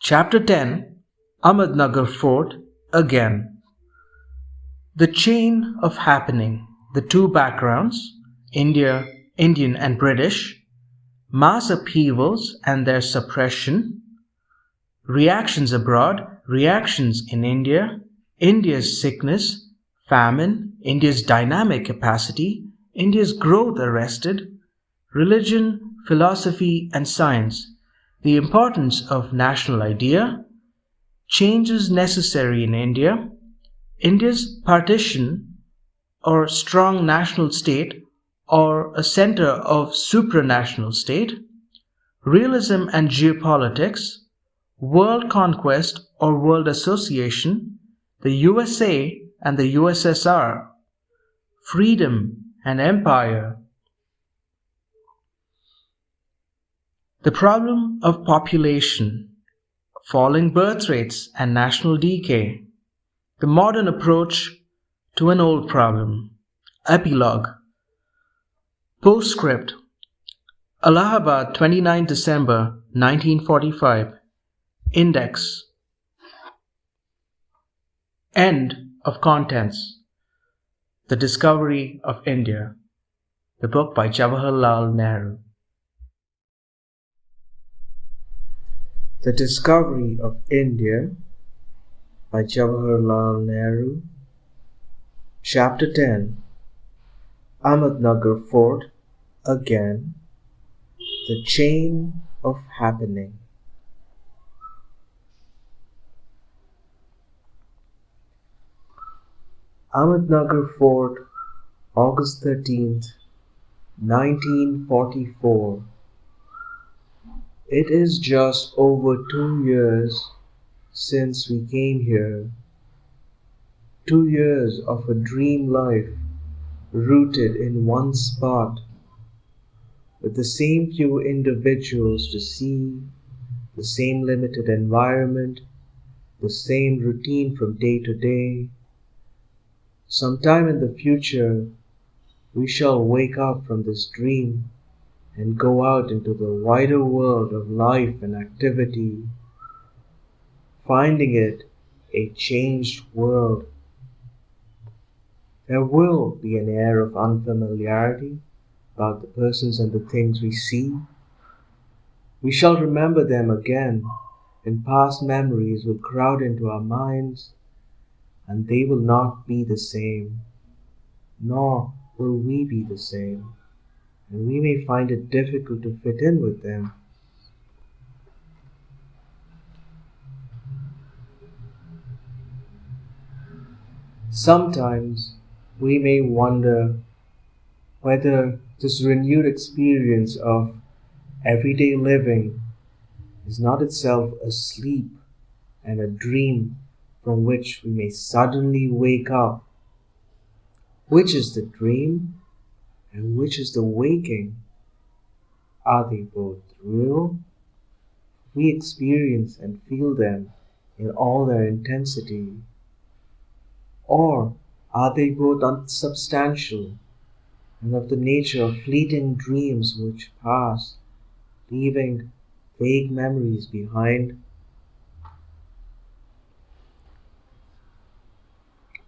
Chapter 10, Ahmednagar Fort Again. The chain of happening, the two backgrounds, India, Indian and British, mass upheavals and their suppression, reactions abroad, reactions in India, India's sickness, famine, India's dynamic capacity, India's growth arrested, religion, philosophy and science, the importance of national idea, changes necessary in India, India's partition or strong national state or a center of supranational state, realism and geopolitics, world conquest or world association, the USA and the USSR, freedom and empire. The problem of population, falling birth rates and national decay, the modern approach to an old problem. Epilogue. Postscript. Allahabad, 29 December 1945. Index. End of contents. The Discovery of India. The book by Jawaharlal Nehru. The Discovery of India by Jawaharlal Nehru. Chapter 10, Ahmednagar Fort Again. The chain of happening. Ahmednagar Fort, August 13th, 1944. It is just over 2 years since we came here. 2 years of a dream life rooted in one spot, with the same few individuals to see, the same limited environment, the same routine from day to day. Sometime in the future, we shall wake up from this dream and go out into the wider world of life and activity, finding it a changed world. There will be an air of unfamiliarity about the persons and the things we see. We shall remember them again, and past memories will crowd into our minds, and they will not be the same, nor will we be the same, and we may find it difficult to fit in with them. Sometimes we may wonder whether this renewed experience of everyday living is not itself a sleep and a dream from which we may suddenly wake up. Which is the dream and which is the waking? Are they both real? We experience and feel them in all their intensity. Or are they both unsubstantial and of the nature of fleeting dreams which pass, leaving vague memories behind?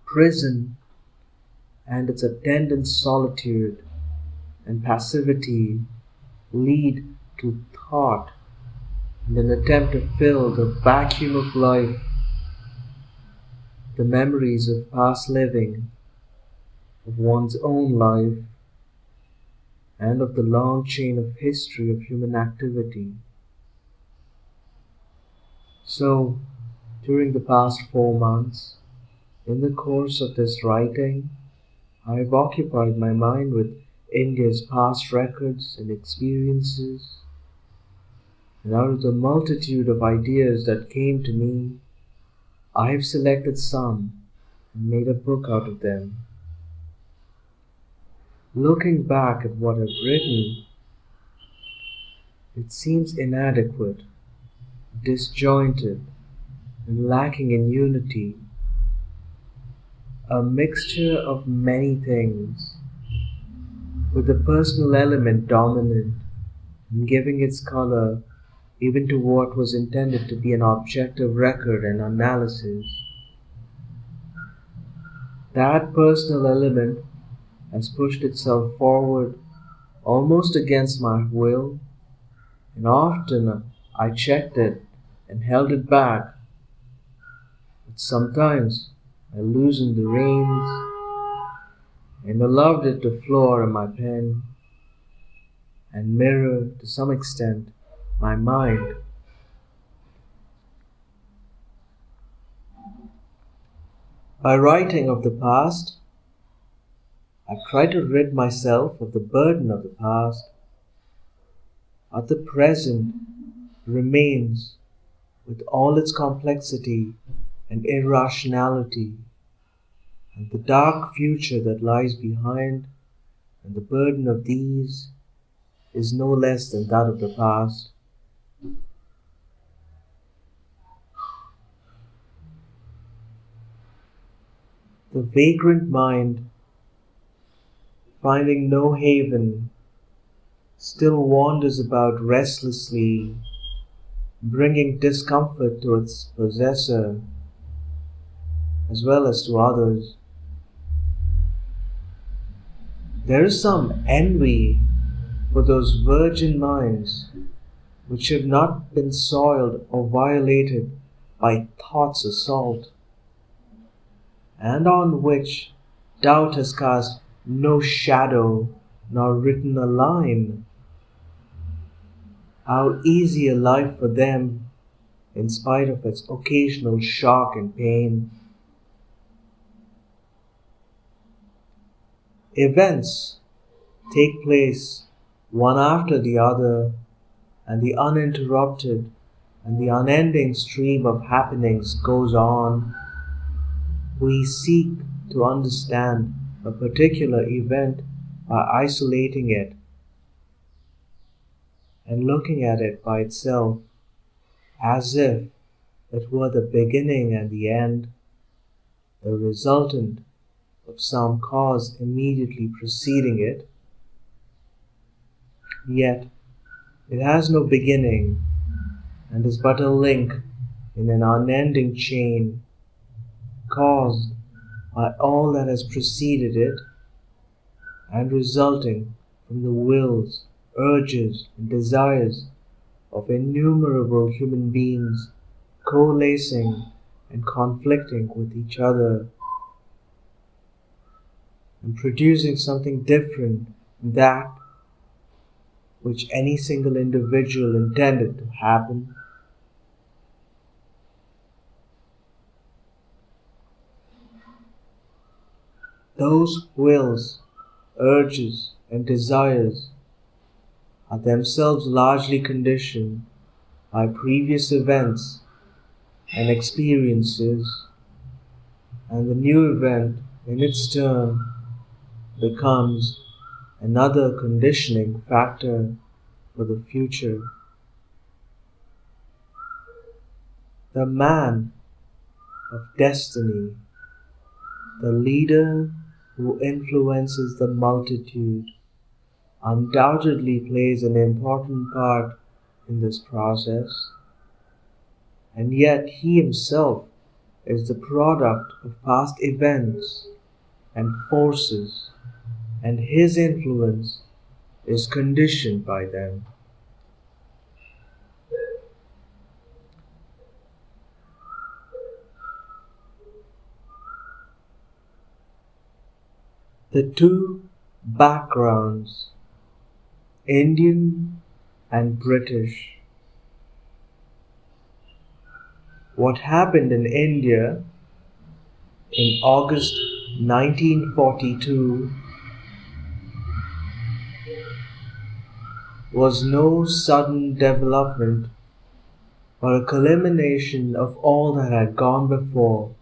Prison and its attendant solitude and passivity lead to thought and an attempt to fill the vacuum of life, the memories of past living, of one's own life, and of the long chain of history of human activity. So, during the past 4 months, in the course of this writing, I have occupied my mind with India's past records and experiences, and out of the multitude of ideas that came to me, I have selected some and made a book out of them. Looking back at what I've written, it seems inadequate, disjointed, and lacking in unity, a mixture of many things, with the personal element dominant and giving its color even to what was intended to be an objective record and analysis. That personal element has pushed itself forward almost against my will, and often I checked it and held it back, but sometimes I loosened the reins and allowed it to flow on my pen and mirror, to some extent, my mind. By writing of the past, I've tried to rid myself of the burden of the past, but the present remains with all its complexity and irrationality, and the dark future that lies behind, and the burden of these is no less than that of the past. The vagrant mind, finding no haven, still wanders about restlessly, bringing discomfort to its possessor as well as to others. There is some envy for those virgin minds which have not been soiled or violated by thought's assault, and on which doubt has cast no shadow nor written a line. How easy a life for them, in spite of its occasional shock and pain. Events take place one after the other, and the uninterrupted and the unending stream of happenings goes on. We seek to understand a particular event by isolating it and looking at it by itself, as if it were the beginning and the end, the resultant of some cause immediately preceding it. Yet it has no beginning and is but a link in an unending chain, caused by all that has preceded it and resulting from the wills, urges, and desires of innumerable human beings coalescing and conflicting with each other and producing something different from that which any single individual intended to happen. Those wills, urges, and desires are themselves largely conditioned by previous events and experiences, and the new event in its turn becomes another conditioning factor for the future. The man of destiny, the leader who influences the multitude, undoubtedly plays an important part in this process, and yet he himself is the product of past events and forces, and his influence is conditioned by them. The two backgrounds, Indian and British. What happened in India in August 1942 was no sudden development, but a culmination of all that had gone before.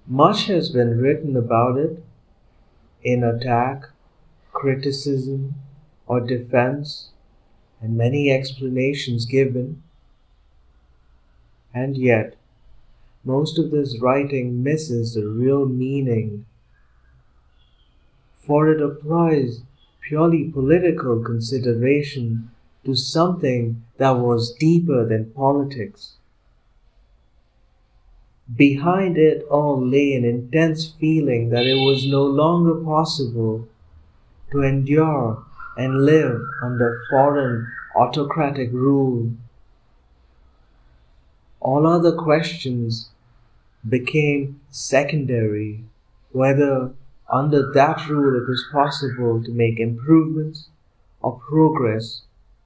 Much has been written about it in attack, criticism, or defense, and many explanations given, and yet most of this writing misses the real meaning, for it applies purely political consideration to something that was deeper than politics. Behind it all lay an intense feeling that it was no longer possible to endure and live under foreign autocratic rule. All other questions became secondary, whether under that rule it was possible to make improvements or progress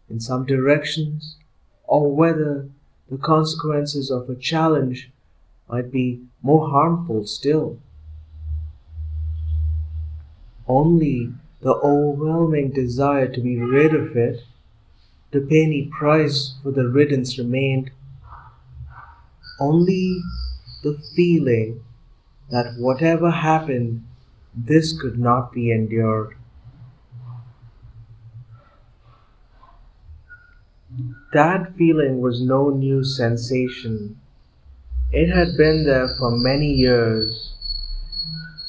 in some directions, or whether the consequences of a challenge might be more harmful still. Only the overwhelming desire to be rid of it, to pay any price for the riddance remained. Only the feeling that whatever happened, this could not be endured. That feeling was no new sensation. It had been there for many years,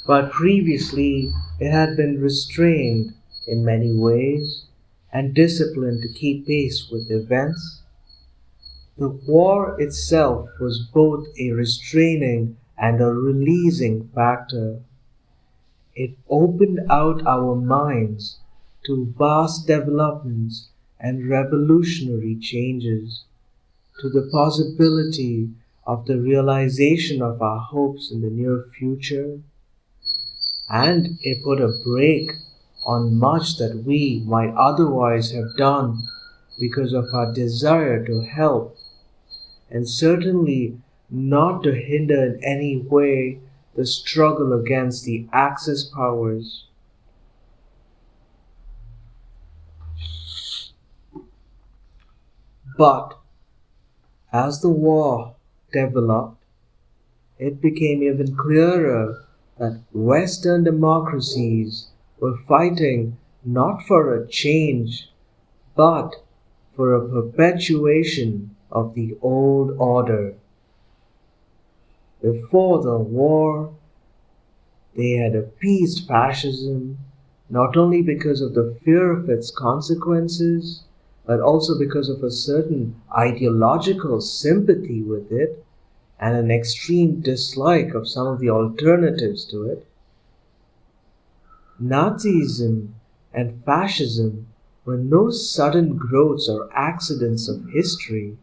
but previously it had been restrained in many ways and disciplined to keep pace with events. The war itself was both a restraining and a releasing factor. It opened out our minds to vast developments and revolutionary changes, to the possibility of the realization of our hopes in the near future, and it put a brake on much that we might otherwise have done because of our desire to help, and certainly not to hinder in any way the struggle against the Axis powers. But as the war developed, it became even clearer that Western democracies were fighting not for a change, but for a perpetuation of the old order. Before the war, they had appeased fascism, not only because of the fear of its consequences, but also because of a certain ideological sympathy with it and an extreme dislike of some of the alternatives to it. Nazism and fascism were no sudden growths or accidents of history.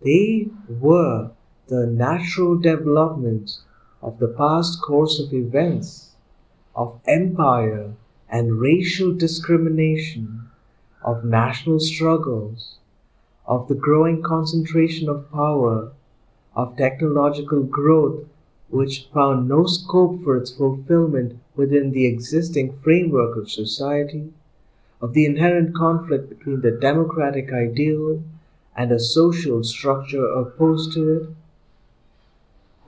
They were the natural development of the past course of events, of empire and racial discrimination, of national struggles, of the growing concentration of power, of technological growth which found no scope for its fulfillment within the existing framework of society, of the inherent conflict between the democratic ideal and a social structure opposed to it.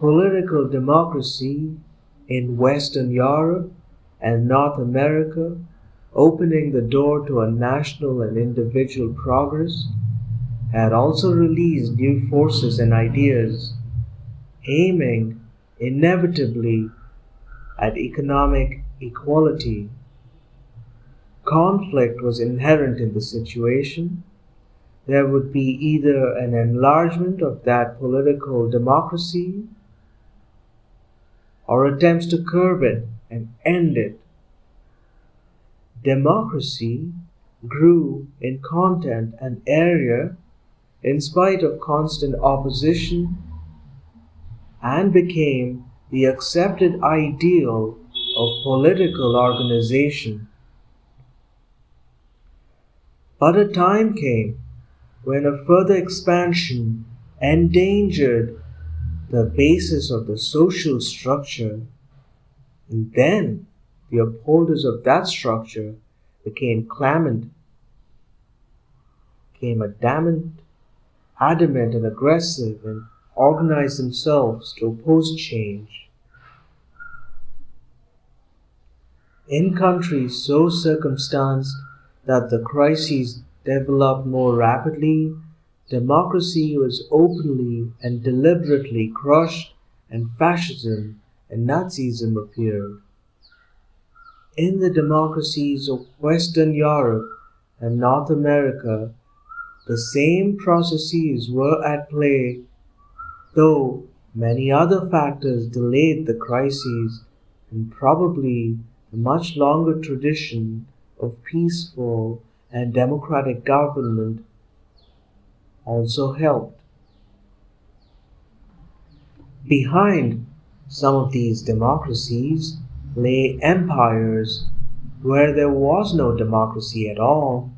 Political democracy in Western Europe and North America, opening the door to a national and individual progress, had also released new forces and ideas, aiming inevitably at economic equality. Conflict was inherent in the situation. There would be either an enlargement of that political democracy or attempts to curb it and end it. Democracy grew in content and area in spite of constant opposition and became the accepted ideal of political organization. But a time came when a further expansion endangered the basis of the social structure, and then the upholders of that structure became adamant and aggressive, and organized themselves to oppose change. In countries so circumstanced that the crises developed more rapidly, democracy was openly and deliberately crushed, and fascism and Nazism appeared. In the democracies of Western Europe and North America, the same processes were at play, though many other factors delayed the crises, and probably a much longer tradition of peaceful and democratic government also helped. Behind some of these democracies lay empires where there was no democracy at all,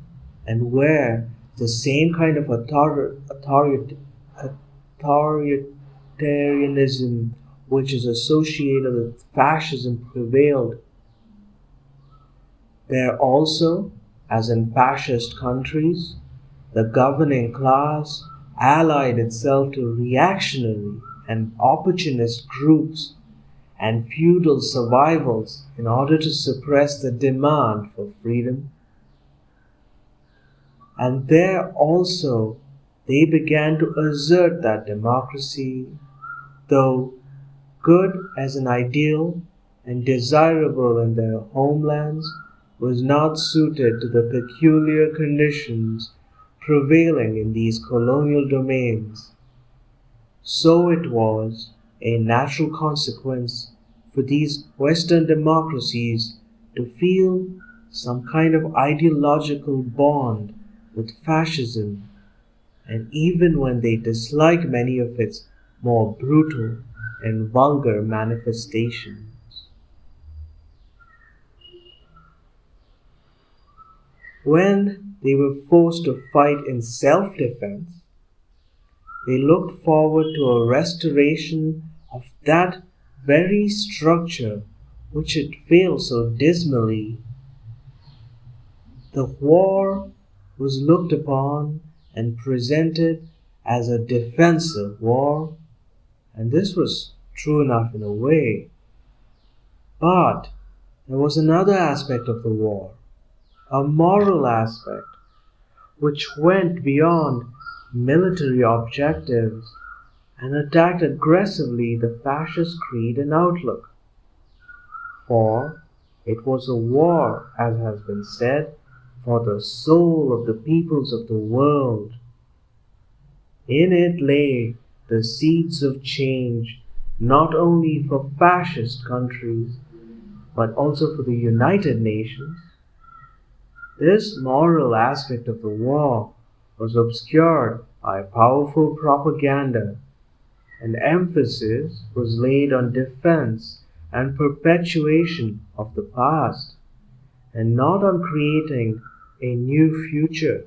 and where the same kind of authoritarianism which is associated with fascism prevailed. There also, as in fascist countries, the governing class allied itself to reactionary and opportunist groups and feudal survivals in order to suppress the demand for freedom. And there also they began to assert that democracy, though good as an ideal and desirable in their homelands, was not suited to the peculiar conditions prevailing in these colonial domains. So it was a natural consequence for these Western democracies to feel some kind of ideological bond with fascism, and even when they disliked many of its more brutal and vulgar manifestations. When they were forced to fight in self-defense, they looked forward to a restoration of that very structure which had failed so dismally. The war was looked upon and presented as a defensive war, and this was true enough in a way. But there was another aspect of the war, a moral aspect, which went beyond military objectives and attacked aggressively the fascist creed and outlook. For it was a war, as has been said, for the soul of the peoples of the world. In it lay the seeds of change, not only for fascist countries, but also for the United Nations. This moral aspect of the war was obscured by powerful propaganda, and emphasis was laid on defense and perpetuation of the past, and not on creating a new future.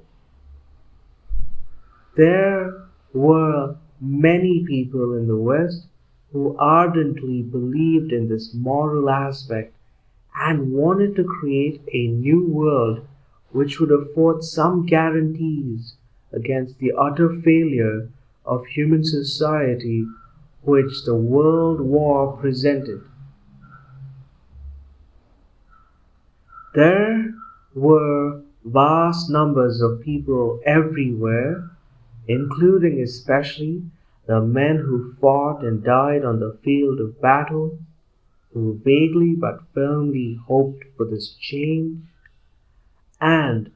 There were many people in the West who ardently believed in this moral aspect and wanted to create a new world which would afford some guarantees against the utter failure of human society which the World War presented. There were vast numbers of people everywhere, including especially the men who fought and died on the field of battle, who vaguely but firmly hoped for this change. And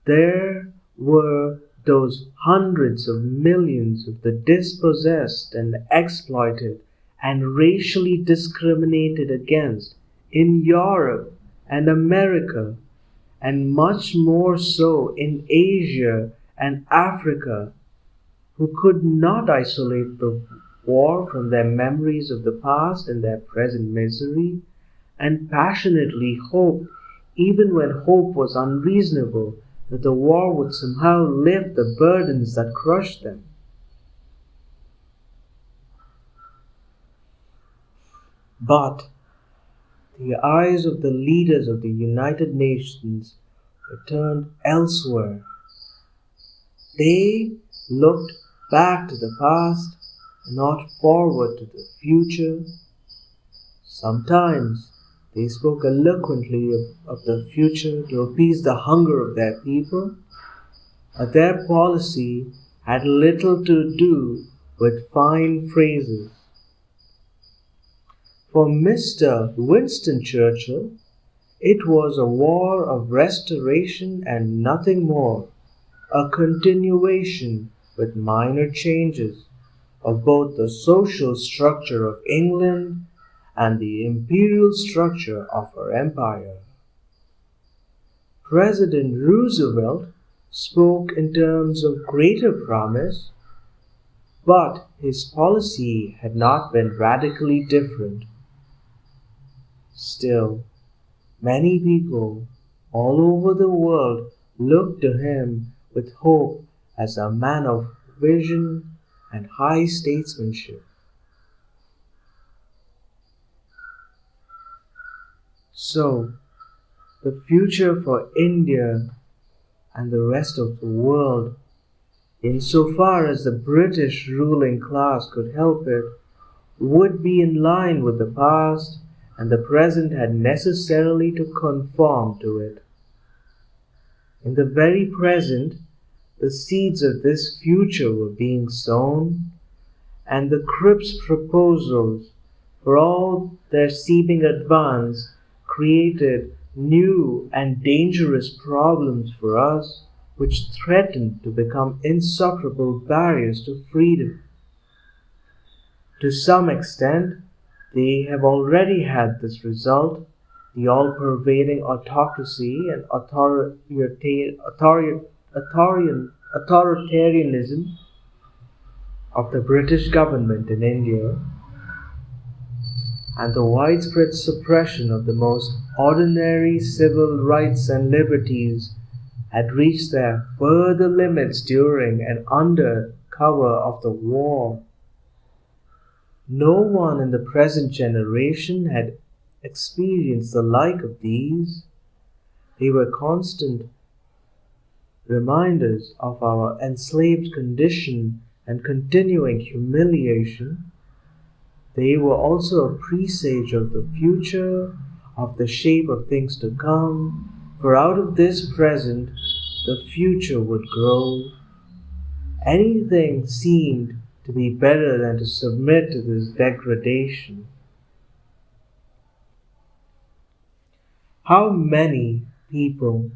there were those hundreds of millions of the dispossessed and exploited and racially discriminated against in Europe and America, and much more so in Asia and Africa, who could not isolate the war from their memories of the past and their present misery, and passionately hoped, even when hope was unreasonable, that the war would somehow lift the burdens that crushed them. But the eyes of the leaders of the United Nations were turned elsewhere. They looked back to the past and not forward to the future. Sometimes they spoke eloquently of the future to appease the hunger of their people, but their policy had little to do with fine phrases. For Mr. Winston Churchill, It was a war of restoration and nothing more, a continuation with minor changes of both the social structure of England and the imperial structure of her empire. President Roosevelt spoke in terms of greater promise, but his policy had not been radically different. Still, many people all over the world looked to him with hope as a man of vision and high statesmanship. So, the future for India and the rest of the world, insofar as the British ruling class could help it, would be in line with the past, and the present had necessarily to conform to it. In the very present, the seeds of this future were being sown, and the Cripp's proposals, for all their seeming advance, created new and dangerous problems for us, which threatened to become insuperable barriers to freedom. To some extent, they have already had this result, the all-pervading autocracy and authoritarianism of the British government in India, and the widespread suppression of the most ordinary civil rights and liberties had reached their further limits during and under cover of the war. No one in the present generation had experienced the like of these. They were constant reminders of our enslaved condition and continuing humiliation. They were also a presage of the future, of the shape of things to come, for out of this present the future would grow. Anything seemed to be better than to submit to this degradation. How many people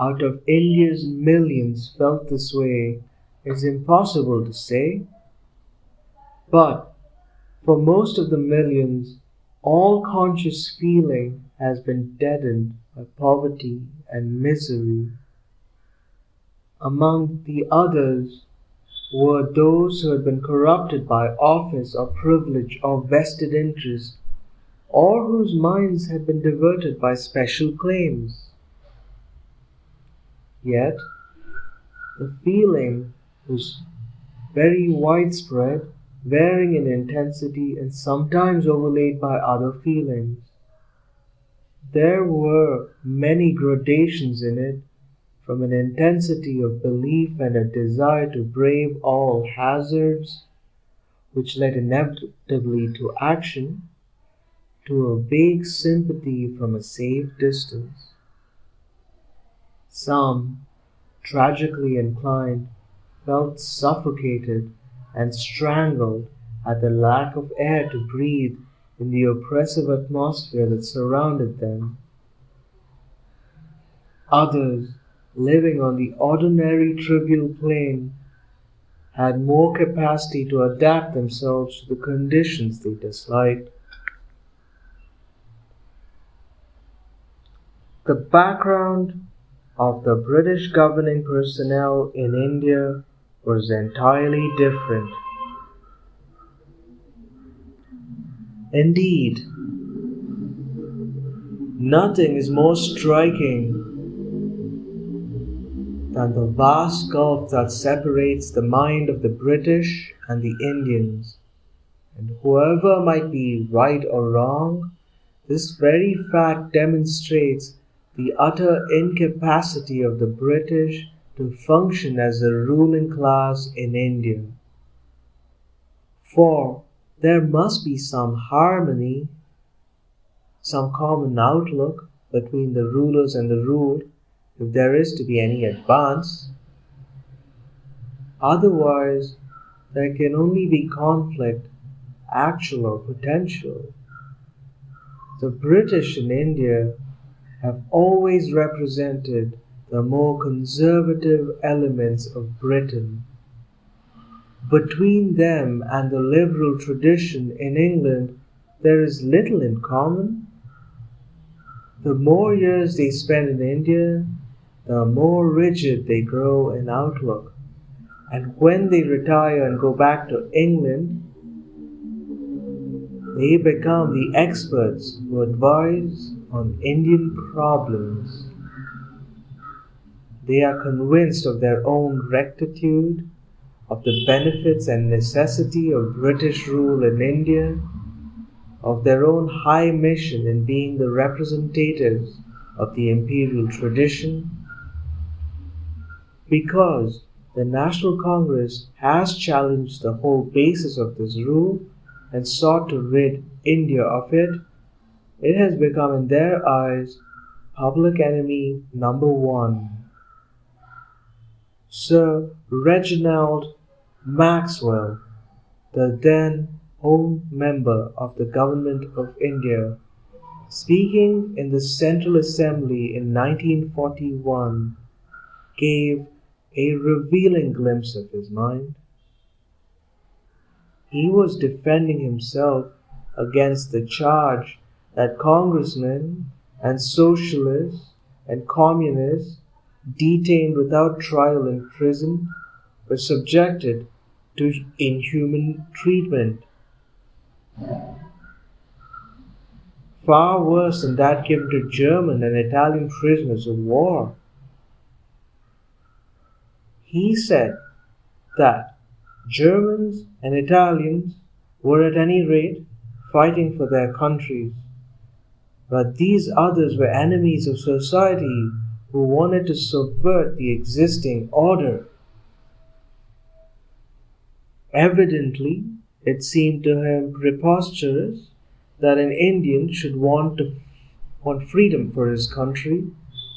out of India's millions felt this way is impossible to say, but for most of the millions, all conscious feeling has been deadened by poverty and misery. Among the others were those who had been corrupted by office or privilege or vested interest, or whose minds had been diverted by special claims. Yet, the feeling was very widespread, varying in intensity and sometimes overlaid by other feelings. There were many gradations in it, from an intensity of belief and a desire to brave all hazards, which led inevitably to action, to a vague sympathy from a safe distance. Some, tragically inclined, felt suffocated and strangled at the lack of air to breathe in the oppressive atmosphere that surrounded them. Others, living on the ordinary trivial plane, had more capacity to adapt themselves to the conditions they disliked. The background of the British governing personnel in India was entirely different. Indeed, nothing is more striking than the vast gulf that separates the mind of the British and the Indians. And whoever might be right or wrong, this very fact demonstrates the utter incapacity of the British to function as a ruling class in India. For there must be some harmony, some common outlook between the rulers and the ruled, if there is to be any advance. Otherwise, there can only be conflict, actual or potential. The British in India have always represented the more conservative elements of Britain. Between them and the liberal tradition in England, there is little in common. The more years they spend in India, the more rigid they grow in outlook. And when they retire and go back to England, they become the experts who advise on Indian problems. They are convinced of their own rectitude, of the benefits and necessity of British rule in India, of their own high mission in being the representatives of the imperial tradition, because the National Congress has challenged the whole basis of this rule and sought to rid India of it. It has become in their eyes public enemy number one. Sir Reginald Maxwell, the then Home Member of the Government of India, speaking in the Central Assembly in 1941, gave a revealing glimpse of his mind. He was defending himself against the charge that congressmen and socialists and communists detained without trial in prison were subjected to inhuman treatment, far worse than that given to German and Italian prisoners of war. He said that Germans and Italians were at any rate fighting for their countries, but these others were enemies of society who wanted to subvert the existing order. Evidently, it seemed to him preposterous that an Indian should want freedom for his country,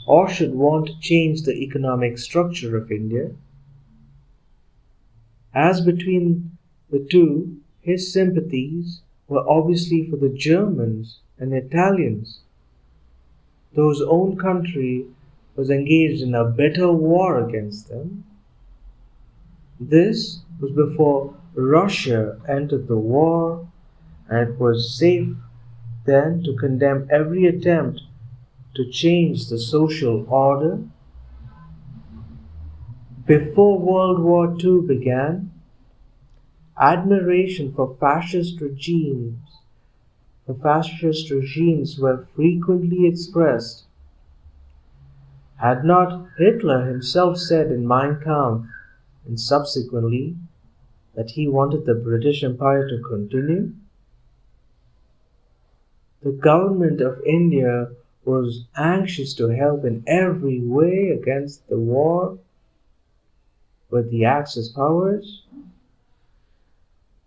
or should want to change the economic structure of India. As between the two, his sympathies were obviously for the Germans and Italians. Though his own country was engaged in a bitter war against them. This was before Russia entered the war, and it was safe then to condemn every attempt to change the social order. Before World War II began, admiration for fascist regimes were frequently expressed. Had not Hitler himself said in Mein Kampf and subsequently that he wanted the British Empire to continue? The government of India was anxious to help in every way against the war with the Axis powers,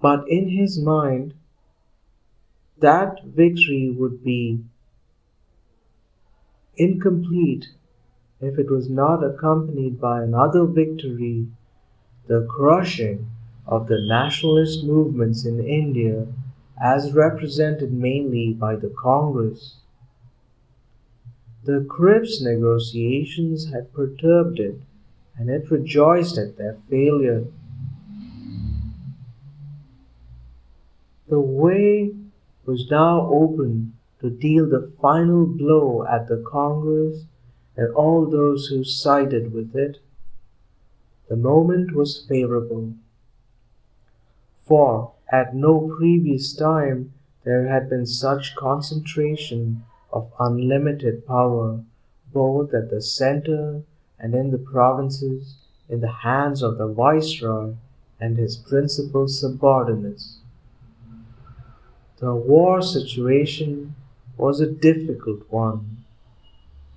but in his mind, that victory would be incomplete if it was not accompanied by another victory, the crushing of the nationalist movements in India as represented mainly by the Congress. The Cripps negotiations had perturbed it, and it rejoiced at their failure. The way was now open to deal the final blow at the Congress and all those who sided with it. The moment was favorable, for at no previous time there had been such concentration of unlimited power, both at the center and in the provinces, in the hands of the Viceroy and his principal subordinates. The war situation was a difficult one,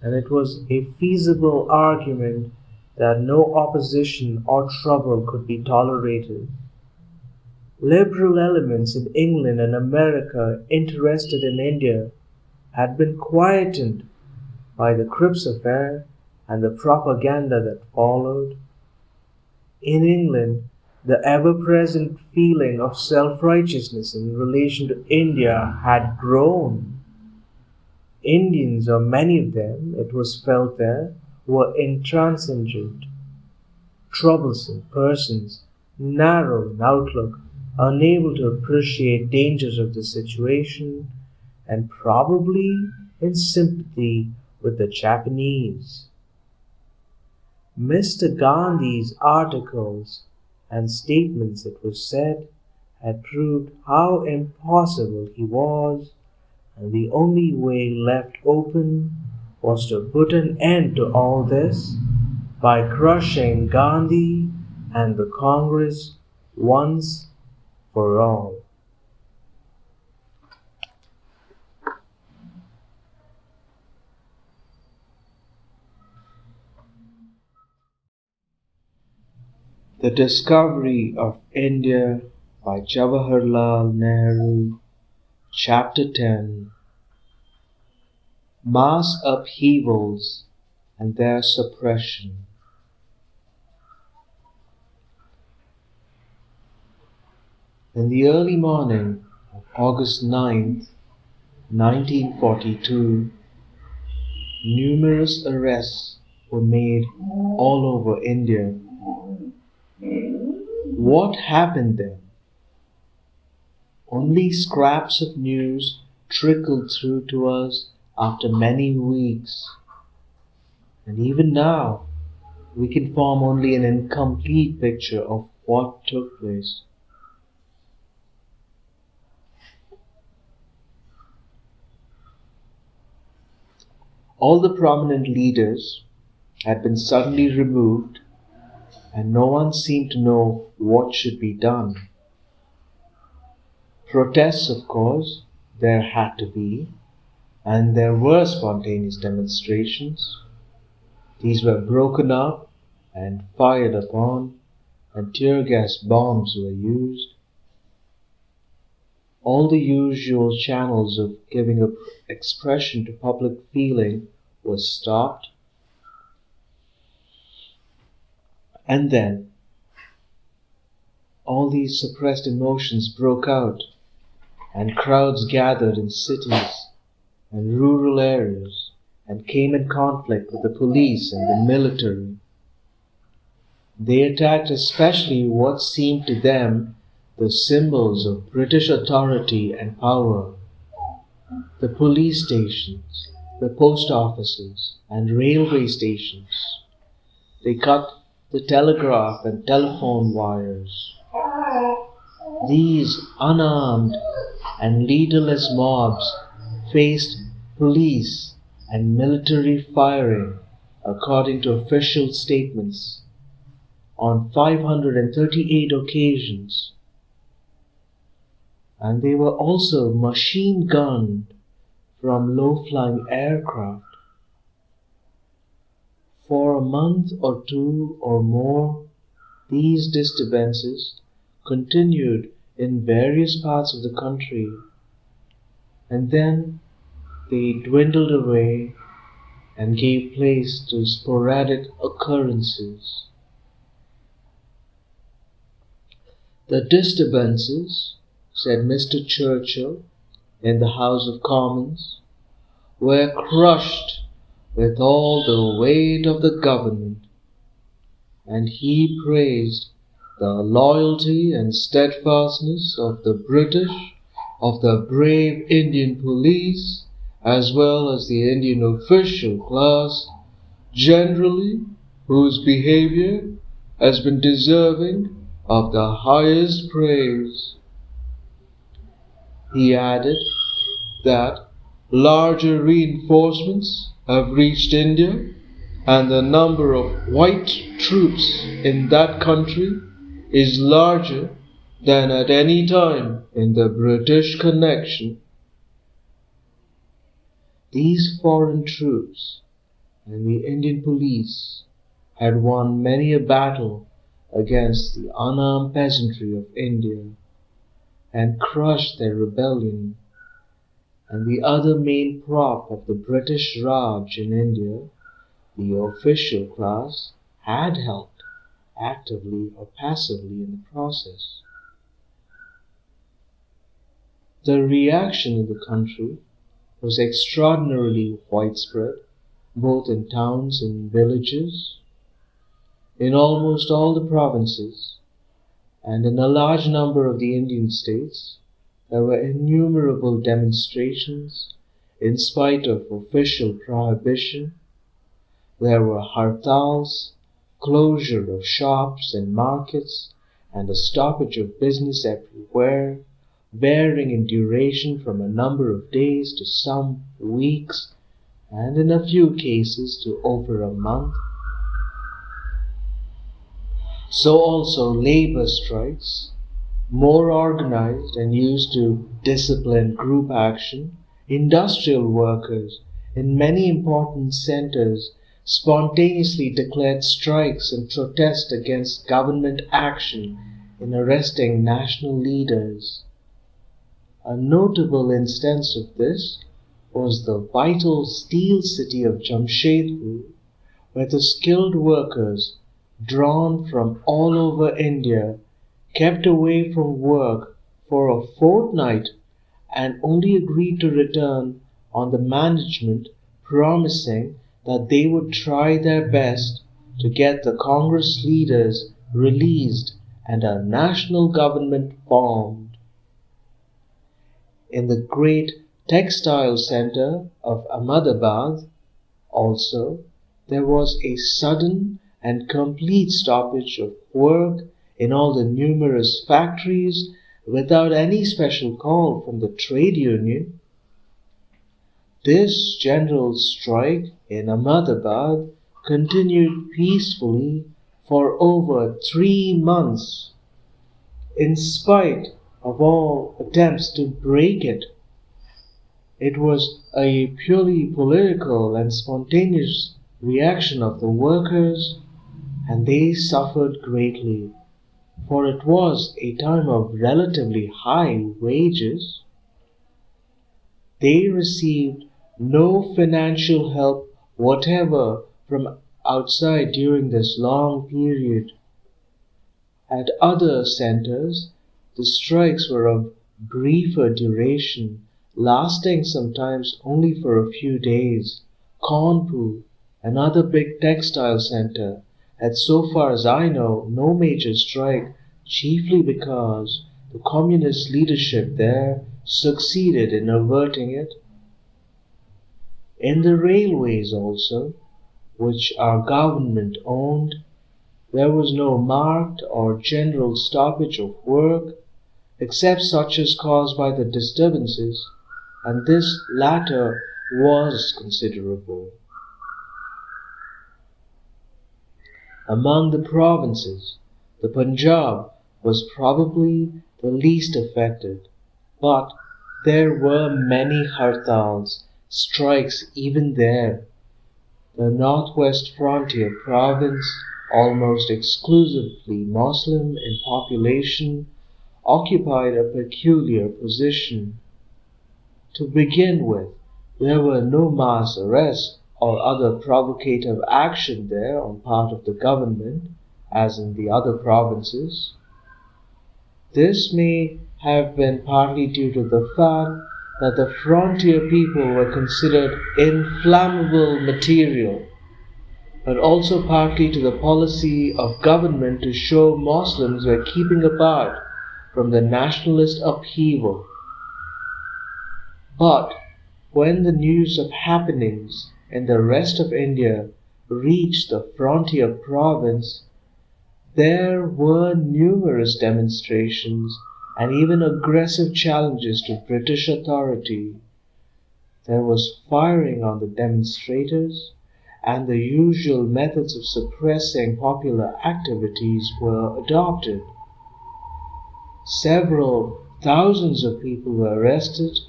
and it was a feasible argument that no opposition or trouble could be tolerated. Liberal elements in England and America interested in India had been quietened by the Cripps affair and the propaganda that followed. In England, the ever-present feeling of self-righteousness in relation to India had grown. Indians, or many of them, it was felt there, were intransigent, troublesome persons, narrow in outlook, unable to appreciate dangers of the situation, and probably in sympathy with the Japanese. Mr. Gandhi's articles and statements, it was said, had proved how impossible he was, and the only way left open was to put an end to all this by crushing Gandhi and the Congress once for all. The Discovery of India by Jawaharlal Nehru, Chapter 10. Mass Upheavals and Their Suppression. In the early morning of August 9th, 1942, numerous arrests were made all over India. What happened then? Only scraps of news trickled through to us after many weeks. And even now, we can form only an incomplete picture of what took place. All the prominent leaders had been suddenly removed, and no one seemed to know what should be done. Protests, of course, there had to be, and there were spontaneous demonstrations. These were broken up and fired upon, and tear gas bombs were used. All the usual channels of giving expression to public feeling were stopped. And then, all these suppressed emotions broke out, and crowds gathered in cities and rural areas and came in conflict with the police and the military. They attacked especially what seemed to them the symbols of British authority and power: the police stations, the post offices, and railway stations. They cut the telegraph and telephone wires. These unarmed and leaderless mobs faced police and military firing, according to official statements, on 538 occasions. And they were also machine gunned from low-flying aircraft. For a month or two or more, these disturbances continued in various parts of the country, and then they dwindled away and gave place to sporadic occurrences. The disturbances, said Mr. Churchill in the House of Commons, were crushed with all the weight of the government, and he praised the loyalty and steadfastness of the British, of the brave Indian police, as well as the Indian official class generally, whose behavior has been deserving of the highest praise. He added that larger reinforcements have reached India, and the number of white troops in that country is larger than at any time in the British connection. These foreign troops and the Indian police had won many a battle against the unarmed peasantry of India and crushed their rebellion, and the other main prop of the British Raj in India, the official class, had helped, actively or passively, in the process. The reaction in the country was extraordinarily widespread, both in towns and villages, in almost all the provinces, and in a large number of the Indian states. There were innumerable demonstrations in spite of official prohibition. There were hartals, closure of shops and markets, and a stoppage of business everywhere, varying in duration from a number of days to some weeks, and in a few cases to over a month. So also labor strikes, more organized and used to discipline group action. Industrial workers in many important centers spontaneously declared strikes and protest against government action in arresting national leaders. A notable instance of this was the vital steel city of Jamshedpur, where the skilled workers, drawn from all over India, kept away from work for a fortnight and only agreed to return on the management promising that they would try their best to get the Congress leaders released and a national government formed. In the great textile center of Ahmedabad, also, there was a sudden and complete stoppage of work in all the numerous factories without any special call from the trade union. This general strike in Ahmedabad continued peacefully for over 3 months, in spite of all attempts to break it. It was a purely political and spontaneous reaction of the workers, and they suffered greatly, for it was a time of relatively high wages. They received no financial help whatever from outside during this long period. At other centers, the strikes were of briefer duration, lasting sometimes only for a few days. Kanpur, another big textile center, had, so far as I know, no major strike, chiefly because the communist leadership there succeeded in averting it. In the railways also, which our government owned, there was no marked or general stoppage of work, except such as caused by the disturbances, and this latter was considerable. Among the provinces, the Punjab was probably the least affected, but there were many hartals, strikes even there. The northwest frontier province, almost exclusively Muslim in population, occupied a peculiar position. To begin with, there were no mass arrests or other provocative action there on part of the government, as in the other provinces. This may have been partly due to the fact that the frontier people were considered inflammable material, but also partly to the policy of government to show Muslims were keeping apart from the nationalist upheaval. But when the news of happenings in the rest of India reached the frontier province, there were numerous demonstrations and even aggressive challenges to British authority. There was firing on the demonstrators, and the usual methods of suppressing popular activities were adopted. Several thousands of people were arrested.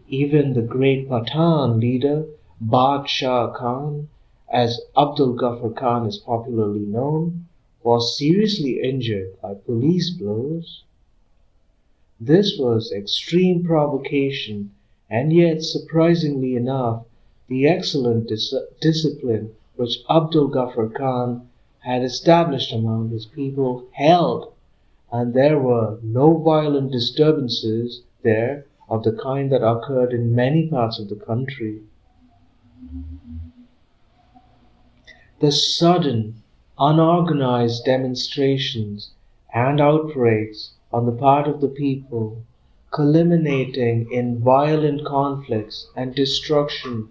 Even the great Pathan leader, Badshah Khan, as Abdul Ghaffar Khan is popularly known, was seriously injured by police blows. This was extreme provocation, and yet, surprisingly enough, the excellent discipline which Abdul Ghaffar Khan had established among his people held, and there were no violent disturbances there of the kind that occurred in many parts of the country. The sudden, unorganized demonstrations and outbreaks on the part of the people, culminating in violent conflicts and destruction,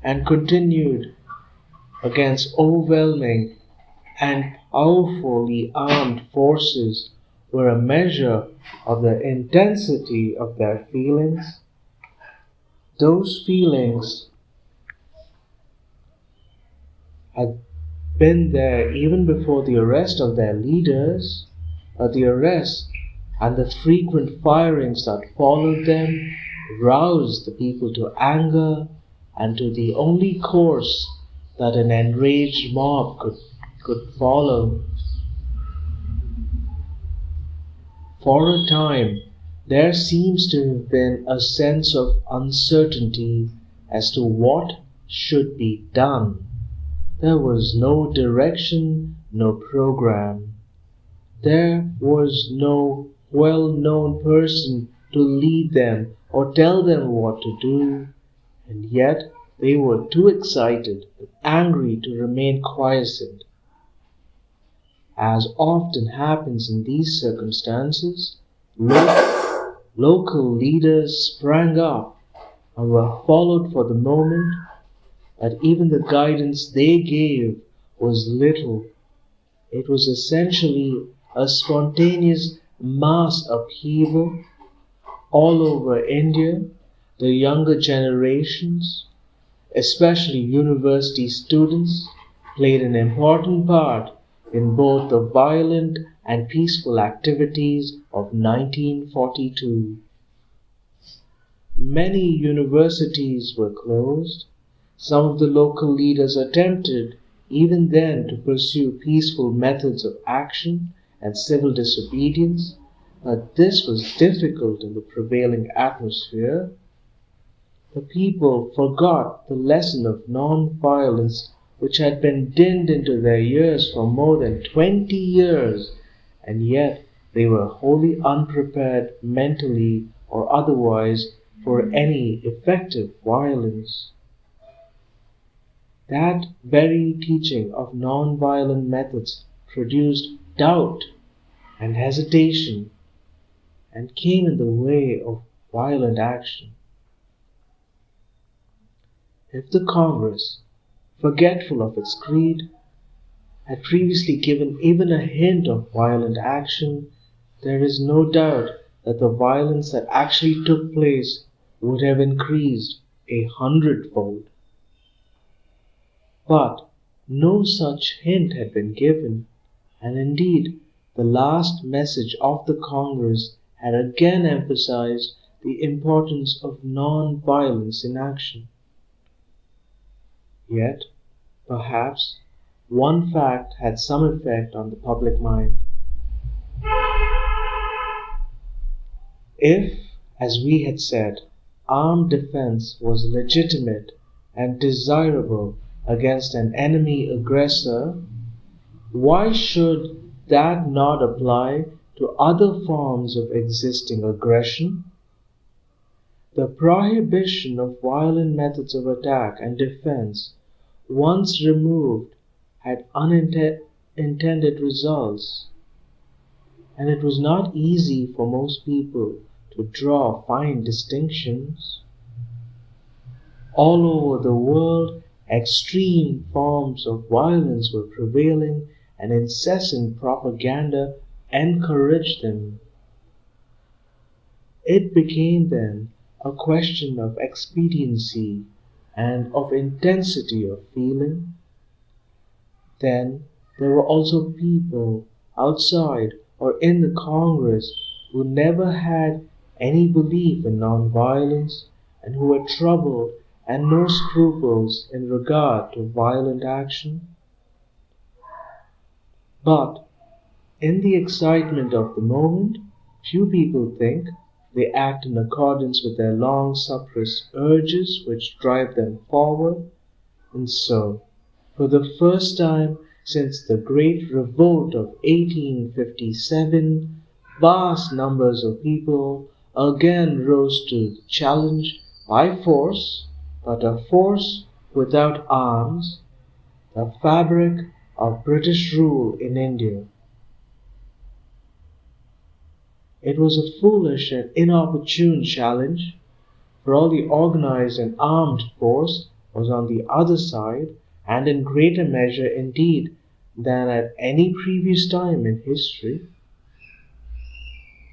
and continued against overwhelming and powerfully armed forces, were a measure of the intensity of their feelings. Those feelings had been there even before the arrest of their leaders, but the arrest and the frequent firings that followed them roused the people to anger and to the only course that an enraged mob could follow. For a time, there seems to have been a sense of uncertainty as to what should be done. There was no direction, no program. There was no well-known person to lead them or tell them what to do, and yet they were too excited and angry to remain quiescent. As often happens in these circumstances, local leaders sprang up and were followed for the moment, but even the guidance they gave was little. It was essentially a spontaneous mass upheaval all over India. The younger generations, especially university students, played an important part in both the violent and peaceful activities of 1942. Many universities were closed. Some of the local leaders attempted even then to pursue peaceful methods of action and civil disobedience, but this was difficult in the prevailing atmosphere. The people forgot the lesson of non-violence which had been dinned into their ears for more than 20 years, and yet they were wholly unprepared mentally or otherwise for any effective violence. That very teaching of non-violent methods produced doubt and hesitation and came in the way of violent action. If the Congress, forgetful of its creed, had previously given even a hint of violent action, there is no doubt that the violence that actually took place would have increased 100-fold. But no such hint had been given, and indeed the last message of the Congress had again emphasized the importance of non-violence in action. Yet, perhaps, one fact had some effect on the public mind. If, as we had said, armed defense was legitimate and desirable against an enemy aggressor, why should that not apply to other forms of existing aggression? The prohibition of violent methods of attack and defense, once removed, had unintended results, and it was not easy for most people to draw fine distinctions. All over the world, extreme forms of violence were prevailing, and incessant propaganda encouraged them. It became then a question of expediency and of intensity of feeling. Then there were also people outside or in the Congress who never had any belief in non-violence and who were troubled and no scruples in regard to violent action. But in the excitement of the moment, few people think they act in accordance with their long-suppressed urges which drive them forward, and so, for the first time since the great revolt of 1857, vast numbers of people again rose to challenge by force, but a force without arms, the fabric of British rule in India. It was a foolish and inopportune challenge, for all the organized and armed force was on the other side, and in greater measure indeed than at any previous time in history.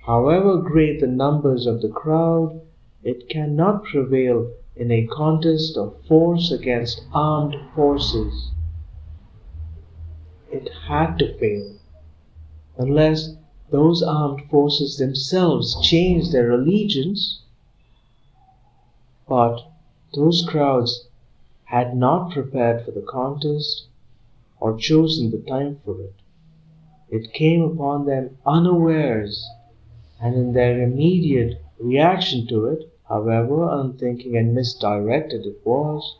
However great the numbers of the crowd, it cannot prevail in a contest of force against armed forces. It had to fail, unless those armed forces themselves changed their allegiance. But those crowds had not prepared for the contest or chosen the time for it. It came upon them unawares, and in their immediate reaction to it, however unthinking and misdirected it was,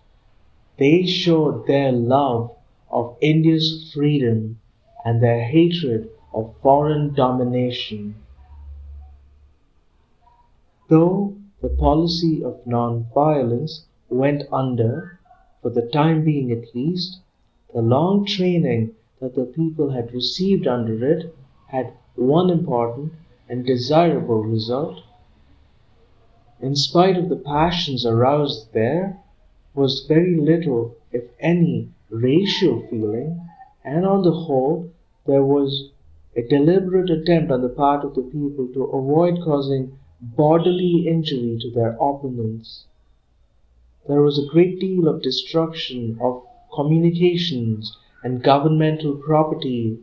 they showed their love of India's freedom and their hatred of foreign domination. Though the policy of non-violence went under, for the time being at least, the long training that the people had received under it had one important and desirable result. In spite of the passions aroused there, was very little, if any, racial feeling, and on the whole there was a deliberate attempt on the part of the people to avoid causing bodily injury to their opponents. There was a great deal of destruction of communications and governmental property,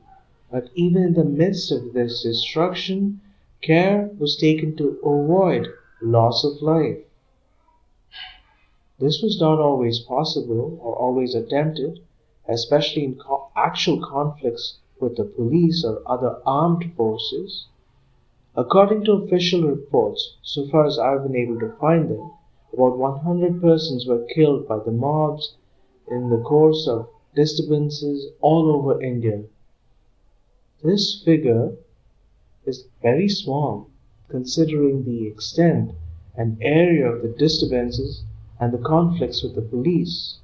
but even in the midst of this destruction, care was taken to avoid loss of life. This was not always possible or always attempted, especially in actual conflicts with the police or other armed forces. According to official reports, so far as I've been able to find them, about 100 persons were killed by the mobs in the course of disturbances all over India. This figure is very small, considering the extent and area of the disturbances and the conflicts with the police.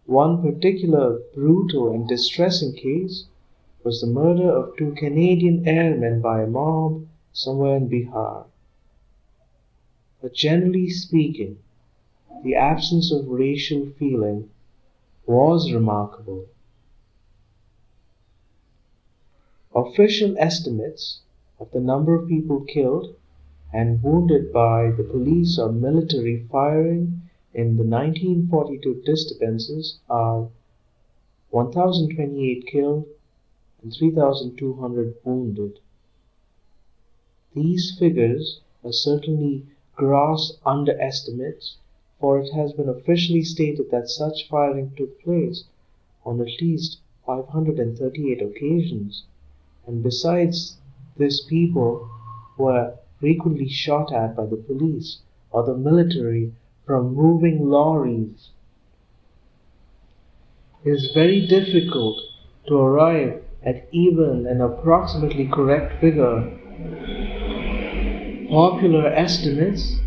One particular brutal and distressing case was the murder of 2 Canadian airmen by a mob somewhere in Bihar. But generally speaking, the absence of racial feeling was remarkable. Official estimates of the number of people killed and wounded by the police or military firing in the 1942 disturbances are 1,028 killed and 3,200 wounded. These figures are certainly gross underestimates, for it has been officially stated that such firing took place on at least 538 occasions, and besides this, people were frequently shot at by the police or the military from moving lorries. It is very difficult to arrive at even an approximately correct figure. Popular estimates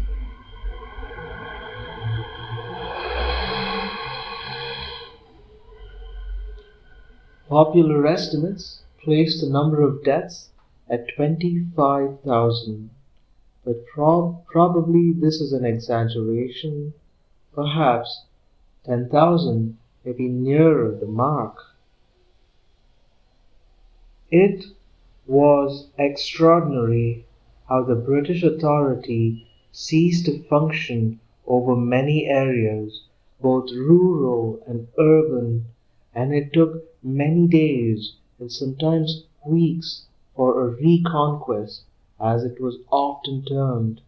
place the number of deaths at 25,000, but probably this is an exaggeration. Perhaps 10,000 may be nearer the mark. It was extraordinary how the British authority ceased to function over many areas, both rural and urban, and it took many days and sometimes weeks for a reconquest, as it was often termed.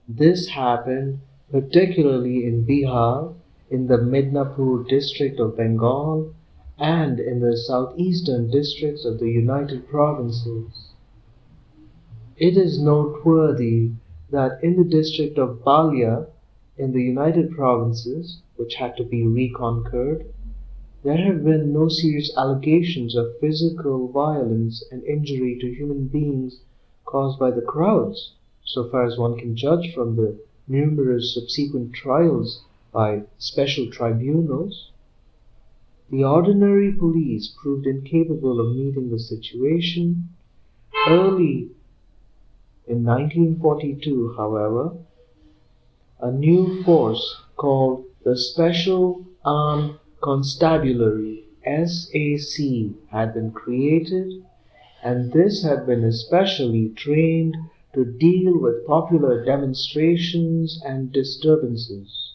This happened particularly in Bihar, in the Midnapur district of Bengal, and in the southeastern districts of the United Provinces. It is noteworthy that in the district of Balia, in the United Provinces, which had to be reconquered, there have been no serious allegations of physical violence and injury to human beings caused by the crowds, so far as one can judge from the numerous subsequent trials by special tribunals. The ordinary police proved incapable of meeting the situation. Early in 1942, however, a new force called the Special Armed Constabulary (SAC) had been created, and this had been especially trained to deal with popular demonstrations and disturbances.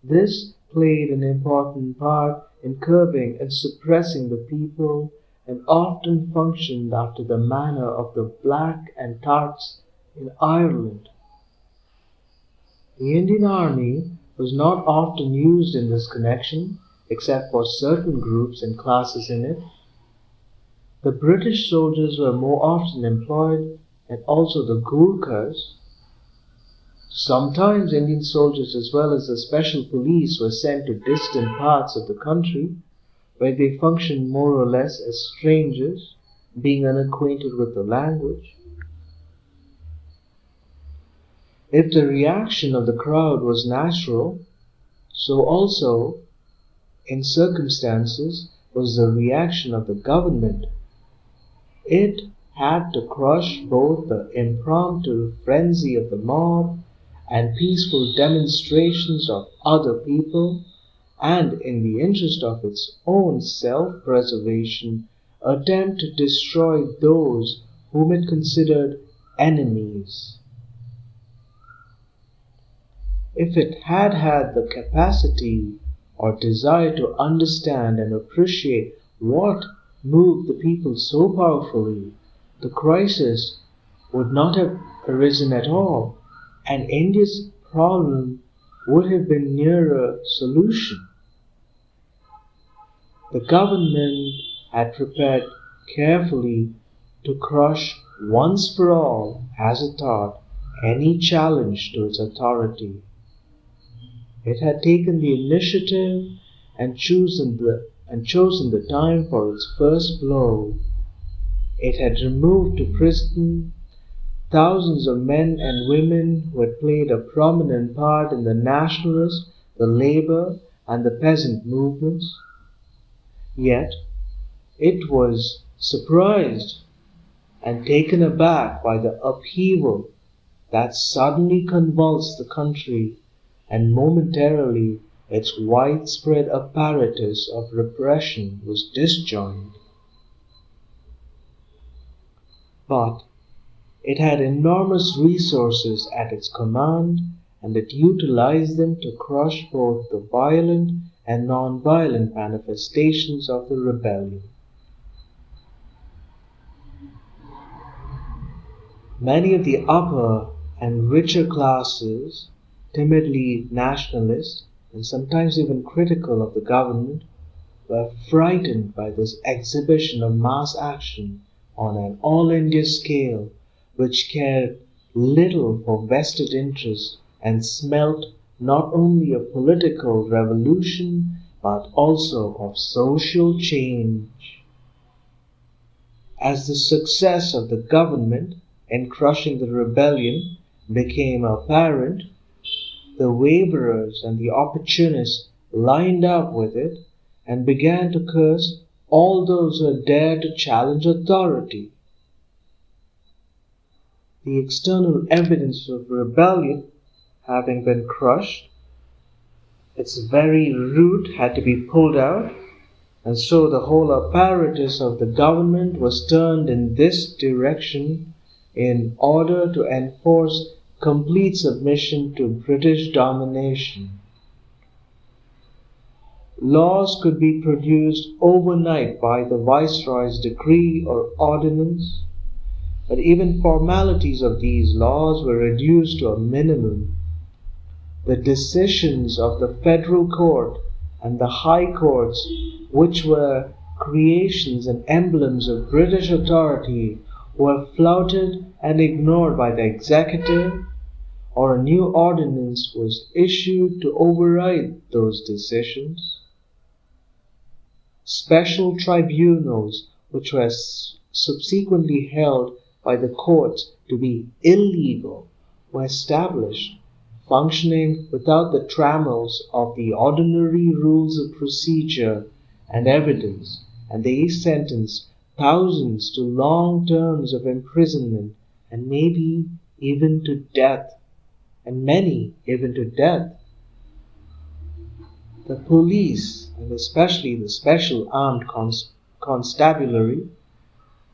This played an important part in curbing and suppressing the people, and often functioned after the manner of the Black and Tarts in Ireland. The Indian Army was not often used in this connection, except for certain groups and classes in it. The British soldiers were more often employed, and also the Gurkhas. Sometimes Indian soldiers as well as the special police were sent to distant parts of the country, where they functioned more or less as strangers, being unacquainted with the language. If the reaction of the crowd was natural, so also, in circumstances, was the reaction of the government. It had to crush both the impromptu frenzy of the mob and peaceful demonstrations of other people, and in the interest of its own self-preservation, attempt to destroy those whom it considered enemies. If it had had the capacity or desire to understand and appreciate what moved the people so powerfully, the crisis would not have arisen at all, and India's problem would have been nearer solution. The government had prepared carefully to crush once for all, as it thought, any challenge to its authority. It had taken the initiative and chosen the time for its first blow. It had removed to prison thousands of men and women who had played a prominent part in the nationalist, the labor, and the peasant movements. Yet, it was surprised and taken aback by the upheaval that suddenly convulsed the country, and momentarily its widespread apparatus of repression was disjoined. But it had enormous resources at its command, and it utilized them to crush both the violent and non-violent manifestations of the rebellion. Many of the upper and richer classes, timidly nationalist and sometimes even critical of the government, were frightened by this exhibition of mass action on an all-India scale, which cared little for vested interests and smelt not only of political revolution but also of social change. As the success of the government in crushing the rebellion became apparent, the waverers and the opportunists lined up with it and began to curse all those who had dared to challenge authority. The external evidence of rebellion having been crushed, its very root had to be pulled out, and so the whole apparatus of the government was turned in this direction in order to enforce complete submission to British domination. Laws could be produced overnight by the Viceroy's decree or ordinance, but even formalities of these laws were reduced to a minimum. The decisions of the Federal Court and the High Courts, which were creations and emblems of British authority, were flouted and ignored by the executive, or a new ordinance was issued to override those decisions. Special tribunals, which were subsequently held by the courts to be illegal were established, functioning without the trammels of the ordinary rules of procedure and evidence, and they sentenced thousands to long terms of imprisonment and maybe even to death, and many even to death. The police, and especially the Special Armed Constabulary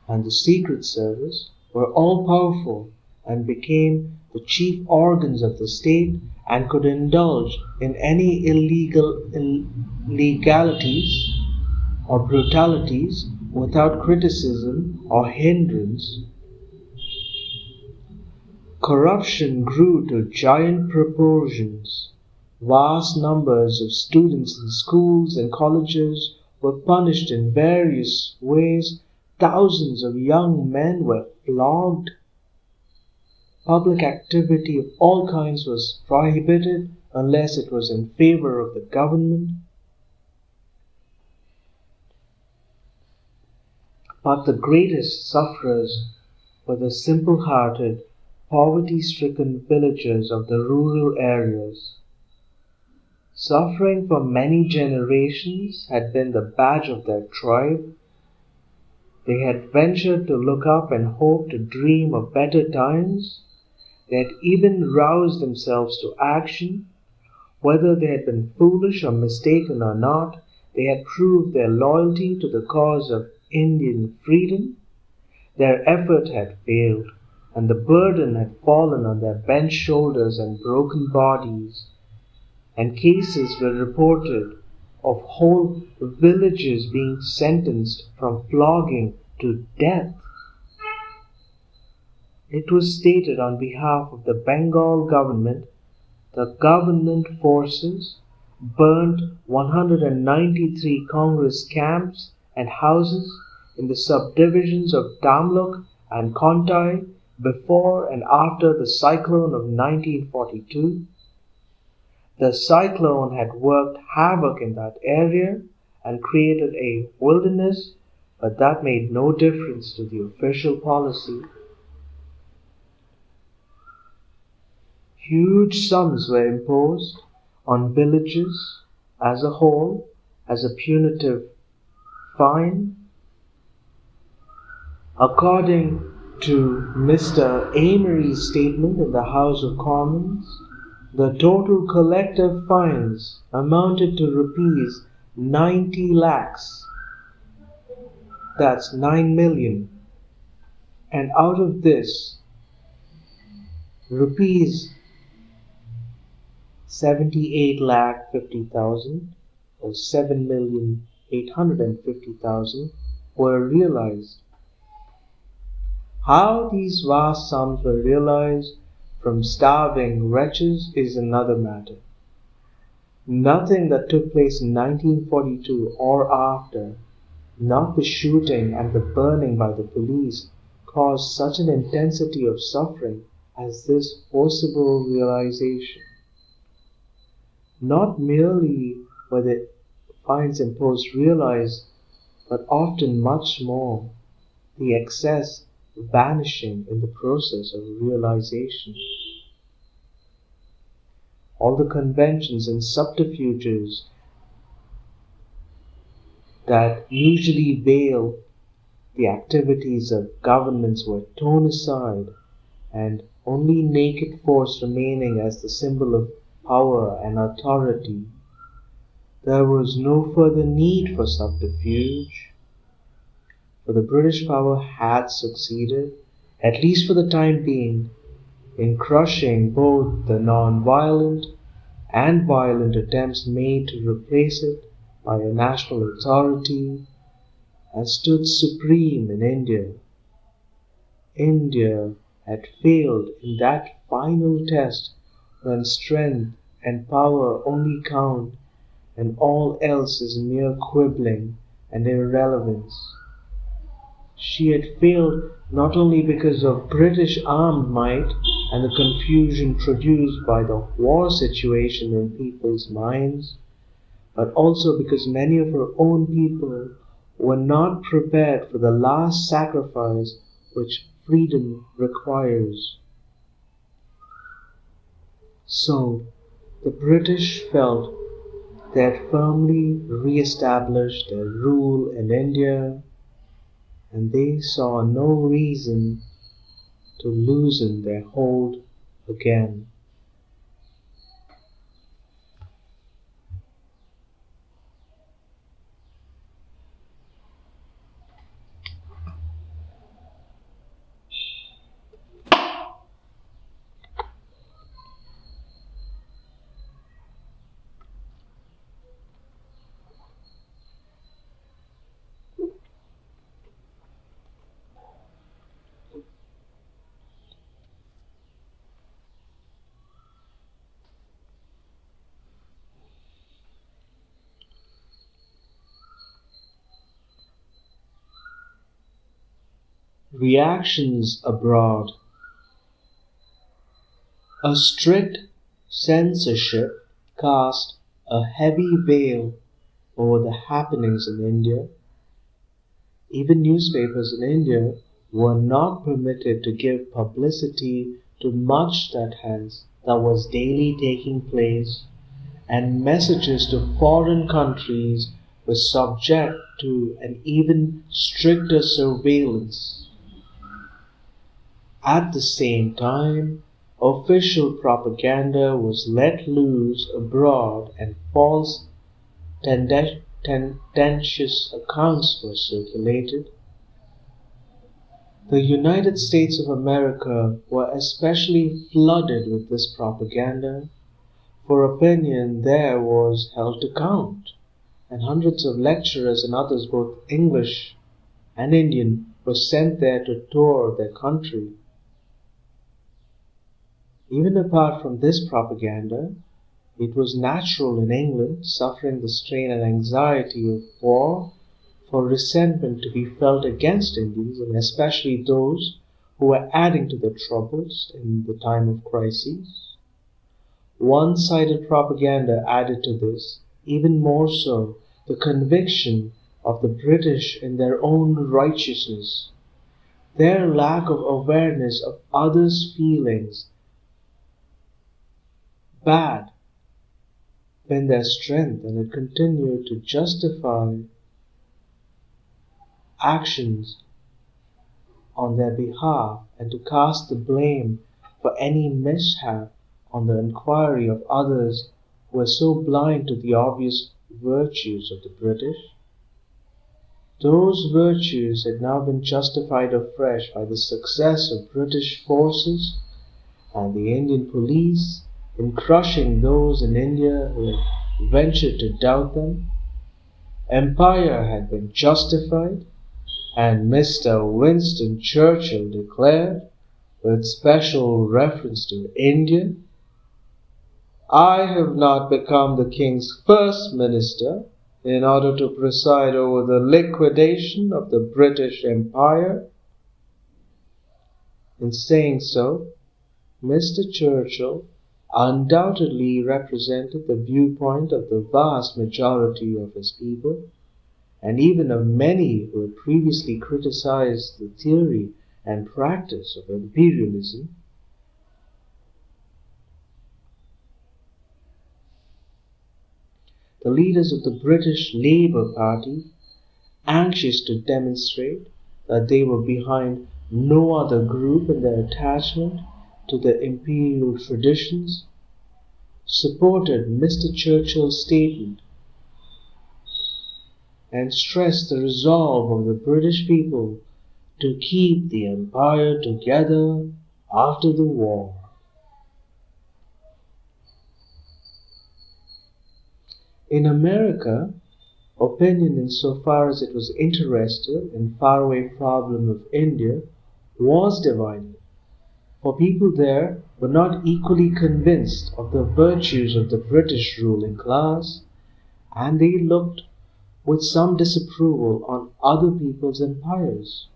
and the Secret Service, were all powerful and became the chief organs of the state and could indulge in any illegalities or brutalities without criticism or hindrance. Corruption grew to giant proportions. Vast numbers of students in schools and colleges were punished in various ways. Thousands of young men were flogged. Public activity of all kinds was prohibited unless it was in favor of the government. But the greatest sufferers were the simple-hearted, poverty-stricken villagers of the rural areas. Suffering for many generations had been the badge of their tribe. They had ventured to look up and hope to dream of better times. They had even roused themselves to action. Whether they had been foolish or mistaken or not, they had proved their loyalty to the cause of Indian freedom. Their effort had failed, and the burden had fallen on their bent shoulders and broken bodies, and cases were reported of whole villages being sentenced from flogging to death. It was stated on behalf of the Bengal government, the government forces burnt 193 Congress camps and houses in the subdivisions of Tamluk and Kontai before and after the cyclone of 1942. The cyclone had worked havoc in that area and created a wilderness, but that made no difference to the official policy. Huge sums were imposed on villages as a whole as a punitive fine. According to Mr. Amory's statement in the House of Commons, the total collective fines amounted to rupees 90 lakhs. That's 9 million. And out of this, rupees 78 lakh 50,000 or 7,850,000 were realized. How these vast sums were realized from starving wretches is another matter. Nothing that took place in 1942 or after, not the shooting and the burning by the police, caused such an intensity of suffering as this forcible realization. Not merely were the fines imposed realized, but often much more, the excess vanishing in the process of realization. All the conventions and subterfuges that usually veil the activities of governments were torn aside, and only naked force remaining as the symbol of power and authority. There was no further need for subterfuge, for the British power had succeeded, at least for the time being, in crushing both the non-violent and violent attempts made to replace it by a national authority, and stood supreme in India. India had failed in that final test when strength and power only count and all else is mere quibbling and irrelevance. She had failed not only because of British armed might and the confusion produced by the war situation in people's minds, but also because many of her own people were not prepared for the last sacrifice which freedom requires. So, the British felt they had firmly re-established their rule in India, and they saw no reason to loosen their hold again. Reactions abroad. A strict censorship cast a heavy veil over the happenings in India. Even newspapers in India were not permitted to give publicity to much that was daily taking place, and messages to foreign countries were subject to an even stricter surveillance. At the same time, official propaganda was let loose abroad and false, tendentious accounts were circulated. The United States of America were especially flooded with this propaganda, for opinion there was held to count, and hundreds of lecturers and others, both English and Indian, were sent there to tour their country. Even apart from this propaganda, it was natural in England, suffering the strain and anxiety of war, for resentment to be felt against Indians, and especially those who were adding to the troubles in the time of crises. One-sided propaganda added to this, even more so, the conviction of the British in their own righteousness, their lack of awareness of others' feelings, bad been their strength, and it continued to justify actions on their behalf and to cast the blame for any mishap on the inquiry of others who were so blind to the obvious virtues of the British. Those virtues had now been justified afresh by the success of British forces and the Indian police in crushing those in India who had ventured to doubt them. Empire had been justified, and Mr. Winston Churchill declared, with special reference to India, "I have not become the King's first minister in order to preside over the liquidation of the British Empire." In saying so, Mr. Churchill undoubtedly represented the viewpoint of the vast majority of his people, and even of many who had previously criticized the theory and practice of imperialism. The leaders of the British Labour Party, anxious to demonstrate that they were behind no other group in their attachment to the imperial traditions, supported Mr. Churchill's statement and stressed the resolve of the British people to keep the empire together after the war. In America, opinion insofar as it was interested in the faraway problem of India was divided, for people there were not equally convinced of the virtues of the British ruling class, and they looked with some disapproval on other people's empires.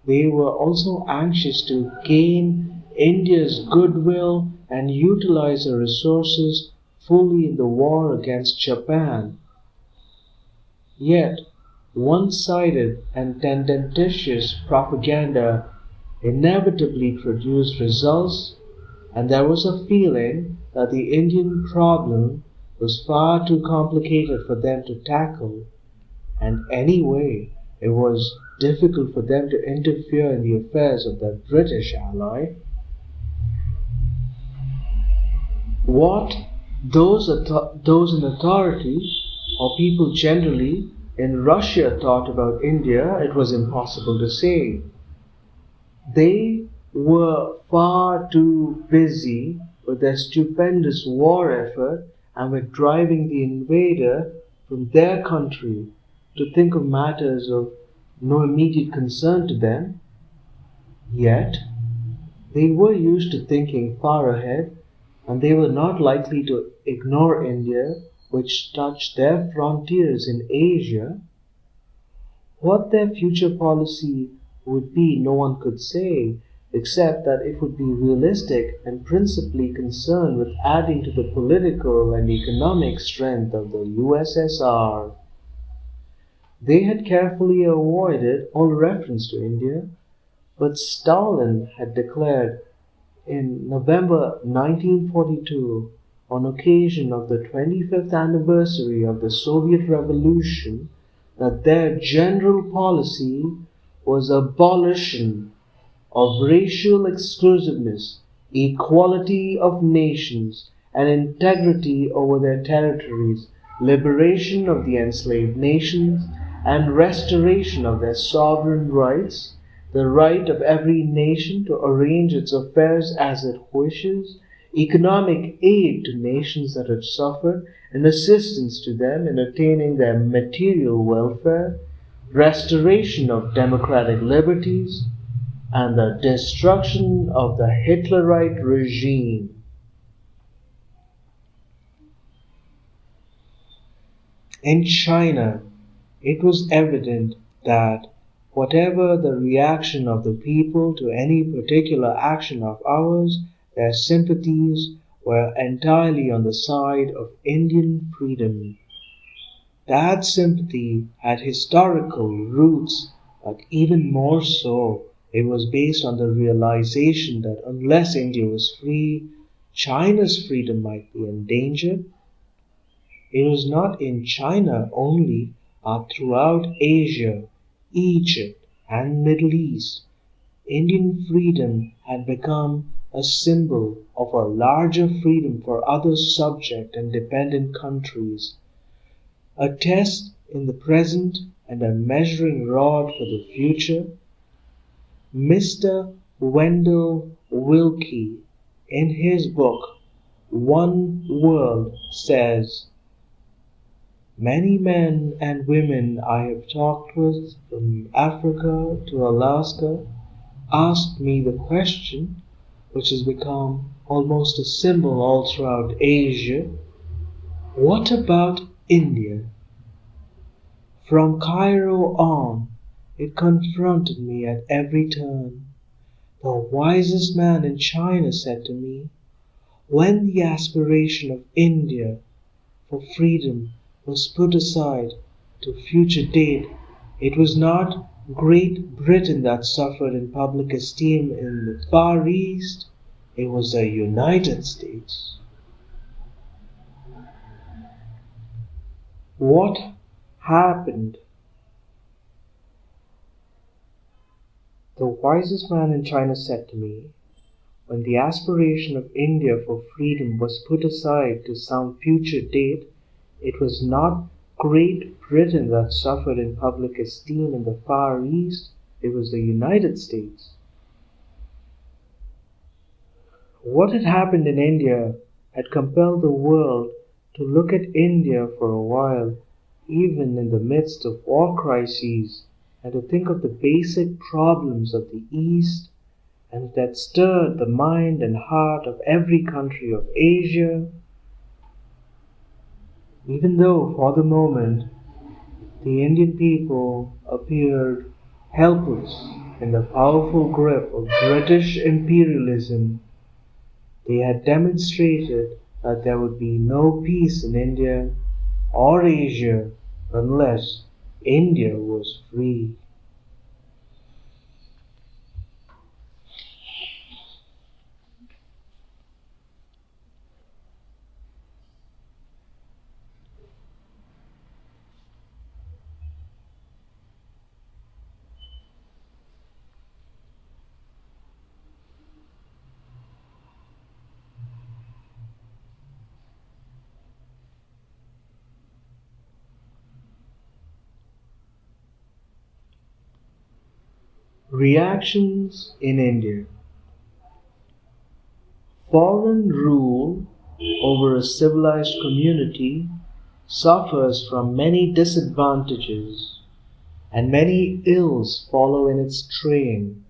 They were also anxious to gain India's goodwill and utilize her resources fully in the war against Japan. Yet, one-sided and tendentious propaganda inevitably produced results, and there was a feeling that the Indian problem was far too complicated for them to tackle, and anyway, it was difficult for them to interfere in the affairs of their British ally. What those in authority, or people generally, in Russia thought about India, it was impossible to say. They were far too busy with their stupendous war effort and with driving the invader from their country to think of matters of no immediate concern to them. Yet, they were used to thinking far ahead, and they were not likely to ignore India, which touched their frontiers in Asia. What their future policy would be, no one could say, except that it would be realistic and principally concerned with adding to the political and economic strength of the USSR. They had carefully avoided all reference to India, but Stalin had declared in November 1942, on occasion of the 25th anniversary of the Soviet Revolution, that their general policy was abolition of racial exclusiveness, equality of nations, and integrity over their territories, liberation of the enslaved nations, and restoration of their sovereign rights, the right of every nation to arrange its affairs as it wishes, economic aid to nations that have suffered, and assistance to them in attaining their material welfare, restoration of democratic liberties, and the destruction of the Hitlerite regime. In China, it was evident that whatever the reaction of the people to any particular action of ours, their sympathies were entirely on the side of Indian freedom. That sympathy had historical roots, but even more so, it was based on the realization that unless India was free, China's freedom might be endangered. It was not in China only, but throughout Asia, Egypt, and Middle East, Indian freedom had become a symbol of a larger freedom for other subject and dependent countries, a test in the present and a measuring rod for the future. Mr. Wendell Willkie, in his book One World, says, "Many men and women I have talked with from Africa to Alaska asked me the question, which has become almost a symbol all throughout Asia, what about India? From Cairo on, it confronted me at every turn. The wisest man in China said to me, when the aspiration of India for freedom was put aside to future date, it was not Great Britain that suffered in public esteem in the Far East, it was the United States." What happened? The wisest man in China said to me, when the aspiration of India for freedom was put aside to some future date, it was not Great Britain that suffered in public esteem in the Far East, it was the United States. What had happened in India had compelled the world to look at India for a while, even in the midst of war crises, and to think of the basic problems of the East, and that stirred the mind and heart of every country of Asia. Even though, for the moment, the Indian people appeared helpless in the powerful grip of British imperialism, they had demonstrated that there would be no peace in India or Asia unless India was free. Reactions in India. Foreign rule over a civilized community suffers from many disadvantages, and many ills follow in its train.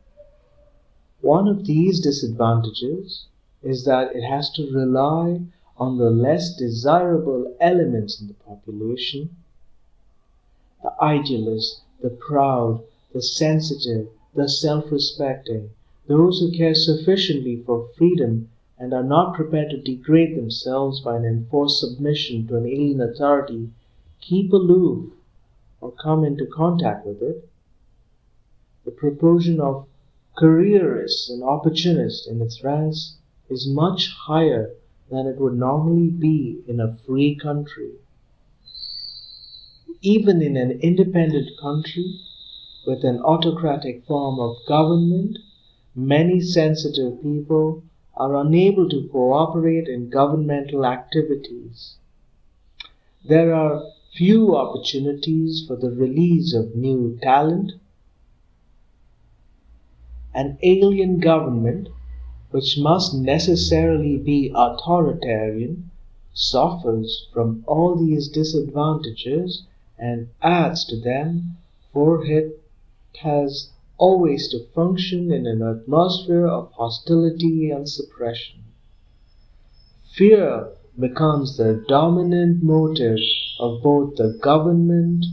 One of these disadvantages is that it has to rely on the less desirable elements in the population: the idealist, the proud, the sensitive, the self-respecting, those who care sufficiently for freedom and are not prepared to degrade themselves by an enforced submission to an alien authority, keep aloof or come into contact with it. The proportion of careerists and opportunists in its ranks is much higher than it would normally be in a free country. Even in an independent country with an autocratic form of government, many sensitive people are unable to cooperate in governmental activities. There are few opportunities for the release of new talent. An alien government, which must necessarily be authoritarian, suffers from all these disadvantages and adds to them, for it has always to function in an atmosphere of hostility and suppression. Fear becomes the dominant motive of both the government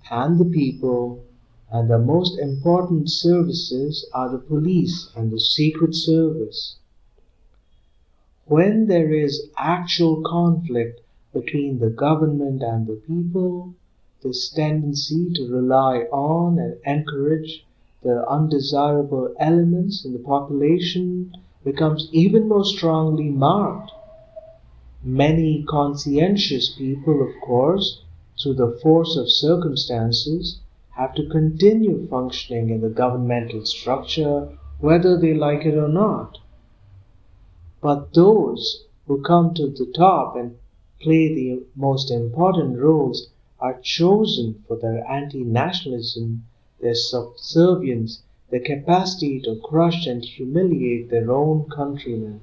and the people, and the most important services are the police and the secret service. When there is actual conflict between the government and the people, this tendency to rely on and encourage the undesirable elements in the population becomes even more strongly marked. Many conscientious people, of course, through the force of circumstances, have to continue functioning in the governmental structure, whether they like it or not. But those who come to the top and play the most important roles are chosen for their anti-nationalism, their subservience, their capacity to crush and humiliate their own countrymen.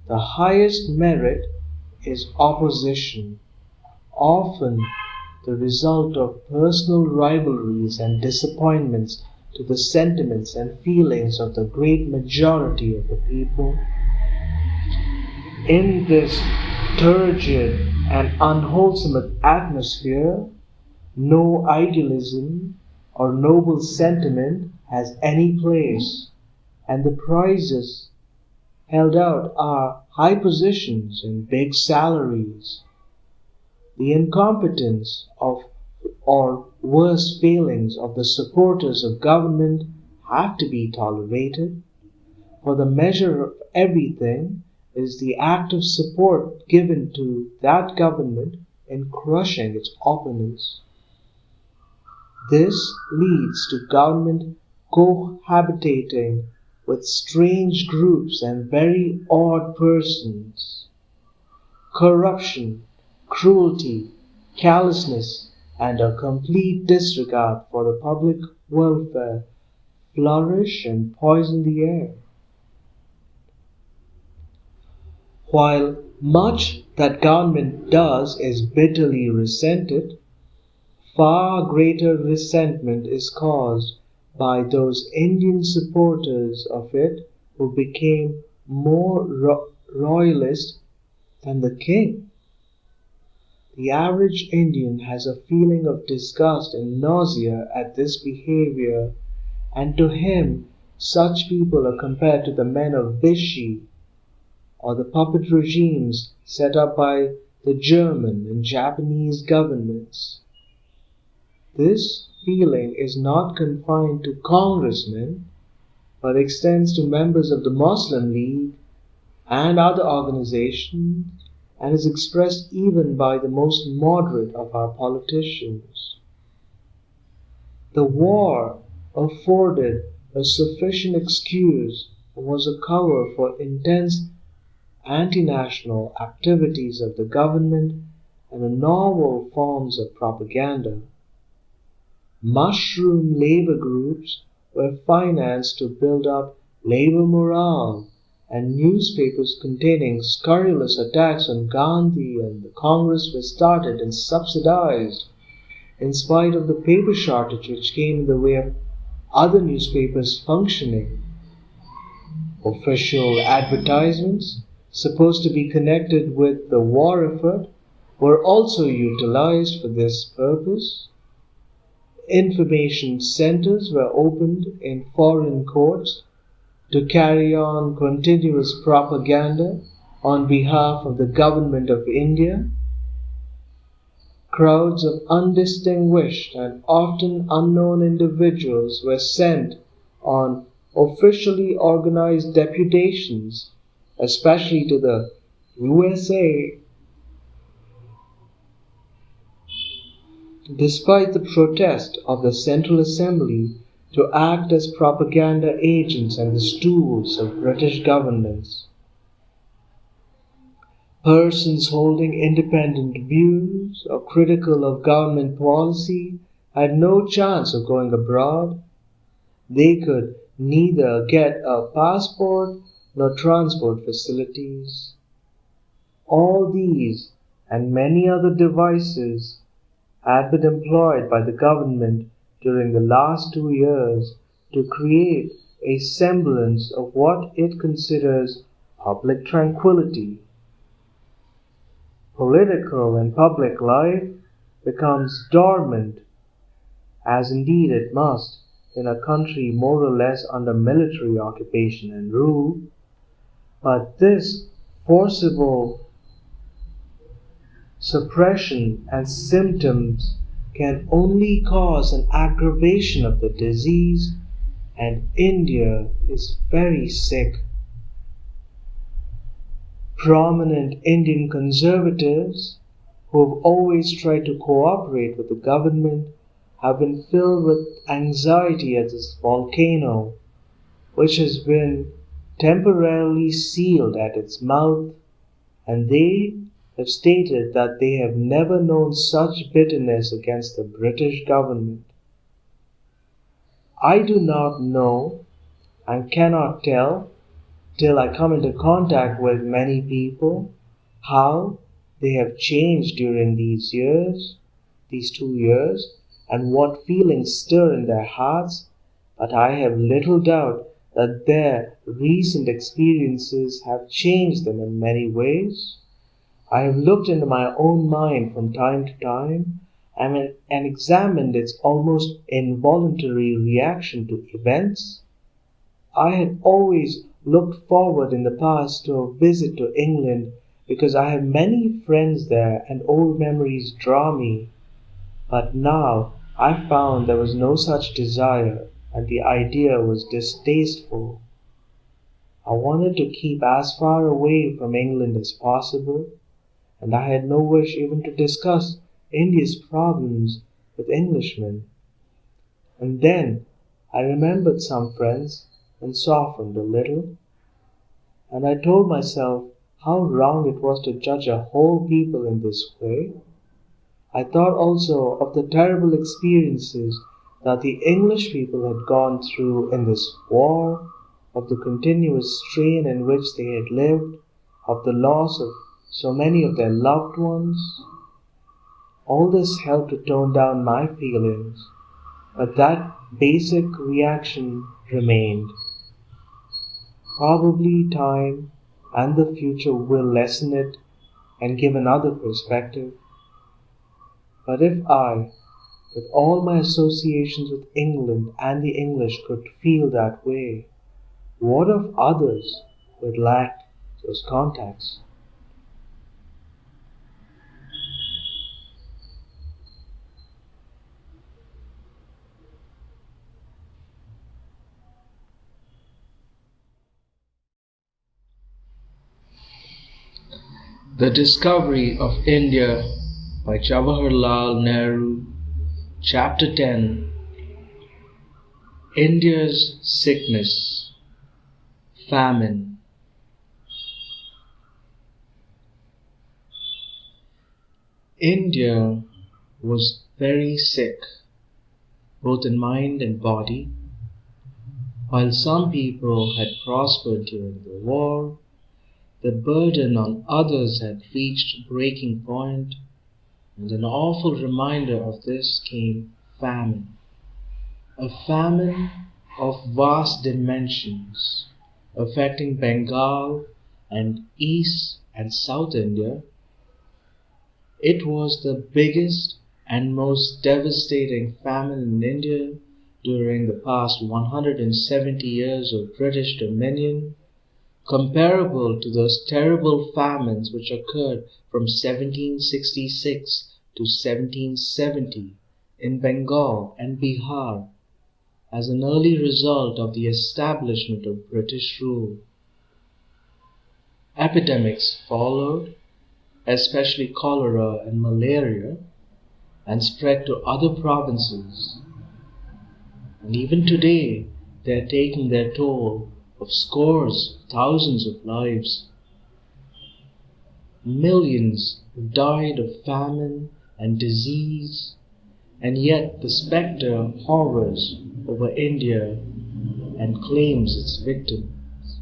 The highest merit is opposition, often the result of personal rivalries and disappointments to the sentiments and feelings of the great majority of the people. In this turgid and unwholesome atmosphere, no idealism or noble sentiment has any place, and the prizes held out are high positions and big salaries. The incompetence of or worse failings of the supporters of government have to be tolerated, for the measure of everything is the active support given to that government in crushing its opponents. This leads to government cohabitating with strange groups and very odd persons. Corruption, cruelty, callousness, and a complete disregard for the public welfare flourish and poison the air. While much that government does is bitterly resented, far greater resentment is caused by those Indian supporters of it who became more royalist than the king. The average Indian has a feeling of disgust and nausea at this behavior, and to him such people are compared to the men of Vichy or the puppet regimes set up by the German and Japanese governments. This feeling is not confined to congressmen, but extends to members of the Muslim League and other organizations, and is expressed even by the most moderate of our politicians. The war afforded a sufficient excuse and was a cover for intense anti-national activities of the government and novel forms of propaganda. Mushroom labor groups were financed to build up labor morale, and newspapers containing scurrilous attacks on Gandhi and the Congress were started and subsidized, in spite of the paper shortage which came in the way of other newspapers functioning. Official advertisements, supposed to be connected with the war effort, were also utilized for this purpose. Information centers were opened in foreign courts to carry on continuous propaganda on behalf of the government of India. Crowds of undistinguished and often unknown individuals were sent on officially organized deputations, especially to the USA. Despite the protest of the Central Assembly to act as propaganda agents and the stools of British governments, persons holding independent views or critical of government policy had no chance of going abroad. They could neither get a passport nor transport facilities. All these and many other devices had been employed by the government during the last 2 years to create a semblance of what it considers public tranquility. Political and public life becomes dormant, as indeed it must in a country more or less under military occupation and rule, but this forcible suppression and symptoms can only cause an aggravation of the disease, and India is very sick. Prominent Indian conservatives, who have always tried to cooperate with the government, have been filled with anxiety at this volcano, which has been temporarily sealed at its mouth, and they have stated that they have never known such bitterness against the British government. I do not know and cannot tell, till I come into contact with many people, how they have changed during these 2 years, and what feelings stir in their hearts, but I have little doubt that their recent experiences have changed them in many ways. I have looked into my own mind from time to time and examined its almost involuntary reaction to events. I had always looked forward in the past to a visit to England because I have many friends there and old memories draw me. But now I found there was no such desire, and the idea was distasteful. I wanted to keep as far away from England as possible, and I had no wish even to discuss India's problems with Englishmen. And then I remembered some friends and softened a little, and I told myself how wrong it was to judge a whole people in this way. I thought also of the terrible experiences that the English people had gone through in this war, of the continuous strain in which they had lived, of the loss of so many of their loved ones. All this helped to tone down my feelings, but that basic reaction remained. Probably time and the future will lessen it and give another perspective. But if I, with all my associations with England and the English, could feel that way, what of others who had lacked those contacts? The Discovery of India by Jawaharlal Nehru. Chapter 10. India's Sickness. Famine. India was very sick. both in mind and body. While some people had prospered during the war, the burden on others had reached breaking point, and an awful reminder of this came famine. A famine of vast dimensions, affecting Bengal and East and South India. It was the biggest and most devastating famine in India during the past 170 years of British dominion, comparable to those terrible famines which occurred from 1766 to 1770 in Bengal and Bihar as an early result of the establishment of British rule. Epidemics followed, especially cholera and malaria, and spread to other provinces. And even today, they are taking their toll of scores, thousands of lives. Millions have died of famine and disease, and yet the spectre hovers over India and claims its victims.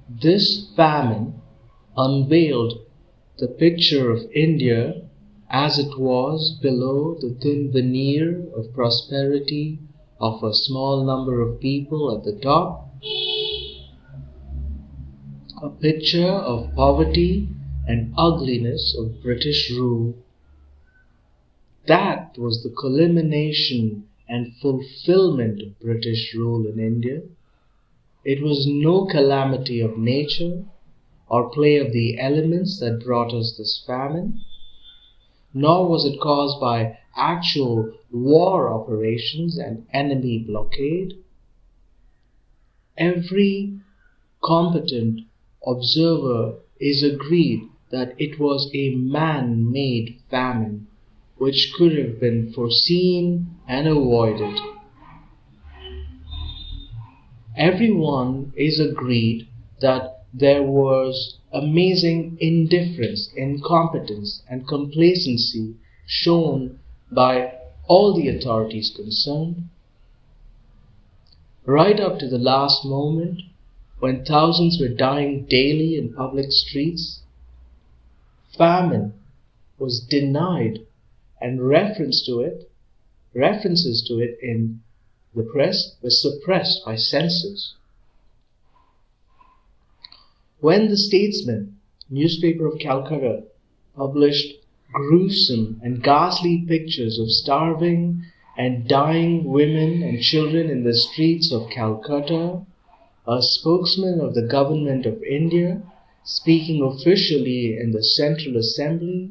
This famine unveiled the picture of India as it was below the thin veneer of prosperity of a small number of people at the top. A picture of poverty and ugliness of British rule. That was the culmination and fulfillment of British rule in India. It was no calamity of nature or play of the elements that brought us this famine, nor was it caused by actual war operations and enemy blockade. Every competent observer is agreed that it was a man-made famine which could have been foreseen and avoided. Everyone is agreed that there was amazing indifference, incompetence, and complacency shown by all the authorities concerned. Right up to the last moment, when thousands were dying daily in public streets, famine was denied, and references to it in the press were suppressed by censors. When the Statesman newspaper of Calcutta published gruesome and ghastly pictures of starving and dying women and children in the streets of Calcutta, a spokesman of the government of India, speaking officially in the Central Assembly,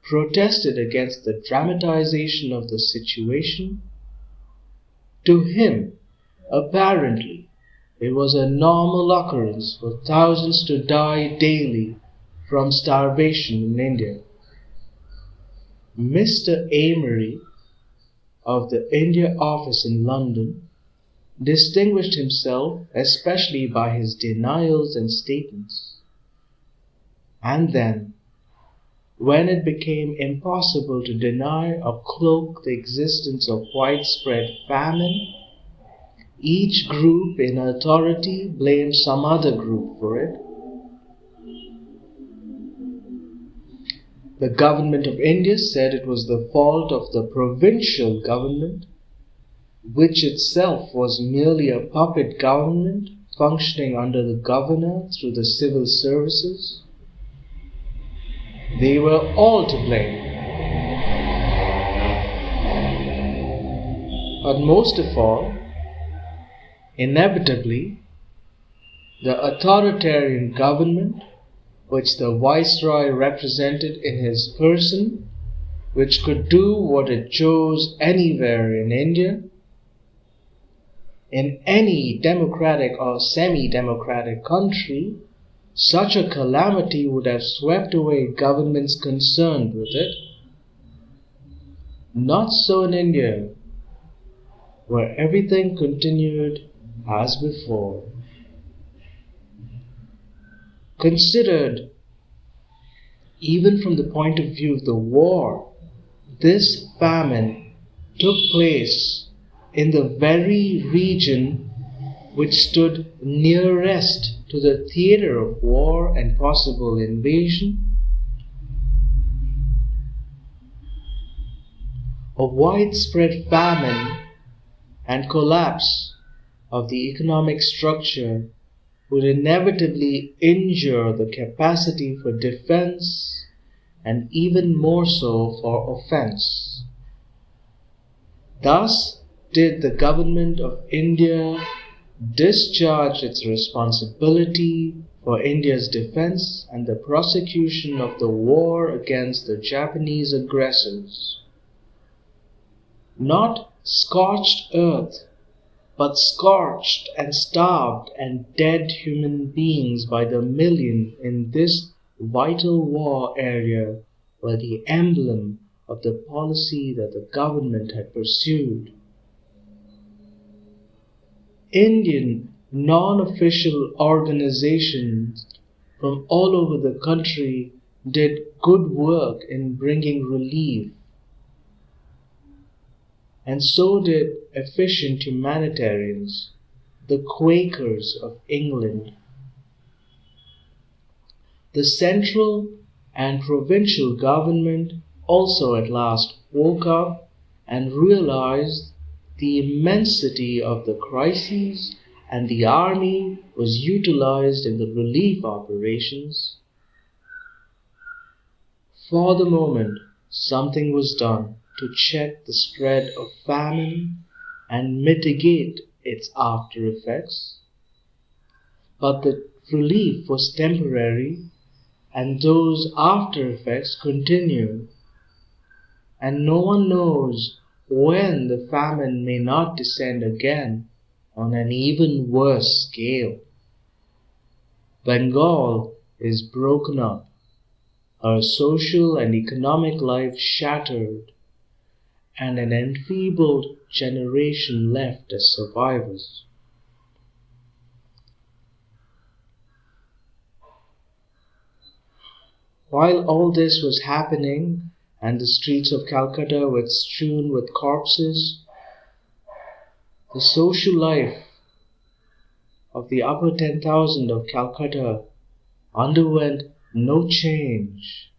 protested against the dramatization of the situation. To him, apparently, it was a normal occurrence for thousands to die daily from starvation in India. Mr. Amory of the India office in London distinguished himself especially by his denials and statements. And then, when it became impossible to deny or cloak the existence of widespread famine, each group in authority blamed some other group for it. The government of India said it was the fault of the provincial government, which itself was merely a puppet government functioning under the governor through the civil services. They were all to blame. But most of all, inevitably, the authoritarian government which the Viceroy represented in his person, which could do what it chose anywhere in India, in any democratic or semi-democratic country, such a calamity would have swept away governments concerned with it. Not so in India, where everything continued as before. Considered even from the point of view of the war, this famine took place in the very region which stood nearest to the theater of war and possible invasion, a widespread famine and collapse of the economic structure would inevitably injure the capacity for defense and even more so for offense. Thus did the government of India discharge its responsibility for India's defense and the prosecution of the war against the Japanese aggressors. Not scorched earth, but scorched and starved and dead human beings by the million in this vital war area were the emblem of the policy that the government had pursued. Indian non-official organizations from all over the country did good work in bringing relief, and so did efficient humanitarians, the Quakers of England. The central and provincial government also at last woke up and realized the immensity of the crises, and the army was utilized in the relief operations. For the moment, something was done to check the spread of famine and mitigate its after effects. But the relief was temporary, and those after effects continued, and no one knows when the famine may not descend again on an even worse scale. Bengal is broken up, her social and economic life shattered, and an enfeebled generation left as survivors. While all this was happening, and the streets of Calcutta were strewn with corpses, the social life of the upper 10,000 of Calcutta underwent no change.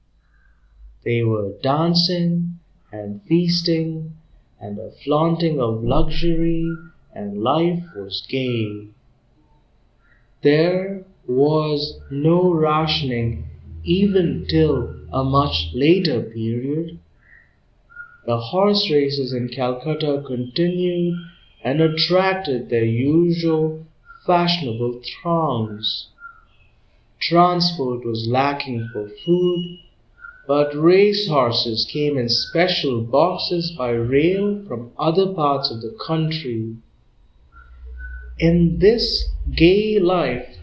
They were dancing and feasting and a flaunting of luxury, and life was gay. There was no rationing even till a much later period. The horse races in Calcutta continued and attracted their usual fashionable throngs. Transport was lacking for food, but racehorses came in special boxes by rail from other parts of the country. In this gay life,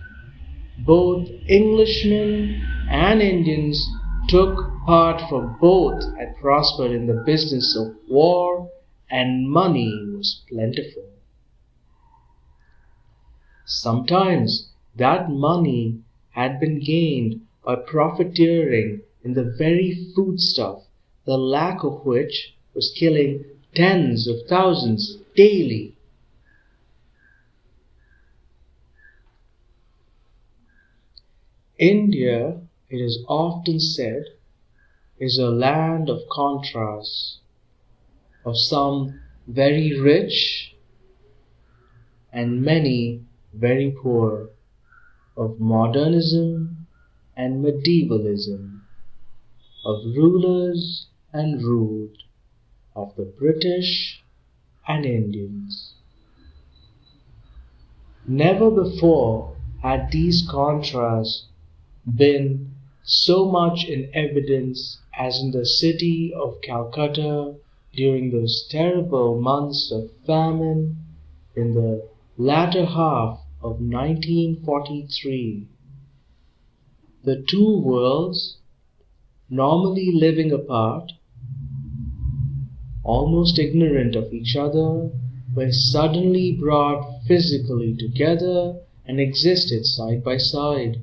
both Englishmen and Indians took part, for both had prospered in the business of war, and money was plentiful. Sometimes that money had been gained by profiteering in the very foodstuff, the lack of which was killing tens of thousands daily. India, it is often said, is a land of contrasts, of some very rich and many very poor, of modernism and medievalism, of rulers and ruled, of the British and Indians. Never before had these contrasts been so much in evidence as in the city of Calcutta during those terrible months of famine in the latter half of 1943. The two worlds, normally living apart, almost ignorant of each other, were suddenly brought physically together and existed side by side.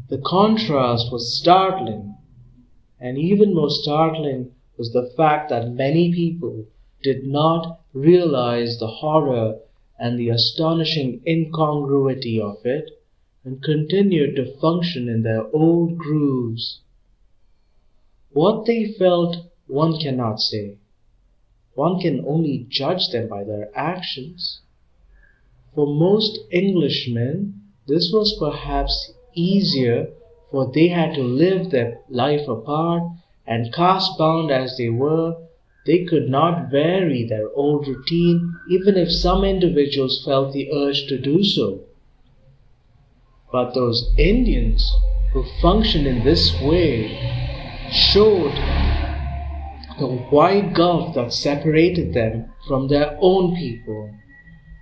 The contrast was startling, and even more startling was the fact that many people did not realize the horror and the astonishing incongruity of it, and continued to function in their old grooves. What they felt, one cannot say. One can only judge them by their actions. For most Englishmen, this was perhaps easier, for they had to live their life apart, and caste-bound as they were, they could not vary their old routine, even if some individuals felt the urge to do so. But those Indians who functioned in this way showed the wide gulf that separated them from their own people,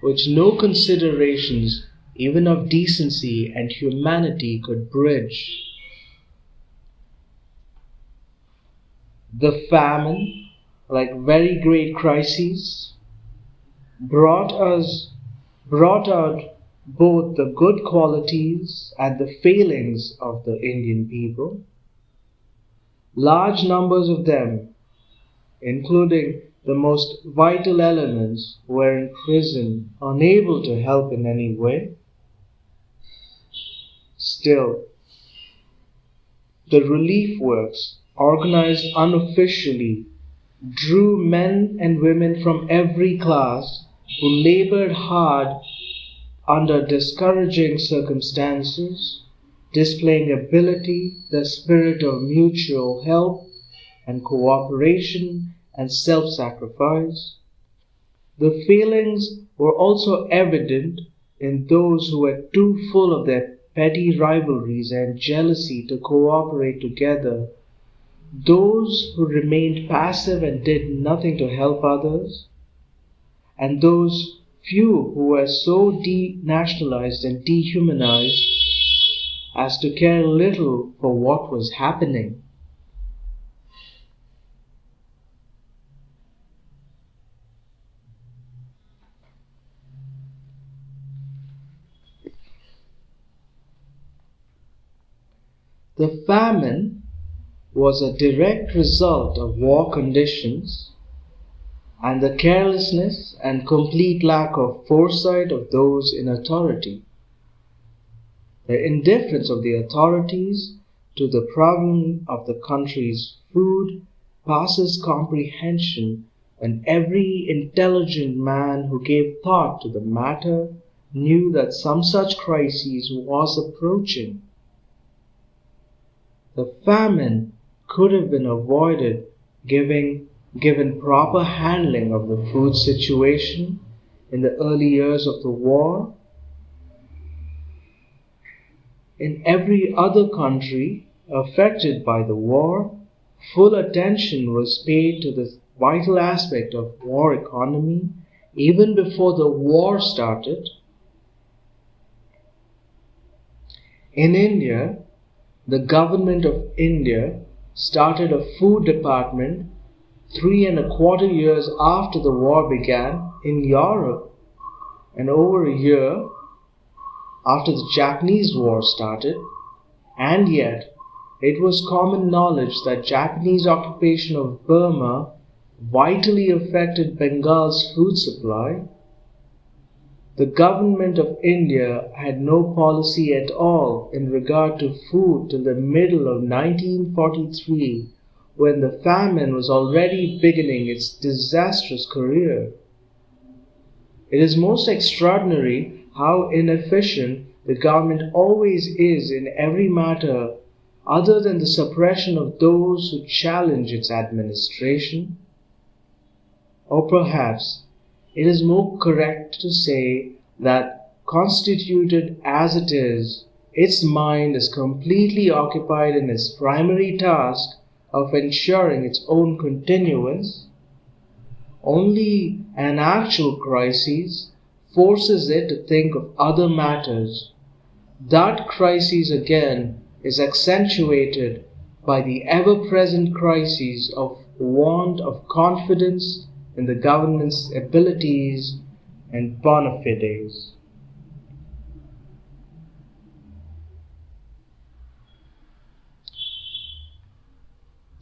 which no considerations, even of decency and humanity, could bridge. The famine, like very great crises, brought out both the good qualities and the failings of the Indian people. Large numbers of them, including the most vital elements, were in prison, unable to help in any way. Still, the relief works, organized unofficially, drew men and women from every class who labored hard under discouraging circumstances, displaying ability, the spirit of mutual help and cooperation and self-sacrifice. The failings were also evident in those who were too full of their petty rivalries and jealousy to cooperate together, those who remained passive and did nothing to help others, and those few who were so denationalized and dehumanized as to care little for what was happening. The famine was a direct result of war conditions and the carelessness and complete lack of foresight of those in authority. The indifference of the authorities to the problem of the country's food passes comprehension, and every intelligent man who gave thought to the matter knew that some such crisis was approaching. The famine could have been avoided given proper handling of the food situation in the early years of the war. In every other country affected by the war, full attention was paid to the vital aspect of war economy even before the war started. In India, the government of India started a food department 3¼ years after the war began in Europe, and over a year after the Japanese war started, and yet it was common knowledge that Japanese occupation of Burma vitally affected Bengal's food supply. The government of India had no policy at all in regard to food till the middle of 1943, when the famine was already beginning its disastrous career. It is most extraordinary how inefficient the government always is in every matter other than the suppression of those who challenge its administration. Or perhaps it is more correct to say that, constituted as it is, its mind is completely occupied in its primary task of ensuring its own continuance. Only an actual crisis forces it to think of other matters. That crisis again is accentuated by the ever-present crisis of want of confidence in the government's abilities and bona fides.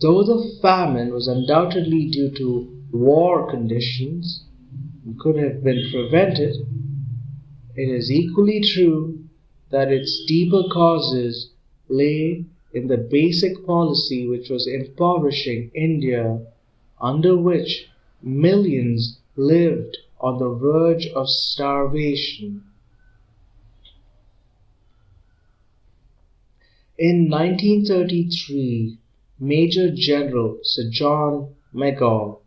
Though the famine was undoubtedly due to war conditions and could have been prevented, it is equally true that its deeper causes lay in the basic policy which was impoverishing India, under which millions lived on the verge of starvation. In 1933, Major General Sir John Magog,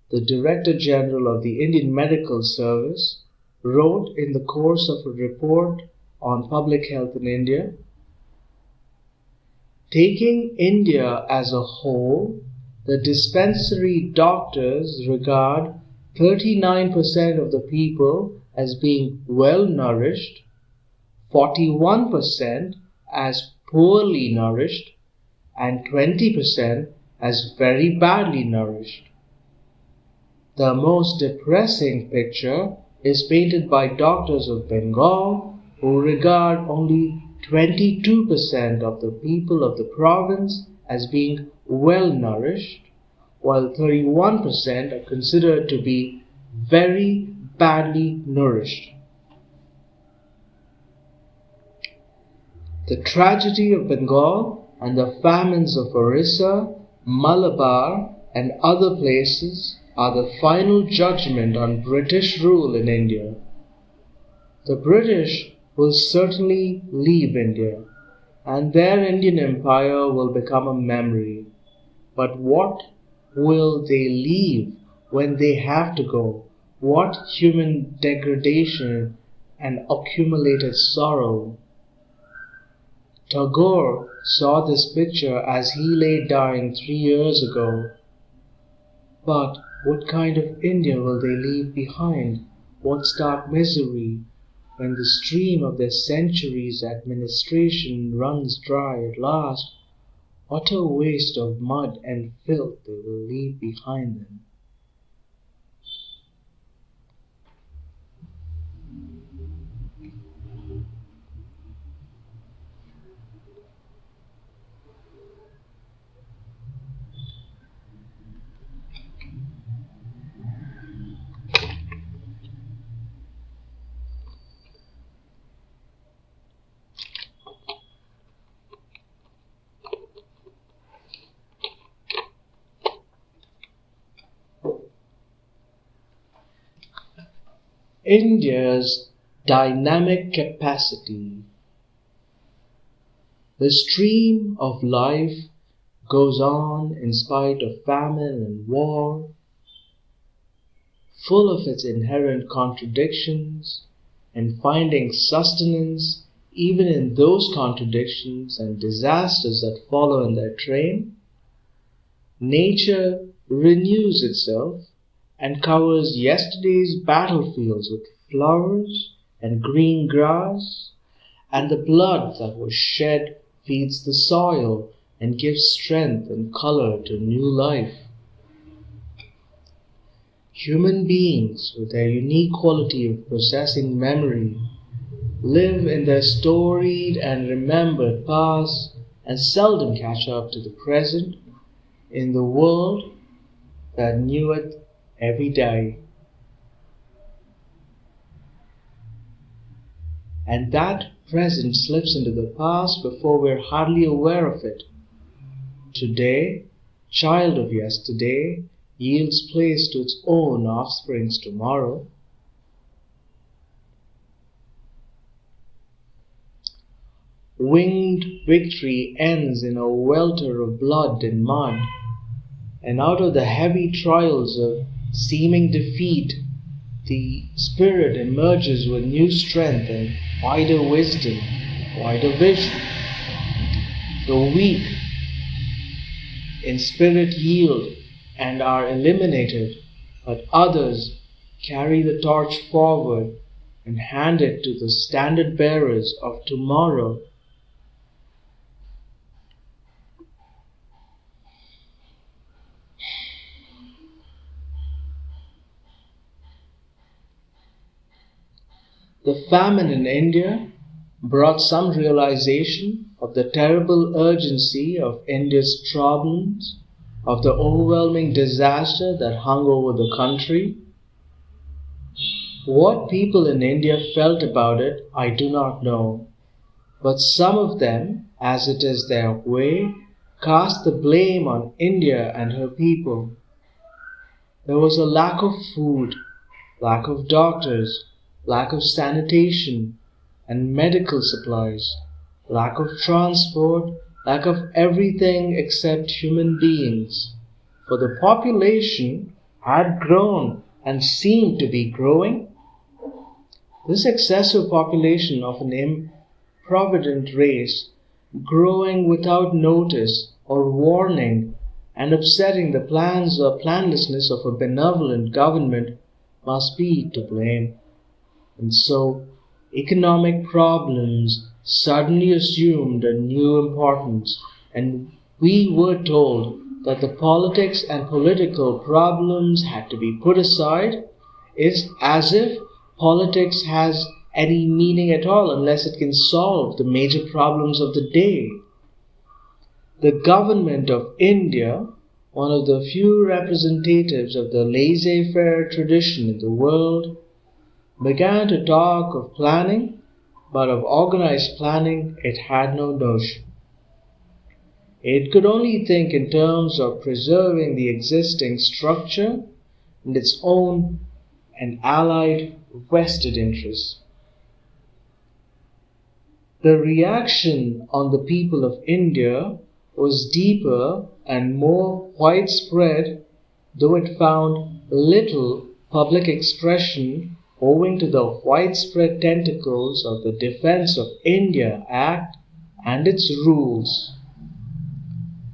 the Director General of the Indian Medical Service, wrote in the course of a report on public health in India, taking India as a whole, the dispensary doctors regard 39% of the people as being well nourished, 41% as poorly nourished, and 20% as very badly nourished. The most depressing picture is painted by doctors of Bengal, who regard only 22% of the people of the province as being well nourished, while 31% are considered to be very badly nourished. The tragedy of Bengal and the famines of Orissa, Malabar, and other places are the final judgment on British rule in India. The British will certainly leave India, and their Indian empire will become a memory. But what will they leave when they have to go? What human degradation and accumulated sorrow! Tagore saw this picture as he lay dying 3 years ago. But what kind of India will they leave behind? What stark misery, when the stream of their centuries' administration runs dry at last, utter waste of mud and filth they will leave behind them. India's dynamic capacity. The stream of life goes on in spite of famine and war, full of its inherent contradictions, and finding sustenance even in those contradictions and disasters that follow in their train. Nature renews itself and covers yesterday's battlefields with flowers and green grass, and the blood that was shed feeds the soil and gives strength and color to new life. Human beings, with their unique quality of possessing memory, live in their storied and remembered past and seldom catch up to the present in the world that knew it every day. And that present slips into the past before we're hardly aware of it. Today, child of yesterday, yields place to its own offsprings tomorrow. Winged victory ends in a welter of blood and mud, and out of the heavy trials of seeming defeat, the spirit emerges with new strength and wider wisdom, wider vision. The weak in spirit yield and are eliminated, but others carry the torch forward and hand it to the standard bearers of tomorrow. The famine in India brought some realization of the terrible urgency of India's problems, of the overwhelming disaster that hung over the country. What people in India felt about it, I do not know, but some of them, as it is their way, cast the blame on India and her people. There was a lack of food, lack of doctors, lack of sanitation and medical supplies, lack of transport, lack of everything except human beings. For the population had grown and seemed to be growing. This excessive population of an improvident race, growing without notice or warning and upsetting the plans or planlessness of a benevolent government, must be to blame. And so, economic problems suddenly assumed a new importance, and we were told that the politics and political problems had to be put aside, is as if politics has any meaning at all unless it can solve the major problems of the day. The government of India, one of the few representatives of the laissez-faire tradition in the world, began to talk of planning, but of organized planning it had no notion. It could only think in terms of preserving the existing structure and its own and allied vested interests. The reaction on the people of India was deeper and more widespread, though it found little public expression owing to the widespread tentacles of the Defense of India Act and its rules.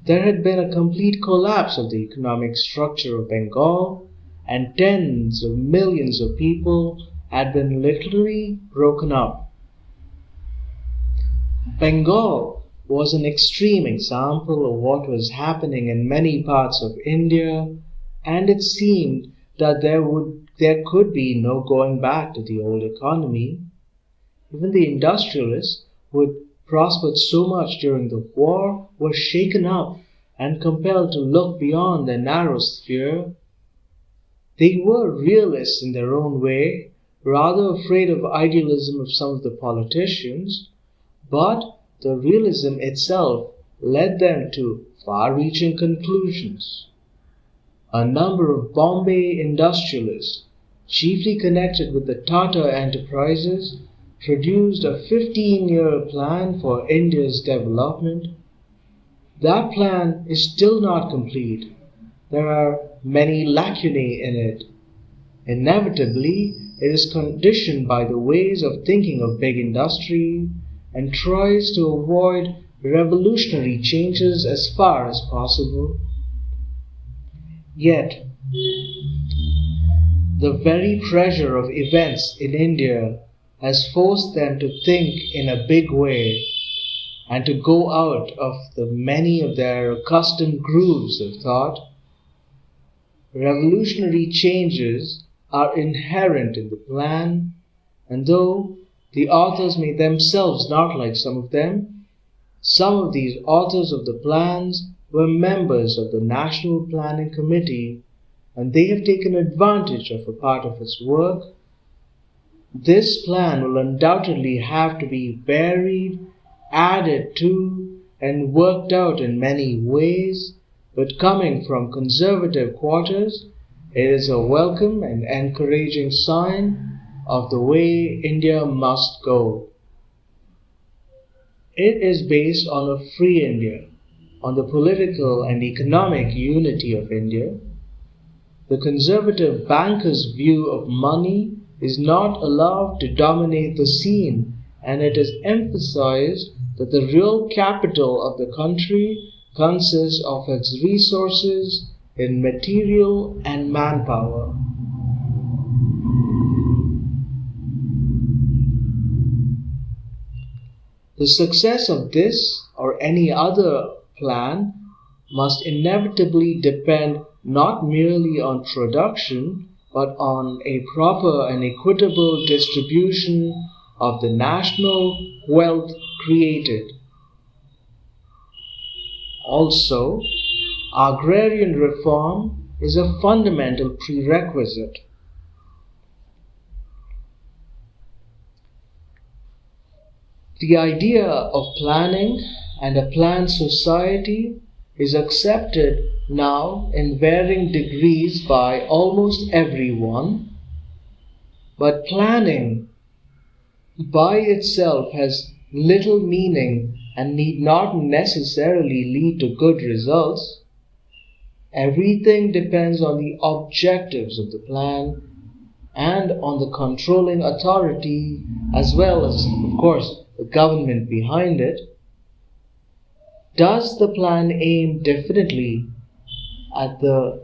There had been a complete collapse of the economic structure of Bengal, and tens of millions of people had been literally broken up. Bengal was an extreme example of what was happening in many parts of India, and it seemed that there could be no going back to the old economy. Even the industrialists who had prospered so much during the war were shaken up and compelled to look beyond their narrow sphere. They were realists in their own way, rather afraid of idealism of some of the politicians, but the realism itself led them to far-reaching conclusions. A number of Bombay industrialists, chiefly connected with the Tata enterprises, produced a 15-year plan for India's development. That plan is still not complete. There are many lacunae in it. Inevitably, it is conditioned by the ways of thinking of big industry and tries to avoid revolutionary changes as far as possible. Yet, the very pressure of events in India has forced them to think in a big way and to go out of the many of their accustomed grooves of thought. Revolutionary changes are inherent in the plan, and though the authors may themselves not like some of them, some of these authors of the plans were members of the National Planning Committee, and they have taken advantage of a part of its work. This plan will undoubtedly have to be varied, added to, and worked out in many ways, but coming from conservative quarters, it is a welcome and encouraging sign of the way India must go. It is based on a free India, on the political and economic unity of India. The conservative banker's view of money is not allowed to dominate the scene, and it is emphasized that the real capital of the country consists of its resources in material and manpower. The success of this or any other plan must inevitably depend not merely on production, but on a proper and equitable distribution of the national wealth created. Also, agrarian reform is a fundamental prerequisite. The idea of planning and a planned society is accepted now in varying degrees by almost everyone, but planning by itself has little meaning and need not necessarily lead to good results. Everything depends on the objectives of the plan and on the controlling authority, as well as, of course, the government behind it. Does the plan aim definitely at the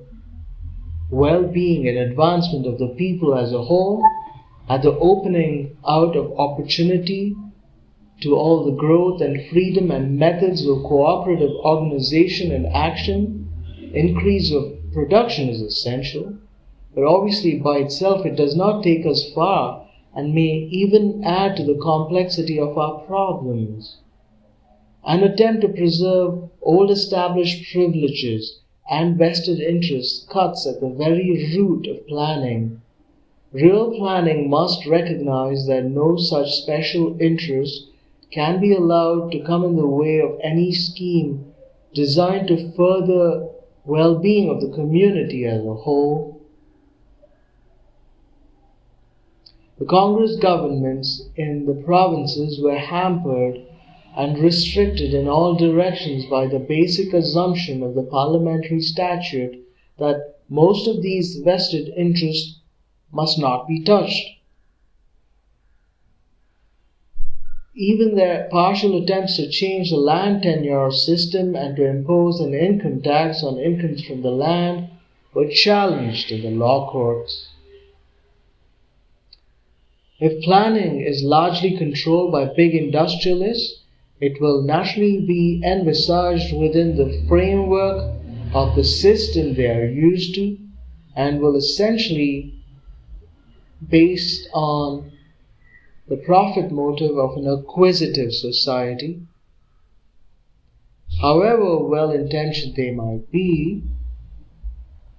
well-being and advancement of the people as a whole, at the opening out of opportunity to all the growth and freedom and methods of cooperative organization and action? Increase of production is essential, but obviously by itself it does not take us far and may even add to the complexity of our problems. An attempt to preserve old established privileges and vested interests cuts at the very root of planning. Real planning must recognize that no such special interest can be allowed to come in the way of any scheme designed to further well-being of the community as a whole. The Congress governments in the provinces were hampered and restricted in all directions by the basic assumption of the parliamentary statute that most of these vested interests must not be touched. Even their partial attempts to change the land tenure system and to impose an income tax on incomes from the land were challenged in the law courts. If planning is largely controlled by big industrialists, it will naturally be envisaged within the framework of the system they are used to and will essentially based on the profit motive of an acquisitive society. However well-intentioned they might be,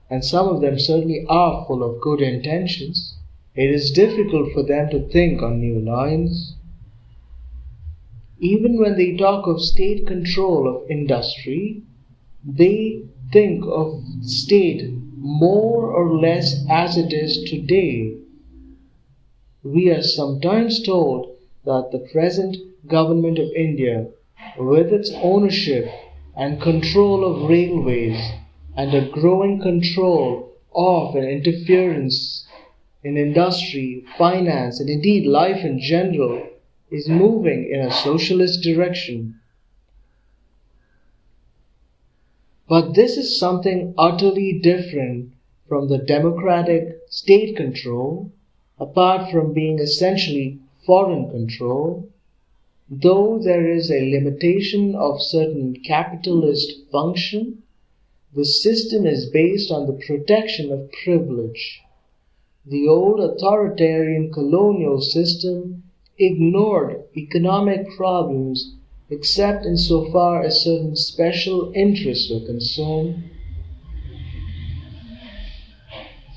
and some of them certainly are full of good intentions, it is difficult for them to think on new lines. Even when they talk of state control of industry, they think of state more or less as it is today. We are sometimes told that the present government of India, with its ownership and control of railways and a growing control of and interference in industry, finance, and indeed life in general, is moving in a socialist direction. But this is something utterly different from the democratic state control, apart from being essentially foreign control, though there is a limitation of certain capitalist function. The system is based on the protection of privilege. The old authoritarian colonial system ignored economic problems except insofar as certain special interests were concerned.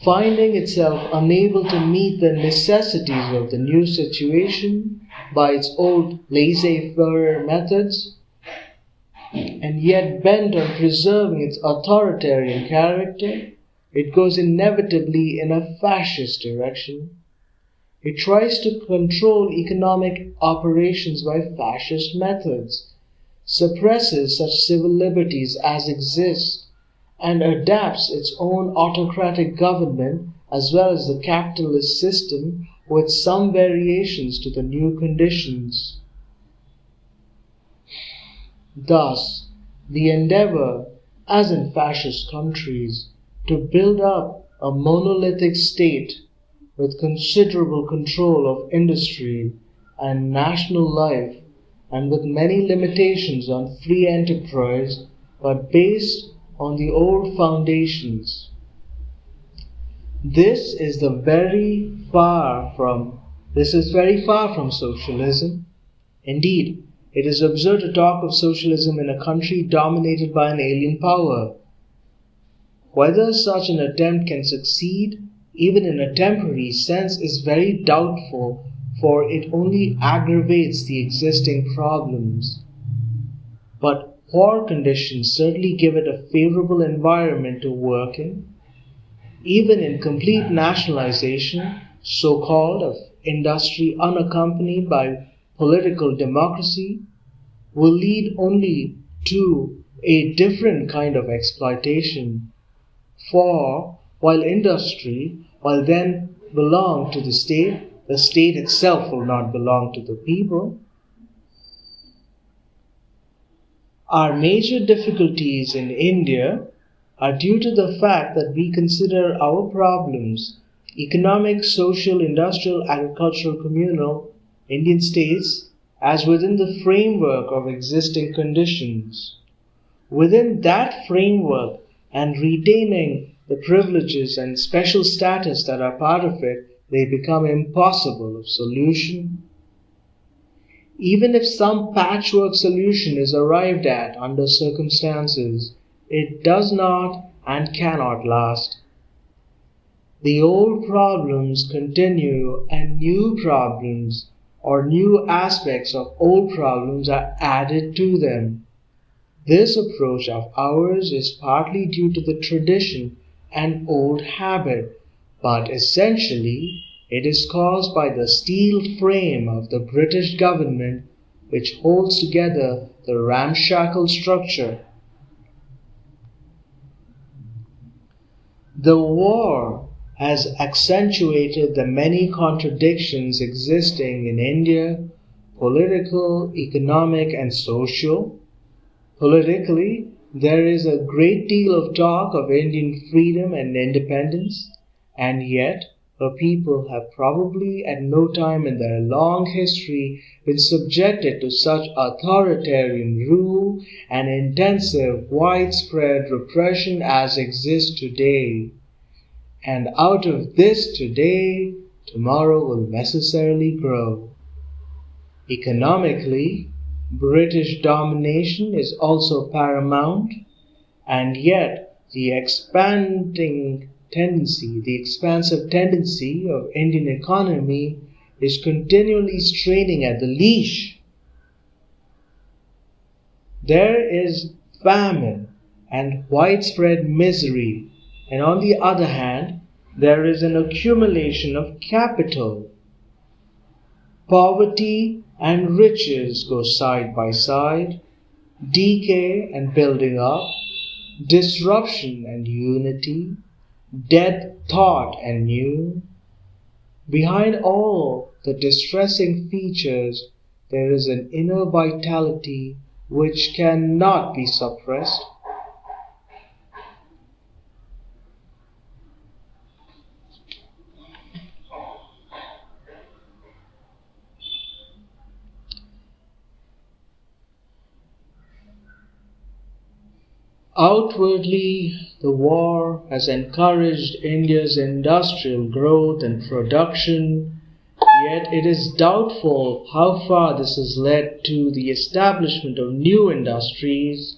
Finding itself unable to meet the necessities of the new situation by its old laissez-faire methods, and yet bent on preserving its authoritarian character, it goes inevitably in a fascist direction. It tries to control economic operations by fascist methods, suppresses such civil liberties as exist, and adapts its own autocratic government as well as the capitalist system with some variations to the new conditions. Thus, the endeavor, as in fascist countries, to build up a monolithic state with considerable control of industry and national life and with many limitations on free enterprise but based on the old foundations. This is the very far from This is very far from socialism. Indeed, it is absurd to talk of socialism in a country dominated by an alien power. Whether such an attempt can succeed, even in a temporary sense, is very doubtful, for it only aggravates the existing problems. But war conditions certainly give it a favorable environment to work in. Even in complete nationalization, so-called, of industry unaccompanied by political democracy, will lead only to a different kind of exploitation. For while industry will then belong to the state itself will not belong to the people. Our major difficulties in India are due to the fact that we consider our problems, economic, social, industrial, agricultural, communal, Indian states, as within the framework of existing conditions. Within that framework, and retaining the privileges and special status that are part of it, they become impossible of solution. Even if some patchwork solution is arrived at under circumstances, it does not and cannot last. The old problems continue, and new problems or new aspects of old problems are added to them. This approach of ours is partly due to the tradition and old habit, but essentially it is caused by the steel frame of the British government, which holds together the ramshackle structure. The war has accentuated the many contradictions existing in India, political, economic, and social. Politically, there is a great deal of talk of Indian freedom and independence, and yet her people have probably at no time in their long history been subjected to such authoritarian rule and intensive widespread repression as exists today. And out of this today, tomorrow will necessarily grow. Economically, British domination is also paramount, and yet the expansive tendency of Indian economy is continually straining at the leash. There is famine and widespread misery, and on the other hand, there is an accumulation of capital. Poverty and riches go side by side, decay and building up, disruption and unity, dead thought and new. Behind all the distressing features, there is an inner vitality which cannot be suppressed. Outwardly, the war has encouraged India's industrial growth and production, yet it is doubtful how far this has led to the establishment of new industries.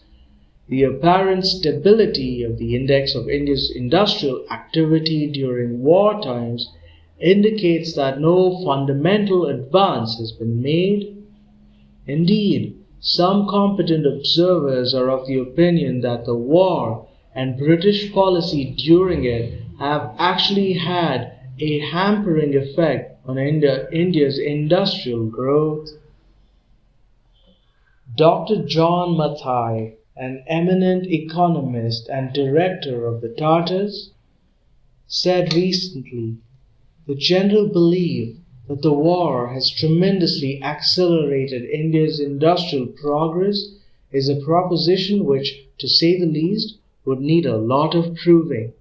The apparent stability of the index of India's industrial activity during war times indicates that no fundamental advance has been made. Indeed, some competent observers are of the opinion that the war and British policy during it have actually had a hampering effect on India's industrial growth. Dr. John Mathai, an eminent economist and director of the Tartars, said recently, "The general belief that the war has tremendously accelerated India's industrial progress is a proposition which, to say the least, would need a lot of proving.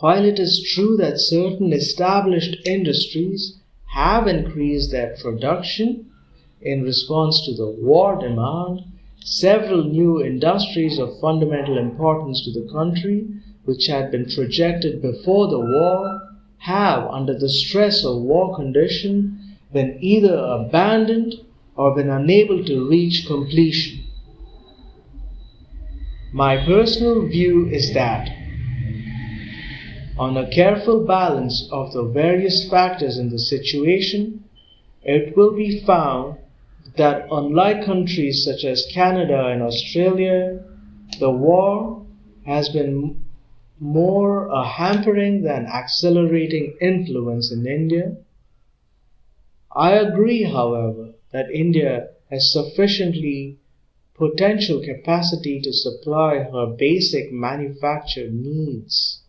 While it is true that certain established industries have increased their production in response to the war demand, several new industries of fundamental importance to the country, which had been projected before the war, have, under the stress of war condition, been either abandoned or been unable to reach completion. My personal view is that, on a careful balance of the various factors in the situation, it will be found that unlike countries such as Canada and Australia, the war has been more a hampering than accelerating influence in India. I agree, however, that India has sufficiently potential capacity to supply her basic manufactured needs.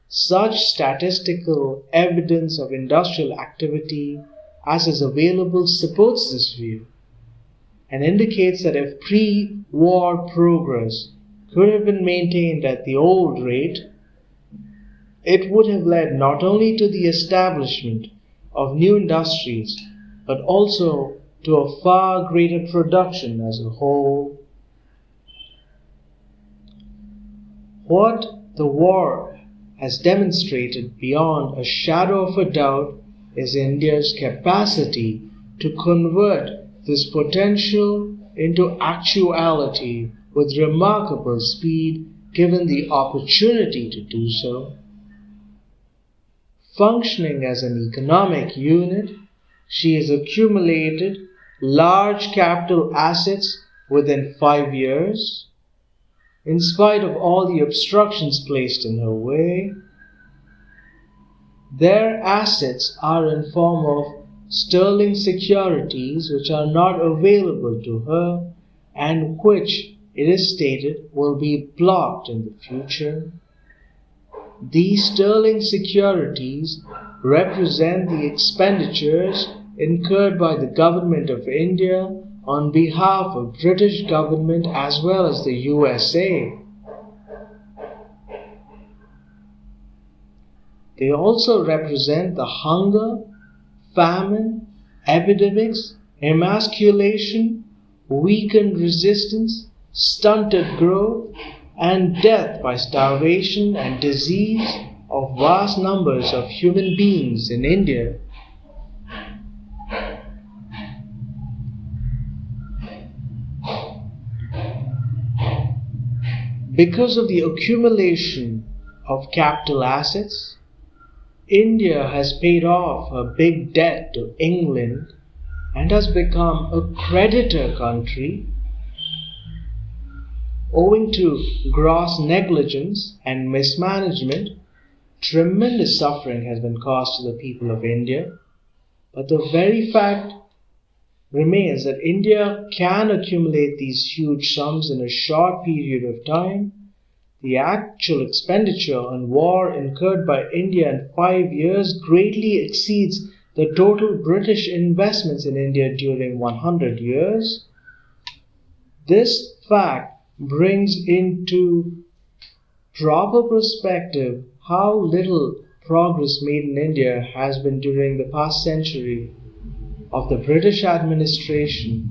Such statistical evidence of industrial activity as is available supports this view and indicates that if pre-war progress could have been maintained at the old rate, it would have led not only to the establishment of new industries, but also to a far greater production as a whole. What the war has demonstrated beyond a shadow of a doubt is India's capacity to convert this potential into actuality with remarkable speed given the opportunity to do so. Functioning as an economic unit, she has accumulated large capital assets within 5 years, in spite of all the obstructions placed in her way. Their assets are in form of sterling securities which are not available to her and which, it is stated, will be blocked in the future. These sterling securities represent the expenditures incurred by the government of India on behalf of British government as well as the USA. They also represent the hunger, famine, epidemics, emasculation, weakened resistance, stunted growth, and death by starvation and disease of vast numbers of human beings in India. Because of the accumulation of capital assets, India has paid off her big debt to England and has become a creditor country. Owing to gross negligence and mismanagement, tremendous suffering has been caused to the people of India. But the very fact remains that India can accumulate these huge sums in a short period of time. The actual expenditure on war incurred by India in 5 years greatly exceeds the total British investments in India during 100 years. This fact brings into proper perspective how little progress made in India has been during the past century of the British administration.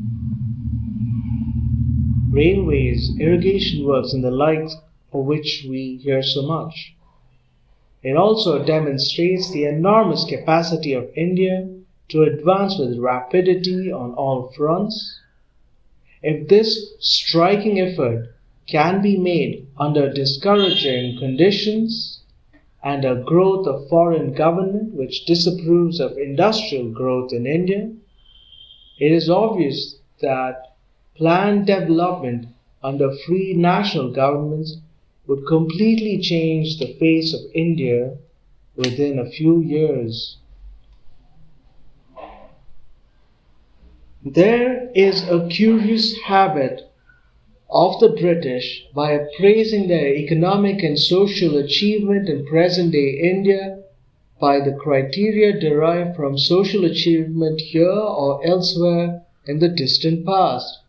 Railways, irrigation works, and the like of which we hear so much. It also demonstrates the enormous capacity of India to advance with rapidity on all fronts. If this striking effort can be made under discouraging conditions and a growth of foreign government which disapproves of industrial growth in India, it is obvious that planned development under free national governments would completely change the face of India within a few years. There is a curious habit of the British by appraising their economic and social achievement in present-day India by the criteria derived from social achievement here or elsewhere in the distant past.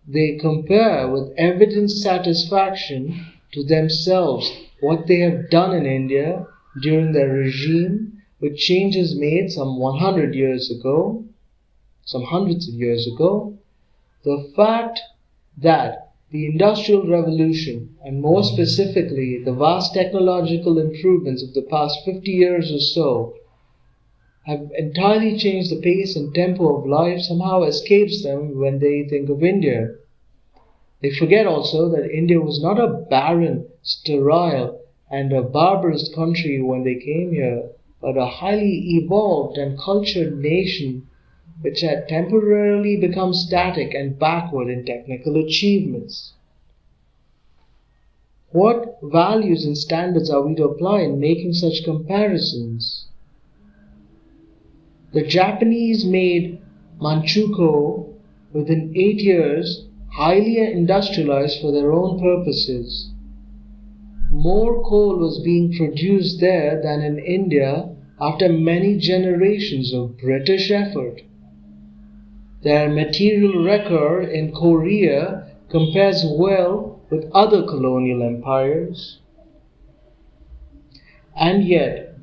They compare with evident satisfaction to themselves what they have done in India during their regime with changes made some 100 years ago, some hundreds of years ago. The fact that The Industrial Revolution, and more specifically the vast technological improvements of the past 50 years or so, have entirely changed the pace and tempo of life, somehow escapes them when they think of India. They forget also that India was not a barren, sterile, and a barbarous country when they came here, but a highly evolved and cultured nation which had temporarily become static and backward in technical achievements. What values and standards are we to apply in making such comparisons? The Japanese made Manchukuo within 8 years, highly industrialized for their own purposes. More coal was being produced there than in India after many generations of British effort. Their material record in Korea compares well with other colonial empires. And yet,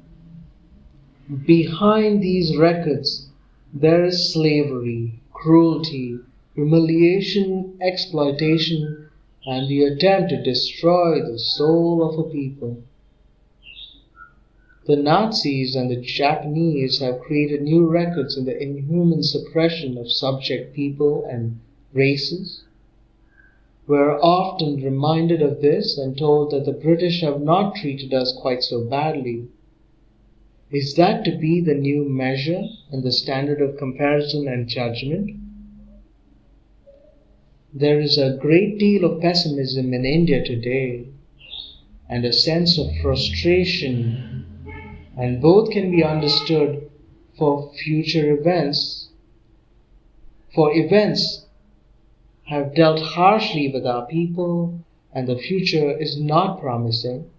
behind these records, there is slavery, cruelty, humiliation, exploitation, and the attempt to destroy the soul of a people. The Nazis and the Japanese have created new records in the inhuman suppression of subject people and races. We are often reminded of this and told that the British have not treated us quite so badly. Is that to be the new measure and the standard of comparison and judgment? There is a great deal of pessimism in India today and a sense of frustration, and both can be understood for future events. For events have dealt harshly with our people, and the future is not promising.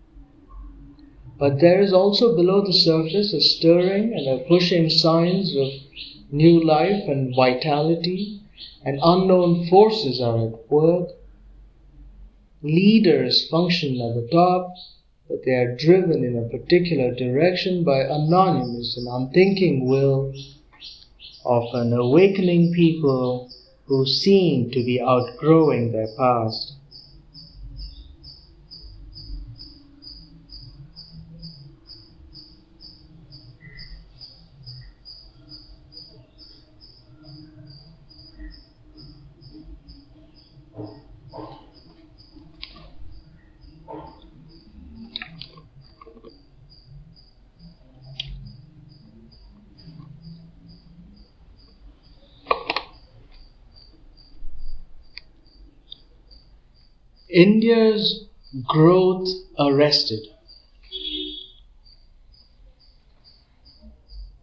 But there is also below the surface a stirring and a pushing signs of new life and vitality, and unknown forces are at work. Leaders function at the top, but they are driven in a particular direction by anonymous and unthinking will of an awakening people who seem to be outgrowing their past. India's growth arrested.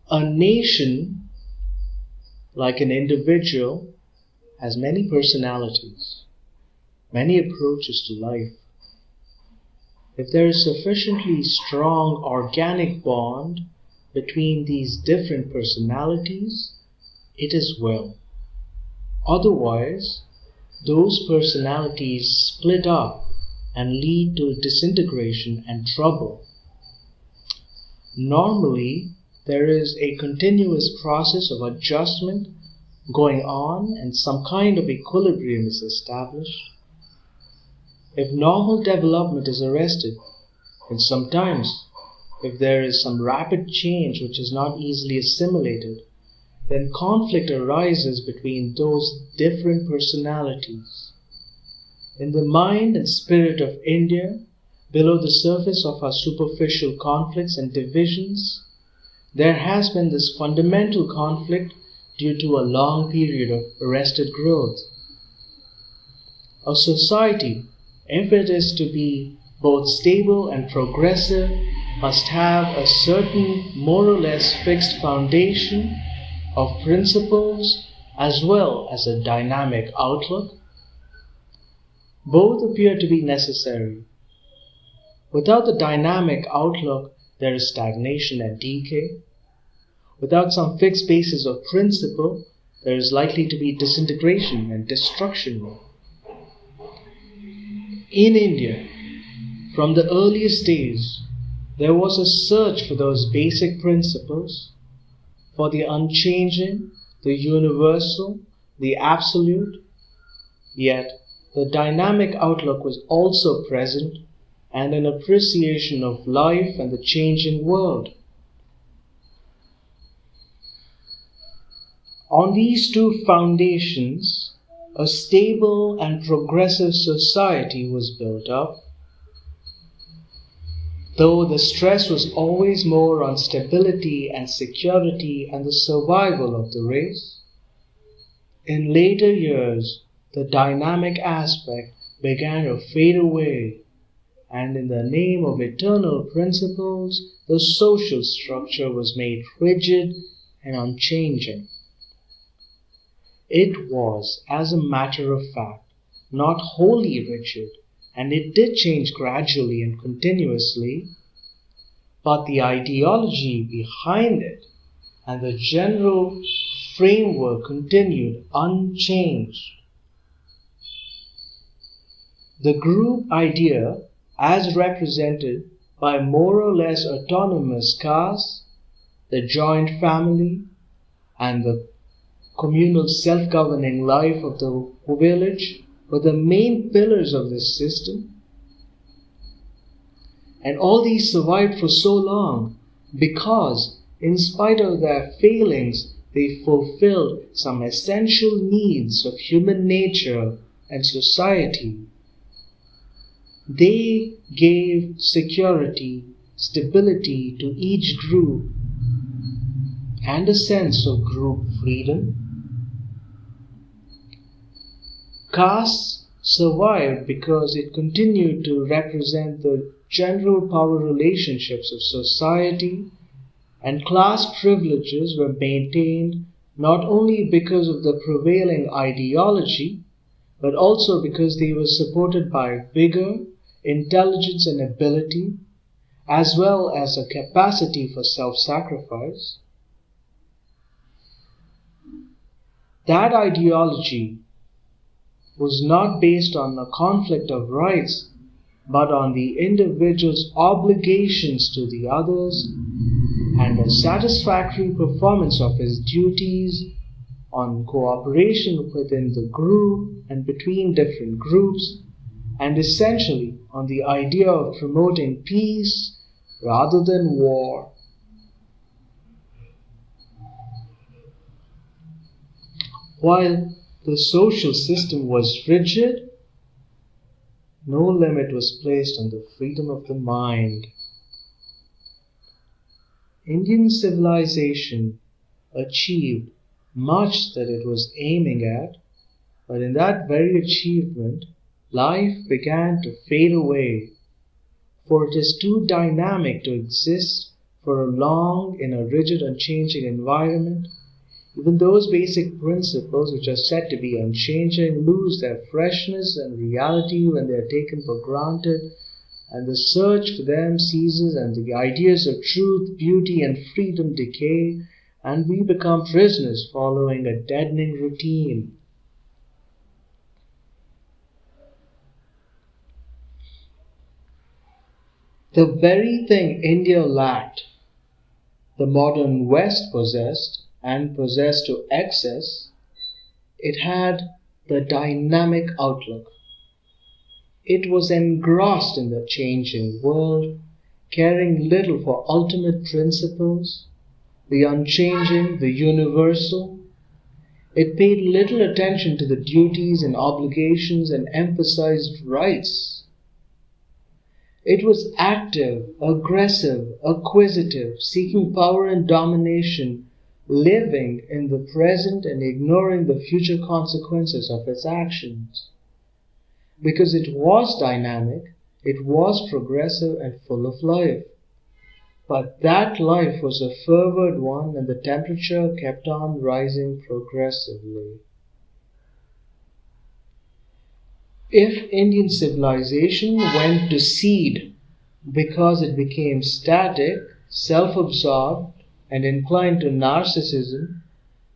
A nation, like an individual, has many personalities, many approaches to life. If there is sufficiently strong organic bond between these different personalities, it is well. Otherwise, those personalities split up and lead to disintegration and trouble. Normally, there is a continuous process of adjustment going on and some kind of equilibrium is established. If normal development is arrested, and sometimes if there is some rapid change which is not easily assimilated, then conflict arises between those different personalities. In the mind and spirit of India, below the surface of our superficial conflicts and divisions, there has been this fundamental conflict due to a long period of arrested growth. A society, if it is to be both stable and progressive, must have a certain more or less fixed foundation of principles as well as a dynamic outlook. Both appear to be necessary. Without the dynamic outlook, there is stagnation and decay. Without some fixed basis of principle, there is likely to be disintegration and destruction. In India, from the earliest days, there was a search for those basic principles, for the unchanging, the universal, the absolute. Yet, the dynamic outlook was also present, and an appreciation of life and the changing world. On these two foundations, a stable and progressive society was built up, though the stress was always more on stability and security and the survival of the race. In later years, the dynamic aspect began to fade away, and in the name of eternal principles, the social structure was made rigid and unchanging. It was, as a matter of fact, not wholly rigid, and it did change gradually and continuously, but the ideology behind it and the general framework continued unchanged. The group idea, as represented by more or less autonomous castes, the joint family, and the communal self-governing life of the village, were the main pillars of this system. And all these survived for so long because, in spite of their failings, they fulfilled some essential needs of human nature and society. They gave security, stability to each group, and a sense of group freedom. Castes survived because it continued to represent the general power relationships of society, and class privileges were maintained not only because of the prevailing ideology, but also because they were supported by vigor, intelligence and ability, as well as a capacity for self-sacrifice. That ideology was not based on a conflict of rights, but on the individual's obligations to the others and a satisfactory performance of his duties, on cooperation within the group and between different groups, and essentially on the idea of promoting peace rather than war. While the social system was rigid, no limit was placed on the freedom of the mind. Indian civilization achieved much that it was aiming at, but in that very achievement, life began to fade away, for it is too dynamic to exist for long in a rigid, unchanging environment. Even those basic principles which are said to be unchanging lose their freshness and reality when they are taken for granted, and the search for them ceases, and the ideas of truth, beauty, and freedom decay, and we become prisoners following a deadening routine. The very thing India lacked, the modern West possessed, and possessed to excess. It had the dynamic outlook. It was engrossed in the changing world, caring little for ultimate principles, the unchanging, the universal. It paid little attention to the duties and obligations and emphasized rights. It was active, aggressive, acquisitive, seeking power and domination, living in the present and ignoring the future consequences of its actions. Because it was dynamic, it was progressive and full of life. But that life was a fervid one, and the temperature kept on rising progressively. If Indian civilization went to seed because it became static, self-absorbed, and inclined to narcissism,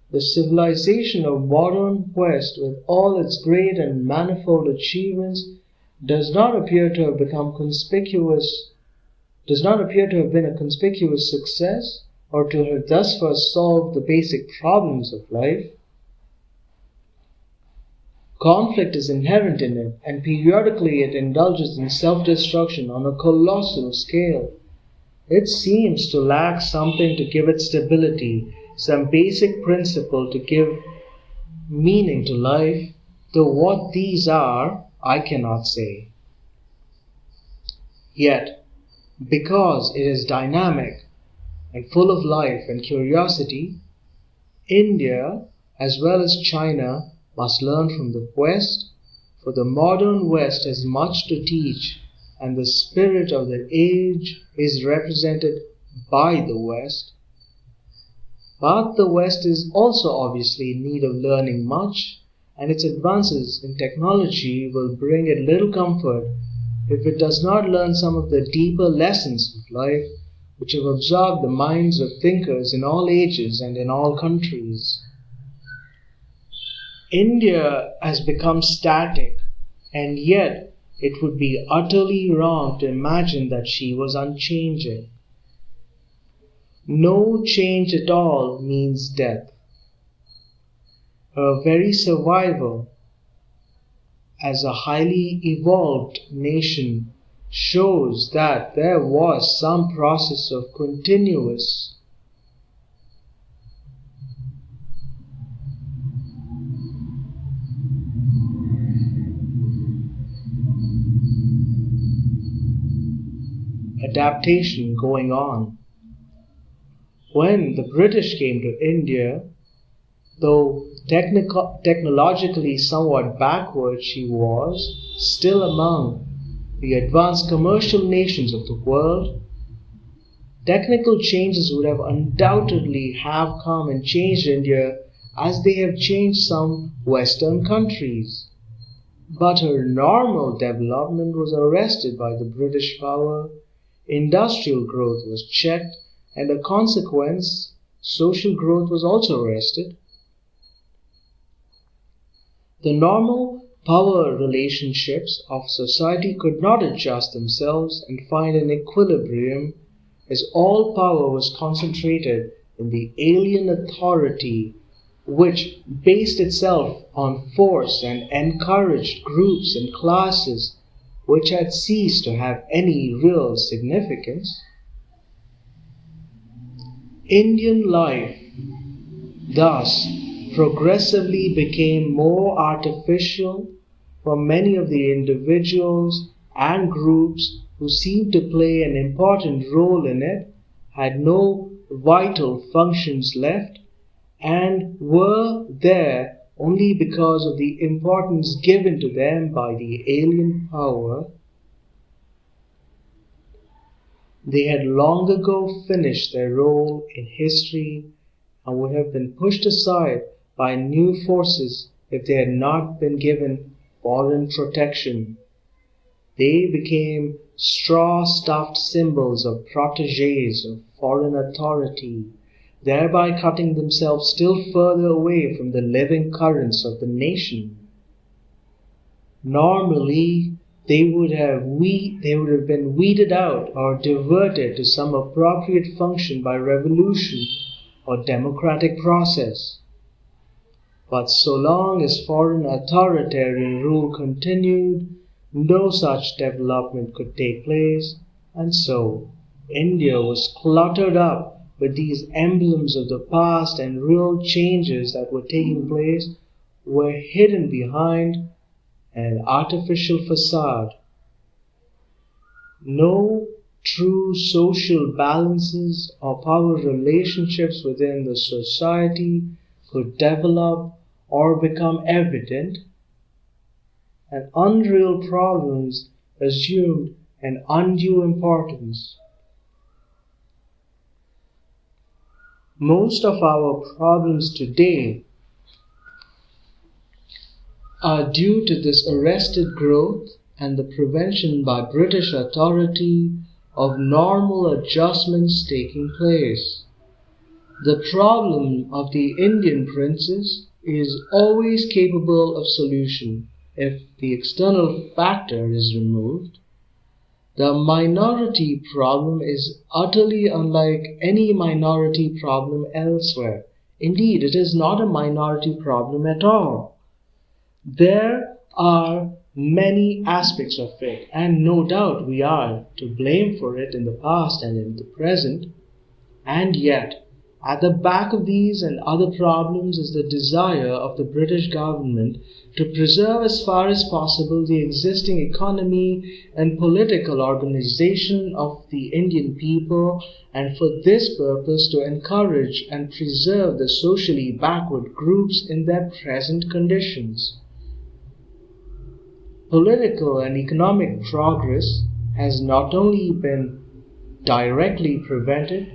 the civilization of modern West, with all its great and manifold achievements, does not appear to have been a conspicuous success, or to have thus far solved the basic problems of life. Conflict is inherent in it, and periodically it indulges in self-destruction on a colossal scale. It seems to lack something to give it stability, some basic principle to give meaning to life, though what these are, I cannot say. Yet, because it is dynamic and full of life and curiosity, India, as well as China, must learn from the West, for the modern West has much to teach, and the spirit of the age is represented by the West. But the West is also obviously in need of learning much, and its advances in technology will bring it little comfort if it does not learn some of the deeper lessons of life which have absorbed the minds of thinkers in all ages and in all countries. India has become static, and yet it would be utterly wrong to imagine that she was unchanging. No change at all means death. Her very survival as a highly evolved nation shows that there was some process of continuous adaptation going on. When the British came to India, though technologically somewhat backward, she was still among the advanced commercial nations of the world. Technical changes would have undoubtedly have come and changed India as they have changed some Western countries. But her normal development was arrested by the British power. Industrial growth was checked, and a consequence, social growth was also arrested. The normal power relationships of society could not adjust themselves and find an equilibrium, as all power was concentrated in the alien authority which based itself on force and encouraged groups and classes which had ceased to have any real significance. Indian life thus progressively became more artificial, for many of the individuals and groups who seemed to play an important role in it had no vital functions left and were there only because of the importance given to them by the alien power. They had long ago finished their role in history and would have been pushed aside by new forces if they had not been given foreign protection. They became straw-stuffed symbols of protégés of foreign authority, thereby cutting themselves still further away from the living currents of the nation. Normally, they would have been weeded out or diverted to some appropriate function by revolution or democratic process. But so long as foreign authoritarian rule continued, no such development could take place, and so India was cluttered up with these emblems of the past, and real changes that were taking place were hidden behind an artificial facade. No true social balances or power relationships within the society could develop or become evident, and unreal problems assumed an undue importance. Most of our problems today are due to this arrested growth and the prevention by British authority of normal adjustments taking place. The problem of the Indian princess is always capable of solution if the external factor is removed. The minority problem is utterly unlike any minority problem elsewhere. Indeed, it is not a minority problem at all. There are many aspects of it, and no doubt we are to blame for it in the past and in the present, and yet at the back of these and other problems is the desire of the British government to preserve as far as possible the existing economy and political organization of the Indian people, and for this purpose to encourage and preserve the socially backward groups in their present conditions. Political and economic progress has not only been directly prevented,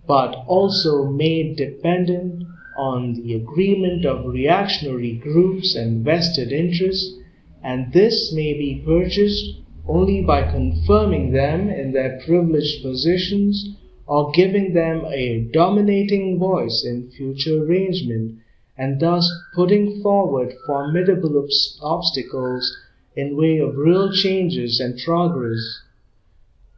but also made dependent on the agreement of reactionary groups and vested interests, and this may be purchased only by confirming them in their privileged positions or giving them a dominating voice in future arrangement, and thus putting forward formidable obstacles in way of real changes and progress.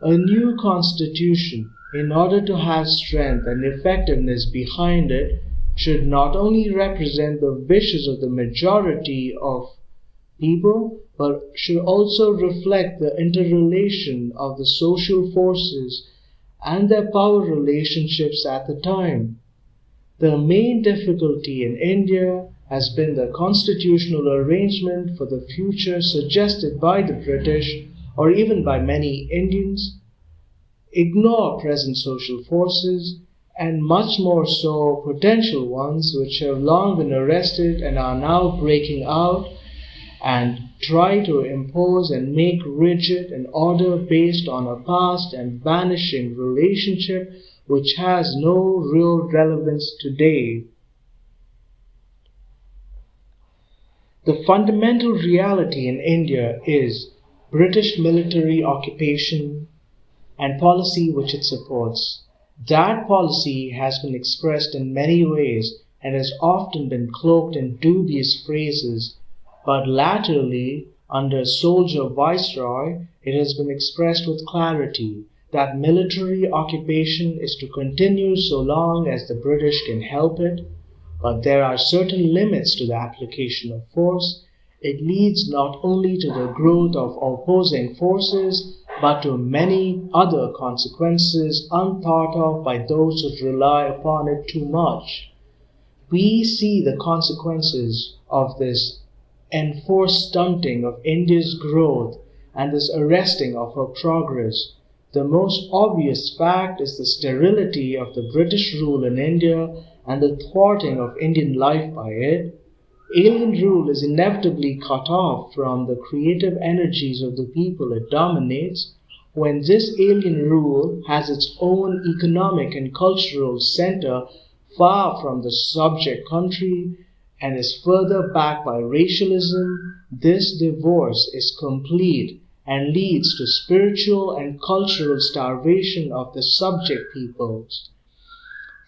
A new constitution, in order to have strength and effectiveness behind it, should not only represent the wishes of the majority of people, but should also reflect the interrelation of the social forces and their power relationships at the time. The main difficulty in India has been the constitutional arrangement for the future suggested by the British, or even by many Indians, ignore present social forces, and much more so potential ones which have long been arrested and are now breaking out, and try to impose and make rigid an order based on a past and vanishing relationship which has no real relevance today. The fundamental reality in India is British military occupation and policy which it supports. That policy has been expressed in many ways and has often been cloaked in dubious phrases, but latterly, under soldier viceroy, it has been expressed with clarity that military occupation is to continue so long as the British can help it, but there are certain limits to the application of force. It leads not only to the growth of opposing forces, but to many other consequences unthought of by those who rely upon it too much. We see the consequences of this enforced stunting of India's growth and this arresting of her progress. The most obvious fact is the sterility of the British rule in India and the thwarting of Indian life by it. Alien rule is inevitably cut off from the creative energies of the people it dominates when this alien rule has its own economic and cultural center far from the subject country and is further backed by racialism. This divorce is complete and leads to spiritual and cultural starvation of the subject peoples.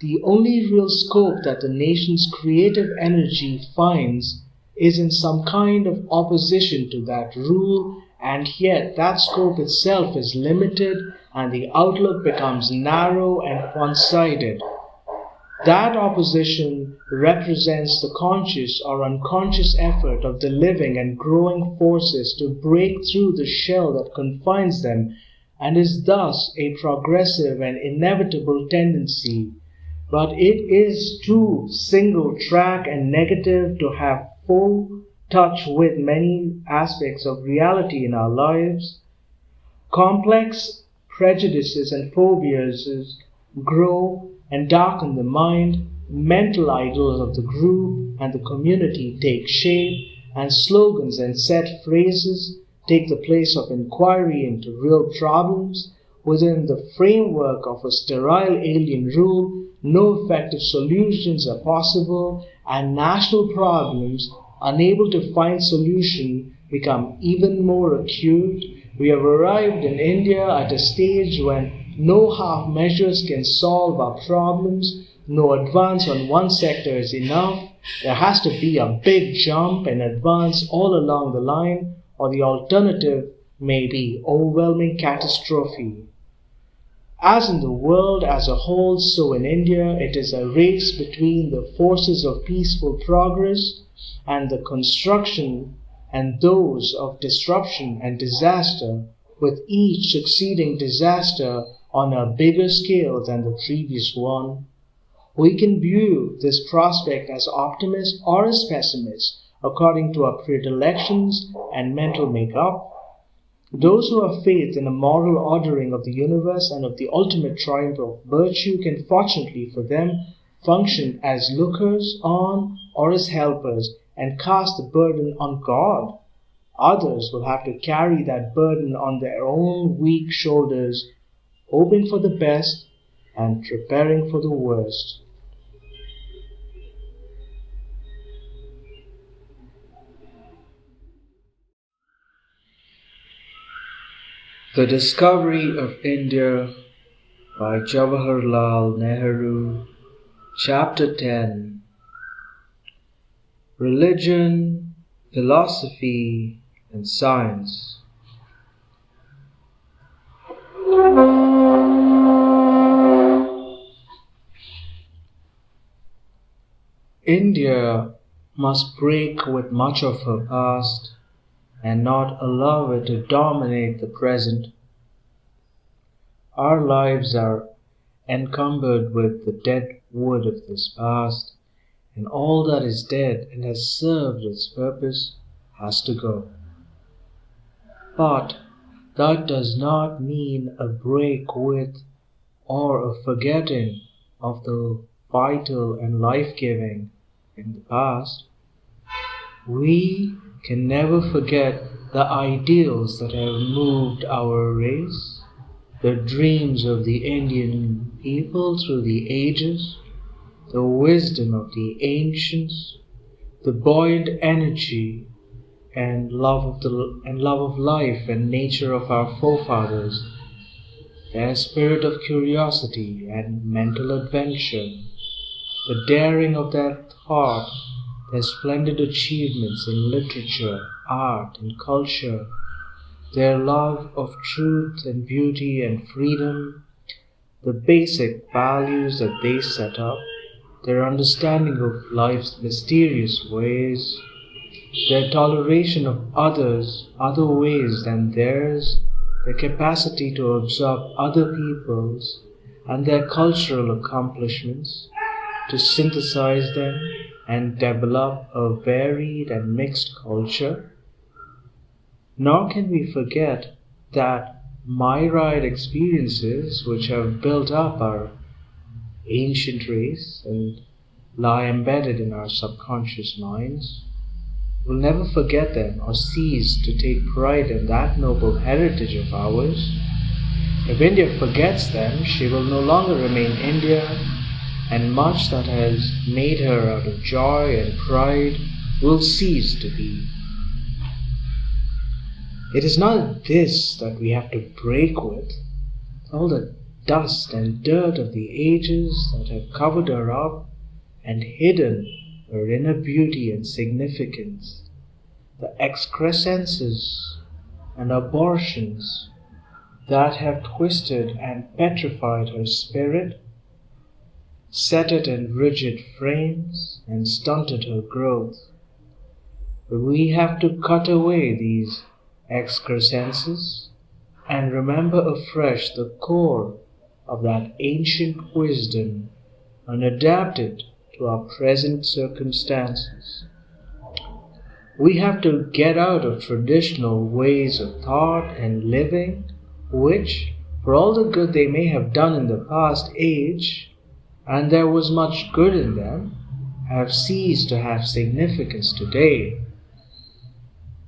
The only real scope that the nation's creative energy finds is in some kind of opposition to that rule, and yet that scope itself is limited and the outlook becomes narrow and one-sided. That opposition represents the conscious or unconscious effort of the living and growing forces to break through the shell that confines them, and is thus a progressive and inevitable tendency. But it is too single-track and negative to have full touch with many aspects of reality in our lives. Complex prejudices and phobias grow and darken the mind, mental idols of the group and the community take shape, and slogans and set phrases take the place of inquiry into real problems. Within the framework of a sterile alien rule, no effective solutions are possible, and national problems, unable to find solution, become even more acute. We have arrived in India at a stage when no half measures can solve our problems. No advance on one sector is enough. There has to be a big jump and advance all along the line, or the alternative may be overwhelming catastrophe. As in the world as a whole, so in India, it is a race between the forces of peaceful progress and the construction and those of disruption and disaster, with each succeeding disaster on a bigger scale than the previous one. We can view this prospect as optimist or as pessimist according to our predilections and mental makeup. Those who have faith in a moral ordering of the universe and of the ultimate triumph of virtue can, fortunately for them, function as lookers on or as helpers and cast the burden on God. Others will have to carry that burden on their own weak shoulders, hoping for the best and preparing for the worst. The Discovery of India by Jawaharlal Nehru, Chapter 10. Religion, Philosophy, and Science. India must break with much of her past and not allow it to dominate the present. Our lives are encumbered with the dead wood of this past, and all that is dead and has served its purpose has to go. But that does not mean a break with or a forgetting of the vital and life-giving in the past. We can never forget the ideals that have moved our race, the dreams of the Indian people through the ages, the wisdom of the ancients, the buoyant energy and love of life and nature of our forefathers, their spirit of curiosity and mental adventure, the daring of their thought, their splendid achievements in literature, art, and culture, their love of truth and beauty and freedom, the basic values that they set up, their understanding of life's mysterious ways, their toleration of others, other ways than theirs, their capacity to absorb other people's, and their cultural accomplishments, to synthesize them and develop a varied and mixed culture. Nor can we forget that myriad experiences which have built up our ancient race and lie embedded in our subconscious minds. We'll never forget them or cease to take pride in that noble heritage of ours. If India forgets them, she will no longer remain India, and much that has made her out of joy and pride will cease to be. It is not this that we have to break with, all the dust and dirt of the ages that have covered her up and hidden her inner beauty and significance, the excrescences and abortions that have twisted and petrified her spirit, set it in rigid frames, and stunted her growth. But we have to cut away these excrescences and remember afresh the core of that ancient wisdom and adapt it to our present circumstances. We have to get out of traditional ways of thought and living, which, for all the good they may have done in the past age, and there was much good in them, have ceased to have significance today.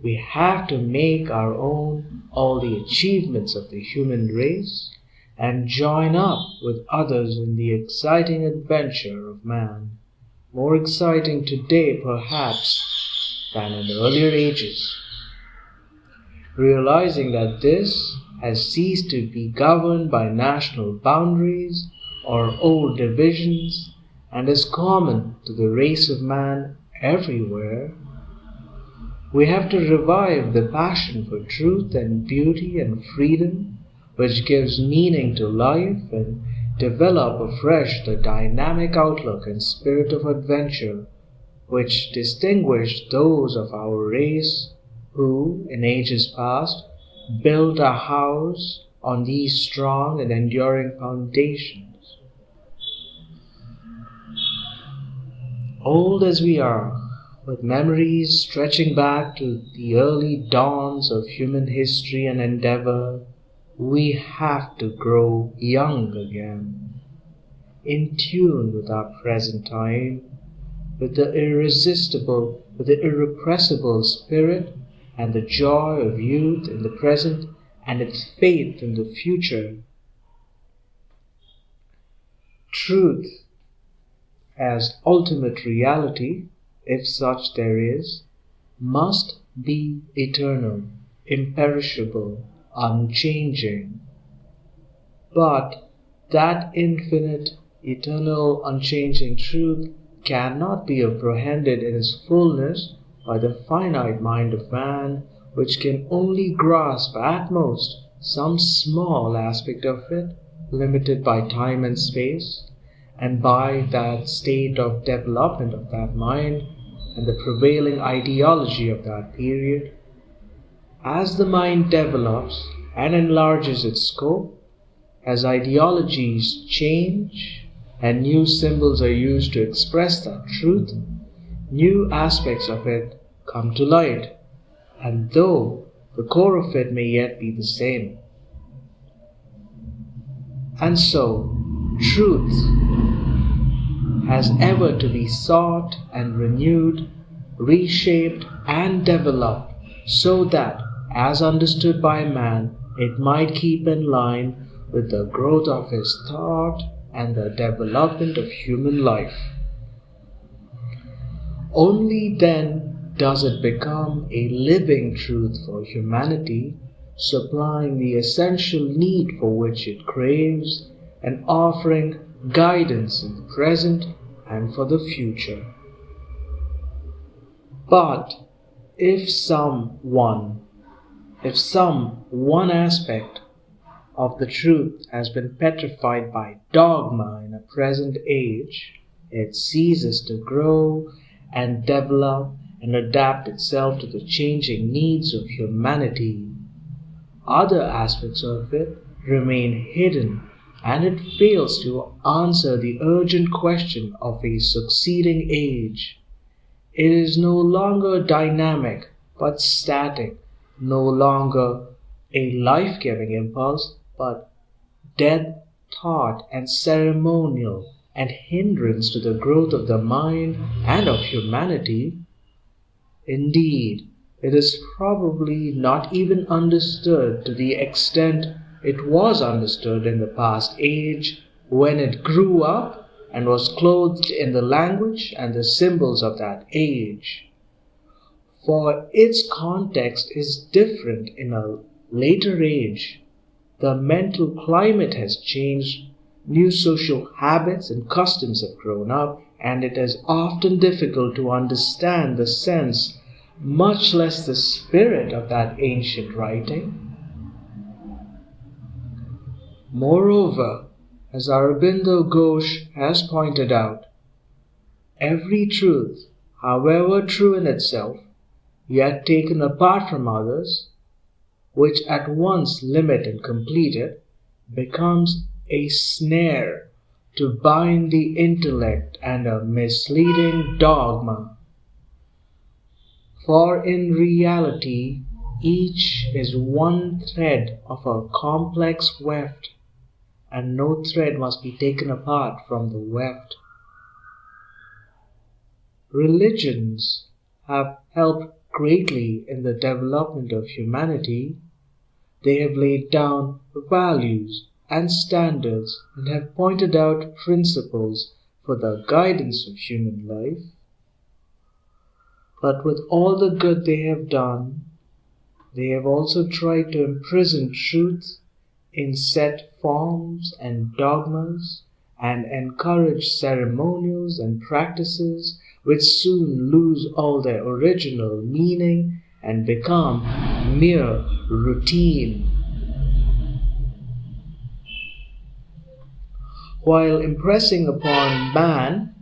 We have to make our own all the achievements of the human race and join up with others in the exciting adventure of man, more exciting today perhaps than in earlier ages. Realizing that this has ceased to be governed by national boundaries or old divisions and is common to the race of man everywhere, we have to revive the passion for truth and beauty and freedom, which gives meaning to life, and develop afresh the dynamic outlook and spirit of adventure which distinguished those of our race who, in ages past, built a house on these strong and enduring foundations. Old as we are, with memories stretching back to the early dawns of human history and endeavor, we have to grow young again, in tune with our present time, with the irrepressible spirit and the joy of youth in the present and its faith in the future. Truth as ultimate reality, if such there is, must be eternal, imperishable, unchanging. But that infinite, eternal, unchanging truth cannot be apprehended in its fullness by the finite mind of man, which can only grasp at most some small aspect of it, limited by time and space, and by that state of development of that mind and the prevailing ideology of that period. As the mind develops and enlarges its scope, as ideologies change and new symbols are used to express that truth, new aspects of it come to light, and though the core of it may yet be the same. And so, truth has ever to be sought and renewed, reshaped and developed, so that, as understood by man, it might keep in line with the growth of his thought and the development of human life. Only then does it become a living truth for humanity, supplying the essential need for which it craves and offering guidance in the present and for the future. But if some one aspect of the truth has been petrified by dogma in a present age, it ceases to grow and develop and adapt itself to the changing needs of humanity. Other aspects of it remain hidden, and it fails to answer the urgent question of a succeeding age. It is no longer dynamic but static, no longer a life-giving impulse but dead thought and ceremonial and hindrance to the growth of the mind and of humanity. Indeed, it is probably not even understood to the extent it was understood in the past age, when it grew up and was clothed in the language and the symbols of that age. For its context is different in a later age. The mental climate has changed, new social habits and customs have grown up, and it is often difficult to understand the sense, much less the spirit of that ancient writing. Moreover, as Aurobindo Ghosh has pointed out, every truth, however true in itself, yet taken apart from others, which at once limit and complete it, becomes a snare to bind the intellect and a misleading dogma. For in reality, each is one thread of a complex weft, and no thread must be taken apart from the weft. Religions have helped greatly in the development of humanity. They have laid down values and standards and have pointed out principles for the guidance of human life. But with all the good they have done, they have also tried to imprison truth in set forms and dogmas, and encourage ceremonials and practices which soon lose all their original meaning and become mere routine. While impressing upon man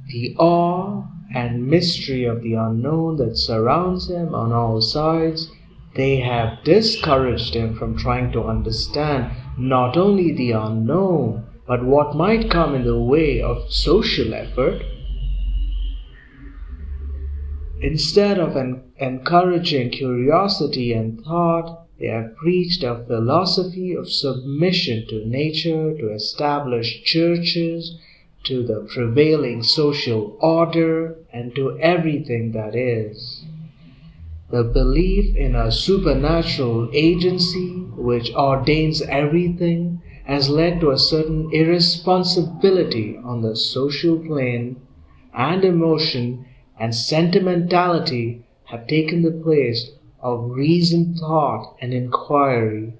the awe and mystery of the unknown that surrounds him on all sides, they have discouraged him from trying to understand not only the unknown, but what might come in the way of social effort. Instead of encouraging curiosity and thought, they have preached a philosophy of submission to nature, to establish churches, to the prevailing social order, and to everything that is. The belief in a supernatural agency which ordains everything has led to a certain irresponsibility on the social plane, and emotion and sentimentality have taken the place of reasoned thought and inquiry.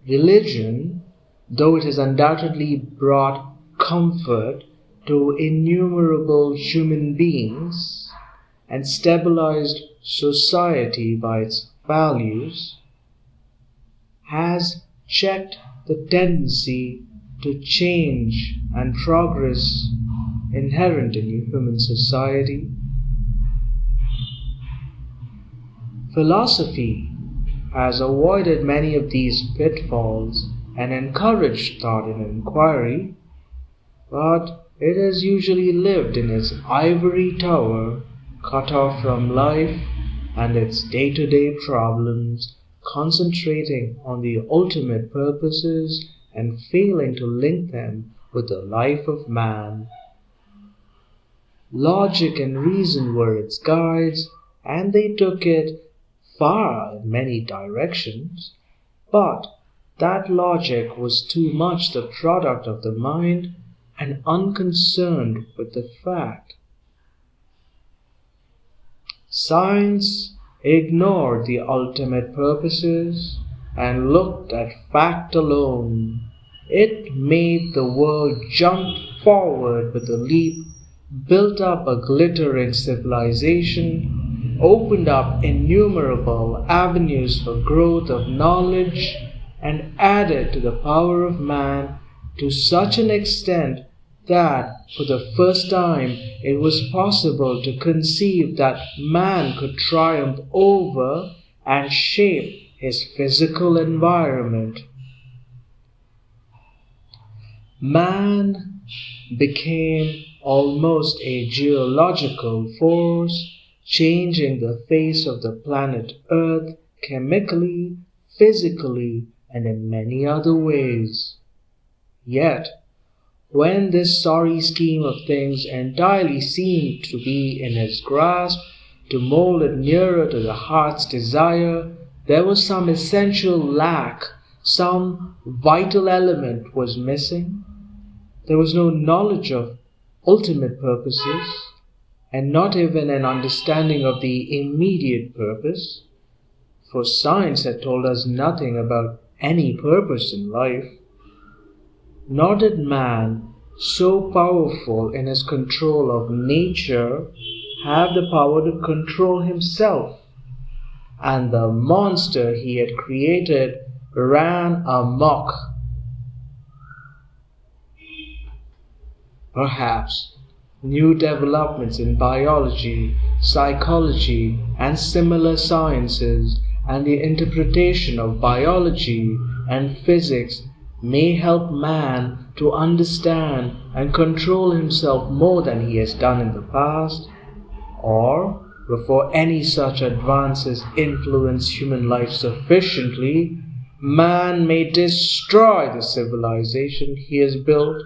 Religion, though it has undoubtedly brought comfort to innumerable human beings and stabilized society by its values, has checked the tendency to change and progress inherent in human society. Philosophy has avoided many of these pitfalls and encouraged thought and inquiry, but it has usually lived in its ivory tower, cut off from life and its day-to-day problems, concentrating on the ultimate purposes and failing to link them with the life of man. Logic and reason were its guides, and they took it far in many directions, but that logic was too much the product of the mind and unconcerned with the fact. Science ignored the ultimate purposes and looked at fact alone. It made the world jump forward with a leap, built up a glittering civilization, opened up innumerable avenues for growth of knowledge, and added to the power of man to such an extent that for the first time it was possible to conceive that man could triumph over and shape his physical environment. Man became almost a geological force, changing the face of the planet Earth chemically, physically, and in many other ways. Yet, when this sorry scheme of things entirely seemed to be in his grasp, to mold it nearer to the heart's desire, there was some essential lack, some vital element was missing. There was no knowledge of ultimate purposes, and not even an understanding of the immediate purpose, for science had told us nothing about any purpose in life. Nor did man, so powerful in his control of nature, have the power to control himself, and the monster he had created ran amok. Perhaps new developments in biology, psychology, and similar sciences, and the interpretation of biology and physics may help man to understand and control himself more than he has done in the past, or before any such advances influence human life sufficiently, man may destroy the civilization he has built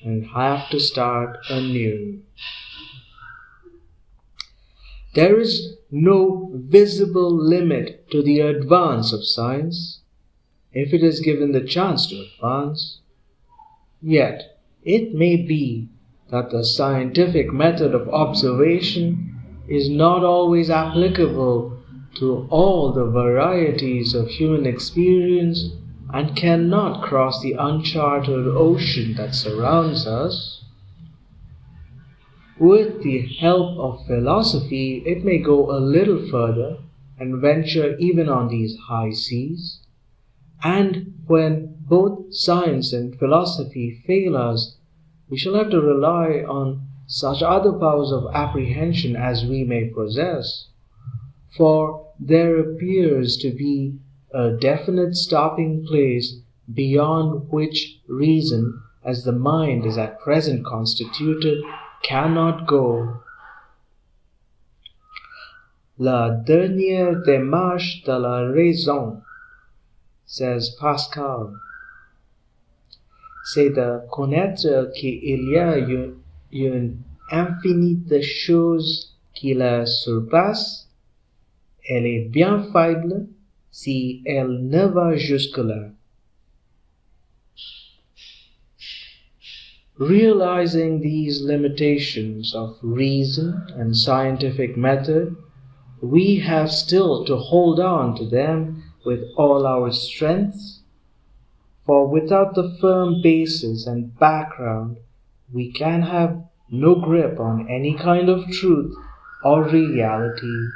and have to start anew. There is no visible limit to the advance of science, if it is given the chance to advance. Yet, it may be that the scientific method of observation is not always applicable to all the varieties of human experience and cannot cross the uncharted ocean that surrounds us. With the help of philosophy, it may go a little further and venture even on these high seas. And when both science and philosophy fail us, we shall have to rely on such other powers of apprehension as we may possess, for there appears to be a definite stopping place beyond which reason, as the mind is at present constituted, cannot go. La dernière démarche de la raison, says Pascal, c'est de connaître qu'il y a une infinité de choses qui la surpassent. Elle est bien faible si elle ne va jusque-là. Realizing these limitations of reason and scientific method, we have still to hold on to them with all our strength, for without the firm basis and background, we can have no grip on any kind of truth or reality.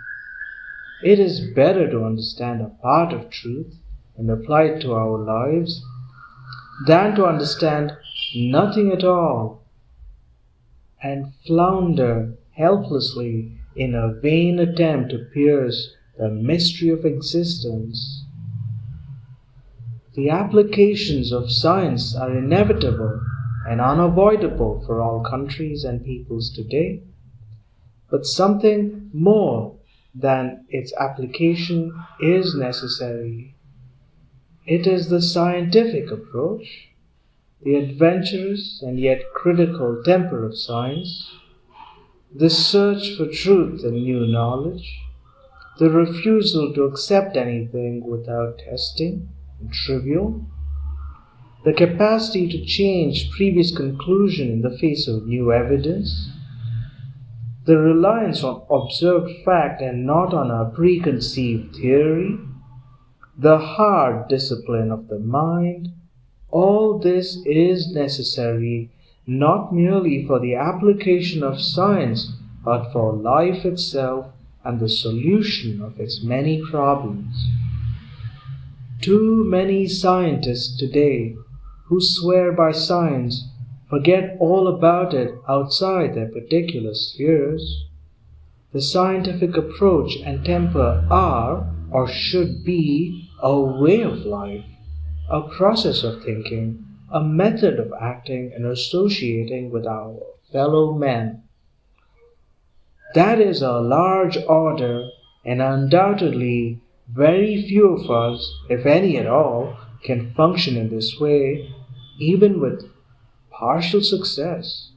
It is better to understand a part of truth and apply it to our lives than to understand nothing at all and flounder helplessly in a vain attempt to pierce the mystery of existence. The applications of science are inevitable and unavoidable for all countries and peoples today, but something more than its application is necessary. It is the scientific approach, the adventurous and yet critical temper of science, the search for truth and new knowledge, the refusal to accept anything without testing and trivial, the capacity to change previous conclusion in the face of new evidence, the reliance on observed fact and not on a preconceived theory, the hard discipline of the mind, all this is necessary not merely for the application of science, but for life itself and the solution of its many problems. Too many scientists today who swear by science forget all about it outside their particular spheres. The scientific approach and temper are, or should be, a way of life, a process of thinking, a method of acting and associating with our fellow men. That is a large order, and undoubtedly very few of us, if any at all, can function in this way, even with partial success.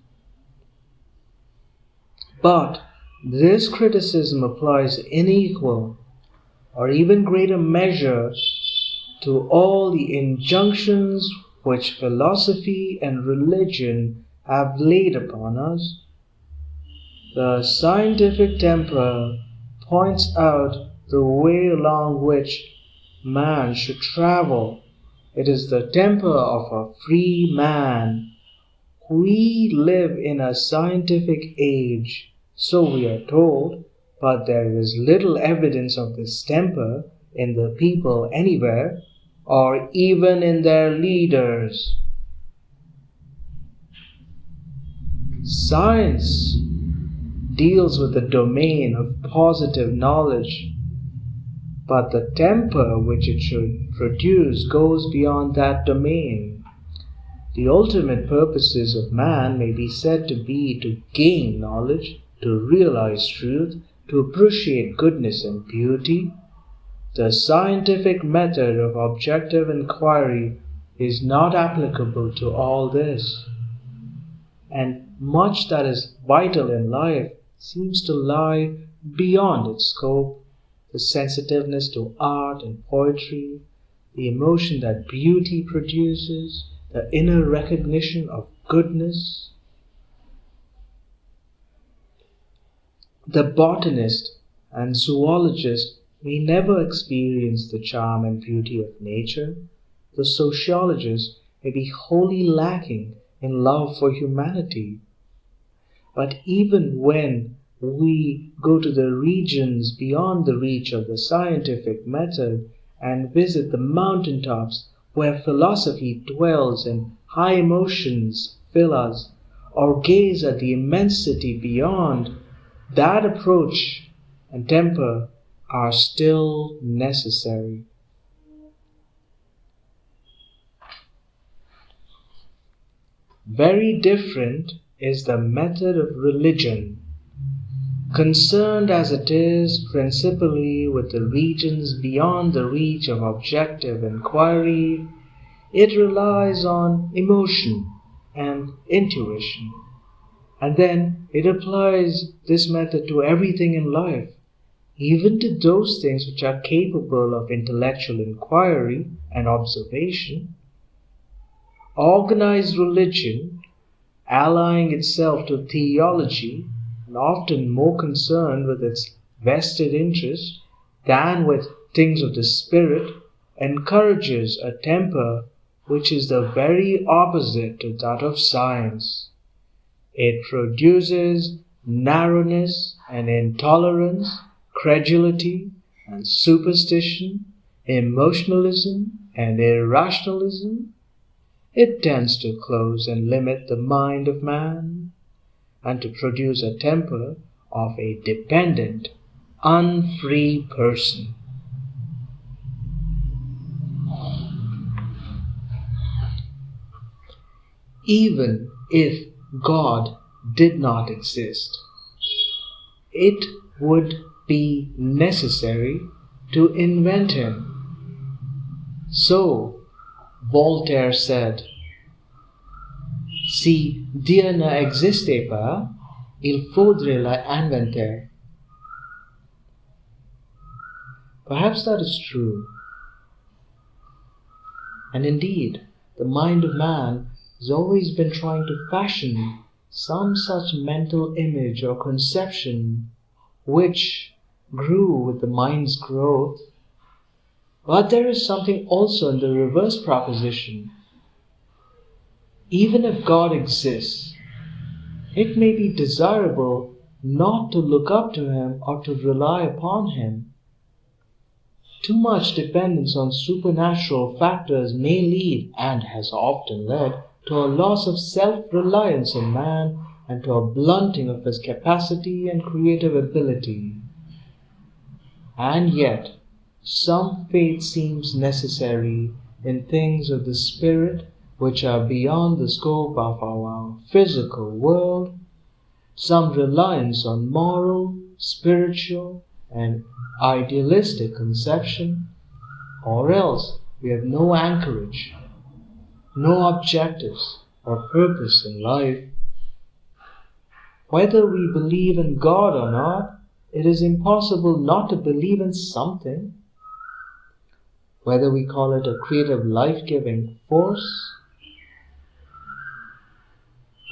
But this criticism applies in equal or even greater measure to all the injunctions which philosophy and religion have laid upon us. The scientific temper points out the way along which man should travel. It is the temper of a free man. We live in a scientific age, so we are told, but there is little evidence of this temper in the people anywhere, or even in their leaders. Science deals with the domain of positive knowledge, but the temper which it should produce goes beyond that domain. The ultimate purposes of man may be said to be to gain knowledge, to realize truth, to appreciate goodness and beauty. The scientific method of objective inquiry is not applicable to all this, and much that is vital in life seems to lie beyond its scope. The sensitiveness to art and poetry, the emotion that beauty produces, the inner recognition of goodness. The botanist and zoologist may never experience the charm and beauty of nature. The sociologist may be wholly lacking in love for humanity. But even when we go to the regions beyond the reach of the scientific method and visit the mountaintops where philosophy dwells and high emotions fill us, or gaze at the immensity beyond, that approach and temper are still necessary. Very different is the method of religion, concerned as it is principally with the regions beyond the reach of objective inquiry. It relies on emotion and intuition, and then it applies this method to everything in life, even to those things which are capable of intellectual inquiry and observation. Organized religion, allying itself to theology, and often more concerned with its vested interest than with things of the spirit, encourages a temper which is the very opposite to that of science. It produces narrowness and intolerance, credulity and superstition, emotionalism and irrationalism. It tends to close and limit the mind of man, and to produce a temper of a dependent, unfree person. Even if God did not exist, it would be necessary to invent him. So Voltaire said, "Si Dieu n'existait pas, il faudrait l'inventer." Perhaps that is true. And indeed, the mind of man has always been trying to fashion some such mental image or conception which grew with the mind's growth. But there is something also in the reverse proposition. Even if God exists, it may be desirable not to look up to him or to rely upon him. Too much dependence on supernatural factors may lead, and has often led, to a loss of self-reliance in man and to a blunting of his capacity and creative ability. And yet, some faith seems necessary in things of the spirit which are beyond the scope of our physical world, some reliance on moral, spiritual, and idealistic conception, or else we have no anchorage, no objectives or purpose in life. Whether we believe in God or not, it is impossible not to believe in something. Whether we call it a creative life-giving force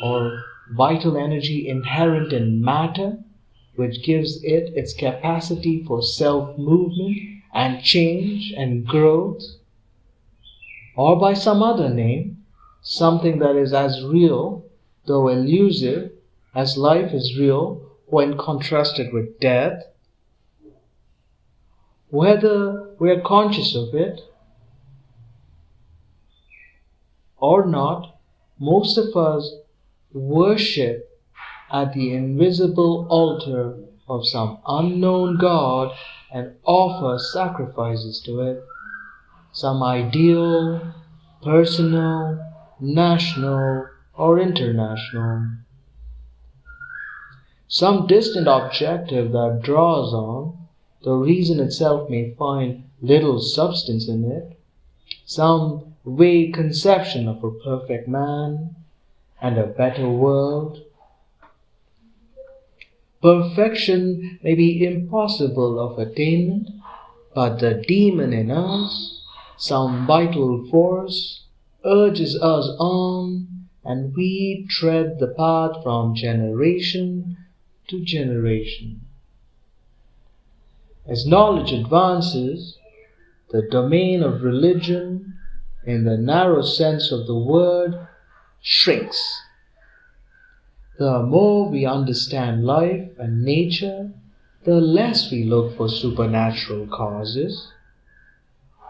or vital energy inherent in matter, which gives it its capacity for self-movement and change and growth, or by some other name, something that is as real, though elusive, as life is real when contrasted with death. Whether we are conscious of it or not, most of us worship at the invisible altar of some unknown God and offer sacrifices to it, some ideal, personal, national, or international, some distant objective that draws on, though reason itself may find little substance in it, some vague conception of a perfect man and a better world. Perfection may be impossible of attainment, but the demon in us, some vital force, urges us on, and we tread the path from generation to generation. As knowledge advances, the domain of religion, in the narrow sense of the word, shrinks. The more we understand life and nature, the less we look for supernatural causes.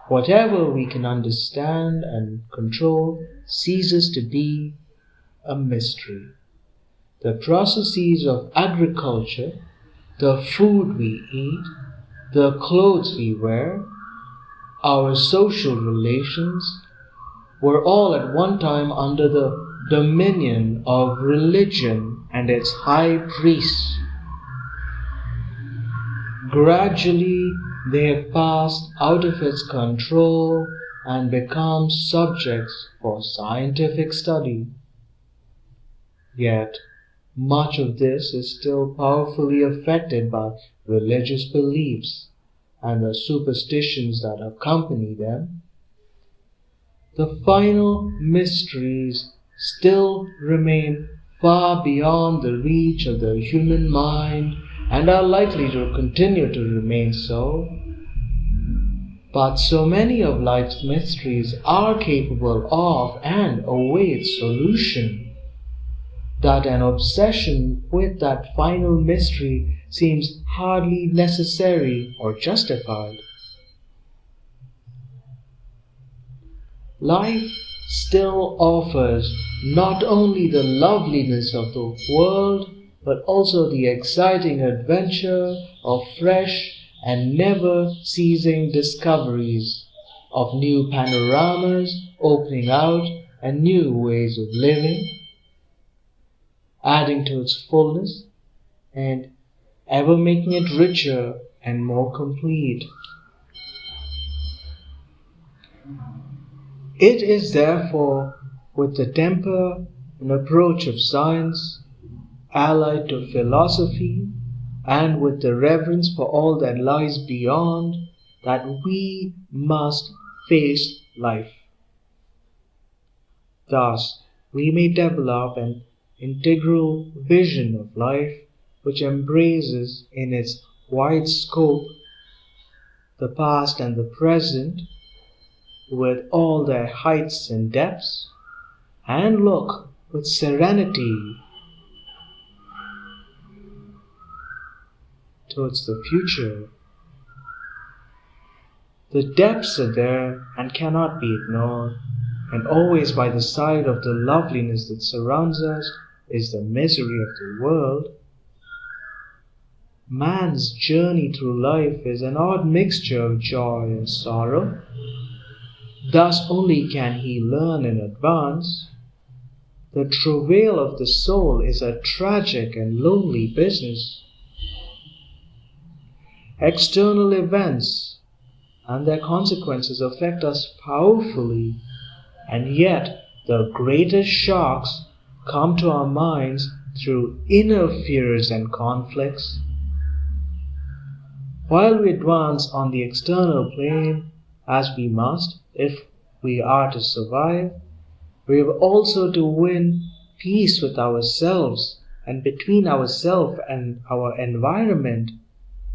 Whatever we can understand and control ceases to be a mystery. the processes of agriculture, the food we eat, the clothes we wear, our social relations, were all at one time under the dominion of religion and its high priests. Gradually, they have passed out of its control and become subjects for scientific study. Yet, much of this is still powerfully affected by religious beliefs and the superstitions that accompany them. The final mysteries still remain far beyond the reach of the human mind and are likely to continue to remain so. But so many of life's mysteries are capable of and await solution that an obsession with that final mystery seems hardly necessary or justified. Life still offers not only the loveliness of the world, but also the exciting adventure of fresh and never-ceasing discoveries of new panoramas opening out and new ways of living, adding to its fullness and ever making it richer and more complete. It is therefore with the temper and approach of science, allied to philosophy, and with the reverence for all that lies beyond, that we must face life. Thus, we may develop an integral vision of life which embraces in its wide scope the past and the present with all their heights and depths, and look with serenity towards the future. The depths are there and cannot be ignored, and always by the side of the loveliness that surrounds us is the misery of the world. Man's journey through life is an odd mixture of joy and sorrow. Thus only can he learn in advance. The travail of the soul is a tragic and lonely business. External events and their consequences affect us powerfully, and yet the greatest shocks come to our minds through inner fears and conflicts. While we advance on the external plane, as we must if we are to survive, we have also to win peace with ourselves and between ourselves and our environment,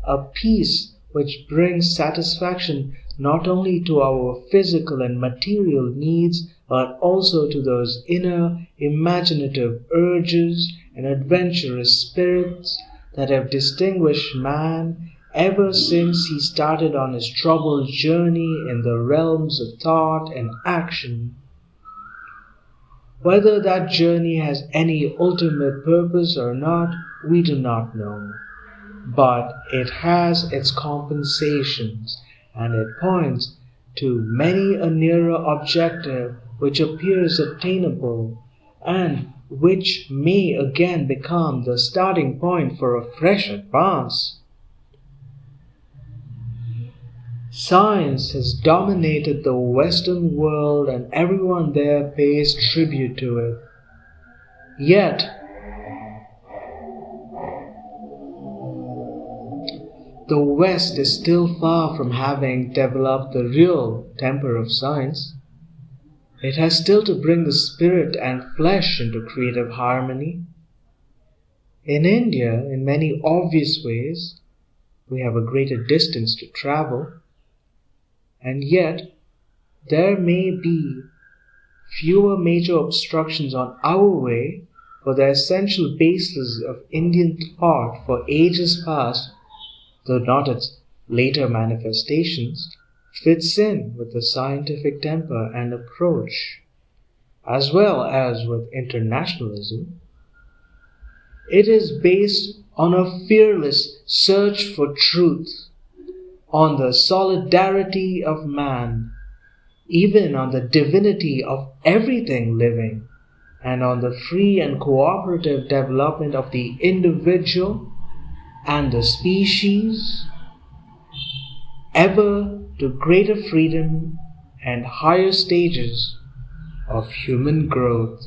a peace which brings satisfaction not only to our physical and material needs, but also to those inner imaginative urges and adventurous spirits that have distinguished man ever since he started on his troubled journey in the realms of thought and action. Whether that journey has any ultimate purpose or not, we do not know. But it has its compensations, and it points to many a nearer objective which appears attainable, and which may again become the starting point for a fresh advance. Science has dominated the Western world, and everyone there pays tribute to it. Yet, the West is still far from having developed the real temper of science. It has still to bring the spirit and flesh into creative harmony. In India, in many obvious ways, we have a greater distance to travel, and yet there may be fewer major obstructions on our way, for the essential basis of Indian thought for ages past, though not its later manifestations, fits in with the scientific temper and approach, as well as with internationalism. It is based on a fearless search for truth, on the solidarity of man, even on the divinity of everything living, and on the free and cooperative development of the individual and the species, ever to greater freedom and higher stages of human growth.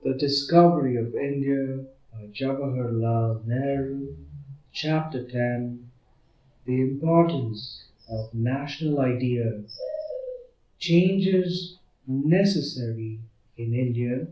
The Discovery of India by Jawaharlal Nehru, Chapter 10, The Importance of National Idea, Changes Necessary in India.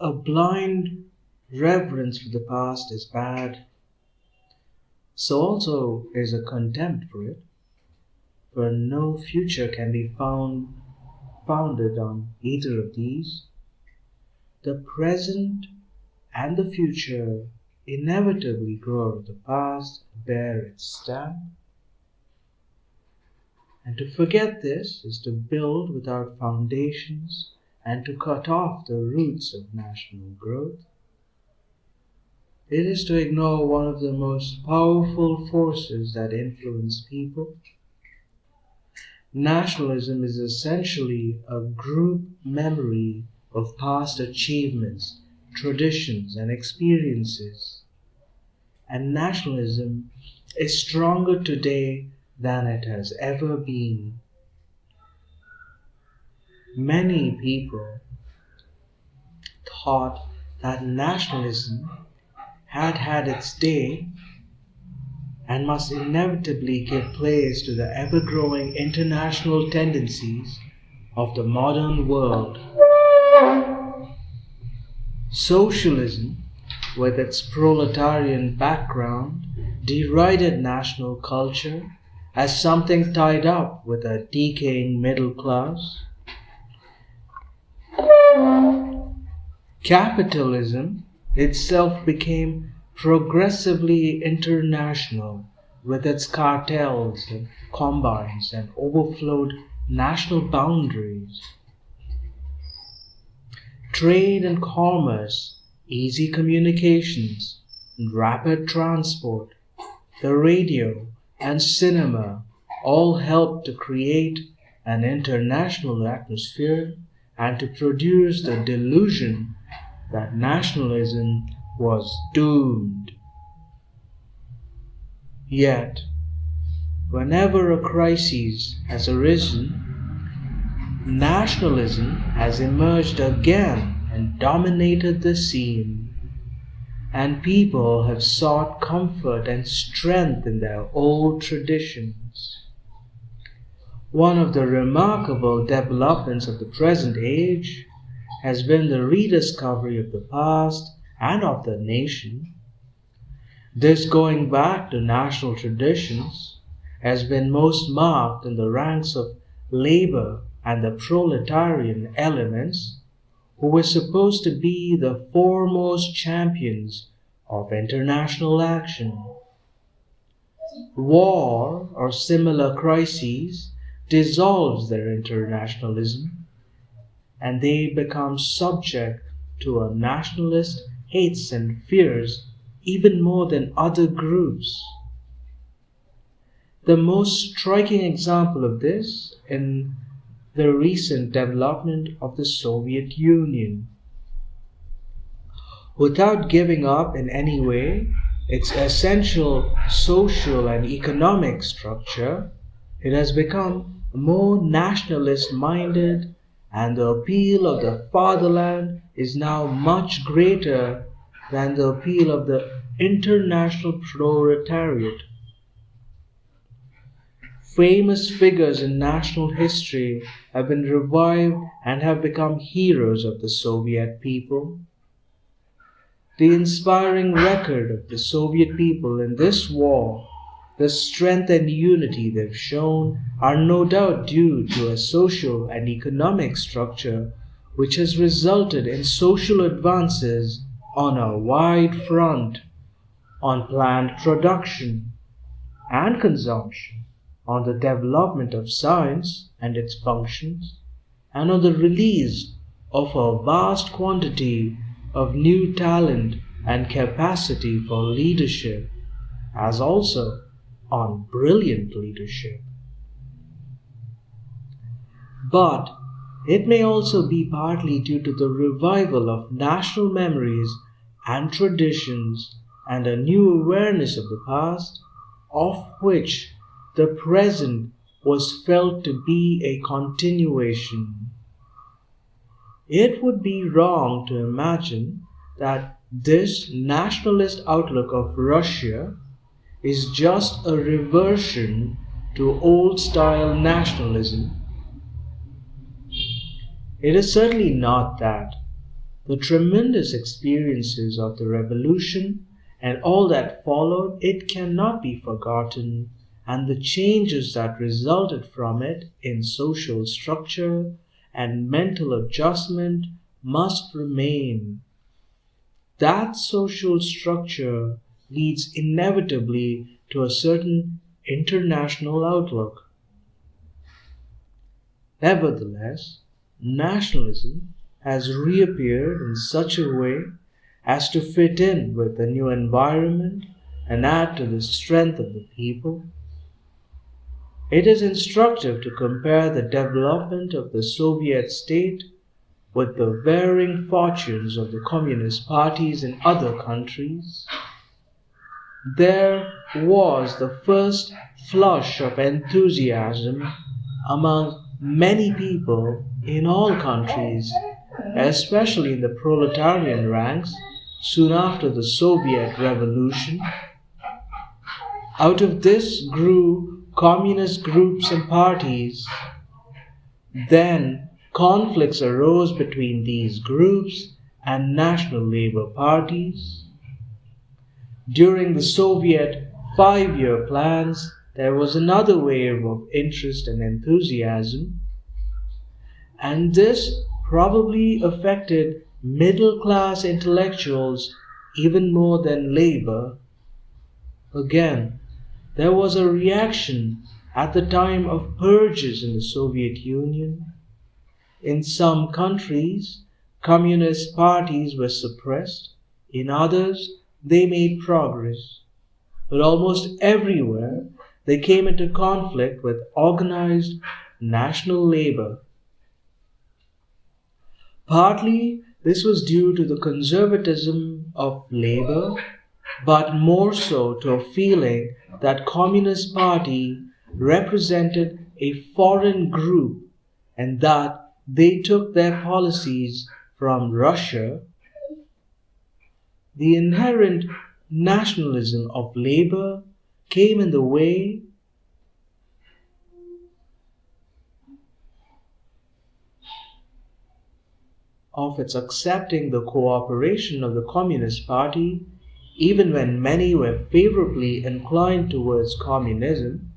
A blind reverence for the past is bad. So also is a contempt for it, for no future can be founded on either of these. The present and the future inevitably grow out of the past and bear its stamp. And to forget this is to build without foundations and to cut off the roots of national growth. It is to ignore one of the most powerful forces that influence people. Nationalism is essentially a group memory of past achievements, traditions, and experiences. And nationalism is stronger today than it has ever been. Many people thought that nationalism had its day and must inevitably give place to the ever-growing international tendencies of the modern world. Socialism, with its proletarian background, derided national culture as something tied up with a decaying middle class. Capitalism itself became progressively international with its cartels and combines and overflowed national boundaries. Trade and commerce, easy communications, and rapid transport, the radio and cinema all helped to create an international atmosphere and to produce the delusion that nationalism was doomed. Yet, whenever a crisis has arisen, nationalism has emerged again and dominated the scene, and people have sought comfort and strength in their old traditions. One of the remarkable developments of the present age has been the rediscovery of the past and of the nation. This going back to national traditions has been most marked in the ranks of labor and the proletarian elements, who were supposed to be the foremost champions of international action. War or similar crises dissolves their internationalism, and they become subject to a nationalist hates and fears even more than other groups. The most striking example of this in the recent development of the Soviet Union. Without giving up in any way its essential social and economic structure, it has become more nationalist-minded, and the appeal of the fatherland is now much greater than the appeal of the international proletariat. famous figures in national history have been revived and have become heroes of the Soviet people. The inspiring record of the Soviet people in this war, the strength and unity they've shown, are no doubt due to a social and economic structure which has resulted in social advances on a wide front, on planned production and consumption, on the development of science and its functions, and on the release of a vast quantity of new talent and capacity for leadership, as also on brilliant leadership. But it may also be partly due to the revival of national memories and traditions and a new awareness of the past, of which the present was felt to be a continuation. It would be wrong to imagine that this nationalist outlook of Russia is just a reversion to old-style nationalism. It is certainly not that. The tremendous experiences of the revolution and all that followed it cannot be forgotten, and the changes that resulted from it in social structure and mental adjustment must remain. That social structure leads inevitably to a certain international outlook. Nevertheless, nationalism has reappeared in such a way as to fit in with the new environment and add to the strength of the people. It is instructive to compare the development of the Soviet state with the varying fortunes of the communist parties in other countries. There was the first flush of enthusiasm among many people in all countries, especially in the proletarian ranks, soon after the Soviet Revolution. Out of this grew communist groups and parties. Then conflicts arose between these groups and national labor parties. During the Soviet 5-year plans, there was another wave of interest and enthusiasm, and this probably affected middle-class intellectuals even more than labor. Again, there was a reaction at the time of purges in the Soviet Union. In some countries, communist parties were suppressed. In others, they made progress. But almost everywhere, they came into conflict with organized national labor. Partly, this was due to the conservatism of labor, but more so to a feeling that Communist Party represented a foreign group and that they took their policies from Russia. The inherent nationalism of labor came in the way of its accepting the cooperation of the Communist Party, even when many were favorably inclined towards communism.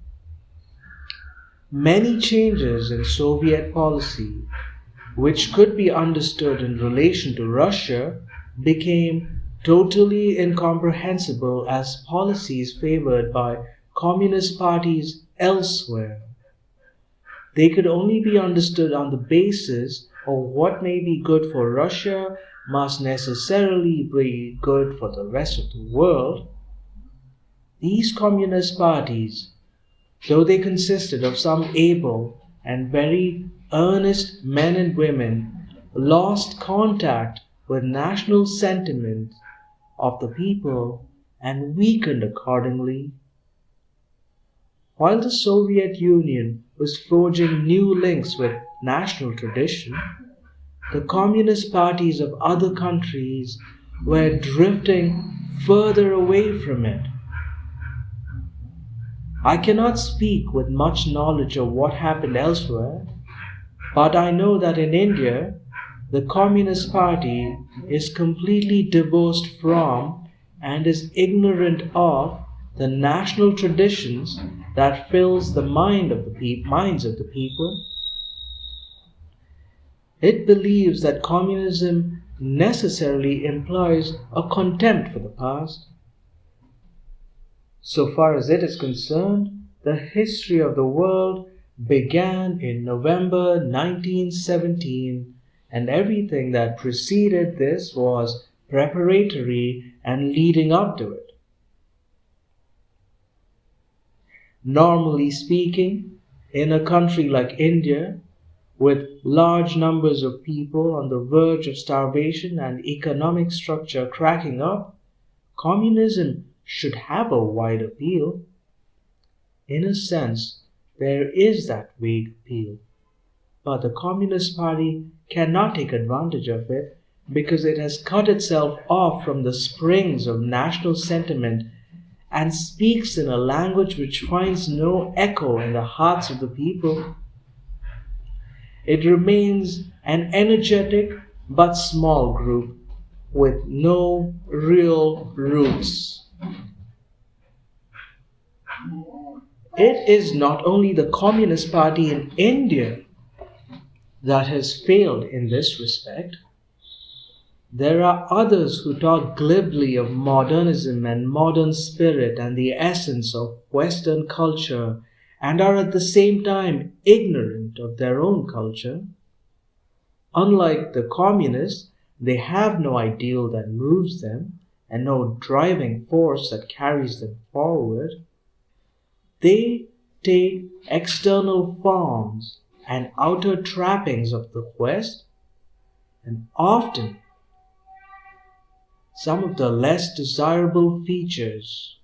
Many changes in Soviet policy, which could be understood in relation to Russia, became totally incomprehensible as policies favored by communist parties elsewhere. They could only be understood on the basis of what may be good for Russia must necessarily be good for the rest of the world. These communist parties, though they consisted of some able and very earnest men and women, lost contact with national sentiment of the people and weakened accordingly. While the Soviet Union was forging new links with national tradition, the communist parties of other countries were drifting further away from it. I cannot speak with much knowledge of what happened elsewhere, but I know that in India, the Communist Party is completely divorced from and is ignorant of the national traditions that fills the minds of the people. It believes that communism necessarily implies a contempt for the past. So far as it is concerned, the history of the world began in November 1917, and everything that preceded this was preparatory and leading up to it. Normally speaking, in a country like India, with large numbers of people on the verge of starvation and economic structure cracking up, communism should have a wide appeal. In a sense, there is that vague appeal, but the Communist Party cannot take advantage of it because it has cut itself off from the springs of national sentiment and speaks in a language which finds no echo in the hearts of the people. It remains an energetic but small group with no real roots. It is not only the Communist Party in India that has failed in this respect. There are others who talk glibly of modernism and modern spirit and the essence of Western culture and are at the same time ignorant of their own culture. Unlike the communists, they have no ideal that moves them and no driving force that carries them forward. They take external forms and outer trappings of the West, and often some of the less desirable features,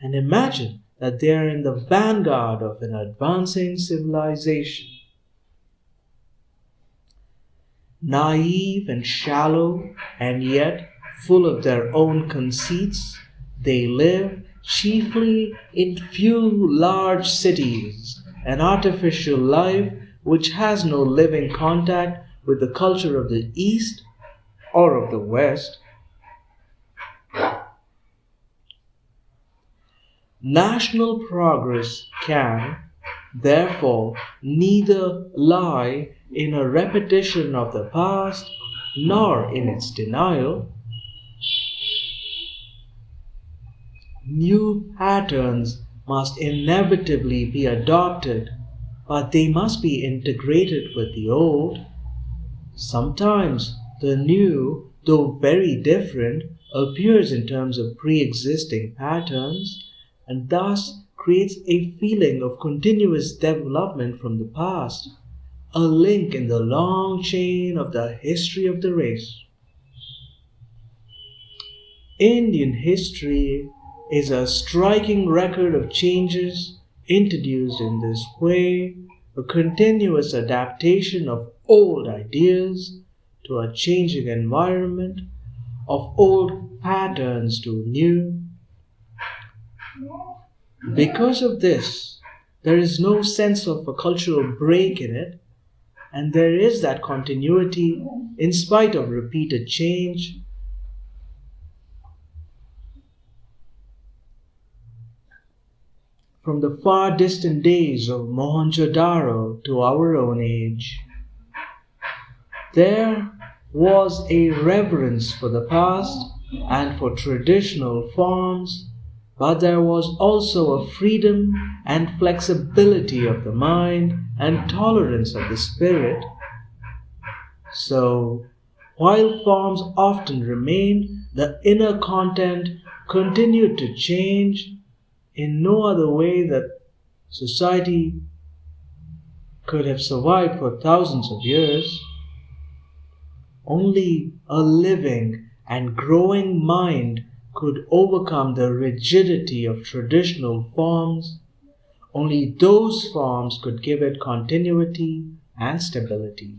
and imagine that they are in the vanguard of an advancing civilization. Naive and shallow, and yet full of their own conceits, they live chiefly in few large cities, an artificial life which has no living contact with the culture of the East or of the West. National progress can, therefore, neither lie in a repetition of the past nor in its denial. New patterns must inevitably be adopted, but they must be integrated with the old. Sometimes the new, though very different, appears in terms of pre-existing patterns, and thus creates a feeling of continuous development from the past, a link in the long chain of the history of the race. Indian history is a striking record of changes introduced in this way, a continuous adaptation of old ideas to a changing environment, of old patterns to new. Because of this, there is no sense of a cultural break in it, and there is that continuity in spite of repeated change. From the far distant days of Mohenjo-daro to our own age, there was a reverence for the past and for traditional forms, but there was also a freedom and flexibility of the mind and tolerance of the spirit. So, while forms often remained, the inner content continued to change in no other way that society could have survived for thousands of years. Only a living and growing mind could overcome the rigidity of traditional forms. Only those forms could give it continuity and stability.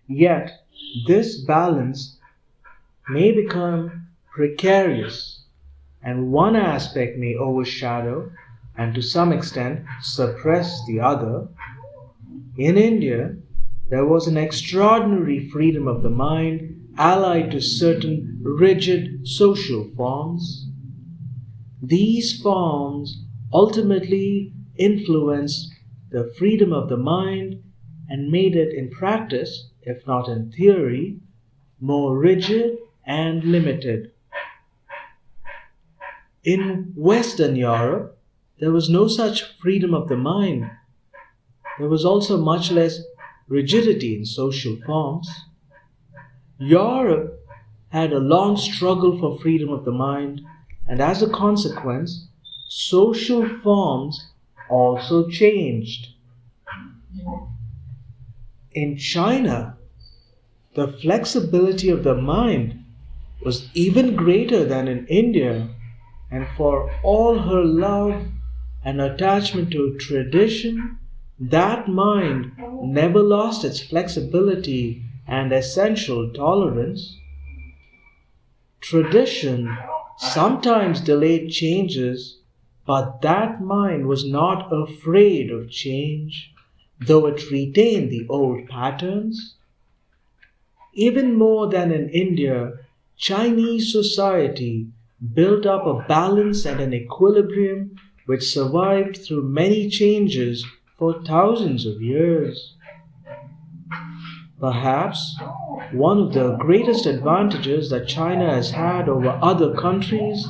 Yet, this balance may become precarious and one aspect may overshadow and to some extent suppress the other, in India there was an extraordinary freedom of the mind allied to certain rigid social forms. These forms ultimately influenced the freedom of the mind and made it in practice, if not in theory, more rigid and limited. In Western Europe, there was no such freedom of the mind. There was also much less rigidity in social forms. Europe had a long struggle for freedom of the mind, and as a consequence, social forms also changed. In China, the flexibility of the mind was even greater than in India, and for all her love and attachment to tradition, that mind never lost its flexibility and essential tolerance. Tradition sometimes delayed changes, but that mind was not afraid of change, though it retained the old patterns. Even more than in India, Chinese society built up a balance and an equilibrium which survived through many changes for thousands of years. Perhaps one of the greatest advantages that China has had over other countries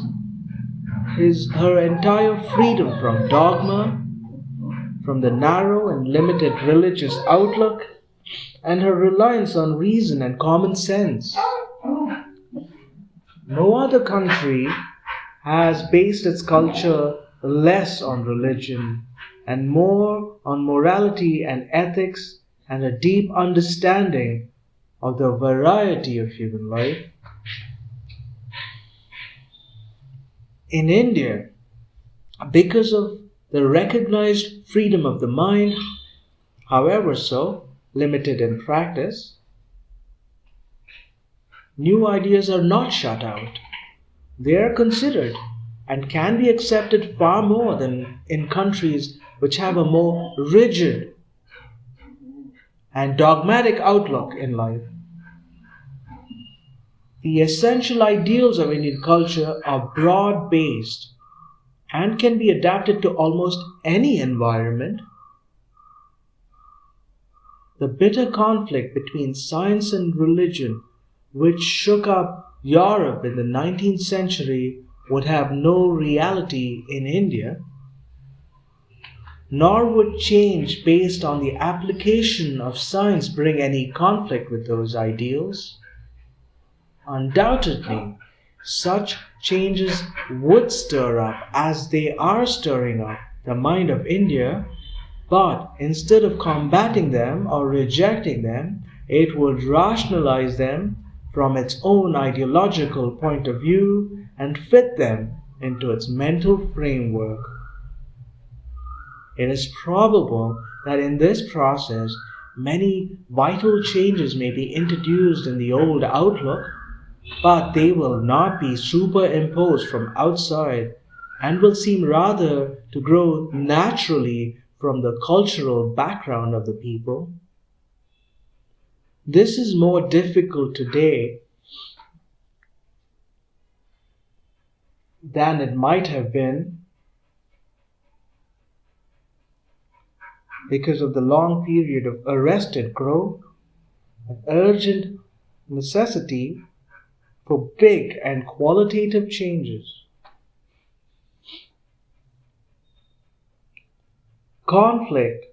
is her entire freedom from dogma, from the narrow and limited religious outlook, and her reliance on reason and common sense. No other country has based its culture less on religion and more on morality and ethics and a deep understanding of the variety of human life. In India, because of the recognized freedom of the mind, however so limited in practice, new ideas are not shut out. They are considered and can be accepted far more than in countries which have a more rigid and dogmatic outlook in life. The essential ideals of Indian culture are broad-based and can be adapted to almost any environment. The bitter conflict between science and religion, which shook up Europe in the 19th century, would have no reality in India, nor would change based on the application of science bring any conflict with those ideals. Undoubtedly, such changes would stir up, as they are stirring up, the mind of India, but instead of combating them or rejecting them, it would rationalize them from its own ideological point of view and fit them into its mental framework. It is probable that in this process, many vital changes may be introduced in the old outlook, but they will not be superimposed from outside and will seem rather to grow naturally from the cultural background of the people. This is more difficult today than it might have been because of the long period of arrested growth, an urgent necessity for big and qualitative changes. Conflict,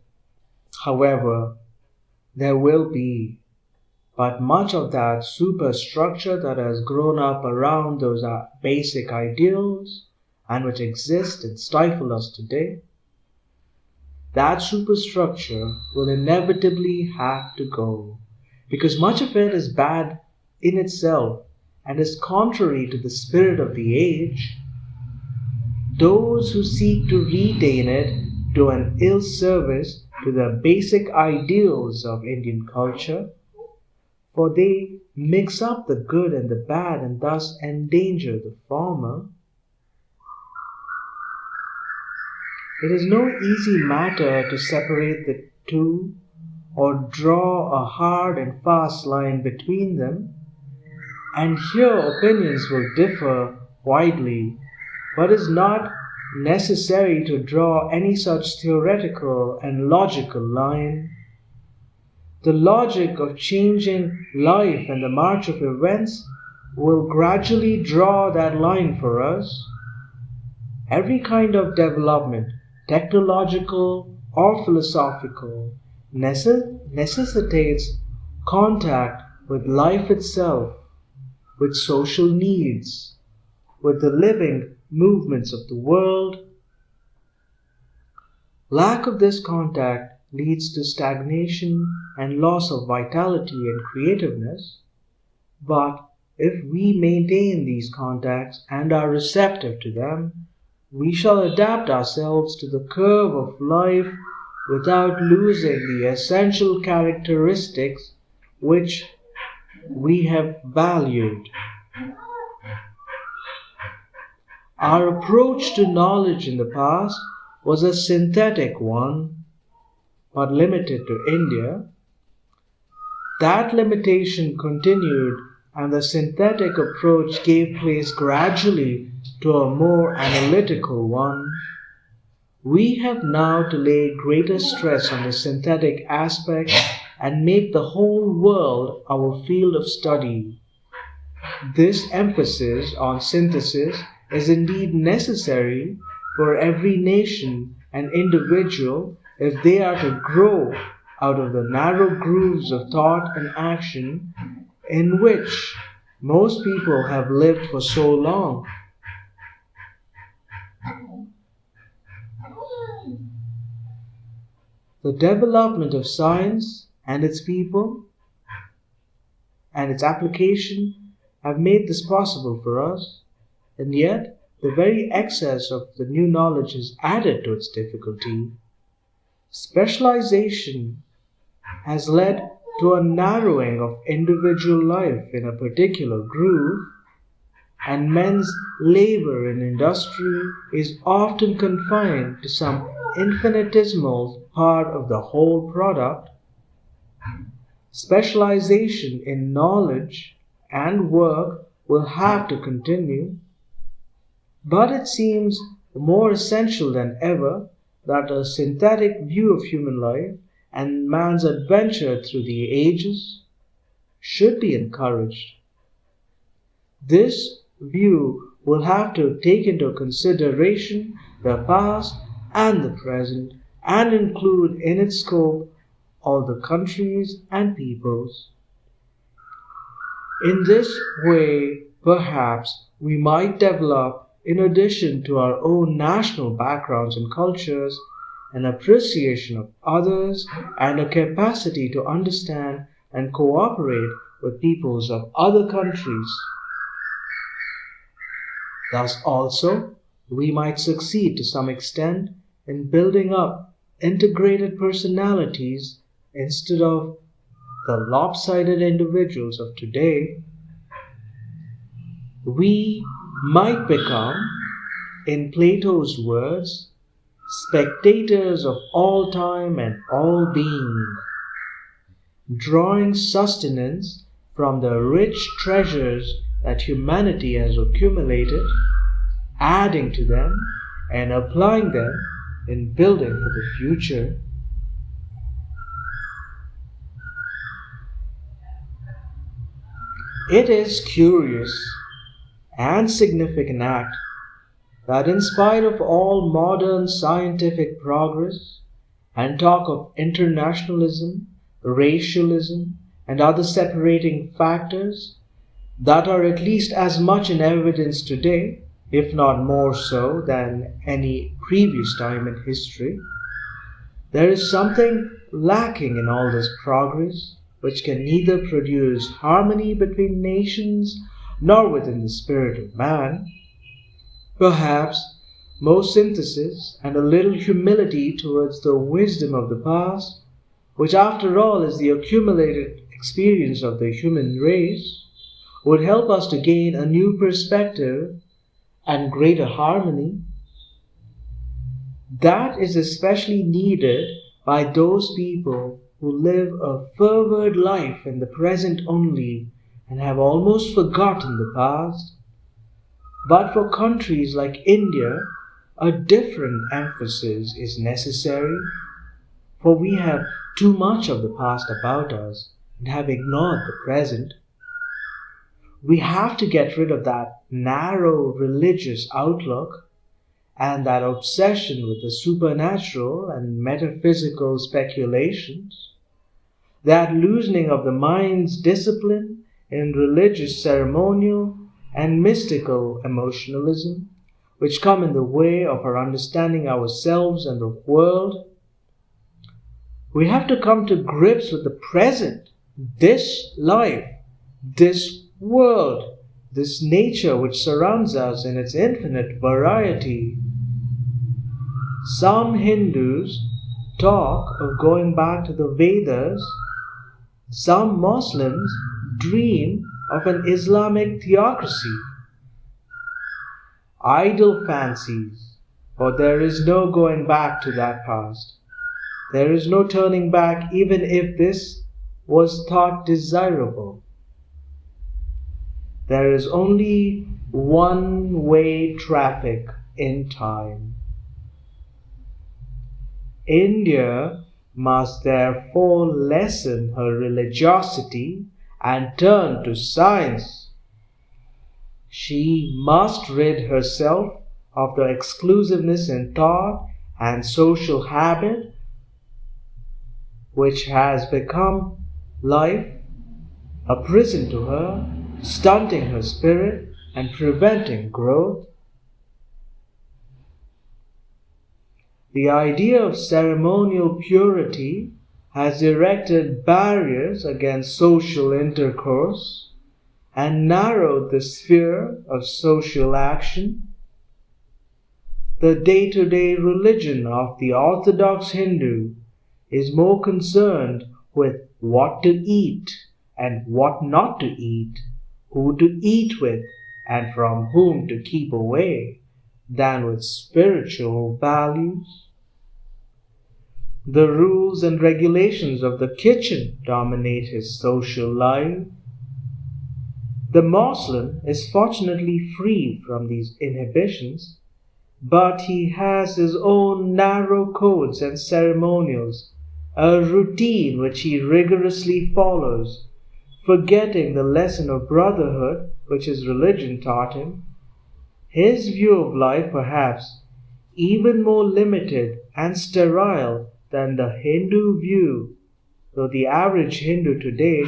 however, there will be, but much of that superstructure that has grown up around those basic ideals and which exist and stifle us today, that superstructure will inevitably have to go, because much of it is bad in itself and is contrary to the spirit of the age. Those who seek to retain it do an ill service to the basic ideals of Indian culture, for they mix up the good and the bad and thus endanger the former. it is no easy matter to separate the two or draw a hard and fast line between them, and here opinions will differ widely, but it is not necessary to draw any such theoretical and logical line. The logic of changing life and the march of events will gradually draw that line for us. Every kind of development, technological or philosophical, necessitates contact with life itself, with social needs, with the living movements of the world. Lack of this contact leads to stagnation and loss of vitality and creativeness, but if we maintain these contacts and are receptive to them, we shall adapt ourselves to the curve of life without losing the essential characteristics which we have valued. Our approach to knowledge in the past was a synthetic one, but limited to India. That limitation continued, and the synthetic approach gave place gradually to a more analytical one. We have now to lay greater stress on the synthetic aspect and make the whole world our field of study. This emphasis on synthesis is indeed necessary for every nation and individual if they are to grow out of the narrow grooves of thought and action in which most people have lived for so long. The development of science and its people and its application have made this possible for us, and yet the very excess of the new knowledge has added to its difficulty. Specialization has led to a narrowing of individual life in a particular groove, and men's labor in industry is often confined to some infinitesimal part of the whole product. Specialization in knowledge and work will have to continue, but it seems more essential than ever that a synthetic view of human life and man's adventure through the ages should be encouraged. This view will have to take into consideration the past and the present and include in its scope all the countries and peoples. In this way, perhaps, we might develop, in addition to our own national backgrounds and cultures, an appreciation of others and a capacity to understand and cooperate with peoples of other countries. Thus also, we might succeed to some extent in building up integrated personalities instead of the lopsided individuals of today. We might become, in Plato's words, spectators of all time and all being, drawing sustenance from the rich treasures that humanity has accumulated, adding to them and applying them in building for the future. It is curious and significant act that in spite of all modern scientific progress and talk of internationalism, racialism, and other separating factors that are at least as much in evidence today, if not more so than any previous time in history, there is something lacking in all this progress which can neither produce harmony between nations nor within the spirit of man. Perhaps more synthesis and a little humility towards the wisdom of the past, which after all is the accumulated experience of the human race, would help us to gain a new perspective and greater harmony. That is especially needed by those people who live a forward life in the present only and have almost forgotten the past. But for countries like India, a different emphasis is necessary, for we have too much of the past about us and have ignored the present. We have to get rid of that narrow religious outlook and that obsession with the supernatural and metaphysical speculations, that loosening of the mind's discipline in religious ceremonial and mystical emotionalism, which come in the way of our understanding ourselves and the world. We have to come to grips with the present, this life, this world, this nature which surrounds us in its infinite variety. Some Hindus talk of going back to the Vedas. Some Muslims dream of an Islamic theocracy. Idle fancies, for there is no going back to that past. There is no turning back even if this was thought desirable. There is only one-way traffic in time. India must therefore lessen her religiosity and turn to science. She must rid herself of the exclusiveness in thought and social habit which has become life a prison to her, stunting her spirit and preventing growth. The idea of ceremonial purity has erected barriers against social intercourse and narrowed the sphere of social action. The day-to-day religion of the Orthodox Hindu is more concerned with what to eat and what not to eat, who to eat with and from whom to keep away, than with spiritual values. The rules and regulations of the kitchen dominate his social life. The Muslim is fortunately free from these inhibitions, but he has his own narrow codes and ceremonials, a routine which he rigorously follows, forgetting the lesson of brotherhood which his religion taught him. His view of life, perhaps, even more limited and sterile than the Hindu view, though the average Hindu today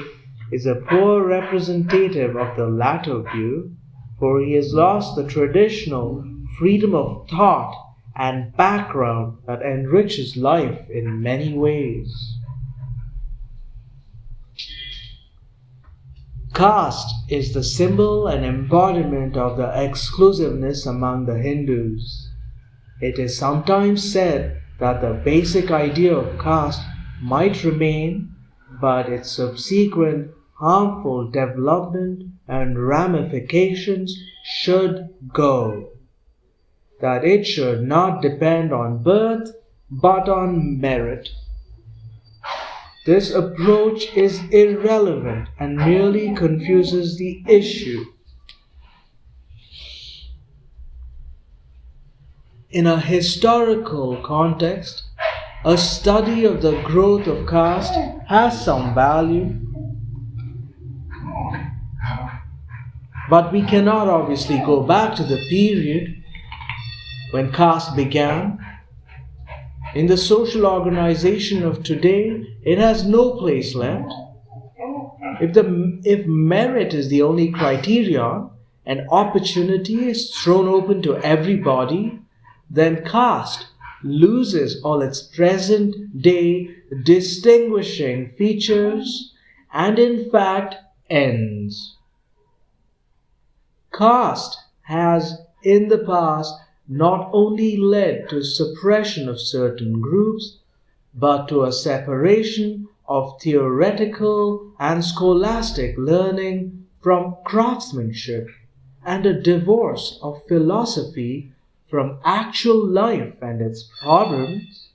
is a poor representative of the latter view, for he has lost the traditional freedom of thought and background that enriches life in many ways. Caste is the symbol and embodiment of the exclusiveness among the Hindus. It is sometimes said that the basic idea of caste might remain, but its subsequent harmful development and ramifications should go. That it should not depend on birth, but on merit. This approach is irrelevant and merely confuses the issue. In a historical context, a study of the growth of caste has some value, but we cannot obviously go back to the period when caste began. In the social organization of today, it has no place left. If merit is the only criterion and opportunity is thrown open to everybody, then caste loses all its present-day distinguishing features and in fact ends. Caste has in the past not only led to suppression of certain groups, but to a separation of theoretical and scholastic learning from craftsmanship and a divorce of philosophy from actual life and its problems.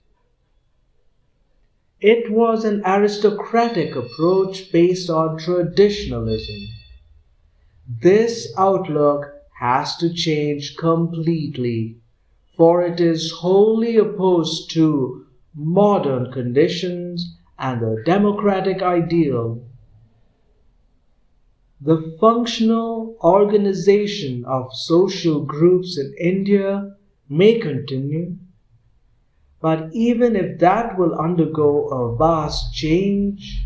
It was an aristocratic approach based on traditionalism. This outlook has to change completely, for it is wholly opposed to modern conditions and the democratic ideal. The functional organization of social groups in India may continue, but even if that will undergo a vast change,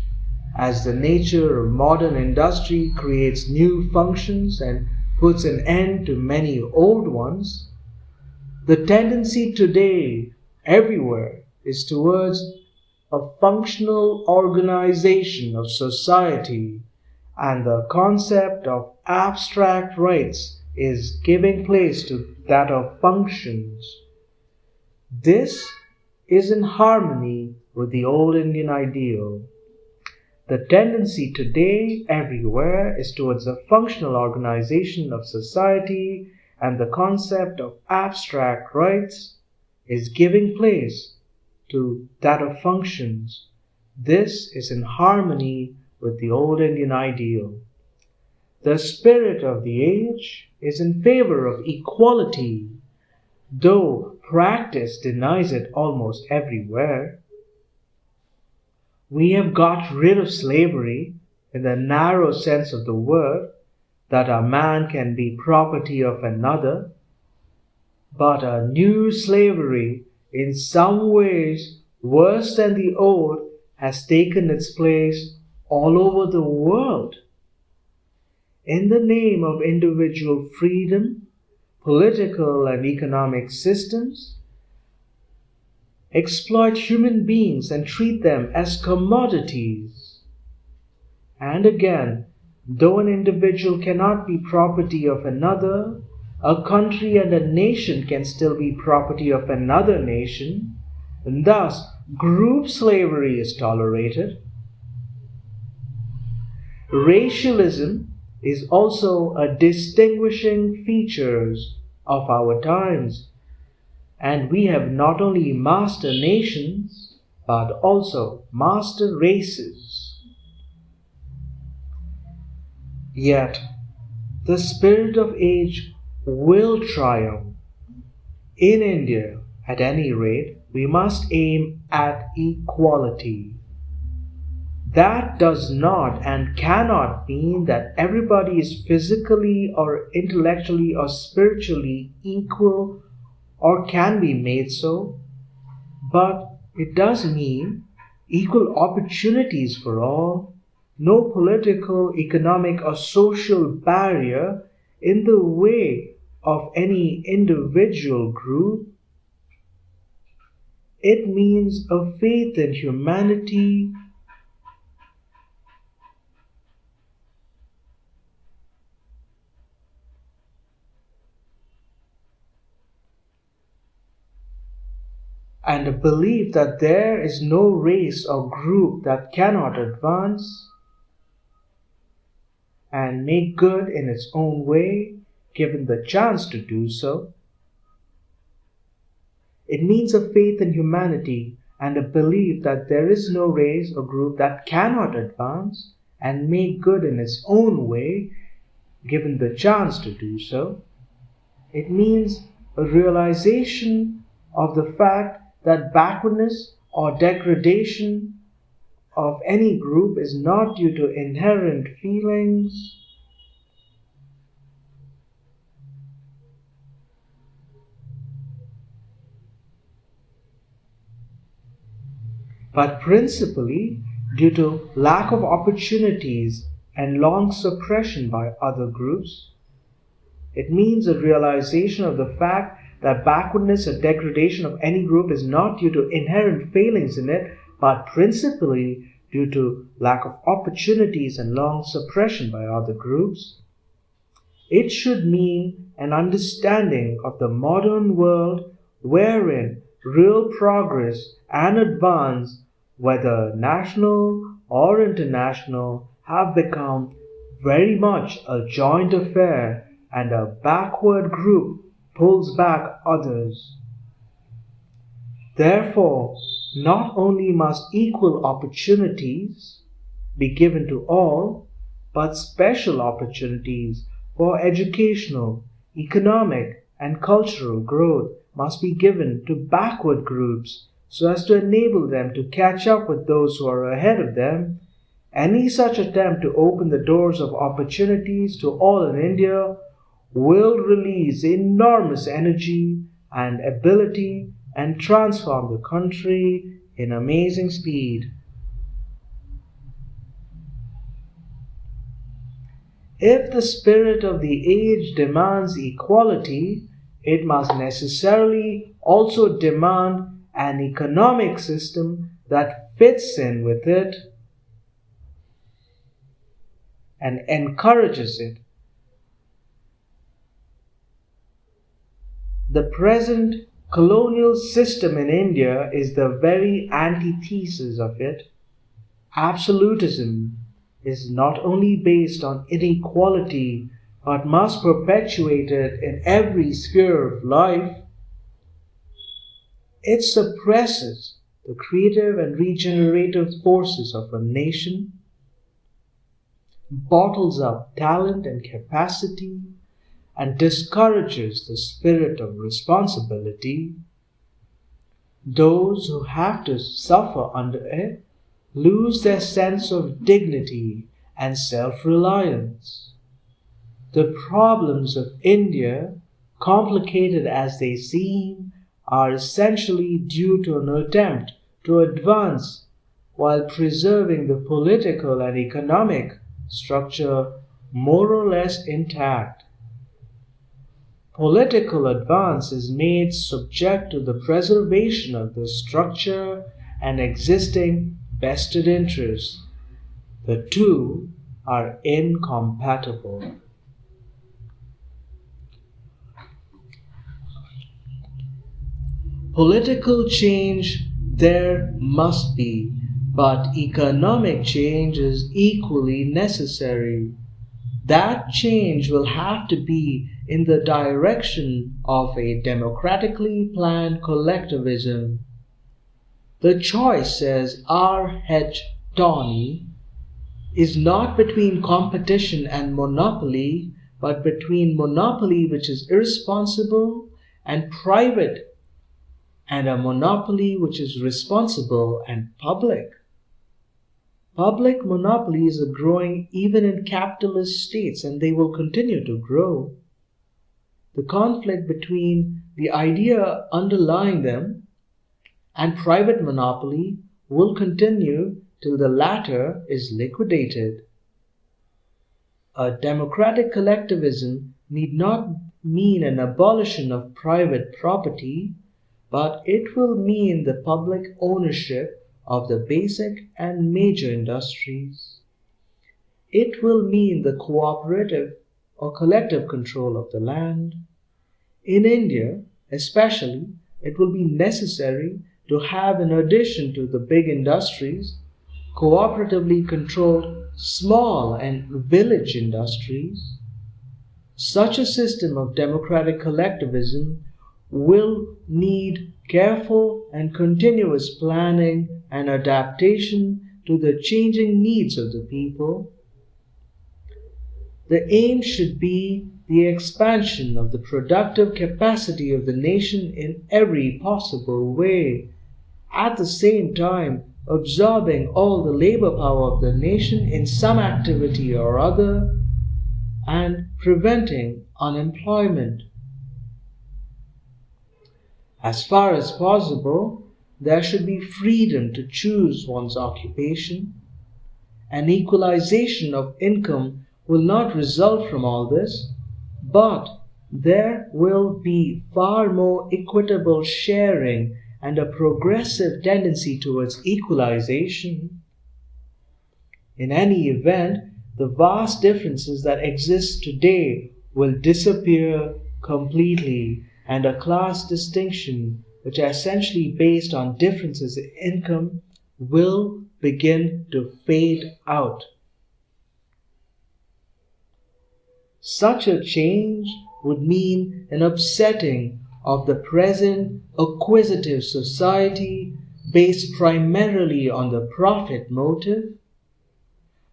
as the nature of modern industry creates new functions and puts an end to many old ones, the tendency today everywhere is towards a functional organization of society, and the concept of abstract rights is giving place to that of functions. This is in harmony with the old Indian ideal. The tendency today everywhere is towards a functional organization of society, and the concept of abstract rights is giving place to that of functions. This is in harmony with the old Indian ideal. The spirit of the age is in favor of equality, though practice denies it almost everywhere. We have got rid of slavery in the narrow sense of the word, that a man can be property of another, but a new slavery, in some ways worse than the old, has taken its place all over the world. In the name of individual freedom, political and economic systems exploit human beings and treat them as commodities. And again, though an individual cannot be property of another, a country and a nation can still be property of another nation, and thus group slavery is tolerated. Racialism is also a distinguishing feature of our times, and we have not only master nations but also master races. Yet the spirit of age will triumph. In India, at any rate, we must aim at equality. That does not and cannot mean that everybody is physically or intellectually or spiritually equal or can be made so, but it does mean equal opportunities for all, no political, economic or social barrier in the way of any individual group. It means a faith in humanity, and a belief that there is no race or group that cannot advance and make good in its own way, given the chance to do so. It means a faith in humanity and a belief that there is no race or group that cannot advance and make good in its own way, given the chance to do so. It means a realization of the fact that backwardness or degradation of any group is not due to inherent feelings, but principally due to lack of opportunities and long suppression by other groups. It means a realization of the fact that backwardness or degradation of any group is not due to inherent failings in it, but principally due to lack of opportunities and long suppression by other groups. It should mean an understanding of the modern world wherein real progress and advance, whether national or international, have become very much a joint affair, and a backward group pulls back others. Therefore, not only must equal opportunities be given to all, but special opportunities for educational, economic, and cultural growth must be given to backward groups so as to enable them to catch up with those who are ahead of them. Any such attempt to open the doors of opportunities to all in India will release enormous energy and ability and transform the country in amazing speed. If the spirit of the age demands equality, it must necessarily also demand an economic system that fits in with it and encourages it. The present colonial system in India is the very antithesis of it. Absolutism is not only based on inequality, but must perpetuate it in every sphere of life. It suppresses the creative and regenerative forces of a nation, bottles up talent and capacity, and discourages the spirit of responsibility. Those who have to suffer under it lose their sense of dignity and self-reliance. The problems of India, complicated as they seem, are essentially due to an attempt to advance while preserving the political and economic structure more or less intact. Political advance is made subject to the preservation of the structure and existing vested interests. The two are incompatible. Political change there must be, but economic change is equally necessary. That change will have to be in the direction of a democratically planned collectivism. The choice, says R. H. Tawney, is not between competition and monopoly, but between monopoly which is irresponsible and private, and a monopoly which is responsible and public. Public monopolies are growing even in capitalist states, and they will continue to grow. The conflict between the idea underlying them and private monopoly will continue till the latter is liquidated. A democratic collectivism need not mean an abolition of private property, but it will mean the public ownership of the basic and major industries. It will mean the cooperative or collective control of the land. In India, especially, it will be necessary to have, in addition to the big industries, cooperatively controlled small and village industries. Such a system of democratic collectivism will need careful and continuous planning and adaptation to the changing needs of the people. The aim should be the expansion of the productive capacity of the nation in every possible way, at the same time absorbing all the labor power of the nation in some activity or other and preventing unemployment. As far as possible, there should be freedom to choose one's occupation. An equalization of income will not result from all this, but there will be far more equitable sharing and a progressive tendency towards equalization. In any event, the vast differences that exist today will disappear completely, and a class distinction, which are essentially based on differences in income, will begin to fade out. Such a change would mean an upsetting of the present acquisitive society based primarily on the profit motive?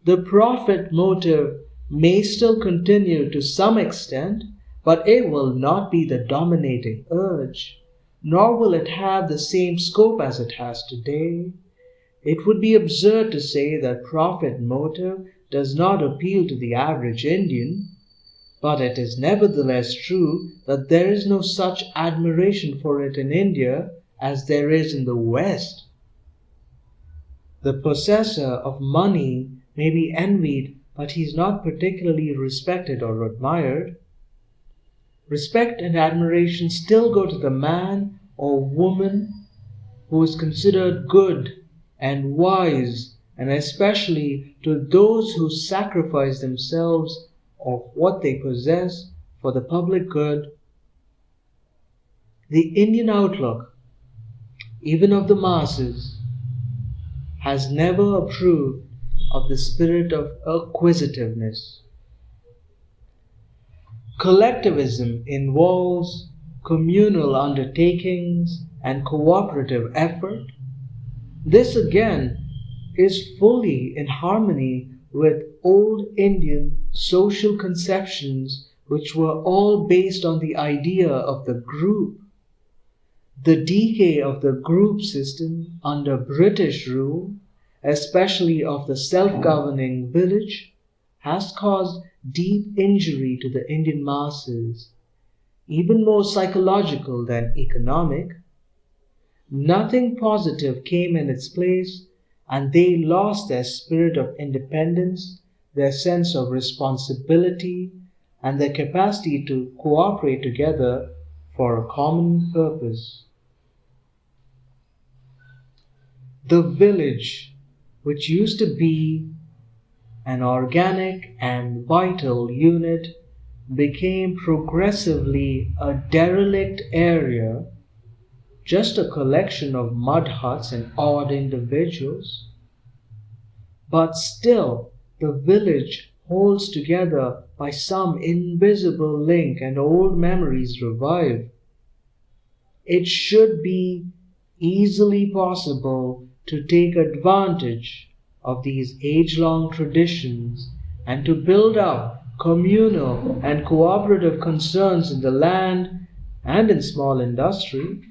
The profit motive may still continue to some extent, but it will not be the dominating urge, nor will it have the same scope as it has today. It would be absurd to say that profit motive does not appeal to the average Indian, but it is nevertheless true that there is no such admiration for it in India as there is in the West. The possessor of money may be envied, but he is not particularly respected or admired. Respect and admiration still go to the man or woman who is considered good and wise, and especially to those who sacrifice themselves of what they possess for the public good. The Indian outlook, even of the masses, has never approved of the spirit of acquisitiveness. Collectivism involves communal undertakings and cooperative effort. This again is fully in harmony with old Indian social conceptions, which were all based on the idea of the group. The decay of the group system under British rule, especially of the self-governing village, has caused deep injury to the Indian masses, even more psychological than economic. Nothing positive came in its place, and they lost their spirit of independence, their sense of responsibility, and their capacity to cooperate together for a common purpose. The village, which used to be an organic and vital unit, became progressively a derelict area, just a collection of mud huts and odd individuals. But still, the village holds together by some invisible link, and old memories revive. It should be easily possible to take advantage of these age-long traditions and to build up communal and cooperative concerns in the land and in small industry.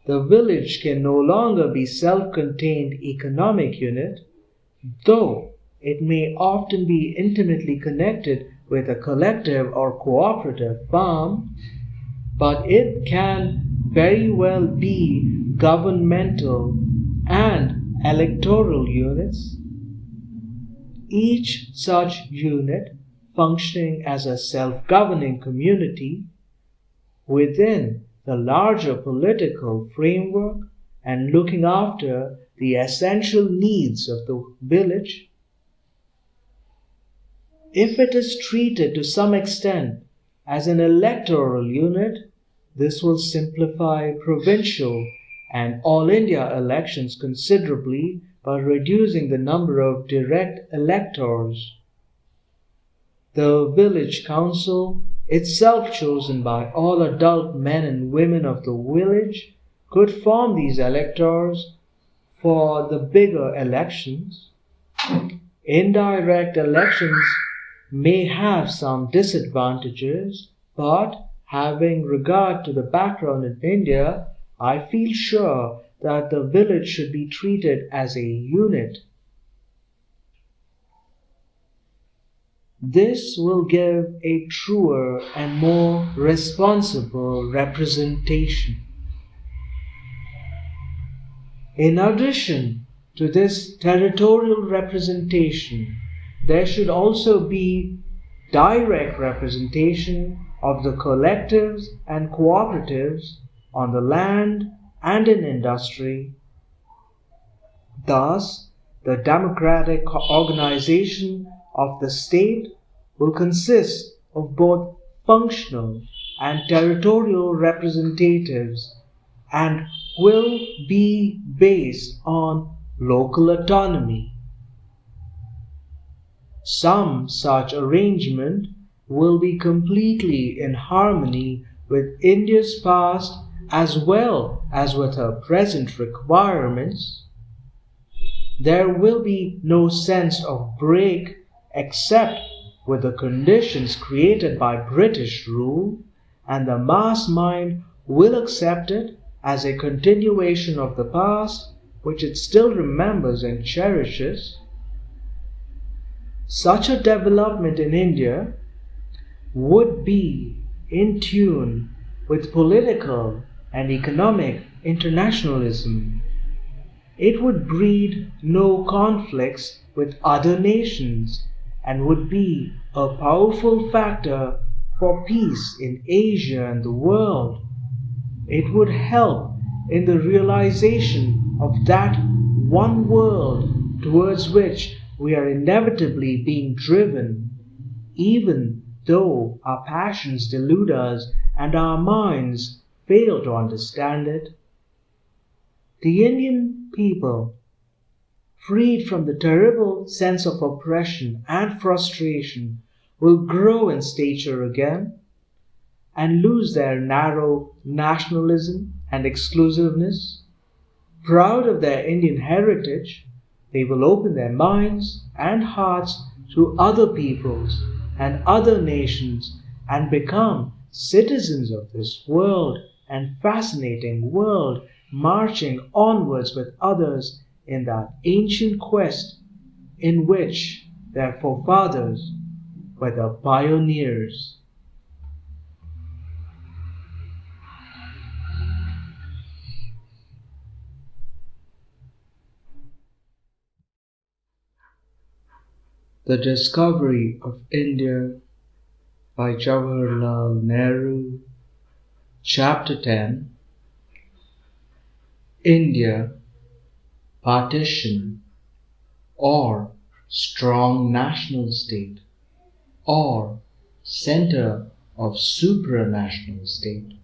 The village can no longer be self-contained economic unit, though it may often be intimately connected with a collective or cooperative farm, but it can very well be governmental and electoral units, each such unit functioning as a self-governing community within the larger political framework and looking after the essential needs of the village. If it is treated to some extent as an electoral unit, this will simplify provincial and all India elections considerably by reducing the number of direct electors. The village council, itself chosen by all adult men and women of the village, could form these electors for the bigger elections. Indirect elections may have some disadvantages, but having regard to the background in India, I feel sure that the village should be treated as a unit. This will give a truer and more responsible representation. In addition to this territorial representation, there should also be direct representation of the collectives and cooperatives on the land and in industry. Thus, the democratic organization of the state will consist of both functional and territorial representatives and will be based on local autonomy. Some such arrangement will be completely in harmony with India's past as well as with her present requirements, there will be no sense of break except with the conditions created by British rule, and the mass mind will accept it as a continuation of the past which it still remembers and cherishes. Such a development in India would be in tune with political and economic internationalism. It would breed no conflicts with other nations and would be a powerful factor for peace in Asia and the world. It would help in the realization of that one world towards which we are inevitably being driven, even though our passions delude us and our minds fail to understand it. The Indian people, freed from the terrible sense of oppression and frustration, will grow in stature again and lose their narrow nationalism and exclusiveness. Proud of their Indian heritage, they will open their minds and hearts to other peoples and other nations and become citizens of this world and fascinating world, marching onwards with others in that ancient quest in which their forefathers were the pioneers. The Discovery of India by Jawaharlal Nehru. Chapter 10. India, Partition, or Strong National State, or Center of Supranational State.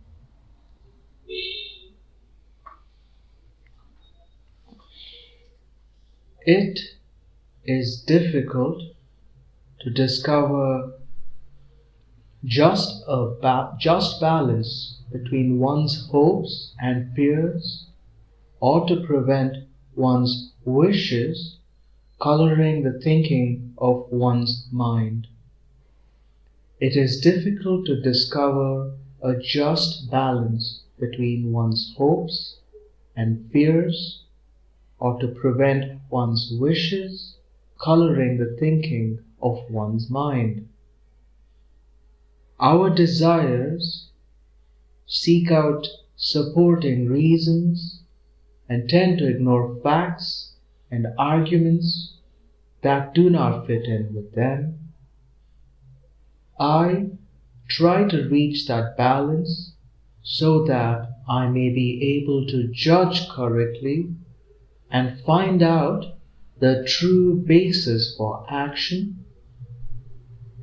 It is difficult to discover just balance between one's hopes and fears, or to prevent one's wishes coloring the thinking of one's mind. It is difficult to discover a just balance between one's hopes and fears, or to prevent one's wishes coloring the thinking of one's mind. Our desires seek out supporting reasons and tend to ignore facts and arguments that do not fit in with them. I try to reach that balance so that I may be able to judge correctly and find out the true basis for action,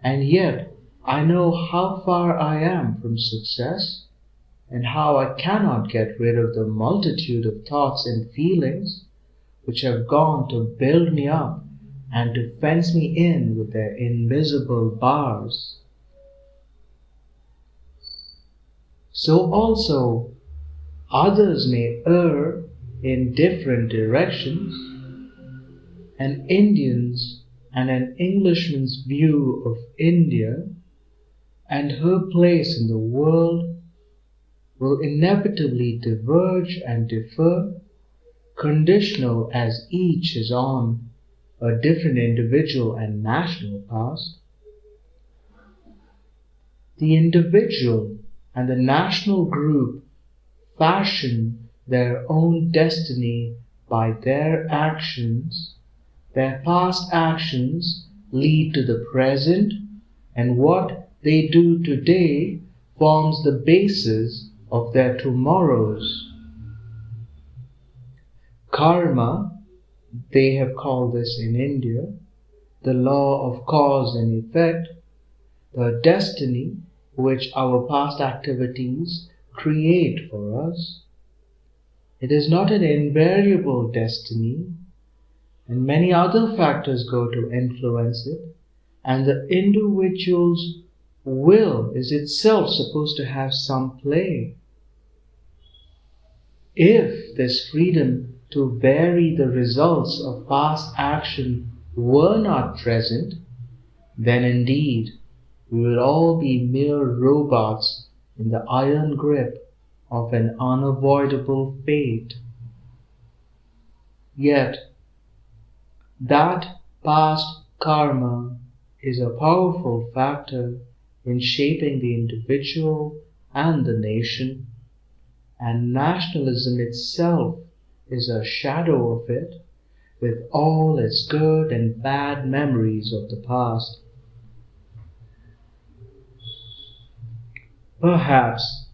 and yet I know how far I am from success and how I cannot get rid of the multitude of thoughts and feelings which have gone to build me up and to fence me in with their invisible bars. So also others may err in different directions. An Indian's and an Englishman's view of India and her place in the world will inevitably diverge and differ, conditional as each is on a different individual and national past. The individual and the national group fashion their own destiny by their actions. Their past actions lead to the present, and what they do today forms the basis of their tomorrows. Karma, they have called this in India, the law of cause and effect, the destiny which our past activities create for us. It is not an invariable destiny, and many other factors go to influence it, and the individual's will is itself supposed to have some play. If this freedom to vary the results of past action were not present, then indeed we would all be mere robots in the iron grip of an unavoidable fate. Yet, that past karma is a powerful factor in shaping the individual and the nation, and nationalism itself is a shadow of it, with all its good and bad memories of the past. Perhaps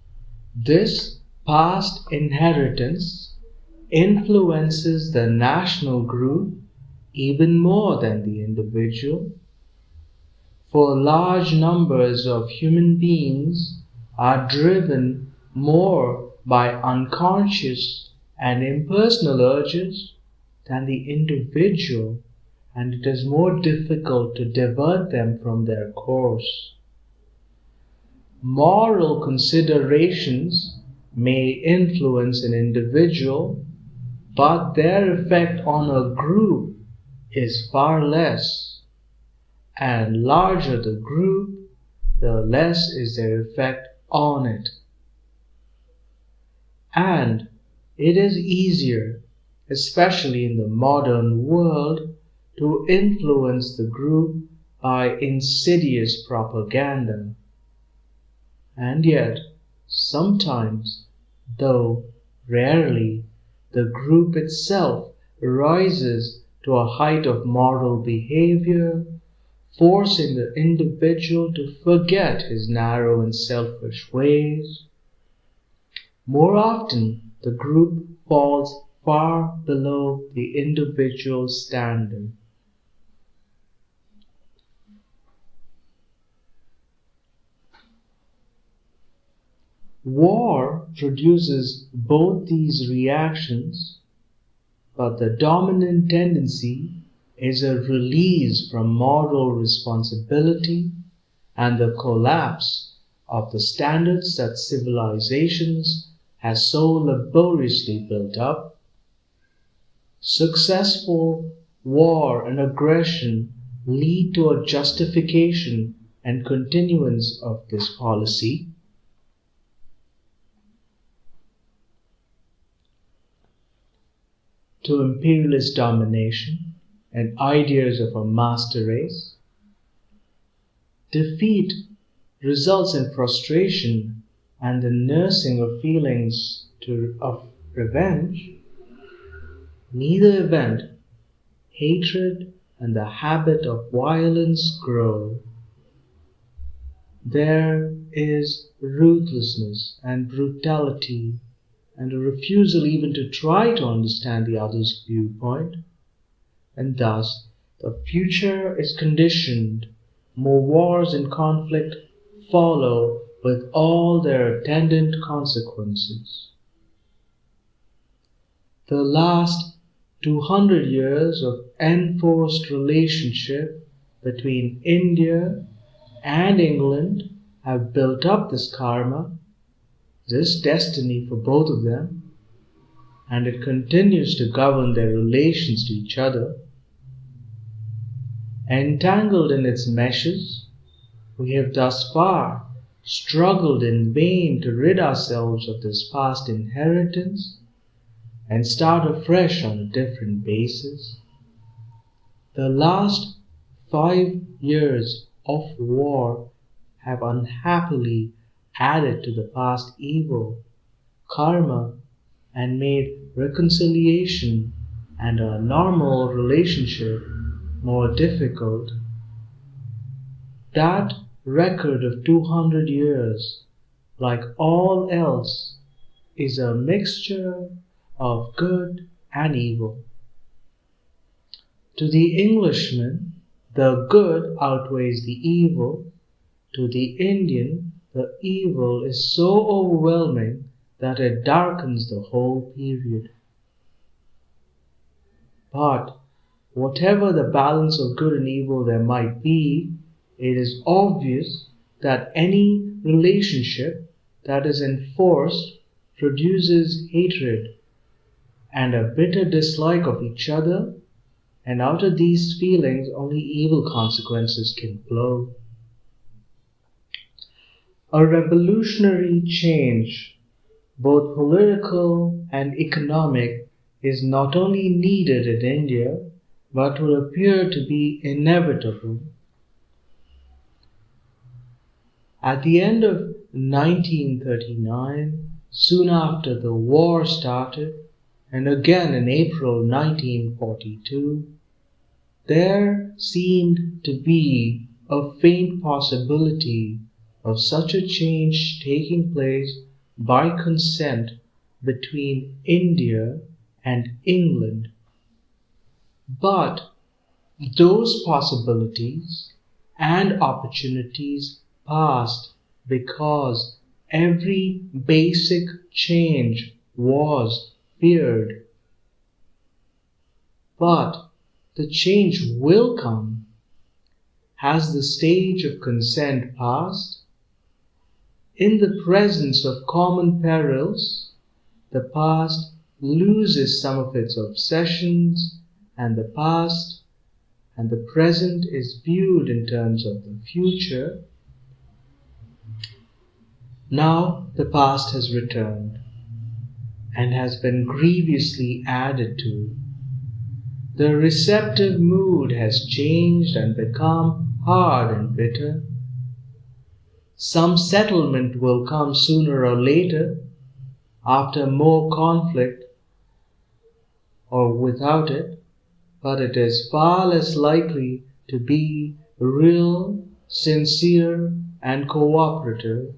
this past inheritance influences the national group even more than the individual, for large numbers of human beings are driven more by unconscious and impersonal urges than the individual, and it is more difficult to divert them from their course. Moral considerations may influence an individual, but their effect on a group is far less, and larger the group, the less is their effect on it. And it is easier, especially in the modern world, to influence the group by insidious propaganda. And yet, sometimes, though rarely, the group itself rises to a height of moral behavior, forcing the individual to forget his narrow and selfish ways. More often, the group falls far below the individual's standard. War produces both these reactions, but the dominant tendency is a release from moral responsibility and the collapse of the standards that civilizations has so laboriously built up. Successful war and aggression lead to a justification and continuance of this policy. To imperialist domination and ideas of a master race. Defeat results in frustration and the nursing of feelings of revenge. Neither event, hatred and the habit of violence grow. There is ruthlessness and brutality and a refusal even to try to understand the other's viewpoint, and thus the future is conditioned. More wars and conflict follow with all their attendant consequences. The last 200 years of enforced relationship between India and England have built up this karma, this destiny for both of them, and it continues to govern their relations to each other. Entangled in its meshes, we have thus far struggled in vain to rid ourselves of this past inheritance and start afresh on a different basis. The last 5 years of war have unhappily added to the past evil, karma, and made reconciliation and a normal relationship more difficult. That record of 200 years, like all else, is a mixture of good and evil. To the Englishman, the good outweighs the evil. To the Indian, the evil is so overwhelming that it darkens the whole period. But whatever the balance of good and evil there might be, it is obvious that any relationship that is enforced produces hatred and a bitter dislike of each other, and out of these feelings only evil consequences can flow. A revolutionary change, both political and economic, is not only needed in India, but would appear to be inevitable. At the end of 1939, soon after the war started, and again in April 1942, there seemed to be a faint possibility of such a change taking place by consent between India and England. But those possibilities and opportunities passed because every basic change was feared. But the change will come. Has the stage of consent passed? In the presence of common perils, the past loses some of its obsessions, and the past and the present is viewed in terms of the future. Now the past has returned and has been grievously added to. The receptive mood has changed and become hard and bitter. Some settlement will come sooner or later, after more conflict or without it, but it is far less likely to be real, sincere, and cooperative.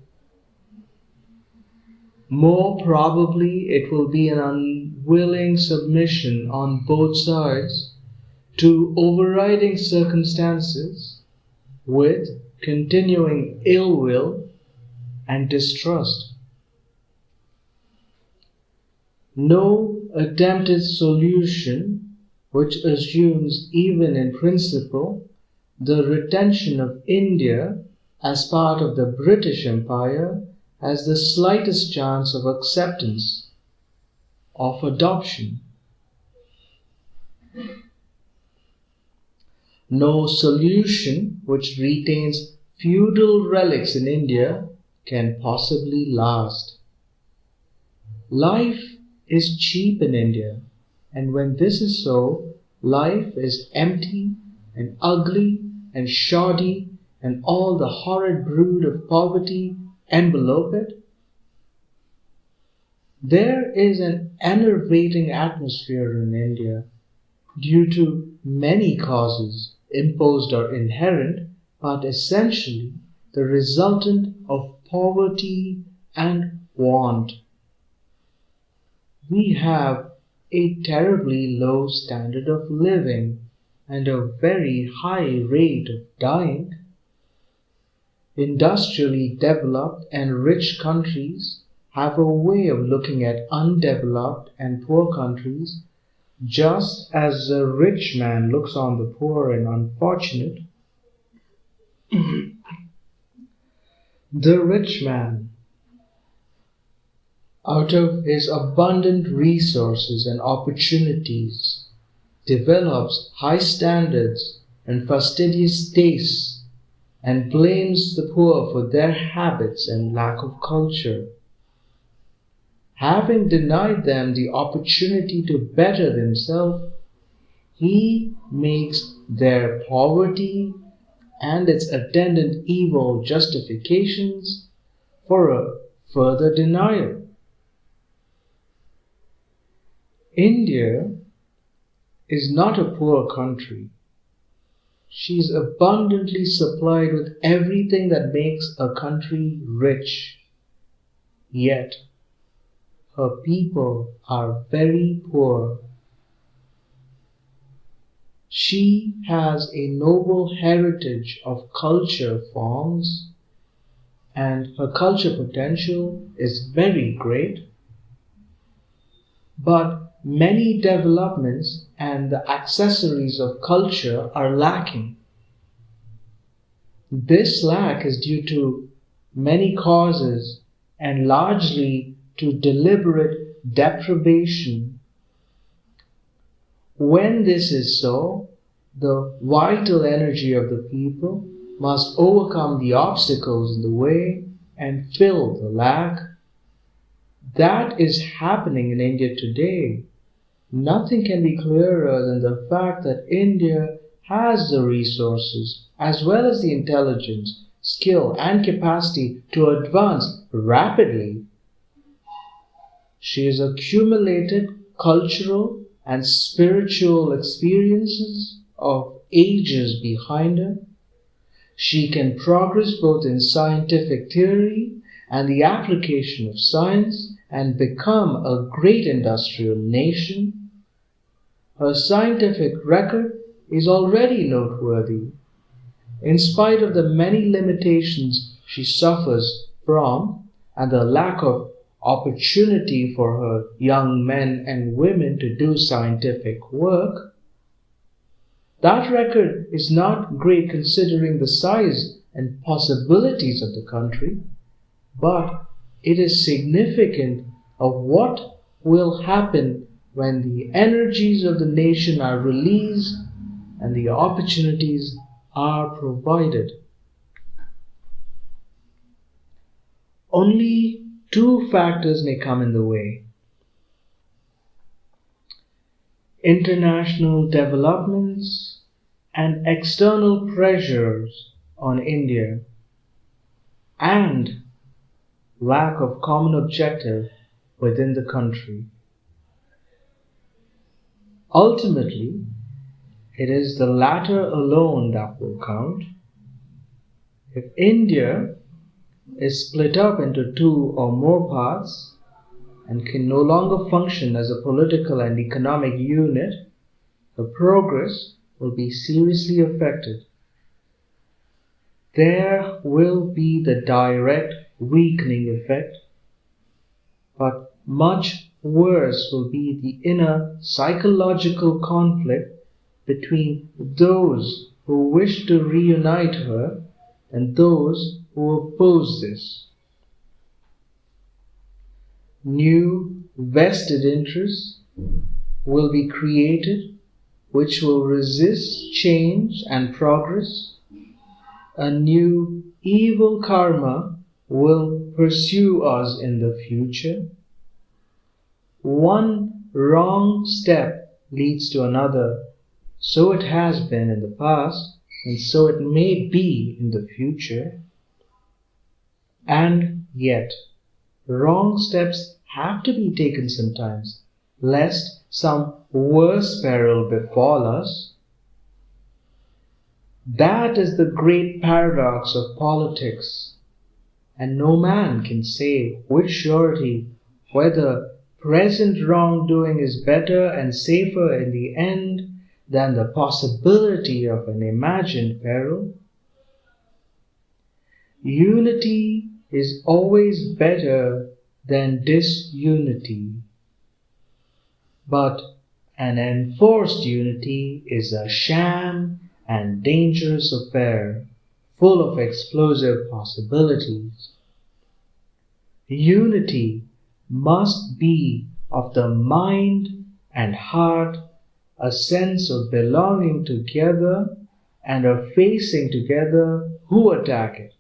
More probably it will be an unwilling submission on both sides to overriding circumstances with continuing ill will and distrust. No attempted solution which assumes, even in principle, the retention of India as part of the British Empire has the slightest chance of acceptance, of adoption. No solution which retains feudal relics in India can possibly last. Life is cheap in India, and when this is so, life is empty and ugly and shoddy, and all the horrid brood of poverty envelope it. There is an enervating atmosphere in India due to many causes, imposed or inherent, but essentially the resultant of poverty and want. We have a terribly low standard of living and a very high rate of dying. Industrially developed and rich countries have a way of looking at undeveloped and poor countries just as a rich man looks on the poor and unfortunate. The rich man, out of his abundant resources and opportunities, develops high standards and fastidious tastes and blames the poor for their habits and lack of culture. Having denied them the opportunity to better themselves, he makes their poverty and its attendant evil justifications for a further denial. India is not a poor country. She is abundantly supplied with everything that makes a country rich. Yet, her people are very poor. She has a noble heritage of culture forms, and her culture potential is very great. But many developments and the accessories of culture are lacking. This lack is due to many causes and largely to deliberate deprivation. When this is so, the vital energy of the people must overcome the obstacles in the way and fill the lack. That is happening in India today. Nothing can be clearer than the fact that India has the resources as well as the intelligence, skill, and capacity to advance rapidly. She has accumulated cultural and spiritual experiences of ages behind her. She can progress both in scientific theory and the application of science and become a great industrial nation. Her scientific record is already noteworthy. In spite of the many limitations she suffers from and the lack of opportunity for her young men and women to do scientific work, that record is not great considering the size and possibilities of the country, but it is significant of what will happen when the energies of the nation are released and the opportunities are provided. Only two factors may come in the way: international developments and external pressures on India, and lack of common objective within the country. Ultimately, it is the latter alone that will count. If India is split up into two or more parts and can no longer function as a political and economic unit, her progress will be seriously affected. There will be the direct weakening effect, but much worse will be the inner psychological conflict between those who wish to reunite her and those who oppose this. New vested interests will be created which will resist change and progress. A new evil karma will pursue us in the future. One wrong step leads to another. So it has been in the past, and so it may be in the future. And yet, wrong steps have to be taken sometimes, lest some worse peril befall us. That is the great paradox of politics, and no man can say with surety whether present wrongdoing is better and safer in the end than the possibility of an imagined peril. Unity is always better than disunity, but an enforced unity is a sham and dangerous affair, full of explosive possibilities. Unity must be of the mind and heart, a sense of belonging together and of facing together who attack it.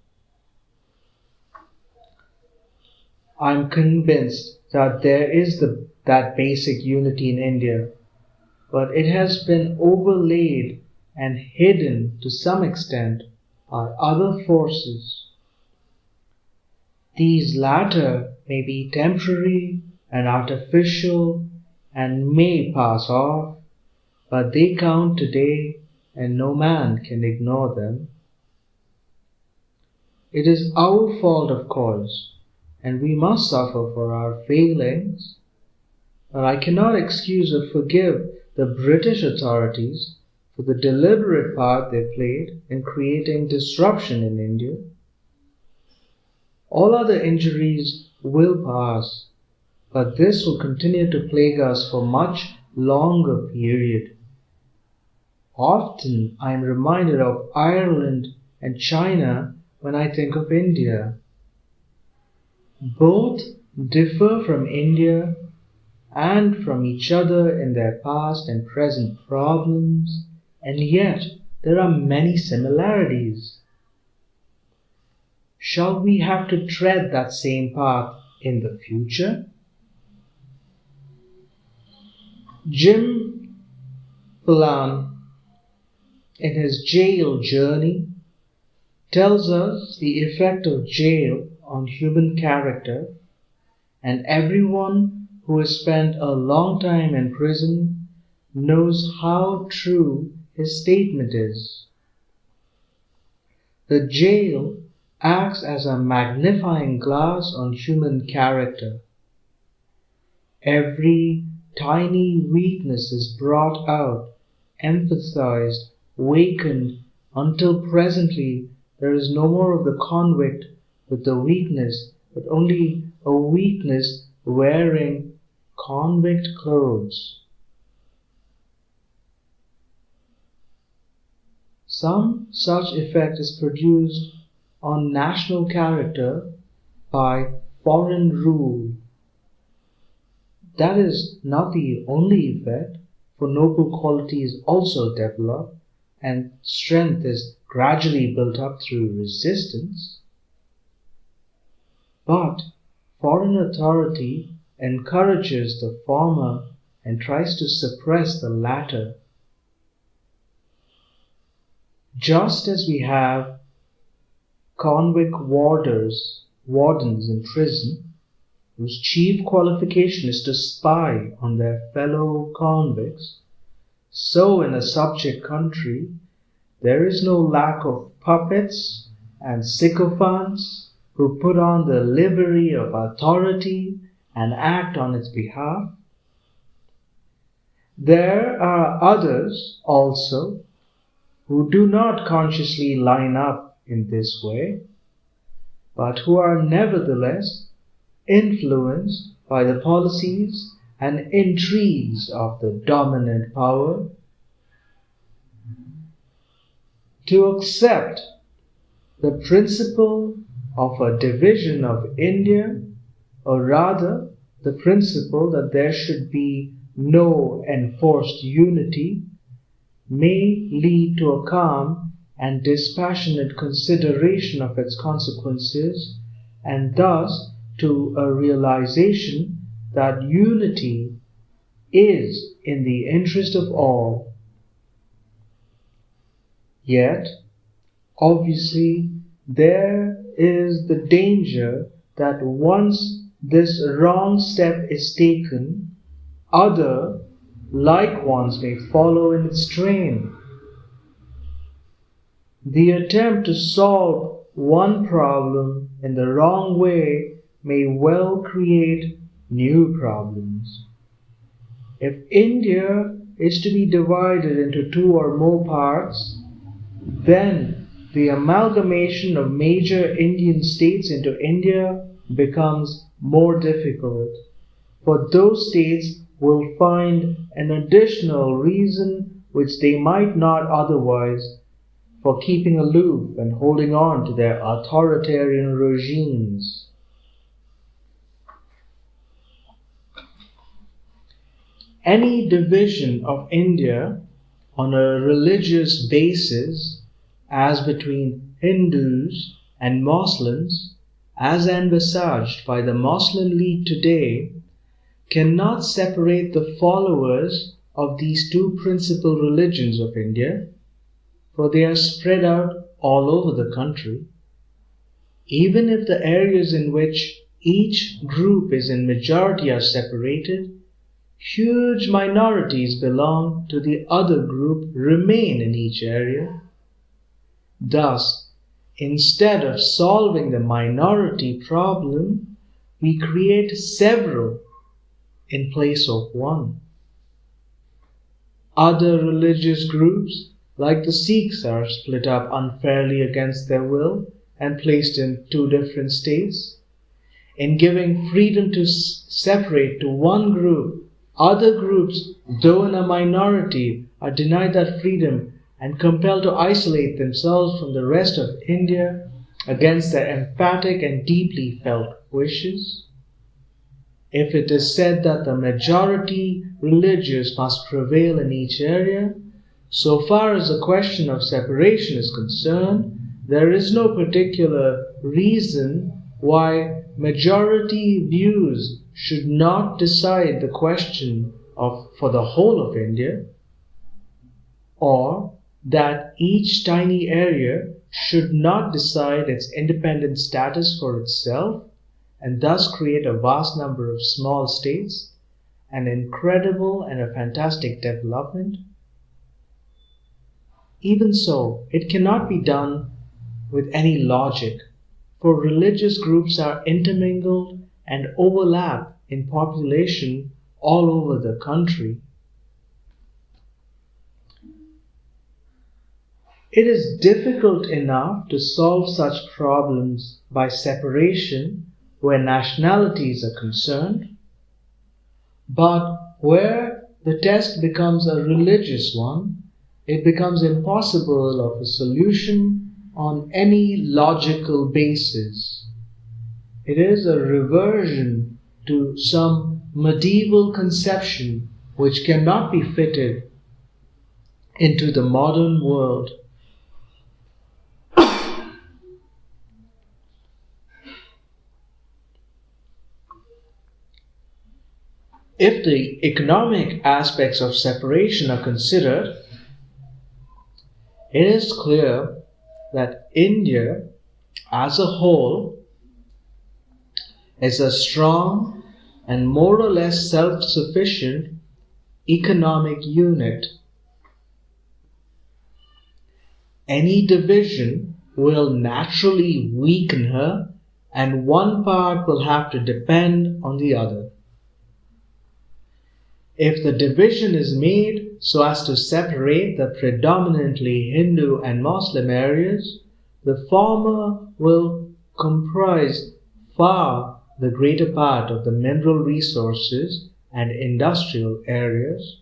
I'm convinced that there is that basic unity in India, but it has been overlaid and hidden to some extent by other forces. These latter may be temporary and artificial and may pass off, but they count today and no man can ignore them. It is our fault, of course, and we must suffer for our failings, but I cannot excuse or forgive the British authorities for the deliberate part they played in creating disruption in India. All other injuries will pass, but this will continue to plague us for much longer period. Often I am reminded of Ireland and China when I think of India. Both differ from India and from each other in their past and present problems, and yet there are many similarities. Shall we have to tread that same path in the future? Jim Fallon, in his jail journey, tells us the effect of jail on human character, and everyone who has spent a long time in prison knows how true his statement is. The jail acts as a magnifying glass on human character. Every tiny weakness is brought out, emphasized, wakened, until presently there is no more of the convict with the weakness, but only a weakness wearing convict clothes. Some such effect is produced on national character by foreign rule. That is not the only effect, for noble qualities also develop, and strength is gradually built up through resistance. But foreign authority encourages the former and tries to suppress the latter. Just as we have convict wardens in prison, whose chief qualification is to spy on their fellow convicts, so in a subject country there is no lack of puppets and sycophants who put on the livery of authority and act on its behalf. There are others also who do not consciously line up in this way, but who are nevertheless influenced by the policies and intrigues of the dominant power. To accept the principle of a division of India, or rather the principle that there should be no enforced unity, may lead to a calm and dispassionate consideration of its consequences, and thus to a realization that unity is in the interest of all. Yet, obviously, there is the danger that once this wrong step is taken, other like ones may follow in its train. The attempt to solve one problem in the wrong way may well create new problems. If India is to be divided into two or more parts, then the amalgamation of major Indian states into India becomes more difficult, for those states will find an additional reason which they might not otherwise for keeping aloof and holding on to their authoritarian regimes. Any division of India on a religious basis, as between Hindus and Muslims, as envisaged by the Muslim League today, cannot separate the followers of these two principal religions of India, for they are spread out all over the country. Even if the areas in which each group is in majority are separated, huge minorities belong to the other group remain in each area. Thus, instead of solving the minority problem, we create several in place of one. Other religious groups, like the Sikhs, are split up unfairly against their will and placed in two different states. In giving freedom to separate to one group, other groups, though in a minority, are denied that freedom and compelled to isolate themselves from the rest of India against their emphatic and deeply felt wishes? If it is said that the majority religious must prevail in each area, so far as the question of separation is concerned, there is no particular reason why majority views should not decide the question for the whole of India, or that each tiny area should not decide its independent status for itself and thus create a vast number of small states, an incredible and a fantastic development. Even so, it cannot be done with any logic, for religious groups are intermingled and overlap in population all over the country. It is difficult enough to solve such problems by separation where nationalities are concerned, but where the test becomes a religious one, it becomes impossible of a solution on any logical basis. It is a reversion to some medieval conception which cannot be fitted into the modern world. If the economic aspects of separation are considered, it is clear that India as a whole is a strong and more or less self-sufficient economic unit. Any division will naturally weaken her, and one part will have to depend on the other. If the division is made so as to separate the predominantly Hindu and Muslim areas, the former will comprise far the greater part of the mineral resources and industrial areas.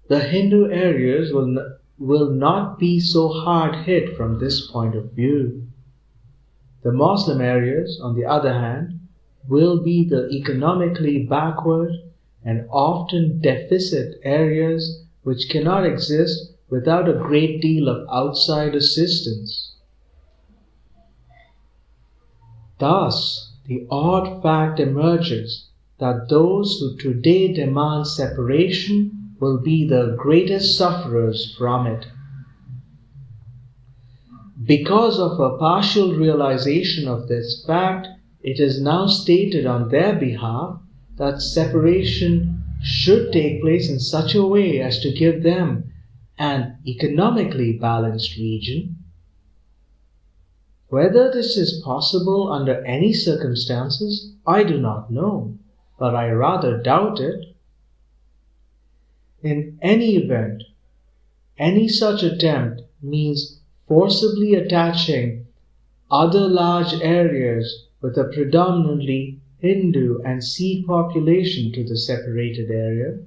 The Hindu areas will not be so hard hit from this point of view. The Muslim areas, on the other hand, will be the economically backward and often deficit areas which cannot exist without a great deal of outside assistance. Thus, the odd fact emerges that those who today demand separation will be the greatest sufferers from it. Because of a partial realization of this fact, it is now stated on their behalf that separation should take place in such a way as to give them an economically balanced region. Whether this is possible under any circumstances, I do not know, but I rather doubt it. In any event, any such attempt means forcibly attaching other large areas with a predominantly Hindu and Sikh population to the separated area.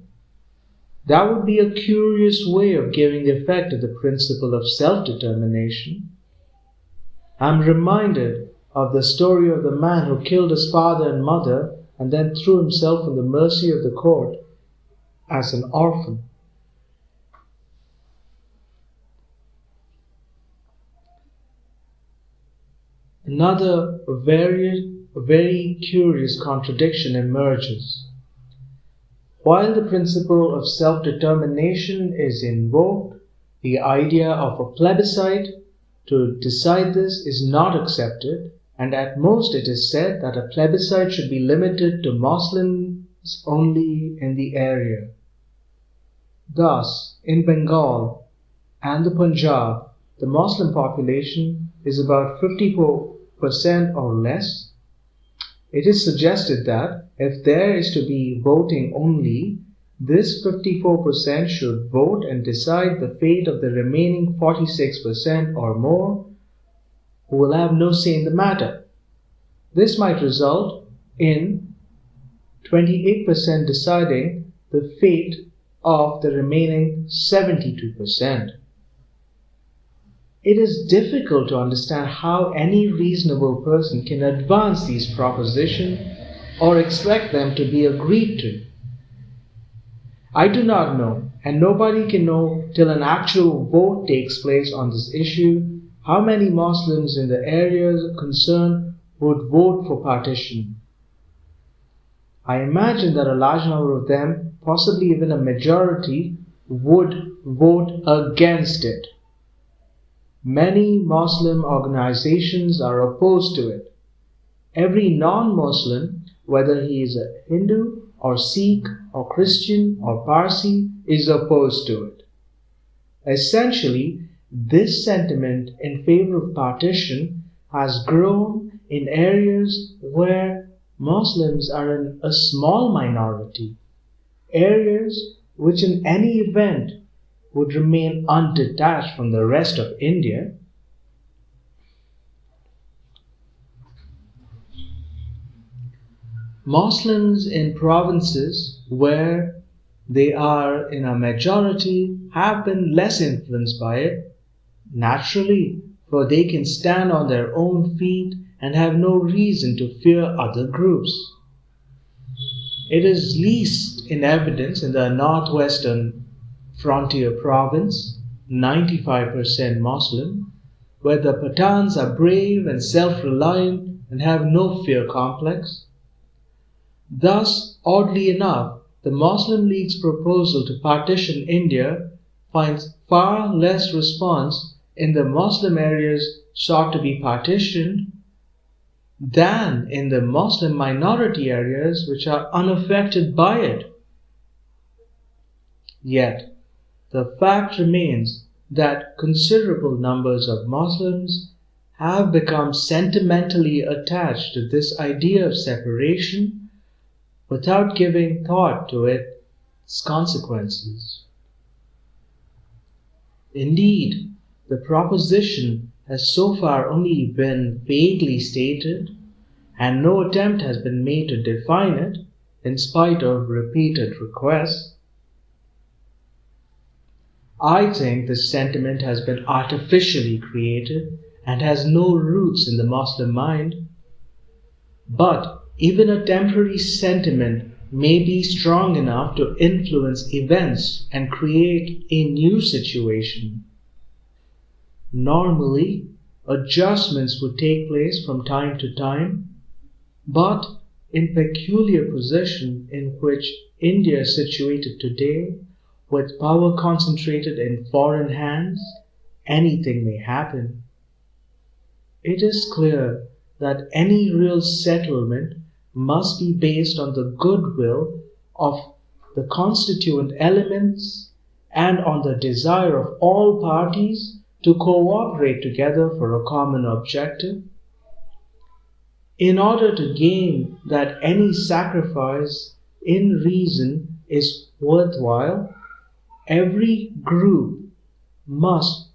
That would be a curious way of giving effect to the principle of self-determination. I am reminded of the story of the man who killed his father and mother and then threw himself on the mercy of the court as an orphan. Another very curious contradiction emerges. While the principle of self-determination is invoked, the idea of a plebiscite to decide this is not accepted, and at most it is said that a plebiscite should be limited to Muslims only in the area. Thus, in Bengal and the Punjab, the Muslim population is about 54% or less. It is suggested that if there is to be voting only, this 54% should vote and decide the fate of the remaining 46% or more who will have no say in the matter. This might result in 28% deciding the fate of the remaining 72%. It is difficult to understand how any reasonable person can advance these propositions or expect them to be agreed to. I do not know, and nobody can know till an actual vote takes place on this issue, how many Muslims in the areas concerned would vote for partition. I imagine that a large number of them, possibly even a majority, would vote against it. Many Muslim organizations are opposed to it. Every non-Muslim, whether he is a Hindu or Sikh or Christian or Parsi, is opposed to it. Essentially, this sentiment in favor of partition has grown in areas where Muslims are in a small minority, areas which in any event would remain undetached from the rest of India. Muslims in provinces where they are in a majority have been less influenced by it, naturally, for they can stand on their own feet and have no reason to fear other groups. It is least in evidence in the northwestern frontier province, 95% Muslim, where the Pathans are brave and self-reliant and have no fear complex. Thus, oddly enough, the Muslim League's proposal to partition India finds far less response in the Muslim areas sought to be partitioned than in the Muslim minority areas which are unaffected by it. Yet, the fact remains that considerable numbers of Muslims have become sentimentally attached to this idea of separation without giving thought to its consequences. Indeed, the proposition has so far only been vaguely stated, and no attempt has been made to define it, in spite of repeated requests. I think this sentiment has been artificially created and has no roots in the Muslim mind. But even a temporary sentiment may be strong enough to influence events and create a new situation. Normally, adjustments would take place from time to time, but in peculiar position in which India is situated today, with power concentrated in foreign hands, anything may happen. It is clear that any real settlement must be based on the goodwill of the constituent elements and on the desire of all parties to cooperate together for a common objective. In order to gain that any sacrifice in reason is worthwhile, every group must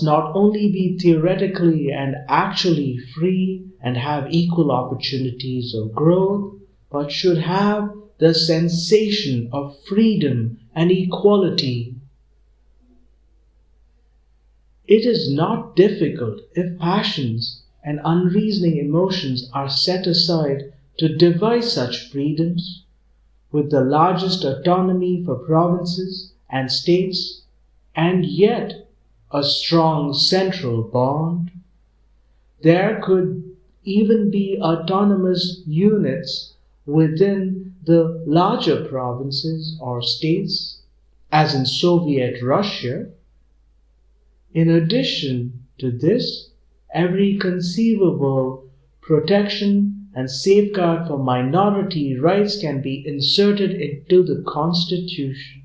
not only be theoretically and actually free and have equal opportunities of growth, but should have the sensation of freedom and equality. It is not difficult, if passions and unreasoning emotions are set aside, to devise such freedoms, with the largest autonomy for provinces and states, and yet a strong central bond. There could even be autonomous units within the larger provinces or states, as in Soviet Russia. In addition to this, every conceivable protection and safeguard for minority rights can be inserted into the Constitution.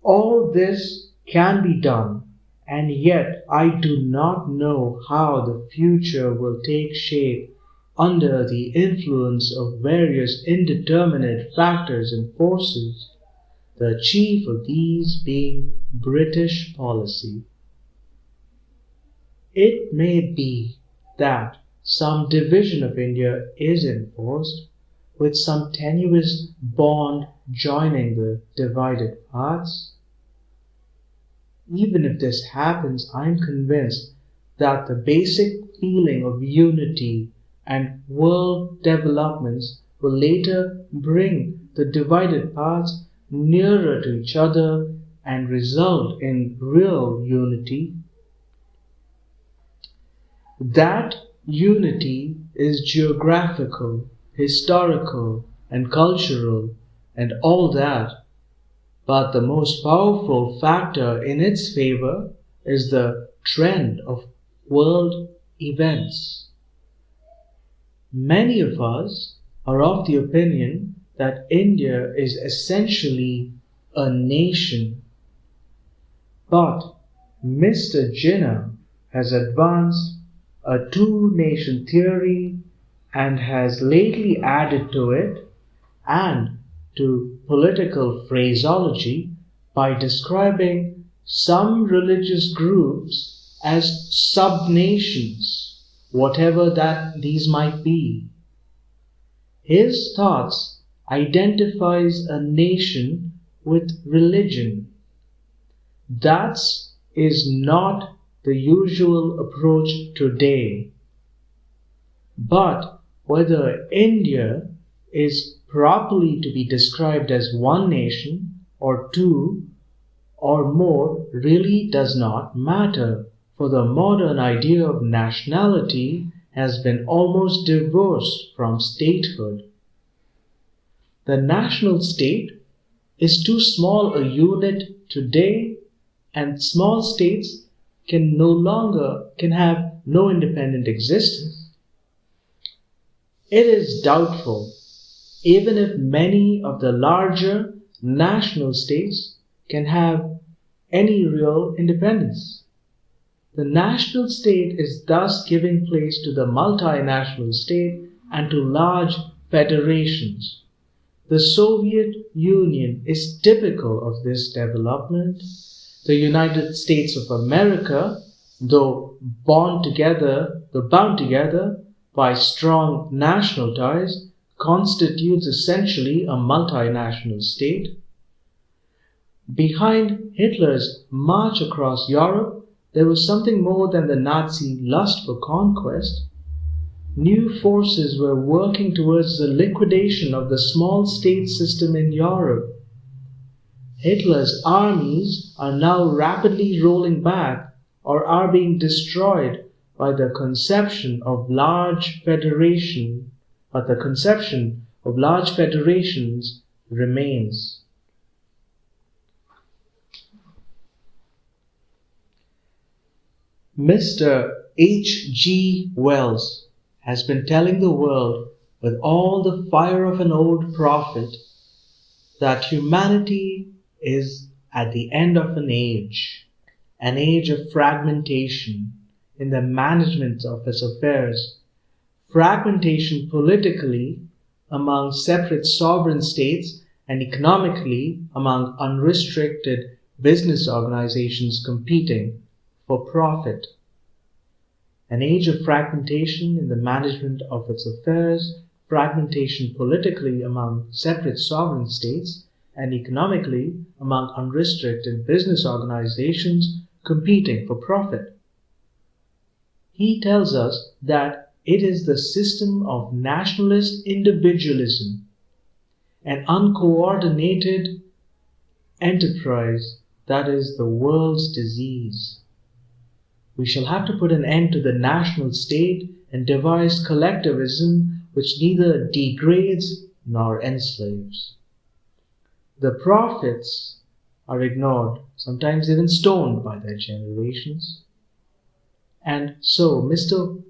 All this can be done, and yet I do not know how the future will take shape under the influence of various indeterminate factors and forces, the chief of these being British policy. It may be that some division of India is enforced, with some tenuous bond joining the divided parts? Even if this happens, I am convinced that the basic feeling of unity and world developments will later bring the divided parts nearer to each other and result in real unity. That unity is geographical, historical, and cultural, and all that. But the most powerful factor in its favor is the trend of world events. Many of us are of the opinion that India is essentially a nation. But Mr. Jinnah has advanced a two-nation theory and has lately added to it and to political phraseology by describing some religious groups as sub-nations, whatever that these might be. His thoughts identifies a nation with religion. That is not the usual approach today. But whether India is properly to be described as one nation or two or more really does not matter, for the modern idea of nationality has been almost divorced from statehood. The national state is too small a unit today, and small states can have no independent existence. It is doubtful even if many of the larger national states can have any real independence. The national state is thus giving place to the multinational state and to large federations. The Soviet Union is typical of this development. The United States of America, though bound together by strong national ties, constitutes essentially a multinational state. Behind Hitler's march across Europe, there was something more than the Nazi lust for conquest. New forces were working towards the liquidation of the small state system in Europe. Hitler's armies are now rapidly rolling back or are being destroyed by the conception of large federations, but the conception of large federations remains. Mr. H.G. Wells has been telling the world with all the fire of an old prophet that humanity is at the end of an age of fragmentation in the management of its affairs, fragmentation politically among separate sovereign states and economically among unrestricted business organizations competing for profit. An age of fragmentation in the management of its affairs, fragmentation politically among separate sovereign states, and economically among unrestricted business organizations competing for profit. He tells us that it is the system of nationalist individualism, an uncoordinated enterprise that is the world's disease. We shall have to put an end to the national state and devise collectivism which neither degrades nor enslaves. The prophets are ignored, sometimes even stoned by their generations. And so Mr.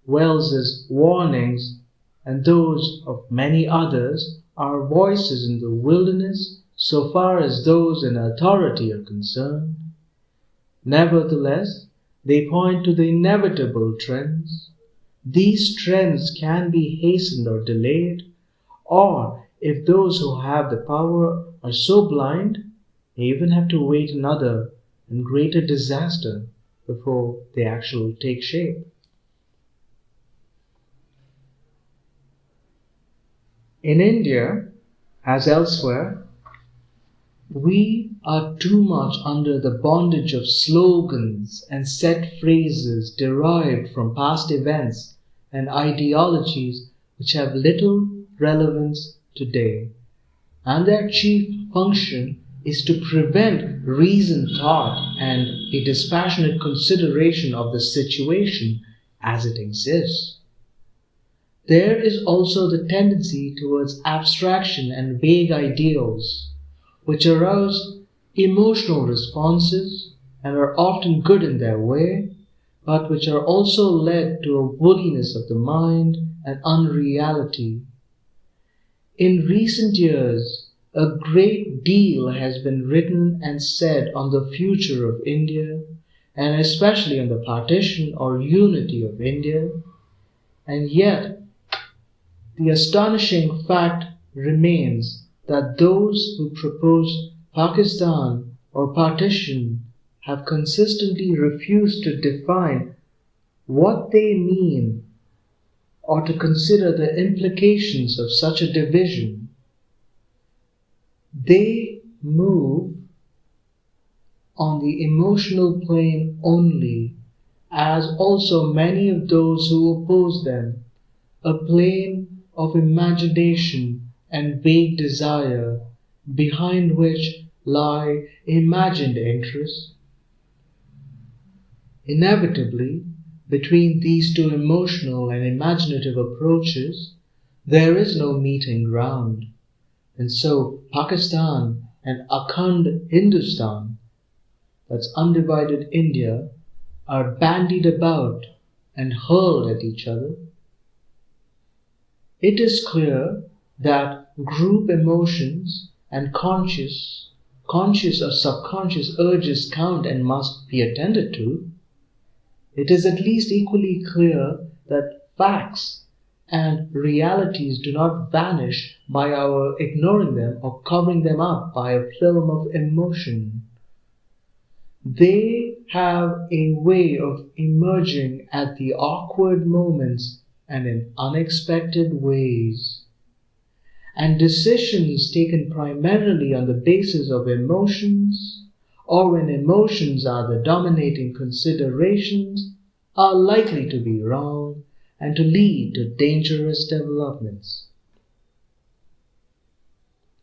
Wells's warnings and those of many others are voices in the wilderness so far as those in authority are concerned. Nevertheless, they point to the inevitable trends. These trends can be hastened or delayed, or if those who have the power are so blind, they even have to wait another and greater disaster before they actually take shape. In India, as elsewhere, we are too much under the bondage of slogans and set phrases derived from past events and ideologies which have little relevance today, and their chief function is to prevent reasoned thought and a dispassionate consideration of the situation as it exists. There is also the tendency towards abstraction and vague ideals, which arouse emotional responses and are often good in their way, but which are also led to a woolliness of the mind and unreality. In recent years, a great deal has been written and said on the future of India, and especially on the partition or unity of India, and yet the astonishing fact remains that those who propose Pakistan or partition have consistently refused to define what they mean or to consider the implications of such a division. They move on the emotional plane only, as also many of those who oppose them, a plane of imagination and vague desire, behind which lie imagined interests. Inevitably, between these two emotional and imaginative approaches, there is no meeting ground. And so Pakistan and Akhand Hindustan, that's undivided India, are bandied about and hurled at each other. It is clear that group emotions and conscious or subconscious urges count and must be attended to. It is at least equally clear that facts and realities do not vanish by our ignoring them or covering them up by a film of emotion. They have a way of emerging at the awkward moments and in unexpected ways. And decisions taken primarily on the basis of emotions, or when emotions are the dominating considerations, are likely to be wrong and to lead to dangerous developments.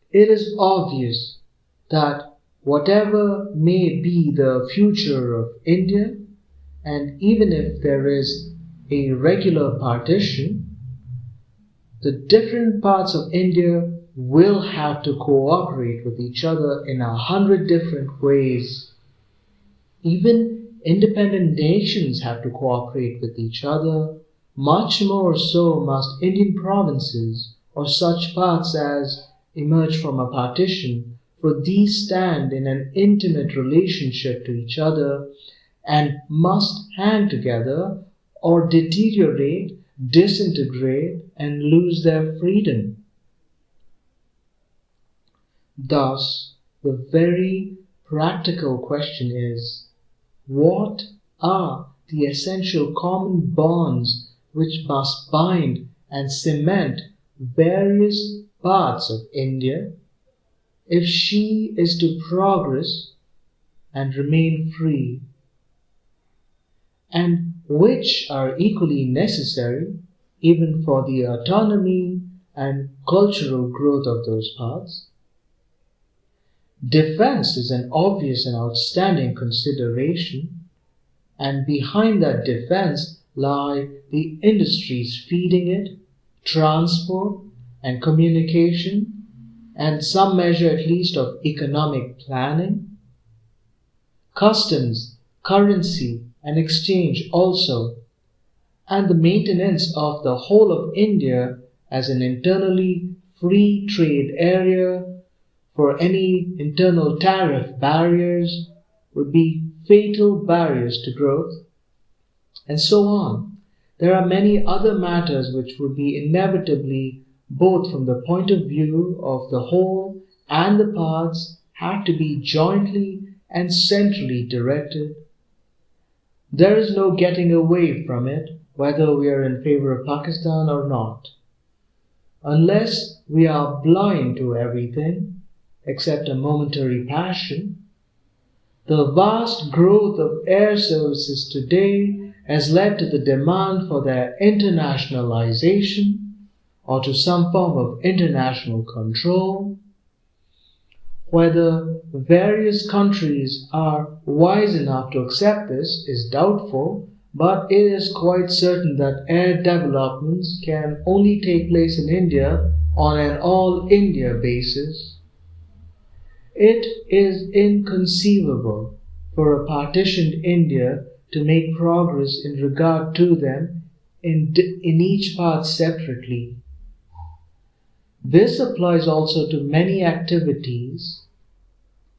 It is obvious that whatever may be the future of India, and even if there is a regular partition, the different parts of India will have to cooperate with each other in 100 different ways. Even independent nations have to cooperate with each other. Much more so must Indian provinces or such parts as emerge from a partition, for these stand in an intimate relationship to each other and must hang together or deteriorate, disintegrate, and lose their freedom. Thus, the very practical question is, what are the essential common bonds which must bind and cement various parts of India if she is to progress and remain free, and which are equally necessary even for the autonomy and cultural growth of those parts? Defense is an obvious and outstanding consideration, and behind that defense lie the industries feeding it, transport and communication, and some measure at least of economic planning. Customs, currency, and exchange also, and the maintenance of the whole of India as an internally free trade area, for any internal tariff barriers would be fatal barriers to growth, and so on. There are many other matters which would be inevitably, both from the point of view of the whole and the parts, have to be jointly and centrally directed. There is no getting away from it, whether we are in favor of Pakistan or not. unless we are blind to everything except a momentary passion. The vast growth of air services today has led to the demand for their internationalization or to some form of international control. Whether various countries are wise enough to accept this is doubtful, but it is quite certain that air developments can only take place in India on an all-India basis. It is inconceivable for a partitioned India to make progress in regard to them in each part separately. This applies also to many activities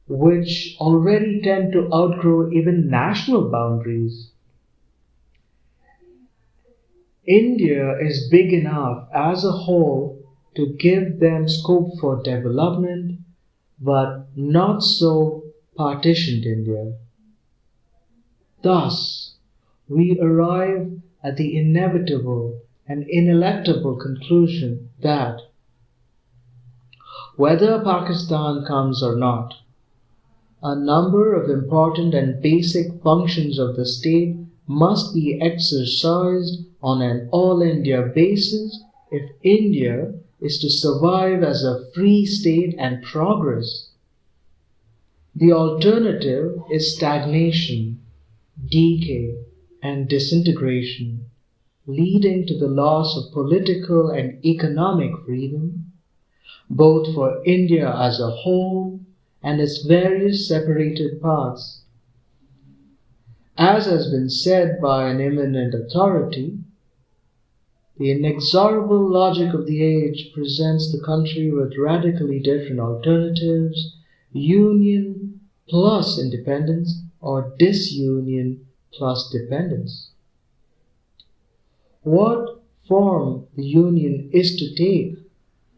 which already tend to outgrow even national boundaries. India is big enough as a whole to give them scope for development, but not so partitioned India. Thus, we arrive at the inevitable and ineluctable conclusion that whether Pakistan comes or not, a number of important and basic functions of the state must be exercised on an all-India basis if India is to survive as a free state and progress. The alternative is stagnation, decay, and disintegration, leading to the loss of political and economic freedom, both for India as a whole and its various separated parts. As has been said by an eminent authority, the inexorable logic of the age presents the country with radically different alternatives: union plus independence or disunion plus dependence. What form the union is to take,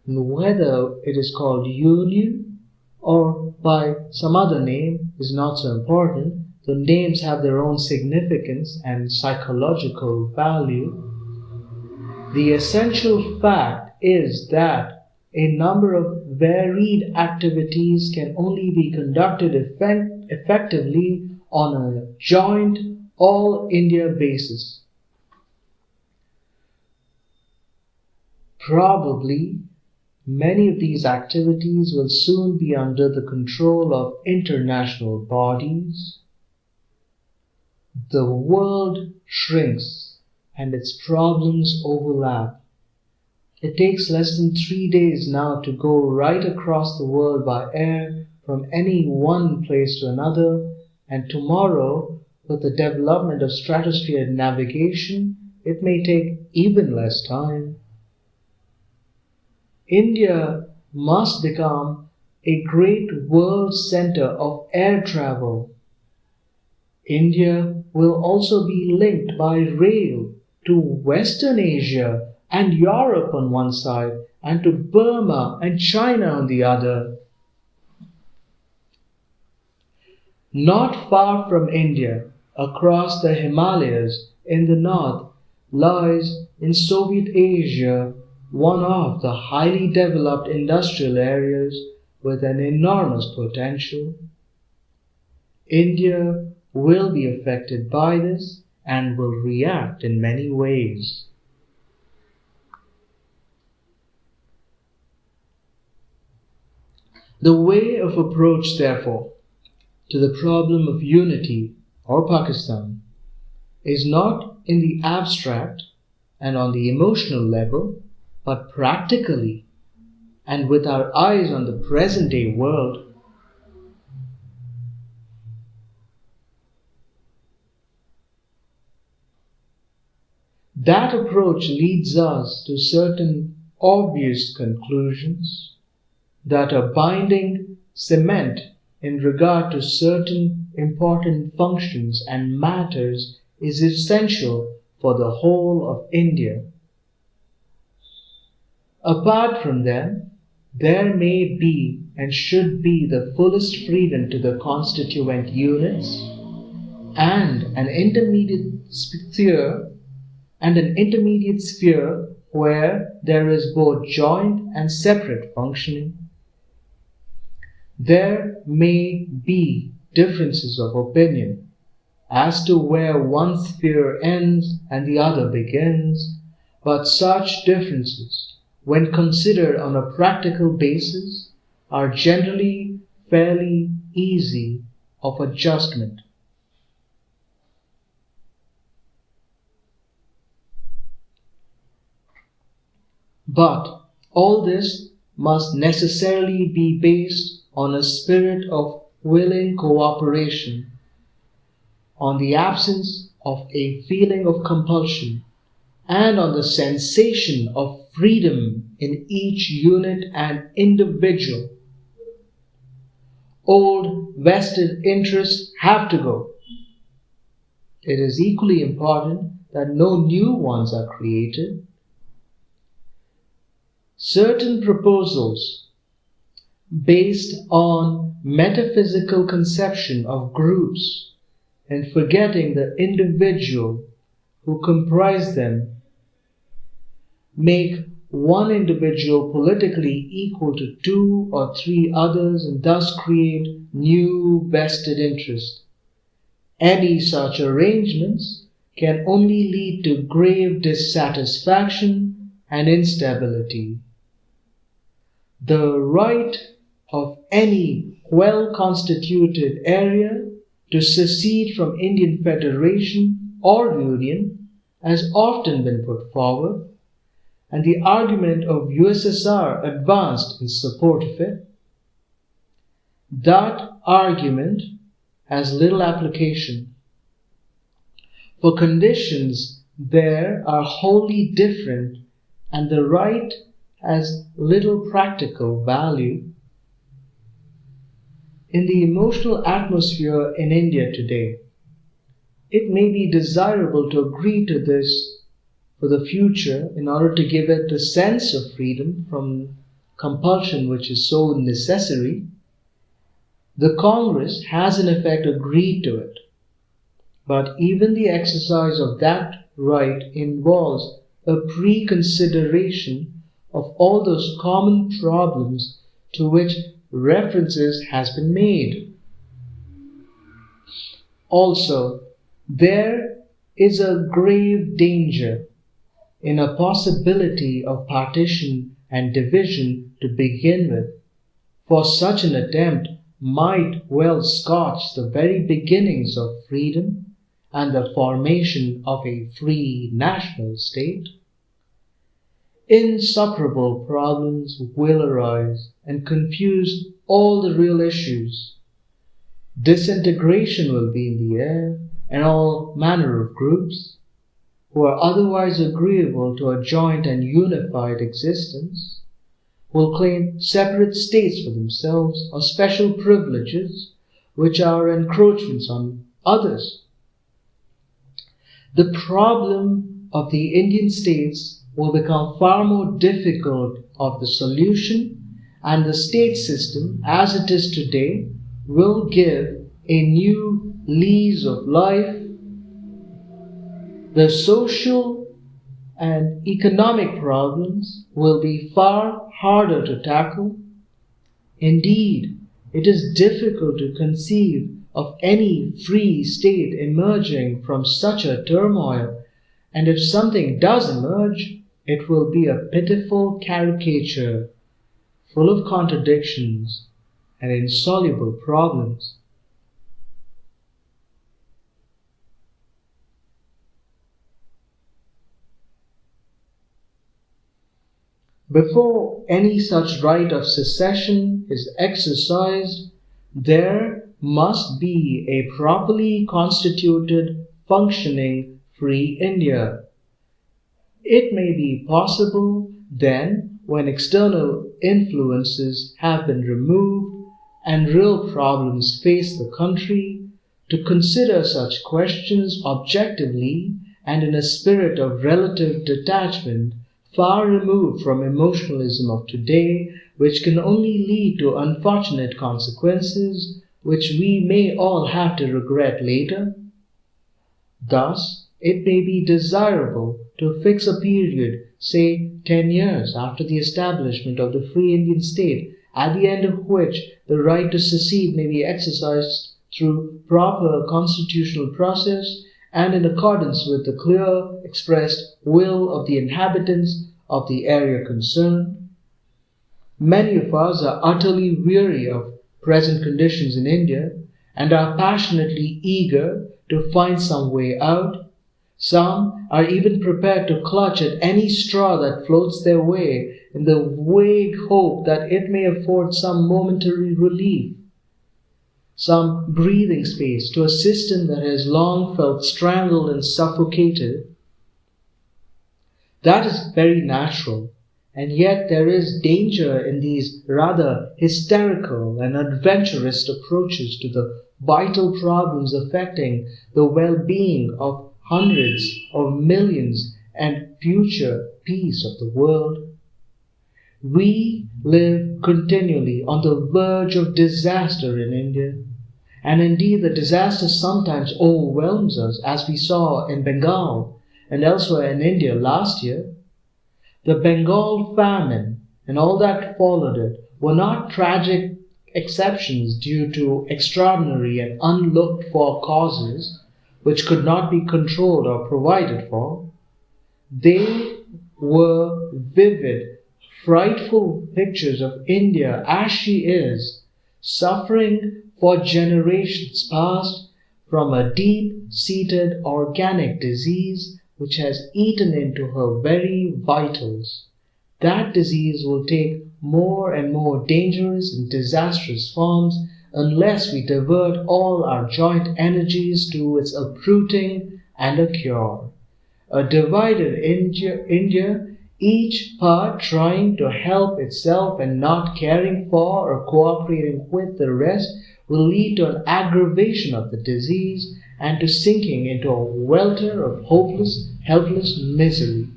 and whether it is called union or by some other name, is not so important. The names have their own significance and psychological value. The essential fact is that a number of varied activities can only be conducted effectively on a joint all-India basis. Probably, many of these activities will soon be under the control of international bodies. The world shrinks and its problems overlap. It takes less than 3 days now to go right across the world by air from any one place to another, and tomorrow, with the development of stratosphere navigation, it may take even less time. India must become a great world center of air travel. India will also be linked by rail to Western Asia and Europe on one side, and to Burma and China on the other. Not far from India, across the Himalayas in the north, lies in Soviet Asia one of the highly developed industrial areas with an enormous potential. India will be affected by this and will react in many ways. The way of approach, therefore, to the problem of unity or Pakistan is not in the abstract and on the emotional level, but practically and with our eyes on the present-day world. That approach leads us to certain obvious conclusions that a binding cement in regard to certain important functions and matters is essential for the whole of India. Apart from them, there may be and should be the fullest freedom to the constituent units and an intermediate sphere where there is both joint and separate functioning. There may be differences of opinion as to where one sphere ends and the other begins, but such differences, when considered on a practical basis, are generally fairly easy of adjustment. But all this must necessarily be based on a spirit of willing cooperation, on the absence of a feeling of compulsion, and on the sensation of freedom in each unit and individual. Old vested interests have to go. It is equally important that no new ones are created. Certain proposals based on metaphysical conception of groups and forgetting the individual who comprise them make one individual politically equal to 2 or 3 others and thus create new vested interest. Any such arrangements can only lead to grave dissatisfaction and instability. The right of any well-constituted area to secede from Indian Federation or Union has often been put forward, and the argument of USSR advanced in support of it. That argument has little application, for conditions there are wholly different and the right has little practical value. In the emotional atmosphere in India today, it may be desirable to agree to this for the future in order to give it the sense of freedom from compulsion which is so necessary. The Congress has in effect agreed to it, but even the exercise of that right involves a preconsideration of all those common problems to which references has been made. Also, there is a grave danger in a possibility of partition and division to begin with, for such an attempt might well scotch the very beginnings of freedom and the formation of a free national state. Insuperable problems will arise and confuse all the real issues. Disintegration will be in the air, and all manner of groups, who are otherwise agreeable to a joint and unified existence, will claim separate states for themselves or special privileges which are encroachments on others. The problem of the Indian states will become far more difficult of the solution, and the state system as it is today will give a new lease of life. The social and economic problems will be far harder to tackle. Indeed, it is difficult to conceive of any free state emerging from such a turmoil, and if something does emerge, it will be a pitiful caricature, full of contradictions and insoluble problems. Before any such right of secession is exercised, there must be a properly constituted, functioning free India. It may be possible then, when external influences have been removed and real problems face the country, to consider such questions objectively and in a spirit of relative detachment, far removed from emotionalism of today, which can only lead to unfortunate consequences which we may all have to regret later. Thus, it may be desirable to fix a period, say 10 years after the establishment of the free Indian state, at the end of which the right to secede may be exercised through proper constitutional process and in accordance with the clear expressed will of the inhabitants of the area concerned. Many of us are utterly weary of present conditions in India and are passionately eager to find some way out. Some are even prepared to clutch at any straw that floats their way in the vague hope that it may afford some momentary relief, some breathing space to a system that has long felt strangled and suffocated. That is very natural, and yet there is danger in these rather hysterical and adventurous approaches to the vital problems affecting the well-being of hundreds of millions and future peace of the world. We live continually on the verge of disaster in India, and indeed the disaster sometimes overwhelms us, as we saw in Bengal and elsewhere in India last year. The Bengal famine and all that followed it were not tragic exceptions due to extraordinary and unlooked-for causes which could not be controlled or provided for. They were vivid, frightful pictures of India as she is, suffering for generations past from a deep-seated organic disease which has eaten into her very vitals. That disease will take more and more dangerous and disastrous forms unless we divert all our joint energies to its uprooting and a cure. A divided India, each part trying to help itself and not caring for or cooperating with the rest, will lead to an aggravation of the disease and to sinking into a welter of hopeless, helpless misery.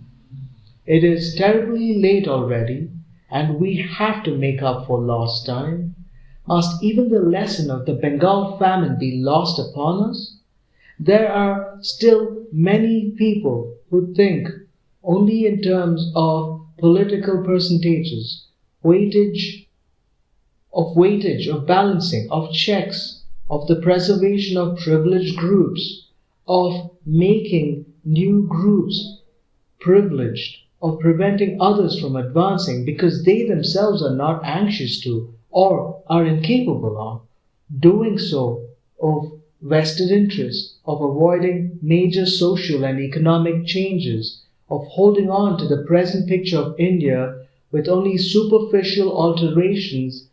It is terribly late already, and we have to make up for lost time. Must even the lesson of the Bengal famine be lost upon us? There are still many people who think only in terms of political percentages, weightage, of balancing, of checks, of the preservation of privileged groups, of making new groups privileged, of preventing others from advancing because they themselves are not anxious to or are incapable of doing so, of vested interest, of avoiding major social and economic changes, of holding on to the present picture of India with only superficial alterations.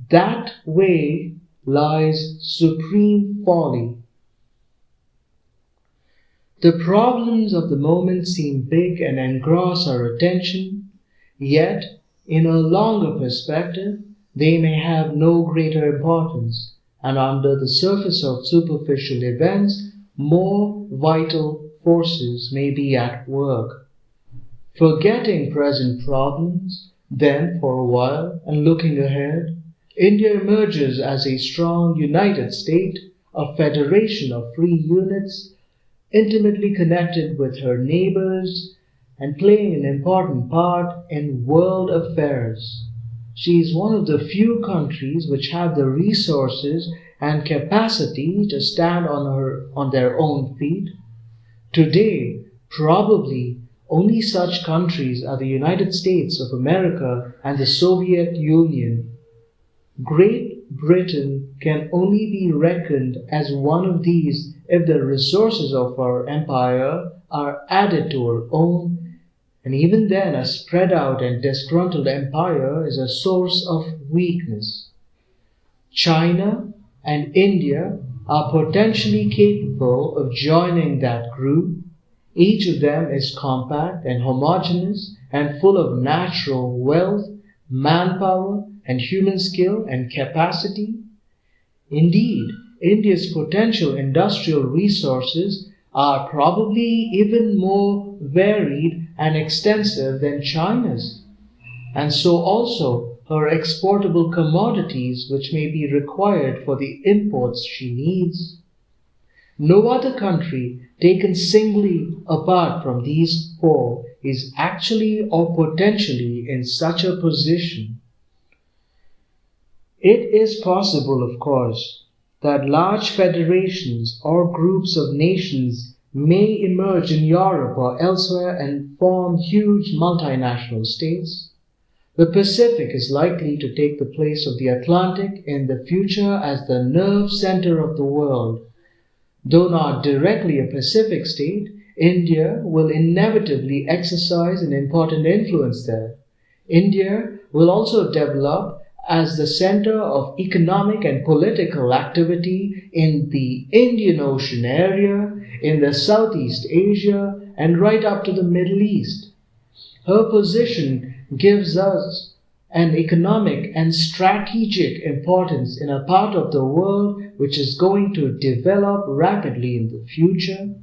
That way lies supreme folly. The problems of the moment seem big and engross our attention, yet in a longer perspective they may have no greater importance, and under the surface of superficial events more vital forces may be at work. Forgetting present problems, then for a while, and looking ahead, India emerges as a strong united state, a federation of free units, intimately connected with her neighbors and playing an important part in world affairs. She is one of the few countries which have the resources and capacity to stand on their own feet. Today, probably only such countries are the United States of America and the Soviet Union. Great Britain can only be reckoned as one of these if the resources of our empire are added to our own, and even then a spread out and disgruntled empire is a source of weakness. China and India are potentially capable of joining that group. Each of them is compact and homogeneous and full of natural wealth, manpower, and human skill and capacity. Indeed, India's potential industrial resources are probably even more varied and extensive than China's, and so also her exportable commodities which may be required for the imports she needs. No other country, taken singly apart from these four, is actually or potentially in such a position. It is possible, of course, that large federations or groups of nations may emerge in Europe or elsewhere and form huge multinational states. The Pacific is likely to take the place of the Atlantic in the future as the nerve center of the world. Though not directly a Pacific state, India will inevitably exercise an important influence there. India will also develop as the center of economic and political activity in the Indian Ocean area, in the Southeast Asia, and right up to the Middle East. Her position gives us an economic and strategic importance in a part of the world which is going to develop rapidly in the future.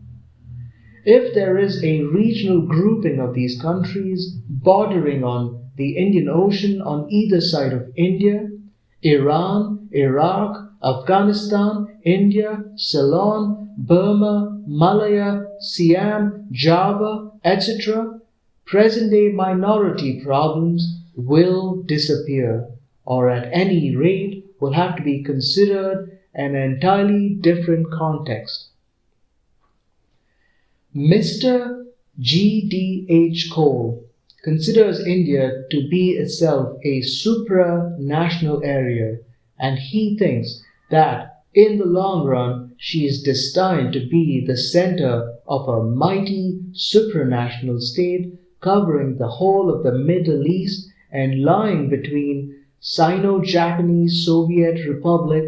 If there is a regional grouping of these countries bordering on the Indian Ocean on either side of India, Iran, Iraq, Afghanistan, India, Ceylon, Burma, Malaya, Siam, Java, etc., present-day minority problems will disappear, or at any rate will have to be considered in an entirely different context. Mr. G.D.H. Cole considers India to be itself a supranational area, and he thinks that in the long run she is destined to be the center of a mighty supranational state covering the whole of the Middle East and lying between Sino-Japanese Soviet Republic,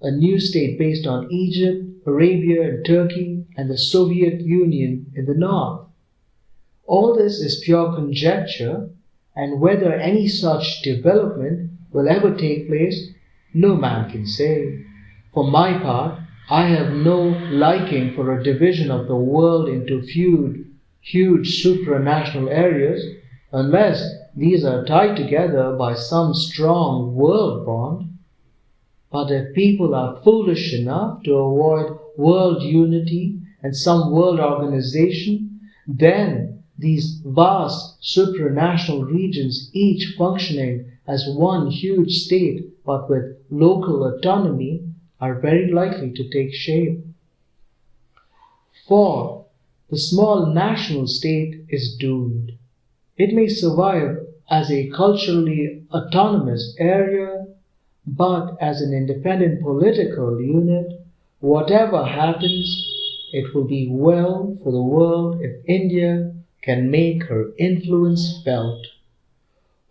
a new state based on Egypt, Arabia and Turkey, and the Soviet Union in the north. All this is pure conjecture, and whether any such development will ever take place, no man can say. For my part, I have no liking for a division of the world into huge supranational areas, unless these are tied together by some strong world bond. But if people are foolish enough to avoid world unity and some world organization, then these vast supranational regions, each functioning as one huge state but with local autonomy, are very likely to take shape. For the small national state is doomed. It may survive as a culturally autonomous area, but as an independent political unit, whatever happens, it will be well for the world if India can make her influence felt.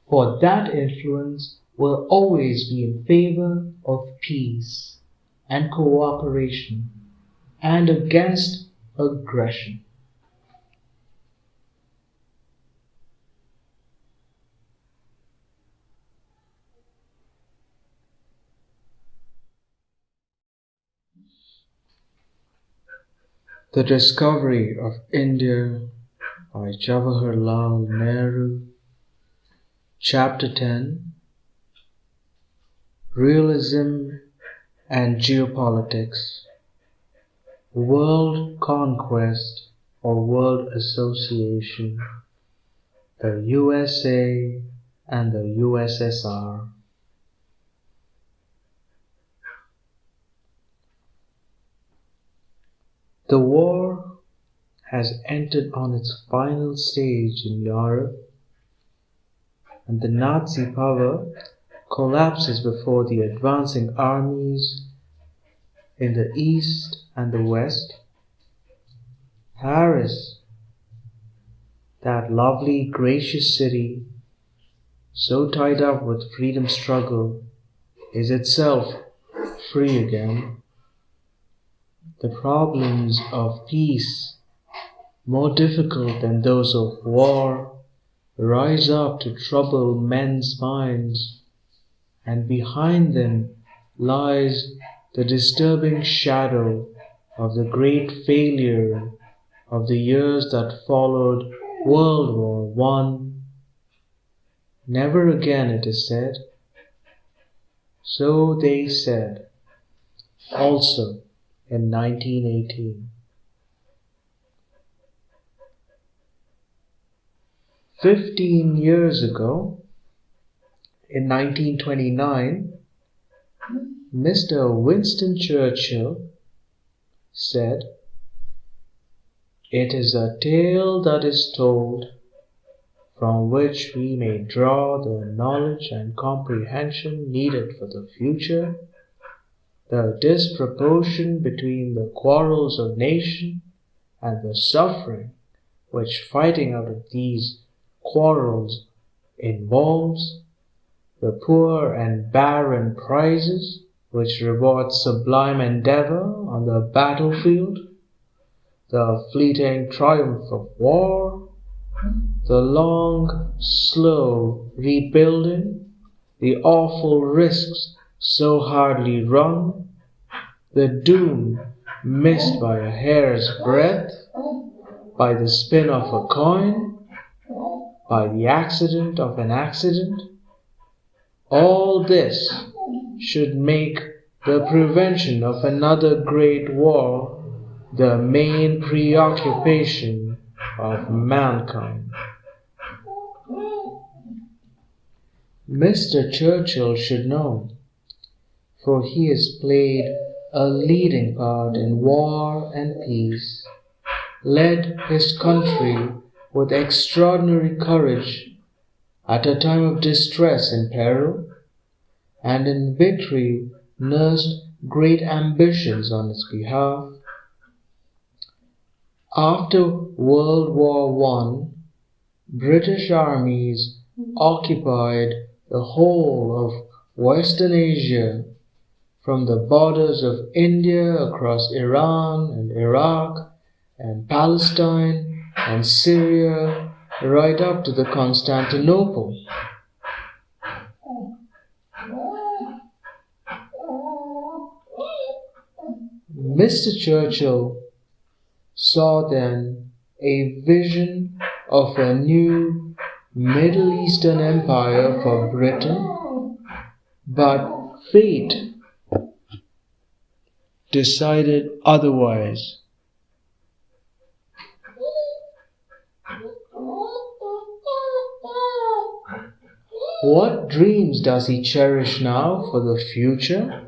For that influence will always be in favor of peace and cooperation and against aggression. The Discovery of India by Jawaharlal Nehru. Chapter 10. Realism and Geopolitics. World Conquest or World Association. The USA and the USSR. The war has entered on its final stage in Europe, and the Nazi power collapses before the advancing armies in the East and the West. Paris, that lovely, gracious city, so tied up with freedom struggle, is itself free again. The problems of peace, more difficult than those of war, rise up to trouble men's minds, and behind them lies the disturbing shadow of the great failure of the years that followed World War I. Never again, it is said. So they said. Also, in 1918. 15 years ago, in 1929, Mr. Winston Churchill said, "It is a tale that is told, from which we may draw the knowledge and comprehension needed for the future, the disproportion between the quarrels of nation and the suffering which fighting out of these quarrels involves, the poor and barren prizes which reward sublime endeavor on the battlefield, the fleeting triumph of war, the long, slow rebuilding, the awful risks so hardly run, the doom missed by a hair's breadth, by the spin of a coin, by the accident of an accident. All this should make the prevention of another great war the main preoccupation of mankind." Mr. Churchill should know, for he has played a leading part in war and peace, led his country with extraordinary courage at a time of distress and peril, and in victory nursed great ambitions on its behalf. After World War I, British armies occupied the whole of Western Asia, from the borders of India across Iran and Iraq and Palestine and Syria, right up to the Constantinople. Mr. Churchill saw then a vision of a new Middle Eastern empire for Britain, but fate decided otherwise. What dreams does he cherish now for the future?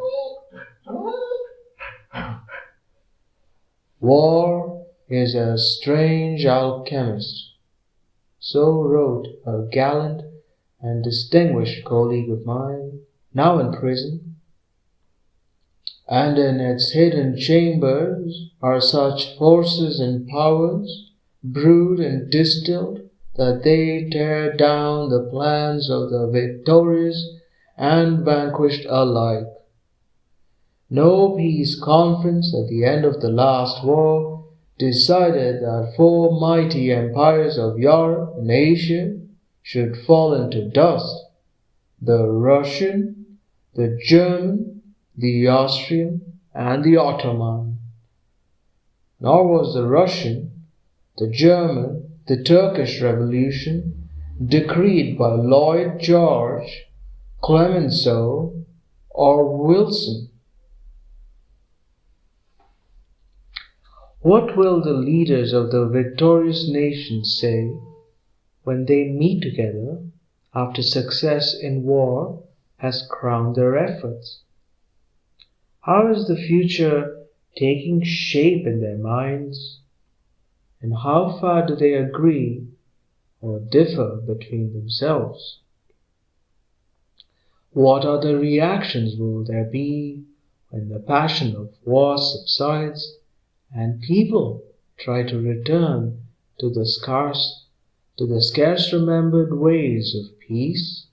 War is a strange alchemist, so wrote a gallant and distinguished colleague of mine, now in prison, and in its hidden chambers are such forces and powers, brewed and distilled, that they tear down the plans of the victorious and vanquished alike. No peace conference at the end of the last war decided that 4 mighty empires of Europe and Asia should fall into dust: the Russian, the German, the Austrian, and the Ottoman. Nor was the Russian, the German, the Turkish Revolution, decreed by Lloyd George, Clemenceau, or Wilson. What will the leaders of the victorious nations say when they meet together after success in war has crowned their efforts? How is the future taking shape in their minds? And how far do they agree or differ between themselves? What other reactions will there be when the passion of war subsides and people try to return to the scarce remembered ways of peace?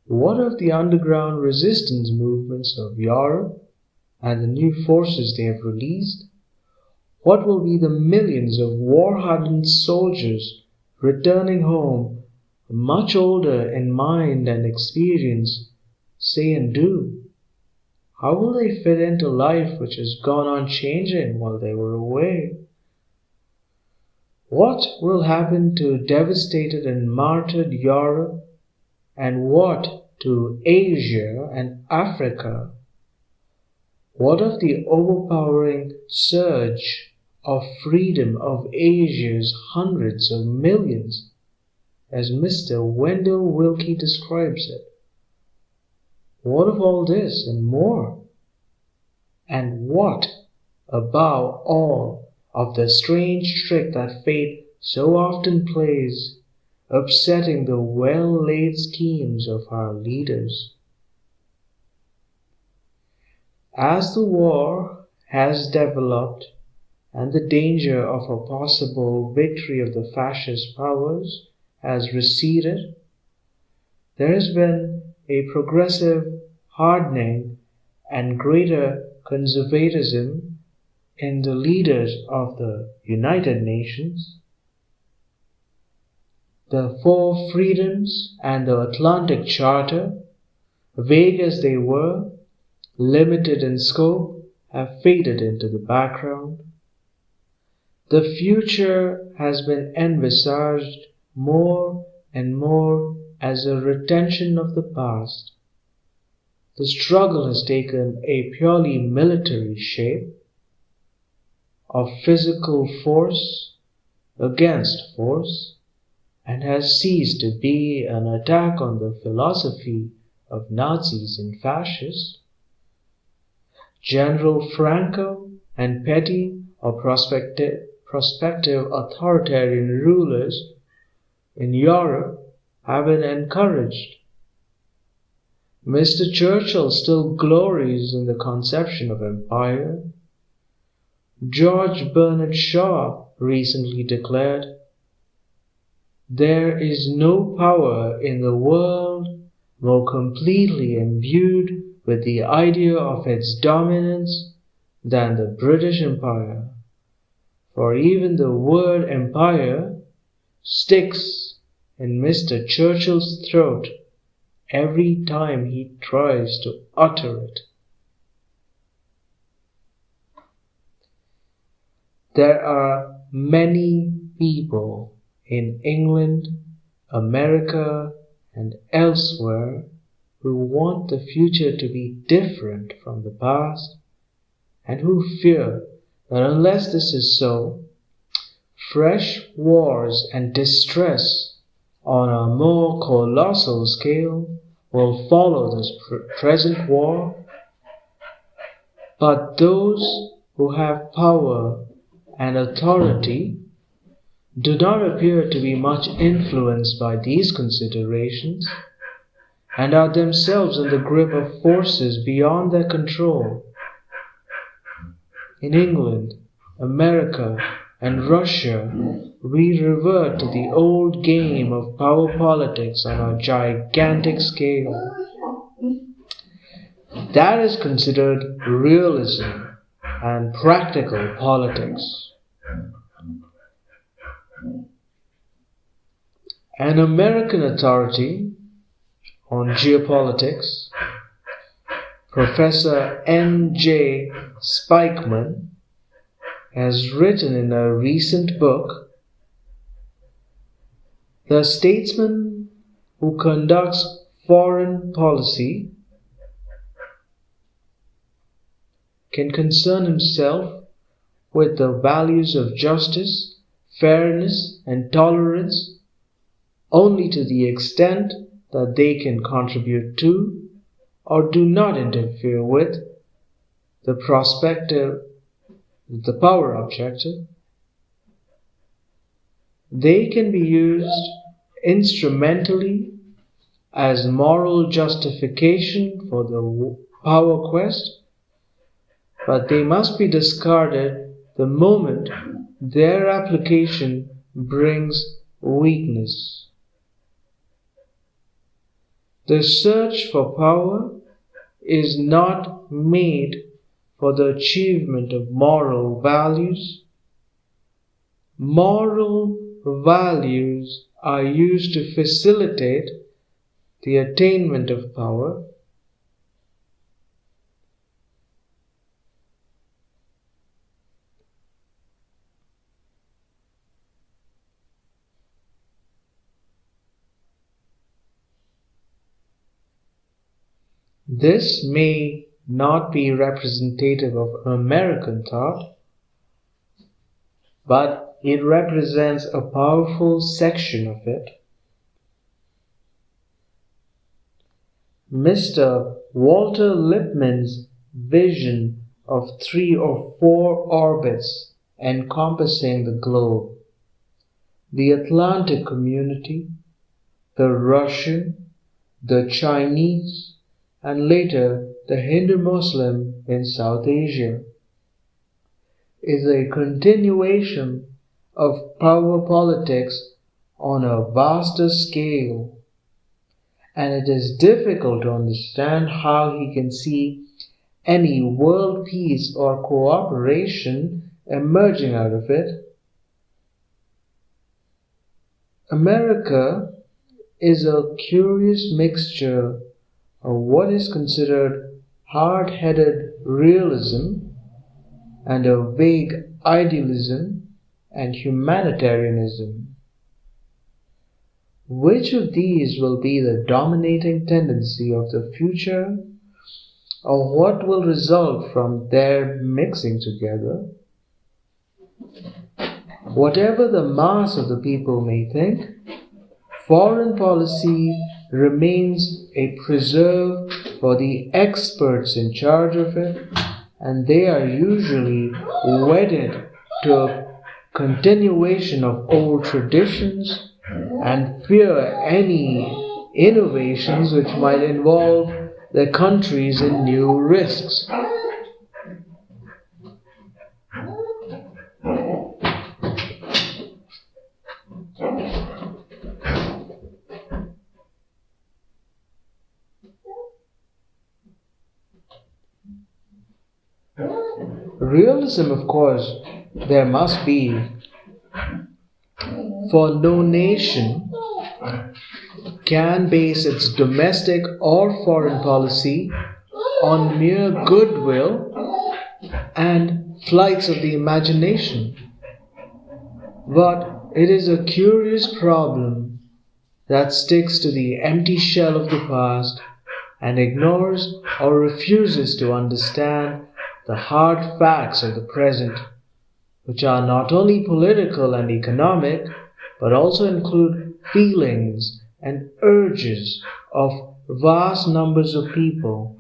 What of the underground resistance movements of Europe and the new forces they have released? What will be the millions of war-hardened soldiers returning home, much older in mind and experience, say and do? How will they fit into life which has gone on changing while they were away? What will happen to devastated and martyred Europe, and what to Asia and Africa? What of the overpowering surge of freedom of Asia's hundreds of millions, as Mr. Wendell Willkie describes it? What of all this and more? And what, above all, of the strange trick that fate so often plays, upsetting the well-laid schemes of our leaders? As the war has developed and the danger of a possible victory of the fascist powers has receded, there has been a progressive hardening and greater conservatism in the leaders of the United Nations. The Four Freedoms and the Atlantic Charter, vague as they were, limited in scope, have faded into the background. The future has been envisaged more and more as a retention of the past. The struggle has taken a purely military shape of physical force against force, and has ceased to be an attack on the philosophy of Nazis and fascists. General Franco and petty or prospective authoritarian rulers in Europe have been encouraged. Mr. Churchill still glories in the conception of empire. George Bernard Shaw recently declared, "There is no power in the world more completely imbued with the idea of its dominance than the British Empire, for even the word empire sticks in Mr. Churchill's throat every time he tries to utter it." There are many people in England, America, and elsewhere who want the future to be different from the past, and who fear that unless this is so, fresh wars and distress on a more colossal scale will follow this present war. But those who have power and authority do not appear to be much influenced by these considerations, and are themselves in the grip of forces beyond their control. In England, America, and Russia, we revert to the old game of power politics on a gigantic scale. That is considered realism and practical politics. An American authority on geopolitics, Professor N.J. Spikeman, has written in a recent book, "The statesman who conducts foreign policy can concern himself with the values of justice, fairness, and tolerance only to the extent that they can contribute to, or do not interfere with, the power objective. They can be used instrumentally as moral justification for the power quest, but they must be discarded the moment their application brings weakness. The search for power is not made for the achievement of moral values. Moral values are used to facilitate the attainment of power. This may not be representative of American thought, but it represents a powerful section of it. Mr. Walter Lippmann's vision of 3 or 4 orbits encompassing the globe, the Atlantic community, the Russian, the Chinese, and later the Hindu-Muslim in South Asia, is a continuation of power politics on a vaster scale, and it is difficult to understand how he can see any world peace or cooperation emerging out of it. America is a curious mixture of what is considered hard-headed realism and a vague idealism and humanitarianism. Which of these will be the dominating tendency of the future, or what will result from their mixing together? Whatever the mass of the people may think, foreign policy remains a preserve for the experts in charge of it, and they are usually wedded to a continuation of old traditions and fear any innovations which might involve their countries in new risks. Realism, of course, there must be, for no nation can base its domestic or foreign policy on mere goodwill and flights of the imagination. But it is a curious problem that sticks to the empty shell of the past and ignores or refuses to understand the hard facts of the present, which are not only political and economic, but also include feelings and urges of vast numbers of people.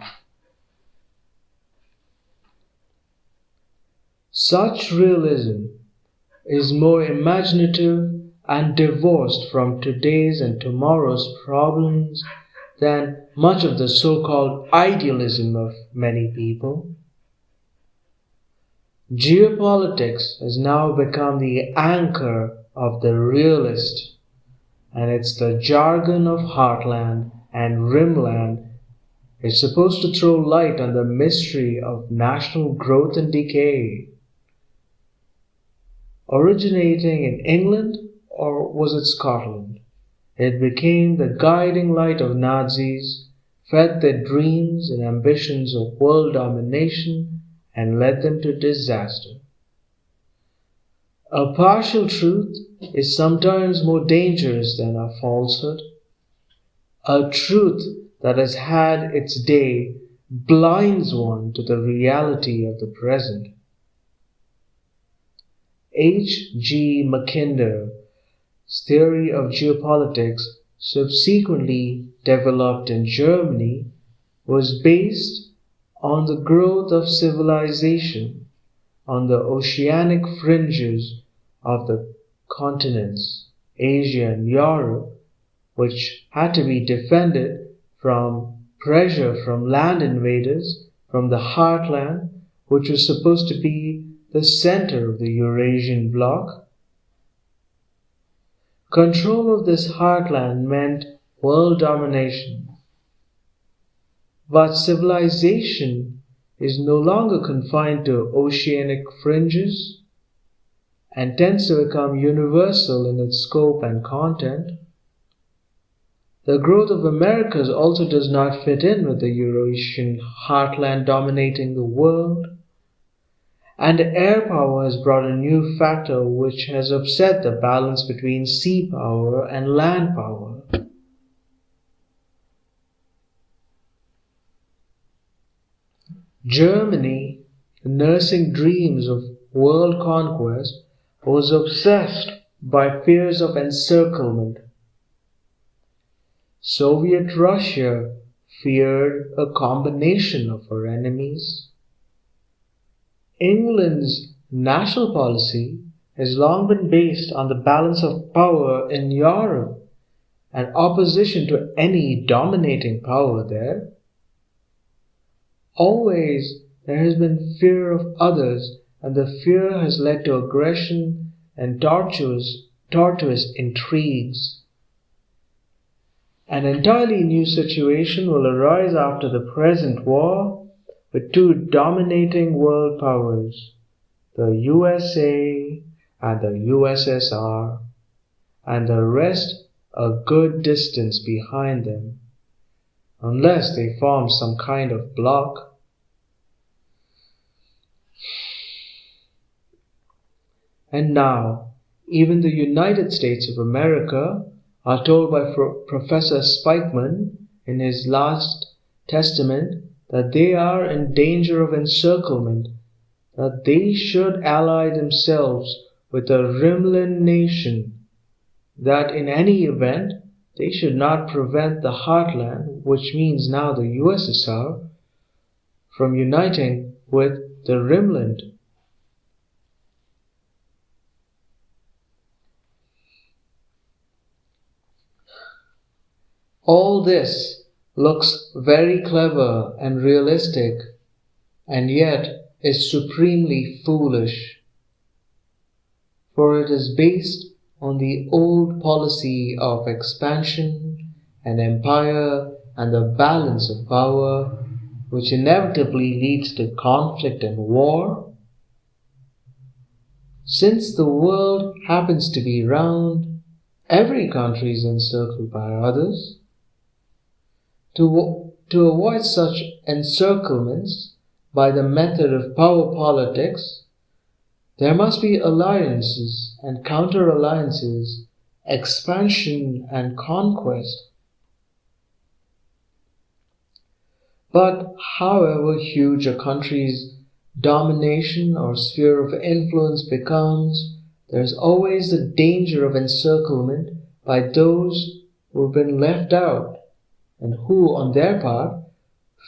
Such realism is more imaginative and divorced from today's and tomorrow's problems than much of the so-called idealism of many people. Geopolitics has now become the anchor of the realist, and it's the jargon of heartland and rimland is supposed to throw light on the mystery of national growth and decay. Originating in England, or was it Scotland, it became the guiding light of Nazis, fed their dreams and ambitions of world domination, and led them to disaster. A partial truth is sometimes more dangerous than a falsehood. A truth that has had its day blinds one to the reality of the present. H.G. Mackinder's theory of geopolitics, subsequently developed in Germany, was based on the growth of civilization on the oceanic fringes of the continents, Asia and Europe, which had to be defended from pressure from land invaders from the heartland, which was supposed to be the center of the Eurasian bloc. Control of this heartland meant world domination. But civilization is no longer confined to oceanic fringes and tends to become universal in its scope and content. The growth of Americas also does not fit in with the Eurasian heartland dominating the world, and air power has brought a new factor which has upset the balance between sea power and land power. Germany, nursing dreams of world conquest, was obsessed by fears of encirclement. Soviet Russia feared a combination of her enemies. England's national policy has long been based on the balance of power in Europe and opposition to any dominating power there. Always there has been fear of others, and the fear has led to aggression and tortuous intrigues. An entirely new situation will arise after the present war with two dominating world powers, the USA and the USSR, and the rest a good distance behind them, unless they form some kind of bloc. And now, even the United States of America are told by Professor Spikeman in his last testament that they are in danger of encirclement, that they should ally themselves with a Rimland nation, that in any event they should not prevent the heartland, which means now the USSR, from uniting with the Rimland. All this looks very clever and realistic, and yet is supremely foolish, for it is based on the old policy of expansion and empire and the balance of power, which inevitably leads to conflict and war. Since the world happens to be round, every country is encircled by others. To avoid such encirclements by the method of power politics, there must be alliances and counter-alliances, expansion and conquest. But however huge a country's domination or sphere of influence becomes, there is always the danger of encirclement by those who have been left out, and who, on their part,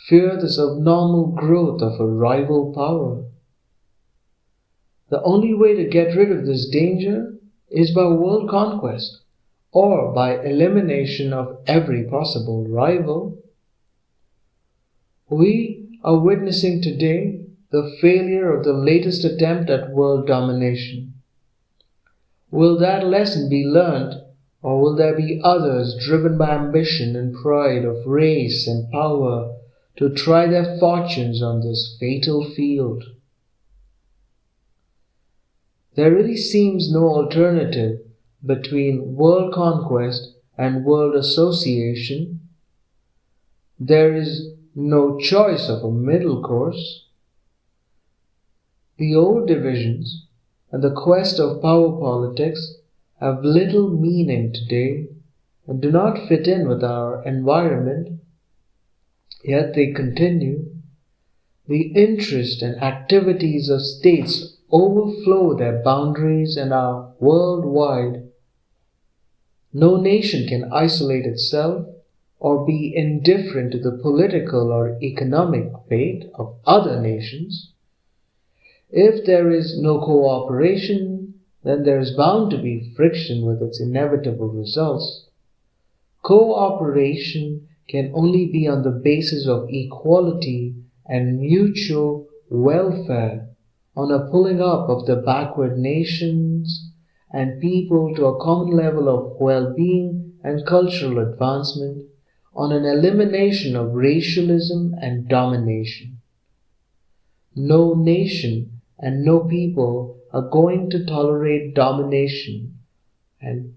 fear the subnormal growth of a rival power. The only way to get rid of this danger is by world conquest, or by elimination of every possible rival. We are witnessing today the failure of the latest attempt at world domination. Will that lesson be learnt, or will there be others driven by ambition and pride of race and power to try their fortunes on this fatal field? There really seems no alternative between world conquest and world association. There is no choice of a middle course. The old divisions and the quest of power politics have little meaning today and do not fit in with our environment, yet they continue. The interest and activities of states overflow their boundaries and are worldwide. No nation can isolate itself or be indifferent to the political or economic fate of other nations. If there is no cooperation, then there is bound to be friction with its inevitable results. Cooperation can only be on the basis of equality and mutual welfare, on a pulling up of the backward nations and people to a common level of well-being and cultural advancement, on an elimination of racialism and domination. No nation and no people are going to tolerate domination and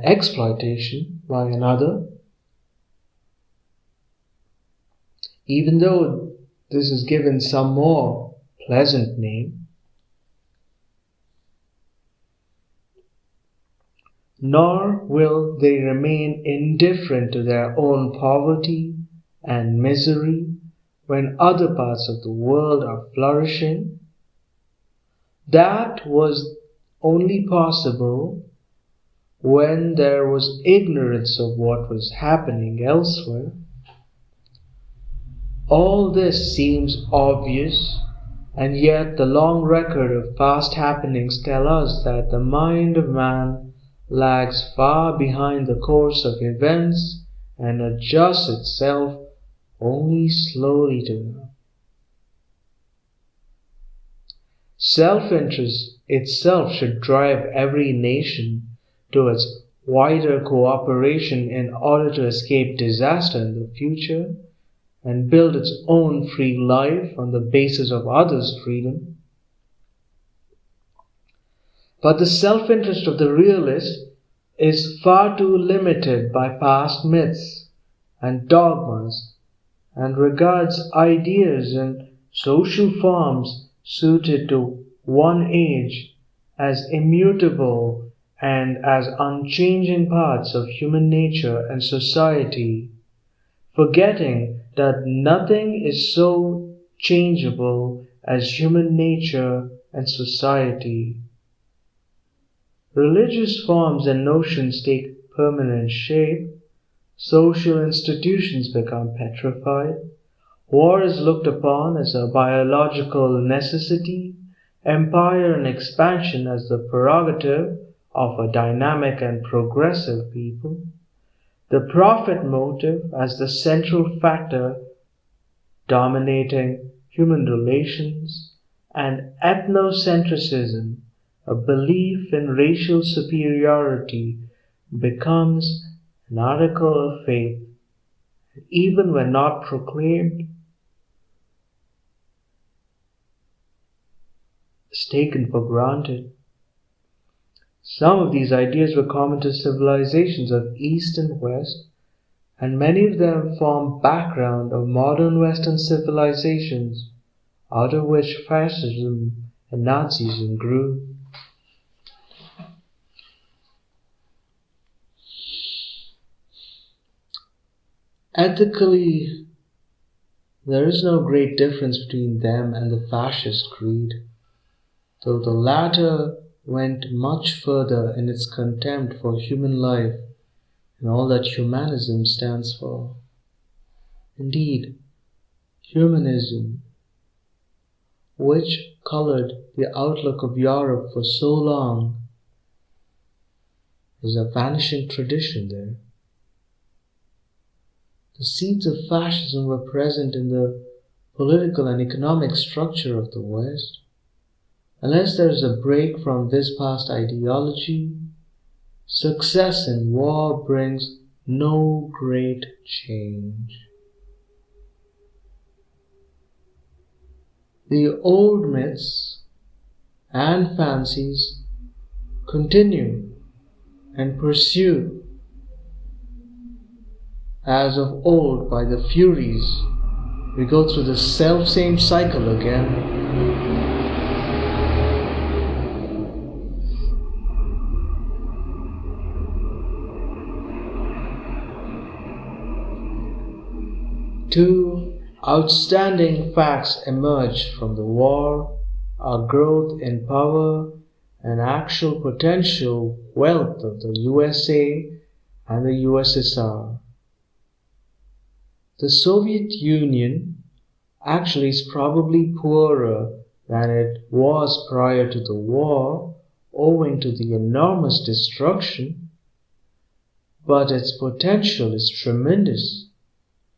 exploitation by another, even though this is given some more pleasant name. nor will they remain indifferent to their own poverty and misery when other parts of the world are flourishing. That was only possible when there was ignorance of what was happening elsewhere. All this seems obvious, and yet the long record of past happenings tell us that the mind of man lags far behind the course of events and adjusts itself only slowly to them. Self-interest itself should drive every nation to its wider cooperation in order to escape disaster in the future and build its own free life on the basis of others' freedom. But the self-interest of the realist is far too limited by past myths and dogmas and regards ideas and social forms suited to one age as immutable and as unchanging parts of human nature and society, forgetting that nothing is so changeable as human nature and society. Religious forms and notions take permanent shape, social institutions become petrified, war is looked upon as a biological necessity, empire and expansion as the prerogative of a dynamic and progressive people, the profit motive as the central factor dominating human relations, and ethnocentrism, a belief in racial superiority, becomes an article of faith, even when not proclaimed, is taken for granted. Some of these ideas were common to civilizations of East and West, and many of them form background of modern Western civilizations, out of which fascism and Nazism grew. Ethically, there is no great difference between them and the fascist creed, though the latter went much further in its contempt for human life and all that humanism stands for. Indeed, humanism, which colored the outlook of Europe for so long, is a vanishing tradition there. The seeds of fascism were present in the political and economic structure of the West. Unless there is a break from this past ideology, success in war brings no great change. The old myths and fancies continue and pursue as of old by the Furies. We go through the self-same cycle again. Two outstanding facts emerged from the war: our growth in power and actual potential wealth of the USA and the USSR. The Soviet Union actually is probably poorer than it was prior to the war, owing to the enormous destruction, but its potential is tremendous,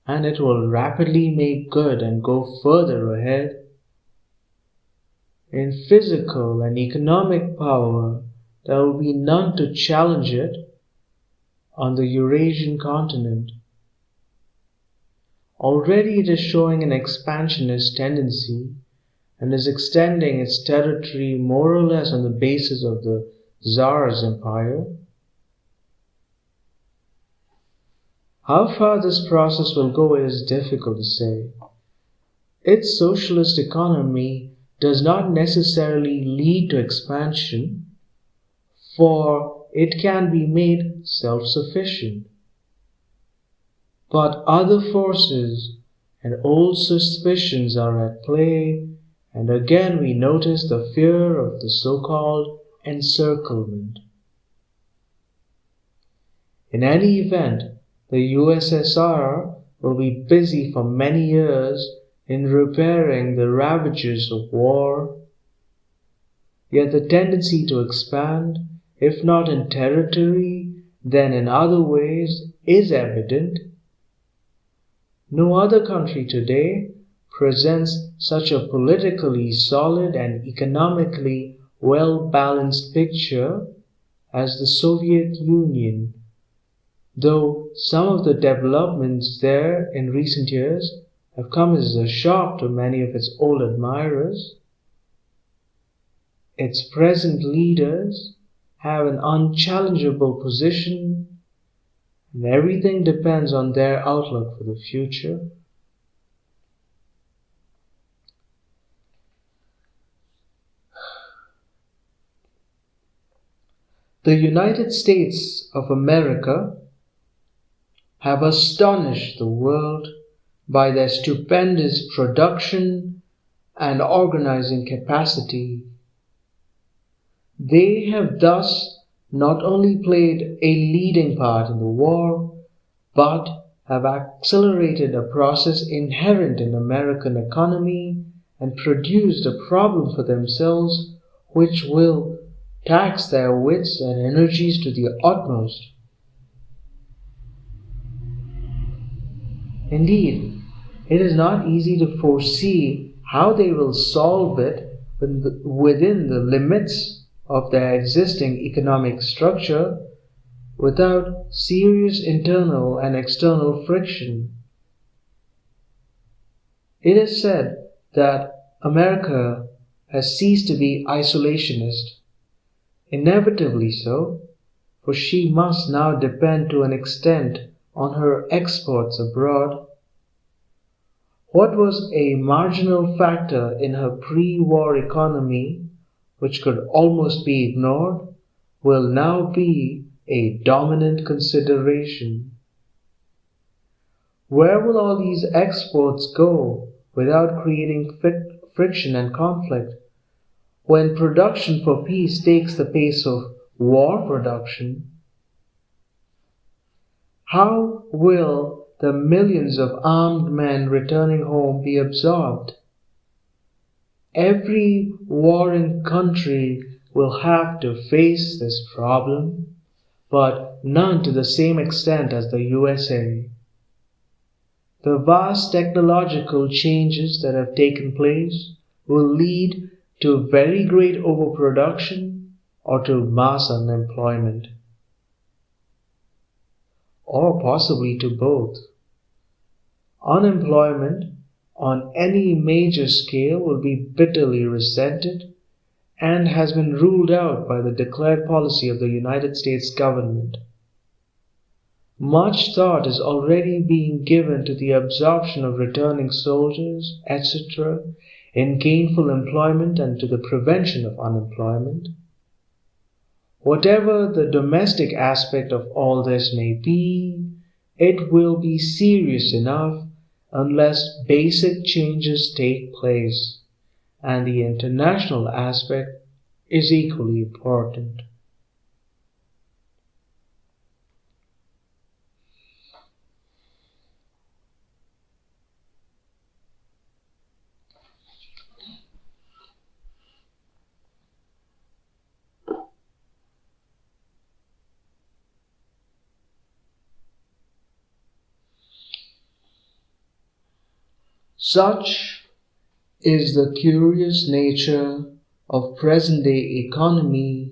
and it will rapidly make good and go further ahead. In physical and economic power, there will be none to challenge it on the Eurasian continent. Already it is showing an expansionist tendency and is extending its territory more or less on the basis of the Tsar's empire. How far this process will go is difficult to say. Its socialist economy does not necessarily lead to expansion. for it can be made self-sufficient. But other forces and old suspicions are at play, and again we notice the fear of the so-called encirclement. In any event, the USSR will be busy for many years in repairing the ravages of war. Yet the tendency to expand, if not in territory, then in other ways, is evident. No other country today presents such a politically solid and economically well-balanced picture as the Soviet Union, though some of the developments there in recent years have come as a shock to many of its old admirers. Its present leaders have an unchallengeable position, and everything depends on their outlook for the future. The United States of America have astonished the world by their stupendous production and organizing capacity. They have thus not only played a leading part in the war, but have accelerated a process inherent in American economy and produced a problem for themselves which will tax their wits and energies to the utmost. Indeed, it is not easy to foresee how they will solve it within the limits of their existing economic structure without serious internal and external friction. It is said that America has ceased to be isolationist, inevitably so, for she must now depend to an extent on her exports abroad. What was a marginal factor in her pre-war economy, which could almost be ignored, will now be a dominant consideration. Where will all these exports go without creating friction and conflict? When production for peace takes the pace of war production, how will the millions of armed men returning home be absorbed? Every warring country will have to face this problem, but none to the same extent as the USA. The vast technological changes that have taken place will lead to very great overproduction or to mass unemployment, or possibly to both. Unemployment on any major scale will be bitterly resented and has been ruled out by the declared policy of the United States government. Much thought is already being given to the absorption of returning soldiers, etc., in gainful employment and to the prevention of unemployment. Whatever the domestic aspect of all this may be, it will be serious enough unless basic changes take place, and the international aspect is equally important. Such is the curious nature of present-day economy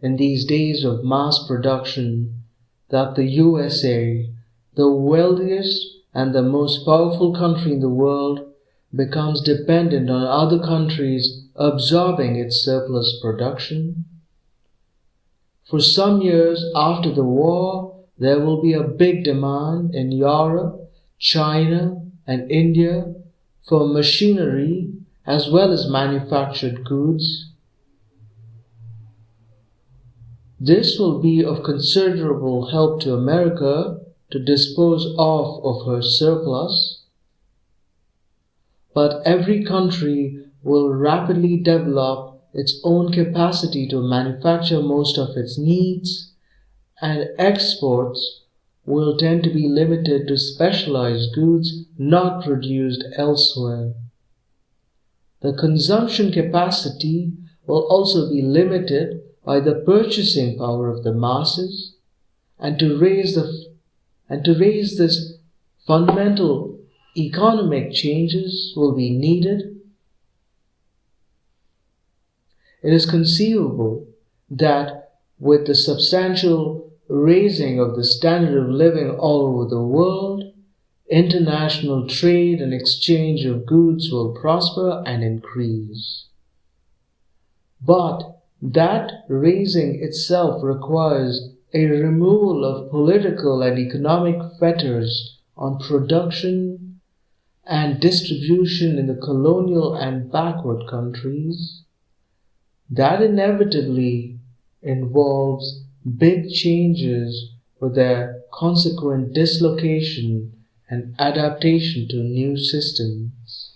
in these days of mass production that the USA, the wealthiest and the most powerful country in the world, becomes dependent on other countries absorbing its surplus production. For some years after the war, there will be a big demand in Europe, China, and India for machinery as well as manufactured goods. This will be of considerable help to America to dispose of her surplus, but every country will rapidly develop its own capacity to manufacture most of its needs, and exports will tend to be limited to specialized goods not produced elsewhere. The consumption capacity will also be limited by the purchasing power of the masses, and to raise this fundamental economic changes will be needed. It is conceivable that with the substantial raising of the standard of living all over the world, international trade and exchange of goods will prosper and increase. But that raising itself requires a removal of political and economic fetters on production and distribution in the colonial and backward countries. That inevitably involves big changes with their consequent dislocation and adaptation to new systems.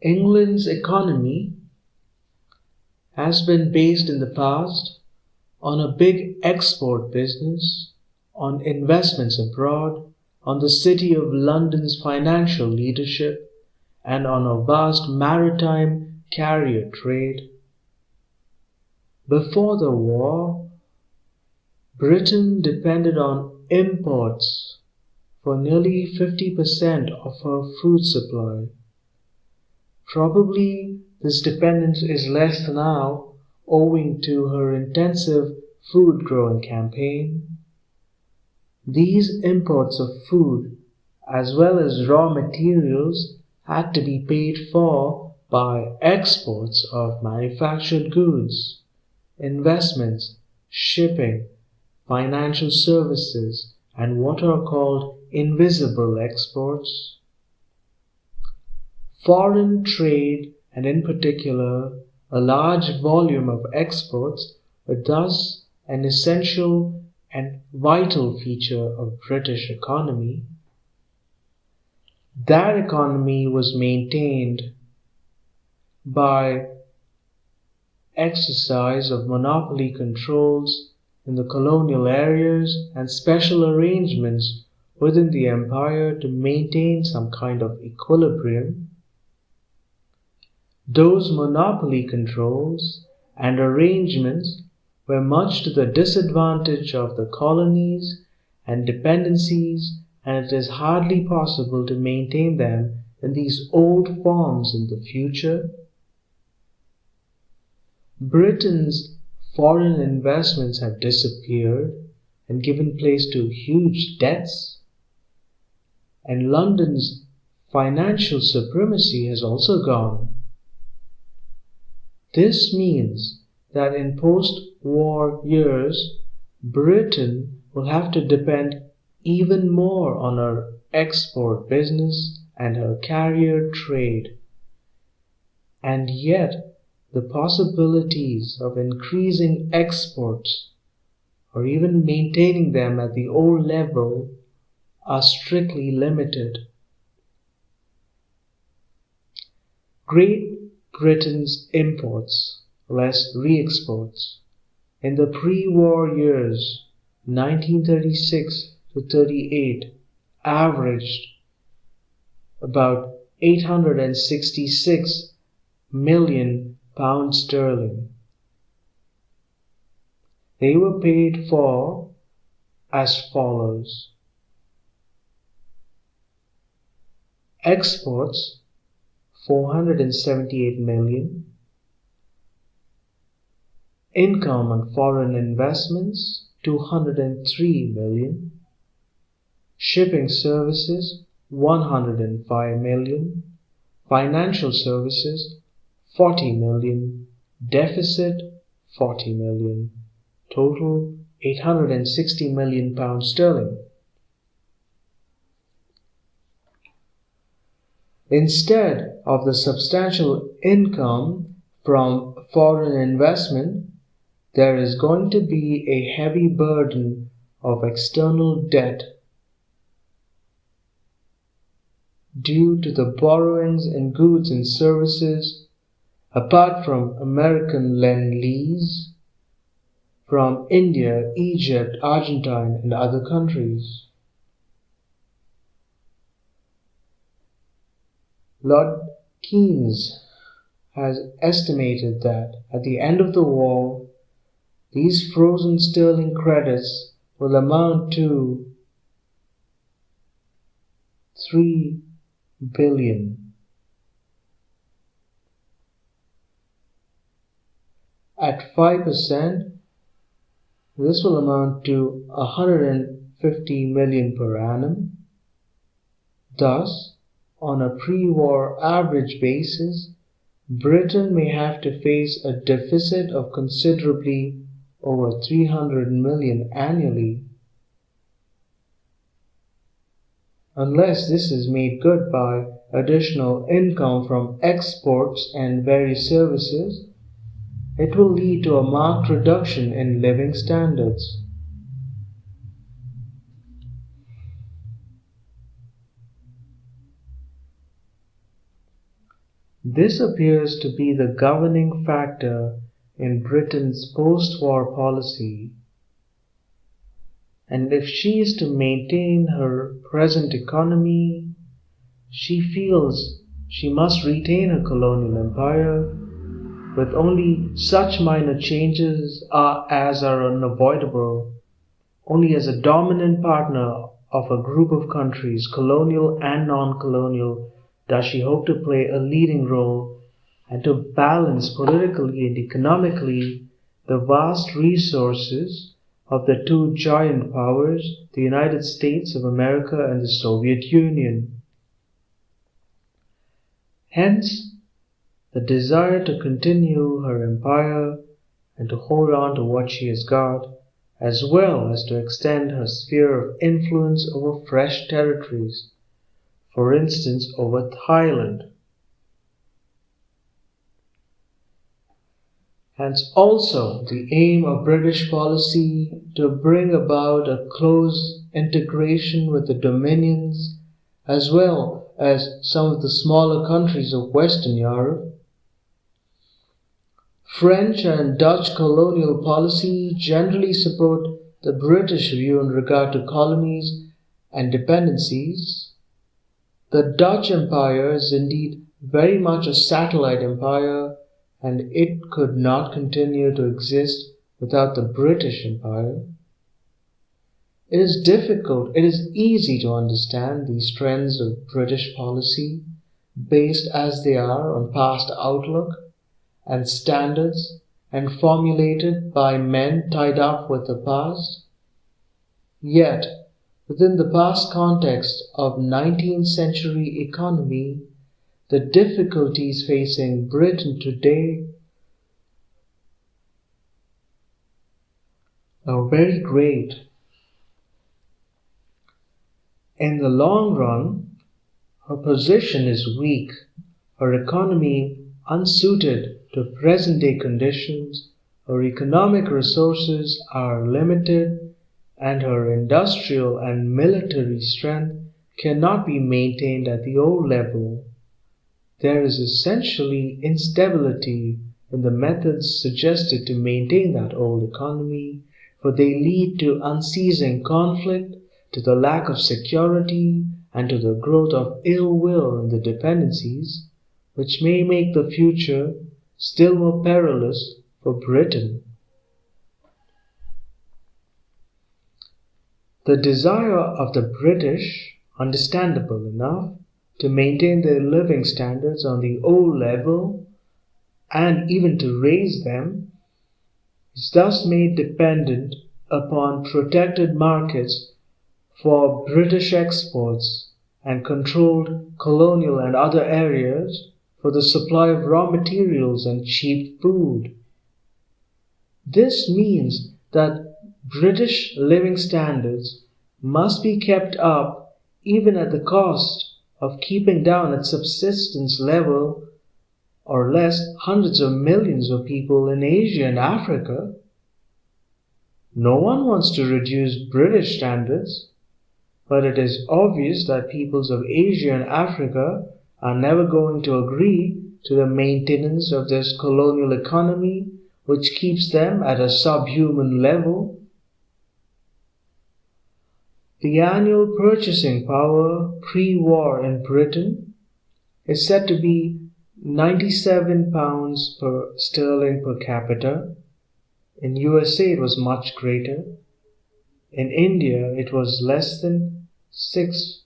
England's economy has been based in the past on a big export business, on investments abroad, on the City of London's financial leadership, and on a vast maritime carrier trade. Before the war, Britain depended on imports for nearly 50% of her food supply. Probably this dependence is less now owing to her intensive food growing campaign. These imports of food, as well as raw materials, had to be paid for by exports of manufactured goods, investments, shipping, financial services, and what are called invisible exports. Foreign trade, and in particular a large volume of exports, were thus an essential and vital feature of British economy. That economy was maintained by exercise of monopoly controls in the colonial areas and special arrangements within the empire to maintain some kind of equilibrium. Those monopoly controls and arrangements were much to the disadvantage of the colonies and dependencies, and it is hardly possible to maintain them in these old forms in the future. Britain's foreign investments have disappeared and given place to huge debts, and London's financial supremacy has also gone. This means that in post-war years, Britain will have to depend even more on her export business and her carrier trade. And yet, the possibilities of increasing exports or even maintaining them at the old level are strictly limited. Great Britain's imports, less re-exports, in the pre-war years 1936 to 38 averaged about 866 million pounds sterling. They were paid for as follows: exports 478 million, income on foreign investments 203 million, shipping services 105 million, financial services 40 million, deficit 40 million, total 860 million pounds sterling. Instead of the substantial income from foreign investment, there is going to be a heavy burden of external debt due to the borrowings in goods and services, apart from American Lend-Lease, from India, Egypt, Argentina, and other countries. Lord Keynes has estimated that at the end of the war, these frozen sterling credits will amount to 3 billion. At 5%, this will amount to 150 million per annum. Thus, on a pre-war average basis, Britain may have to face a deficit of considerably over 300 million annually, unless this is made good by additional income from exports and various services. It will lead to a marked reduction in living standards. This appears to be the governing factor in Britain's post-war policy, and if she is to maintain her present economy, she feels she must retain her colonial empire with only such minor changes as are unavoidable. Only as a dominant partner of a group of countries, colonial and non-colonial, does she hope to play a leading role and to balance politically and economically the vast resources of the two giant powers, the United States of America and the Soviet Union. Hence, the desire to continue her empire and to hold on to what she has got, as well as to extend her sphere of influence over fresh territories, for instance over Thailand. Hence also the aim of British policy to bring about a close integration with the dominions as well as some of the smaller countries of Western Europe. French and Dutch colonial policy generally support the British view in regard to colonies and dependencies. The Dutch Empire is indeed very much a satellite empire, and it could not continue to exist without the British Empire. It is easy to understand these trends of British policy, based as they are on past outlook and standards and formulated by men tied up with the past. Yet, within the past context of 19th century economy, the difficulties facing Britain today are very great. In the long run, her position is weak, her economy unsuited to present-day conditions, her economic resources are limited, and her industrial and military strength cannot be maintained at the old level. There is essentially instability in the methods suggested to maintain that old economy, for they lead to unceasing conflict, to the lack of security, and to the growth of ill will in the dependencies, which may make the future still more perilous for Britain. The desire of the British, understandable enough, to maintain their living standards on the old level and even to raise them, is thus made dependent upon protected markets for British exports and controlled colonial and other areas for the supply of raw materials and cheap food. This means that British living standards must be kept up even at the cost of keeping down its subsistence level or less hundreds of millions of people in Asia and Africa. No one wants to reduce British standards, but it is obvious that peoples of Asia and Africa are never going to agree to the maintenance of this colonial economy which keeps them at a subhuman level. The annual purchasing power pre-war in Britain is said to be £97 per sterling per capita. In USA it was much greater. In India it was less than £6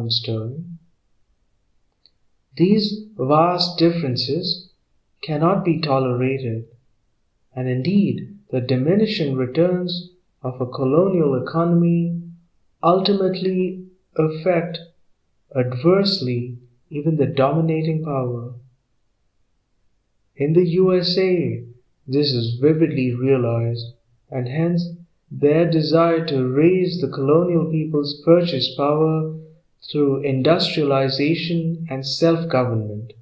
sterling. These vast differences cannot be tolerated, and indeed the diminishing returns of a colonial economy ultimately affect adversely even the dominating power. In the USA, this is vividly realized, and hence their desire to raise the colonial people's purchase power through industrialization and self-government.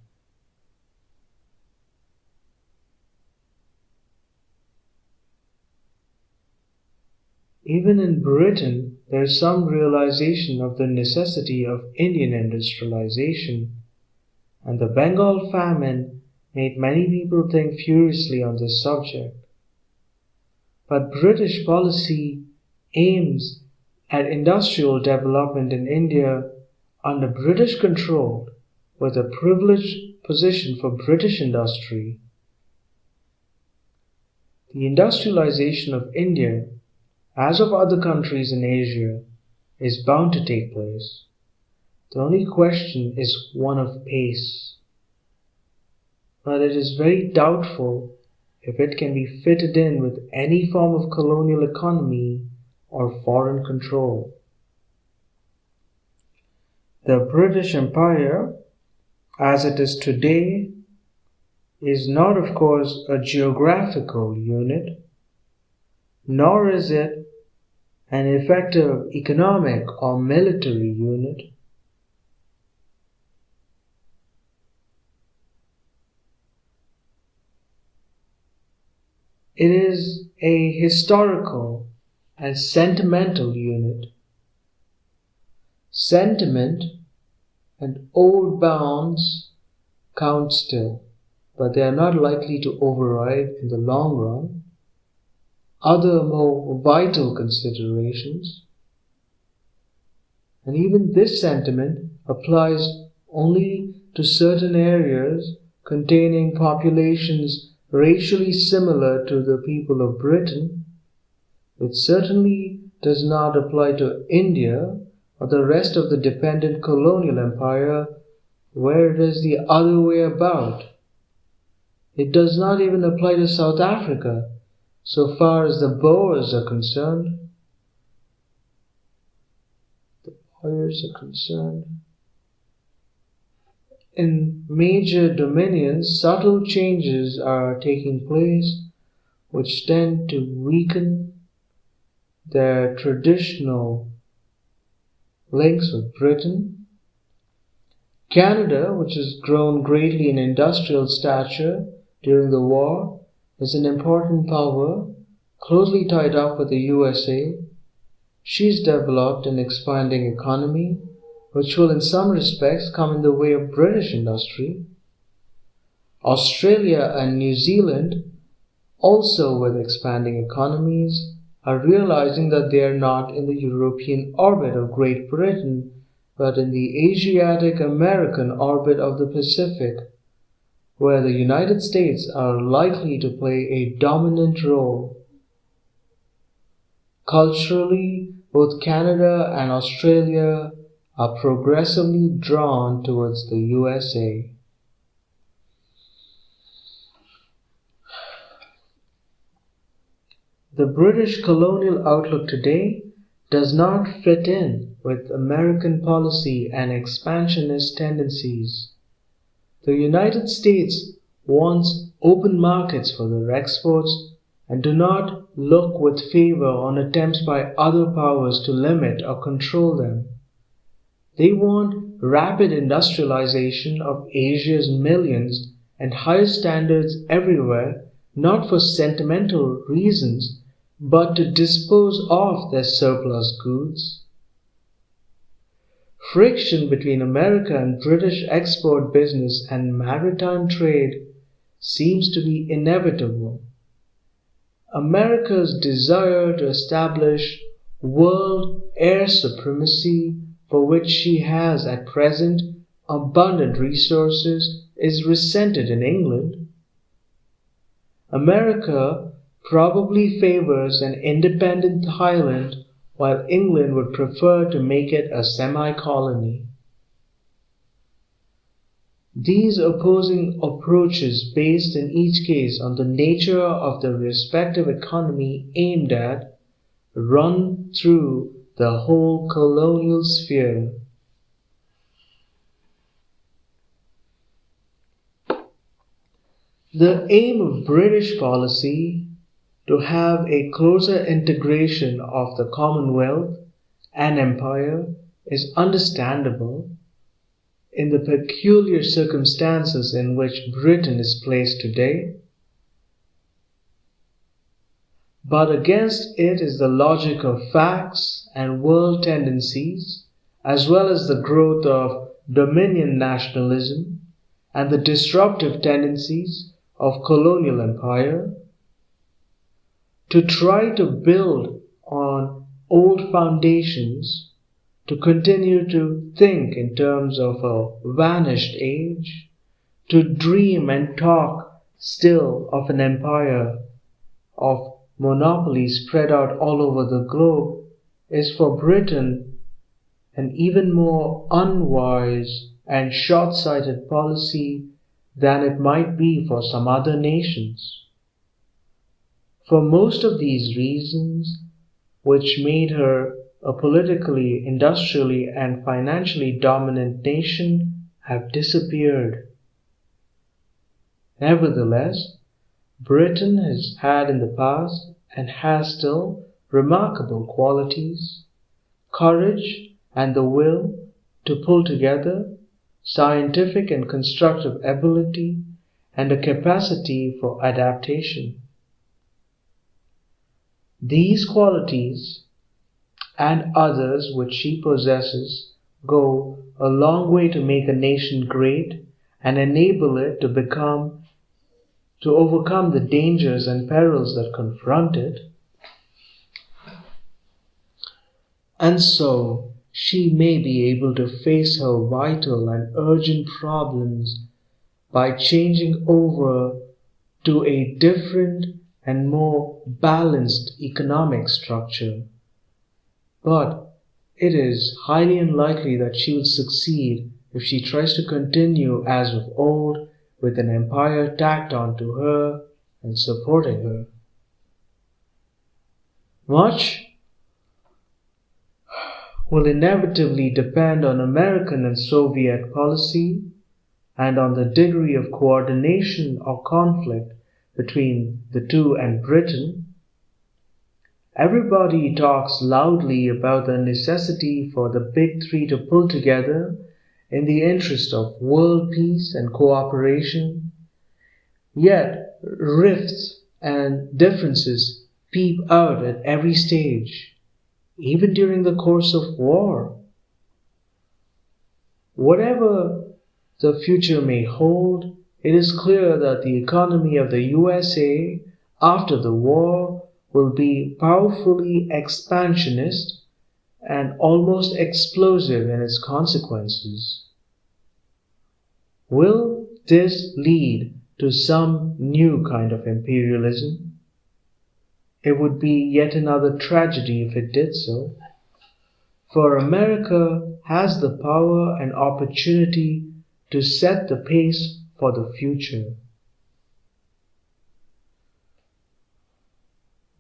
Even in Britain, there is some realization of the necessity of Indian industrialization, and the Bengal famine made many people think furiously on this subject. But British policy aims at industrial development in India under British control with a privileged position for British industry. The industrialization of India, as of other countries in Asia, is bound to take place. The only question is one of pace. But it is very doubtful if it can be fitted in with any form of colonial economy or foreign control. The British Empire, as it is today, is not, of course, a geographical unit, nor is it an effective economic or military unit. It is a historical and sentimental unit. Sentiment and old bounds count still, but they are not likely to override in the long run other more vital considerations. And even this sentiment applies only to certain areas containing populations racially similar to the people of Britain. It certainly does not apply to India or the rest of the dependent colonial empire, where it is the other way about. It does not even apply to South Africa, so far as the Boers are concerned. In major dominions, subtle changes are taking place which tend to weaken their traditional links with Britain. Canada, which has grown greatly in industrial stature during the war, is an important power, closely tied up with the USA. She's developed an expanding economy, which will in some respects come in the way of British industry. Australia and New Zealand, also with expanding economies, are realizing that they are not in the European orbit of Great Britain, but in the Asiatic-American orbit of the Pacific, where the United States are likely to play a dominant role. Culturally, both Canada and Australia are progressively drawn towards the USA. The British colonial outlook today does not fit in with American policy and expansionist tendencies. The United States wants open markets for their exports and do not look with favor on attempts by other powers to limit or control them. They want rapid industrialization of Asia's millions and higher standards everywhere, not for sentimental reasons, but to dispose of their surplus goods. Friction between America and British export business and maritime trade seems to be inevitable. America's desire to establish world air supremacy, for which she has at present abundant resources, is resented in England. America probably favors an independent Thailand, while England would prefer to make it a semi-colony. These opposing approaches, based in each case on the nature of the respective economy aimed at, run through the whole colonial sphere. The aim of British policy, to have a closer integration of the Commonwealth and Empire, is understandable in the peculiar circumstances in which Britain is placed today. But against it is the logic of facts and world tendencies, as well as the growth of dominion nationalism and the disruptive tendencies of colonial empire. To try to build on old foundations, to continue to think in terms of a vanished age, to dream and talk still of an empire of monopoly spread out all over the globe, is for Britain an even more unwise and short-sighted policy than it might be for some other nations. For most of these reasons, which made her a politically, industrially, and financially dominant nation, have disappeared. Nevertheless, Britain has had in the past, and has still, remarkable qualities, courage and the will to pull together, scientific and constructive ability, and a capacity for adaptation. These qualities and others which she possesses go a long way to make a nation great and enable it to overcome the dangers and perils that confront it. And so she may be able to face her vital and urgent problems by changing over to a different and more balanced economic structure. But it is highly unlikely that she will succeed if she tries to continue as of old, with an empire tacked onto her and supporting her. Much will inevitably depend on American and Soviet policy and on the degree of coordination or conflict between the two and Britain. Everybody talks loudly about the necessity for the big three to pull together in the interest of world peace and cooperation, yet rifts and differences peep out at every stage, even during the course of war. Whatever the future may hold, it is clear that the economy of the USA after the war will be powerfully expansionist and almost explosive in its consequences. Will this lead to some new kind of imperialism? It would be yet another tragedy if it did so, for America has the power and opportunity to set the pace for the future.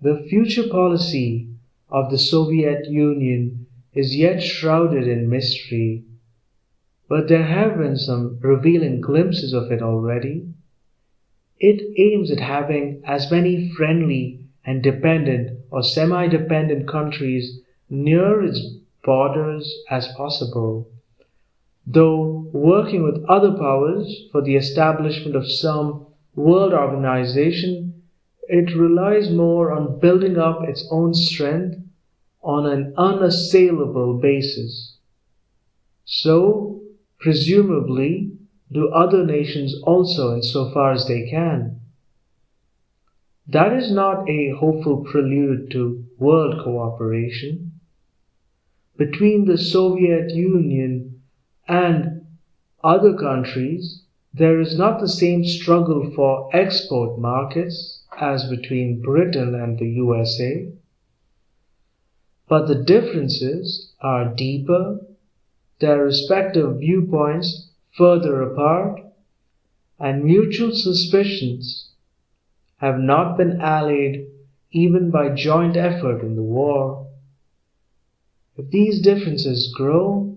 The future policy of the Soviet Union is yet shrouded in mystery, but there have been some revealing glimpses of it already. It aims at having as many friendly and dependent or semi-dependent countries near its borders as possible, though working with other powers for the establishment of some world organization, it relies more on building up its own strength on an unassailable basis. So, presumably, do other nations also insofar as they can. That is not a hopeful prelude to world cooperation. Between the Soviet Union and other countries, there is not the same struggle for export markets as between Britain and the USA, but the differences are deeper, their respective viewpoints further apart, and mutual suspicions have not been allayed even by joint effort in the war. If these differences grow,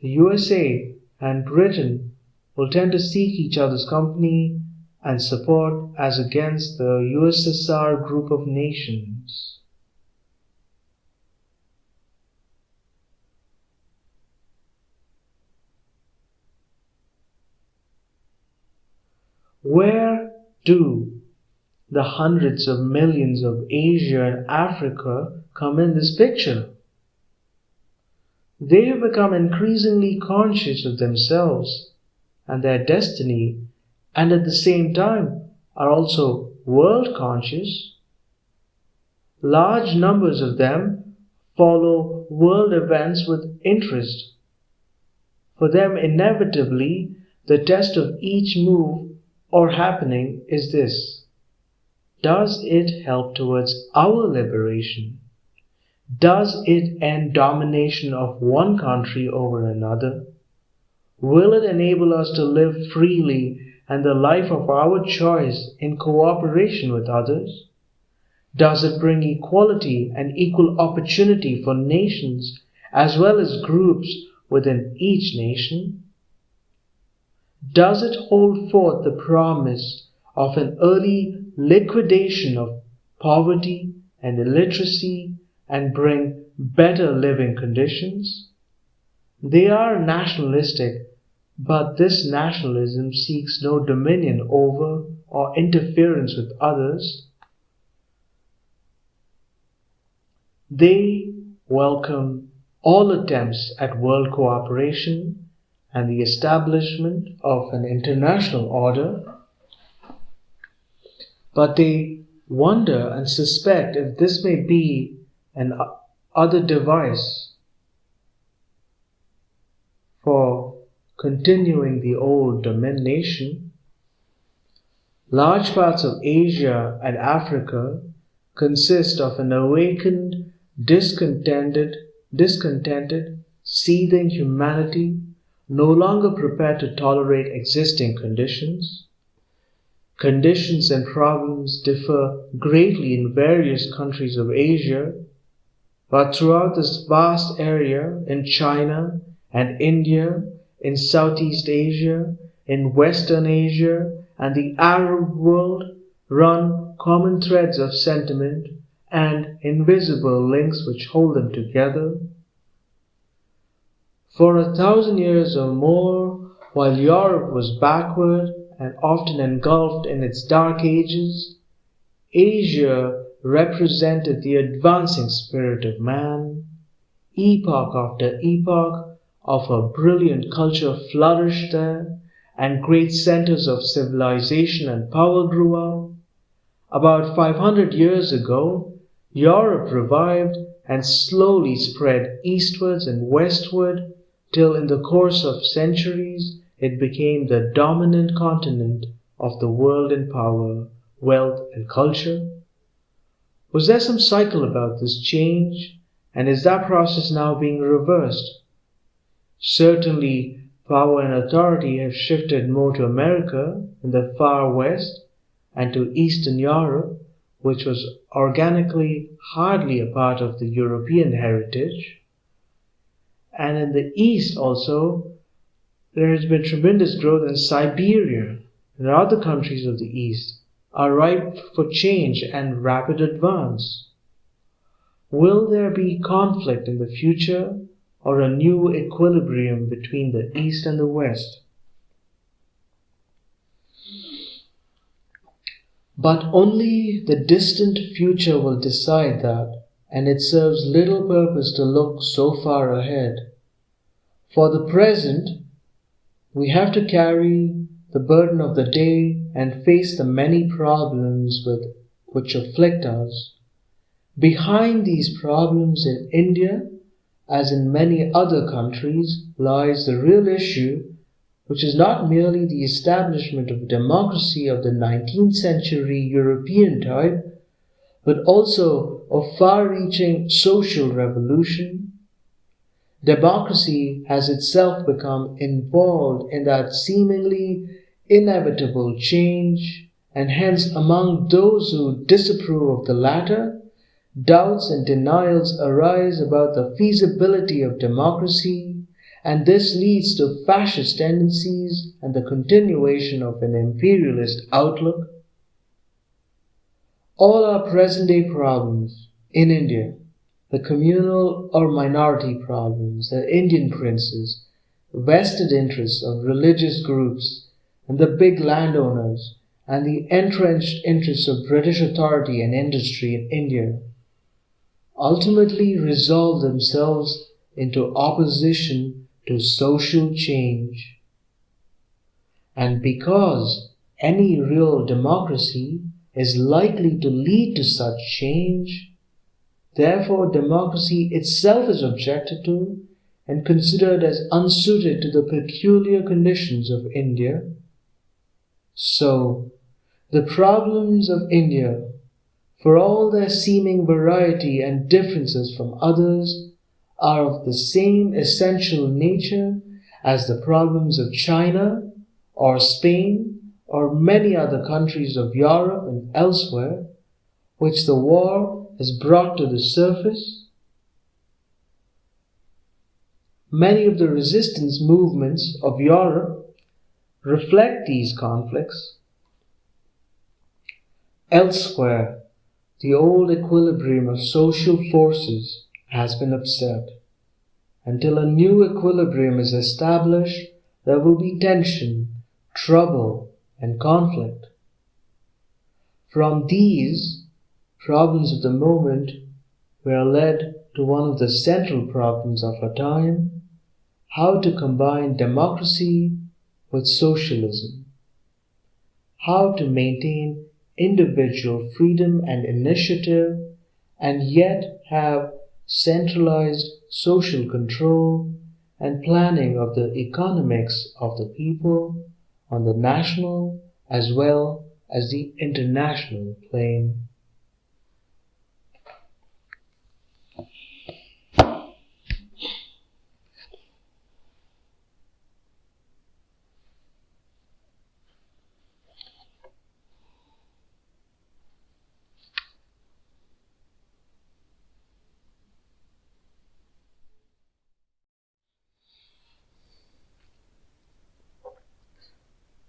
the USA and Britain will tend to seek each other's company and support as against the USSR group of nations. Where do the hundreds of millions of Asia and Africa come in this picture? They have become increasingly conscious of themselves and their destiny, and at the same time are also world conscious. Large numbers of them follow world events with interest. For them, inevitably, the test of each move or happening is this: does it help towards our liberation? Does it end domination of one country over another? Will it enable us to live freely and the life of our choice in cooperation with others? Does it bring equality and equal opportunity for nations as well as groups within each nation? Does it hold forth the promise of an early liquidation of poverty and illiteracy and bring better living conditions? They are nationalistic, but this nationalism seeks no dominion over or interference with others. They welcome all attempts at world cooperation and the establishment of an international order, but they wonder and suspect if this may be an other device for continuing the old domination. Large parts of Asia and Africa consist of an awakened, discontented, seething humanity, no longer prepared to tolerate existing conditions. Conditions and problems differ greatly in various countries of Asia, but throughout this vast area, in China and India, in Southeast Asia, in Western Asia, and the Arab world, run common threads of sentiment and invisible links which hold them together. For 1,000 years or more, while Europe was backward and often engulfed in its dark ages, Asia represented the advancing spirit of man. Epoch after epoch of a brilliant culture flourished there, and great centers of civilization and power grew up. About 500 years ago, Europe revived and slowly spread eastwards and westward till in the course of centuries it became the dominant continent of the world in power, wealth, and culture. Was there some cycle about this change, and is that process now being reversed? Certainly, power and authority have shifted more to America in the far west and to Eastern Europe, which was organically hardly a part of the European heritage. And in the East also, there has been tremendous growth in Siberia, and other countries of the East are ripe for change and rapid advance. Will there be conflict in the future, or a new equilibrium between the East and the West. But only the distant future will decide that, and it serves little purpose to look so far ahead. For the present, we have to carry the burden of the day and face the many problems which afflict us. Behind these problems in India, as in many other countries, lies the real issue, which is not merely the establishment of democracy of the 19th century European type, but also of far-reaching social revolution. Democracy has itself become involved in that seemingly inevitable change, and hence among those who disapprove of the latter, doubts and denials arise about the feasibility of democracy, and this leads to fascist tendencies and the continuation of an imperialist outlook. All our present-day problems in India, the communal or minority problems, the Indian princes, vested interests of religious groups, and the big landowners, and the entrenched interests of British authority and industry in India, ultimately resolve themselves into opposition to social change. And because any real democracy is likely to lead to such change, therefore democracy itself is objected to and considered as unsuited to the peculiar conditions of India. So, the problems of India, for all their seeming variety and differences from others, are of the same essential nature as the problems of China or Spain or many other countries of Europe and elsewhere, which the war has brought to the surface. Many of the resistance movements of Europe reflect these conflicts. Elsewhere, the old equilibrium of social forces has been upset. Until a new equilibrium is established, there will be tension, trouble, and conflict. From these problems of the moment, we are led to one of the central problems of our time: how to combine democracy with socialism, how to maintain individual freedom and initiative, and yet have centralized social control and planning of the economics of the people on the national as well as the international plane.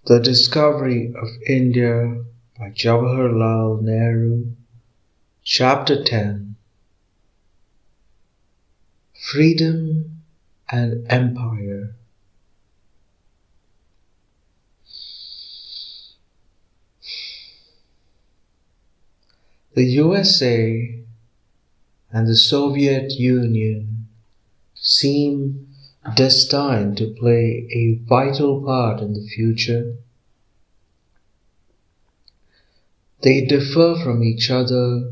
The Discovery of India by Jawaharlal Nehru. Chapter 10. Freedom and Empire. The USA and the Soviet Union seem destined to play a vital part in the future. They differ from each other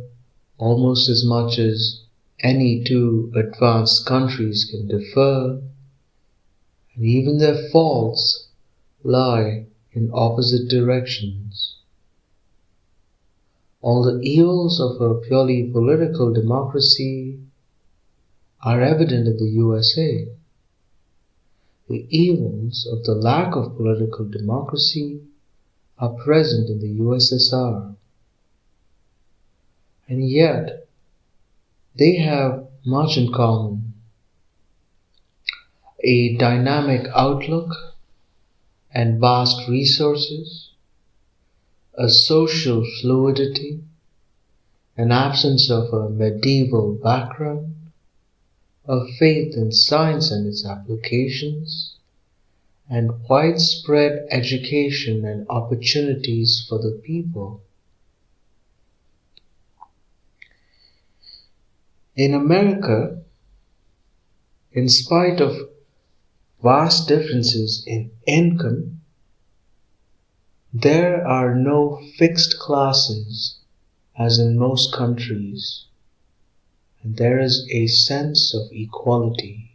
almost as much as any two advanced countries can differ, and even their faults lie in opposite directions. All the evils of a purely political democracy are evident in the USA. The evils of the lack of political democracy are present in the USSR. And yet, they have much in common: a dynamic outlook and vast resources, a social fluidity, an absence of a medieval background, of faith in science and its applications, and widespread education and opportunities for the people. In America, in spite of vast differences in income, there are no fixed classes as in most countries, and there is a sense of equality.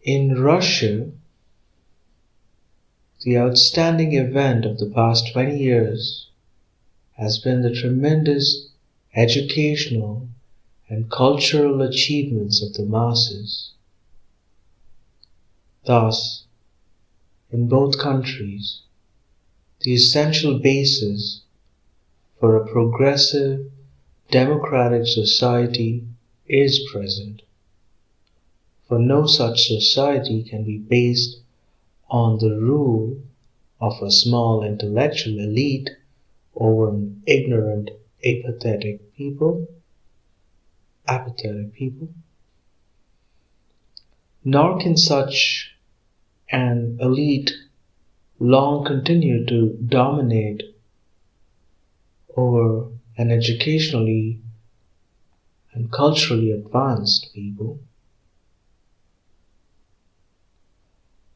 In Russia, the outstanding event of the past 20 years has been the tremendous educational and cultural achievements of the masses. Thus, in both countries, the essential basis for a progressive, democratic society is present, for no such society can be based on the rule of a small intellectual elite over an ignorant, apathetic people, nor can such an elite long continue to dominate over an educationally and culturally advanced people.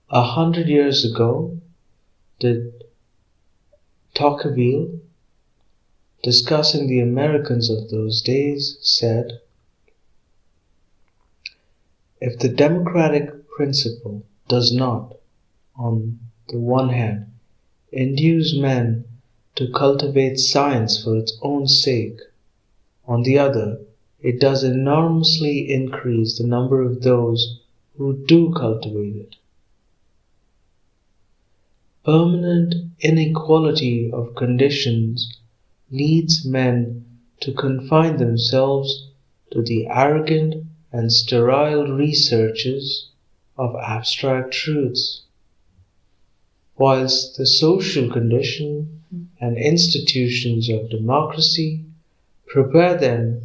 100 years ago, de Tocqueville, discussing the Americans of those days, said, "If the democratic principle does not, on the one hand, induce men to cultivate science for its own sake, on the other, it does enormously increase the number of those who do cultivate it. Permanent inequality of conditions leads men to confine themselves to the arrogant and sterile researches of abstract truths, whilst the social condition and institutions of democracy prepare them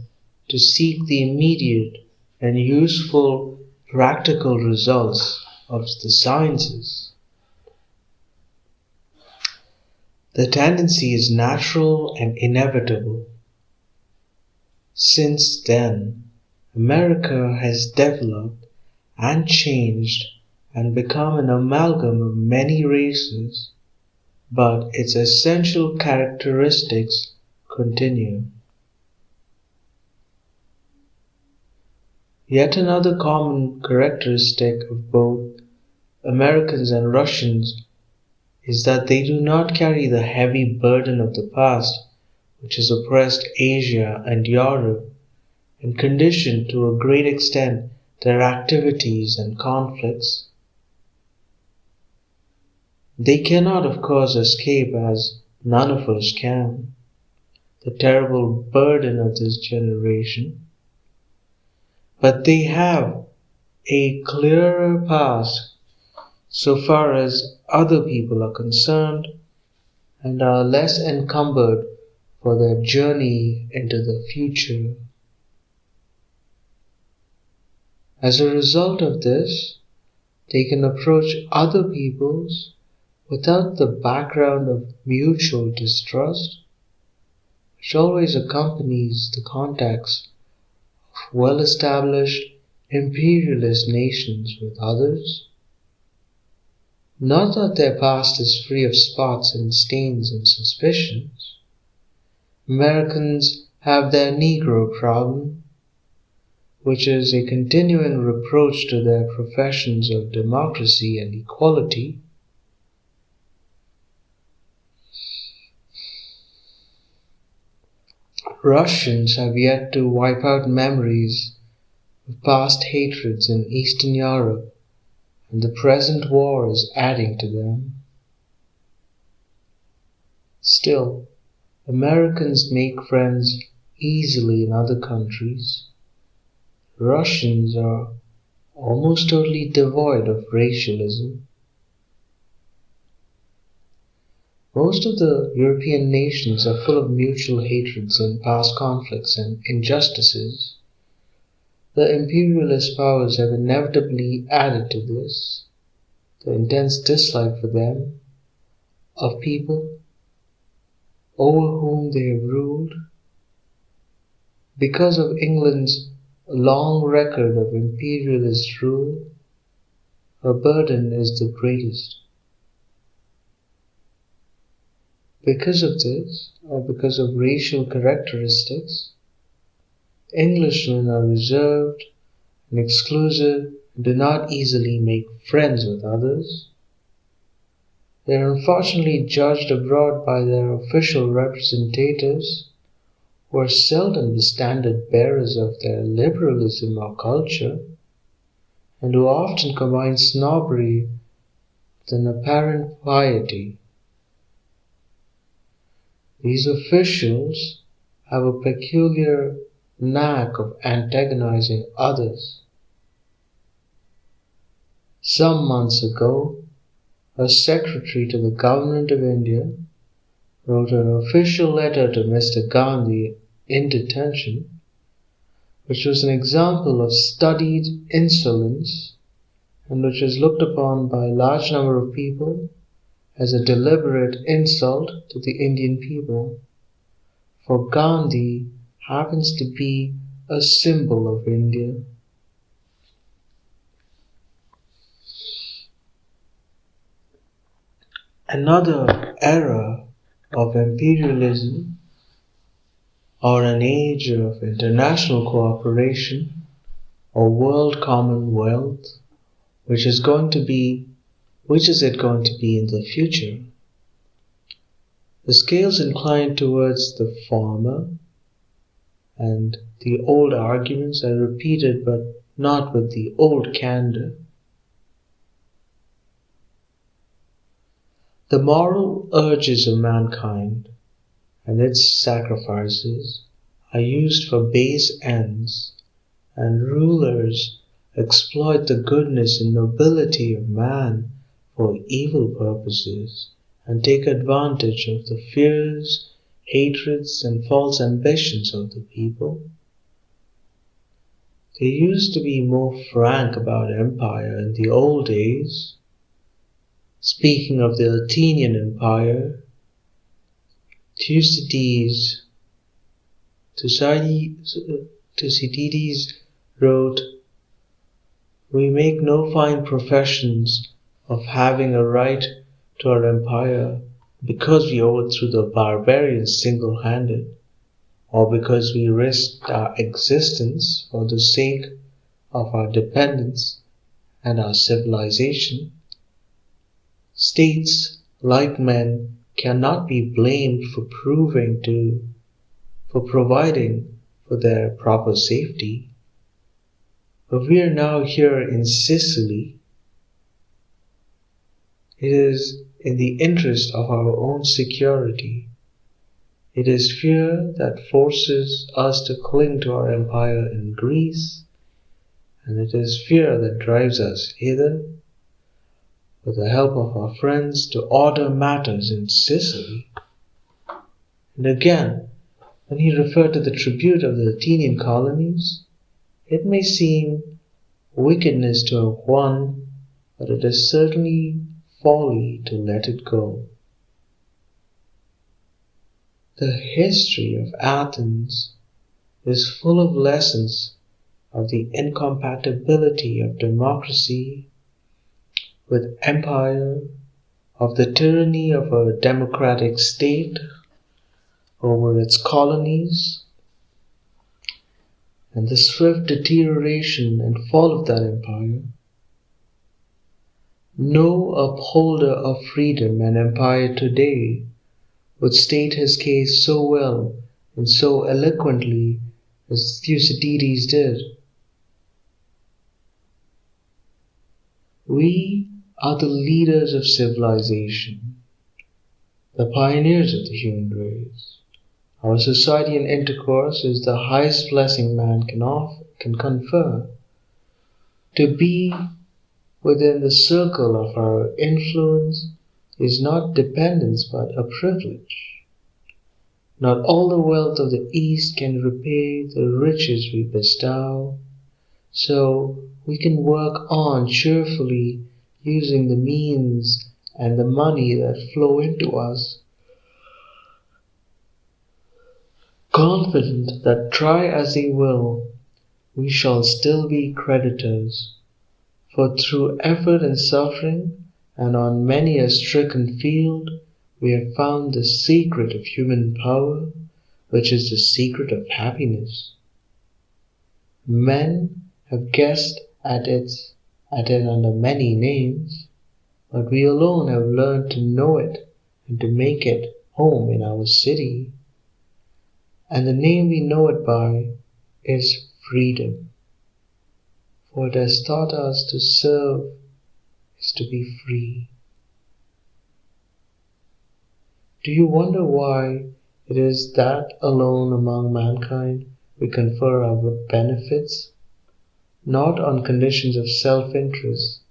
to seek the immediate and useful practical results of the sciences. The tendency is natural and inevitable. Since then, America has developed and changed and become an amalgam of many races, but its essential characteristics continue. Yet another common characteristic of both Americans and Russians is that they do not carry the heavy burden of the past, which has oppressed Asia and Europe and conditioned to a great extent their activities and conflicts. They cannot, of course, escape, as none of us can, the terrible burden of this generation, but they have a clearer path so far as other people are concerned, and are less encumbered for their journey into the future. As a result of this, they can approach other peoples without the background of mutual distrust, which always accompanies the contacts of well-established imperialist nations with others. Not that their past is free of spots and stains and suspicions. Americans have their Negro problem, which is a continuing reproach to their professions of democracy and equality. Russians have yet to wipe out memories of past hatreds in Eastern Europe, and the present war is adding to them. Still, Americans make friends easily in other countries. Russians are almost totally devoid of racialism. Most of the European nations are full of mutual hatreds and past conflicts and injustices, The imperialist powers have inevitably added to this, the intense dislike for them of people over whom they have ruled. Because of England's long record of imperialist rule, her burden is the greatest. Because of this, or because of racial characteristics, Englishmen are reserved and exclusive and do not easily make friends with others. They are unfortunately judged abroad by their official representatives, who are seldom the standard bearers of their liberalism or culture, and who often combine snobbery with an apparent piety. These officials have a peculiar knack of antagonizing others. Some months ago, a secretary to the Government of India wrote an official letter to Mr. Gandhi in detention, which was an example of studied insolence and which was looked upon by a large number of people as a deliberate insult to the Indian people, for Gandhi happens to be a symbol of India. Another era of imperialism, or an age of international cooperation, or world commonwealth, which is it going to be in the future? The scales incline towards the former, and the old arguments are repeated, but not with the old candor. The moral urges of mankind and its sacrifices are used for base ends, and rulers exploit the goodness and nobility of man for evil purposes, and take advantage of the fears, hatreds, and false ambitions of the people. They used to be more frank about empire in the old days. Speaking of the Athenian Empire, Thucydides wrote, "We make no fine professions of having a right to our empire because we overthrew the barbarians single-handed, or because we risked our existence for the sake of our dependence and our civilization. States, like men, cannot be blamed for providing for their proper safety. But we are now here in Sicily. It is in the interest of our own security. It is fear that forces us to cling to our empire in Greece, and it is fear that drives us hither, with the help of our friends, to order matters in Sicily." And again, when he referred to the tribute of the Athenian colonies, it may seem wickedness to have won, but it is certainly folly to let it go. The history of Athens is full of lessons of the incompatibility of democracy with empire, of the tyranny of a democratic state over its colonies, and the swift deterioration and fall of that empire. No upholder of freedom and empire today would state his case so well and so eloquently as Thucydides did. We are the leaders of civilization, the pioneers of the human race. Our society and intercourse is the highest blessing man can confer. To be within the circle of our influence is not dependence but a privilege. Not all the wealth of the East can repay the riches we bestow, so we can work on cheerfully using the means and the money that flow into us, confident that try as they will, we shall still be creditors. For through effort and suffering, and on many a stricken field, we have found the secret of human power, which is the secret of happiness. Men have guessed at it under many names, but we alone have learned to know it and to make it home in our city. And the name we know it by is freedom. For it has taught us to serve is to be free. Do you wonder why it is that alone among mankind we confer our benefits, not on conditions of self-interest,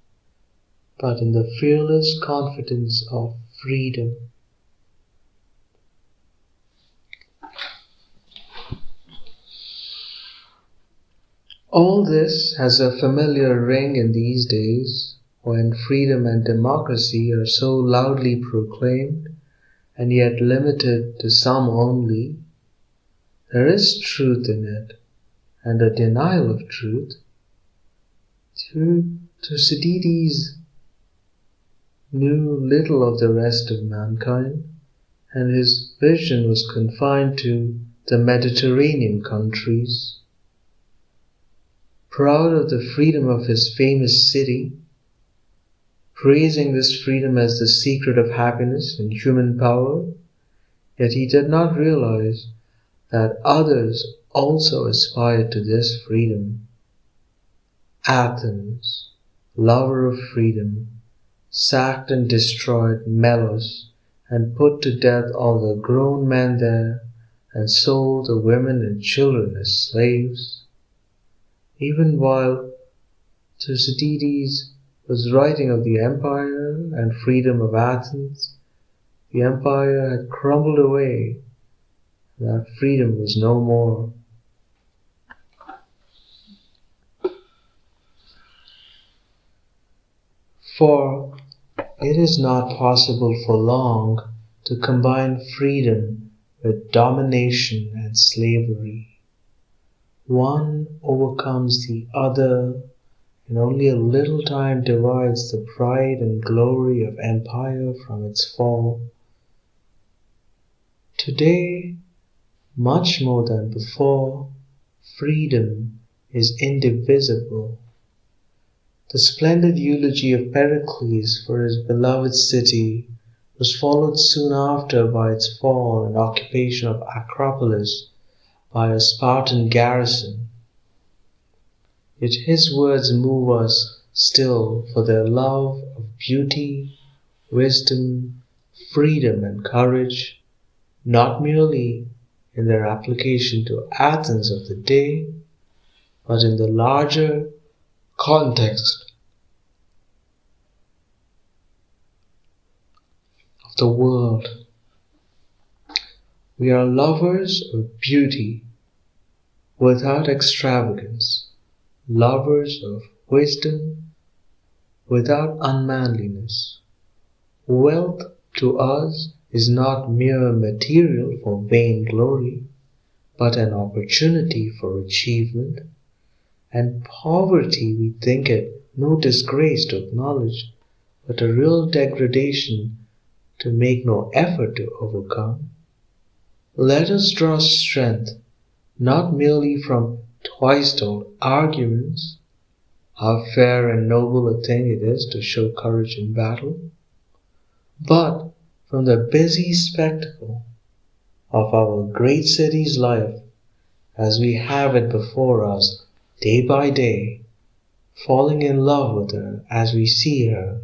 but in the fearless confidence of freedom? All this has a familiar ring in these days, when freedom and democracy are so loudly proclaimed, and yet limited to some only. There is truth in it, and a denial of truth. Thucydides knew little of the rest of mankind, and his vision was confined to the Mediterranean countries. Proud of the freedom of his famous city, praising this freedom as the secret of happiness and human power, yet he did not realize that others also aspired to this freedom. Athens, lover of freedom, sacked and destroyed Melos and put to death all the grown men there and sold the women and children as slaves. Even while Thucydides was writing of the empire and freedom of Athens, the empire had crumbled away, and that freedom was no more. For it is not possible for long to combine freedom with domination and slavery. One overcomes the other, and only a little time divides the pride and glory of empire from its fall. Today, much more than before, freedom is indivisible. The splendid eulogy of Pericles for his beloved city was followed soon after by its fall and occupation of Acropolis by a Spartan garrison. Yet his words move us still for their love of beauty, wisdom, freedom, and courage, not merely in their application to Athens of the day, but in the larger context of the world. We are lovers of beauty without extravagance, lovers of wisdom without unmanliness. Wealth to us is not mere material for vain glory, but an opportunity for achievement, and poverty we think it no disgrace to acknowledge, but a real degradation to make no effort to overcome. Let us draw strength not merely from twice-told arguments, how fair and noble a thing it is to show courage in battle, but from the busy spectacle of our great city's life as we have it before us day by day, falling in love with her as we see her,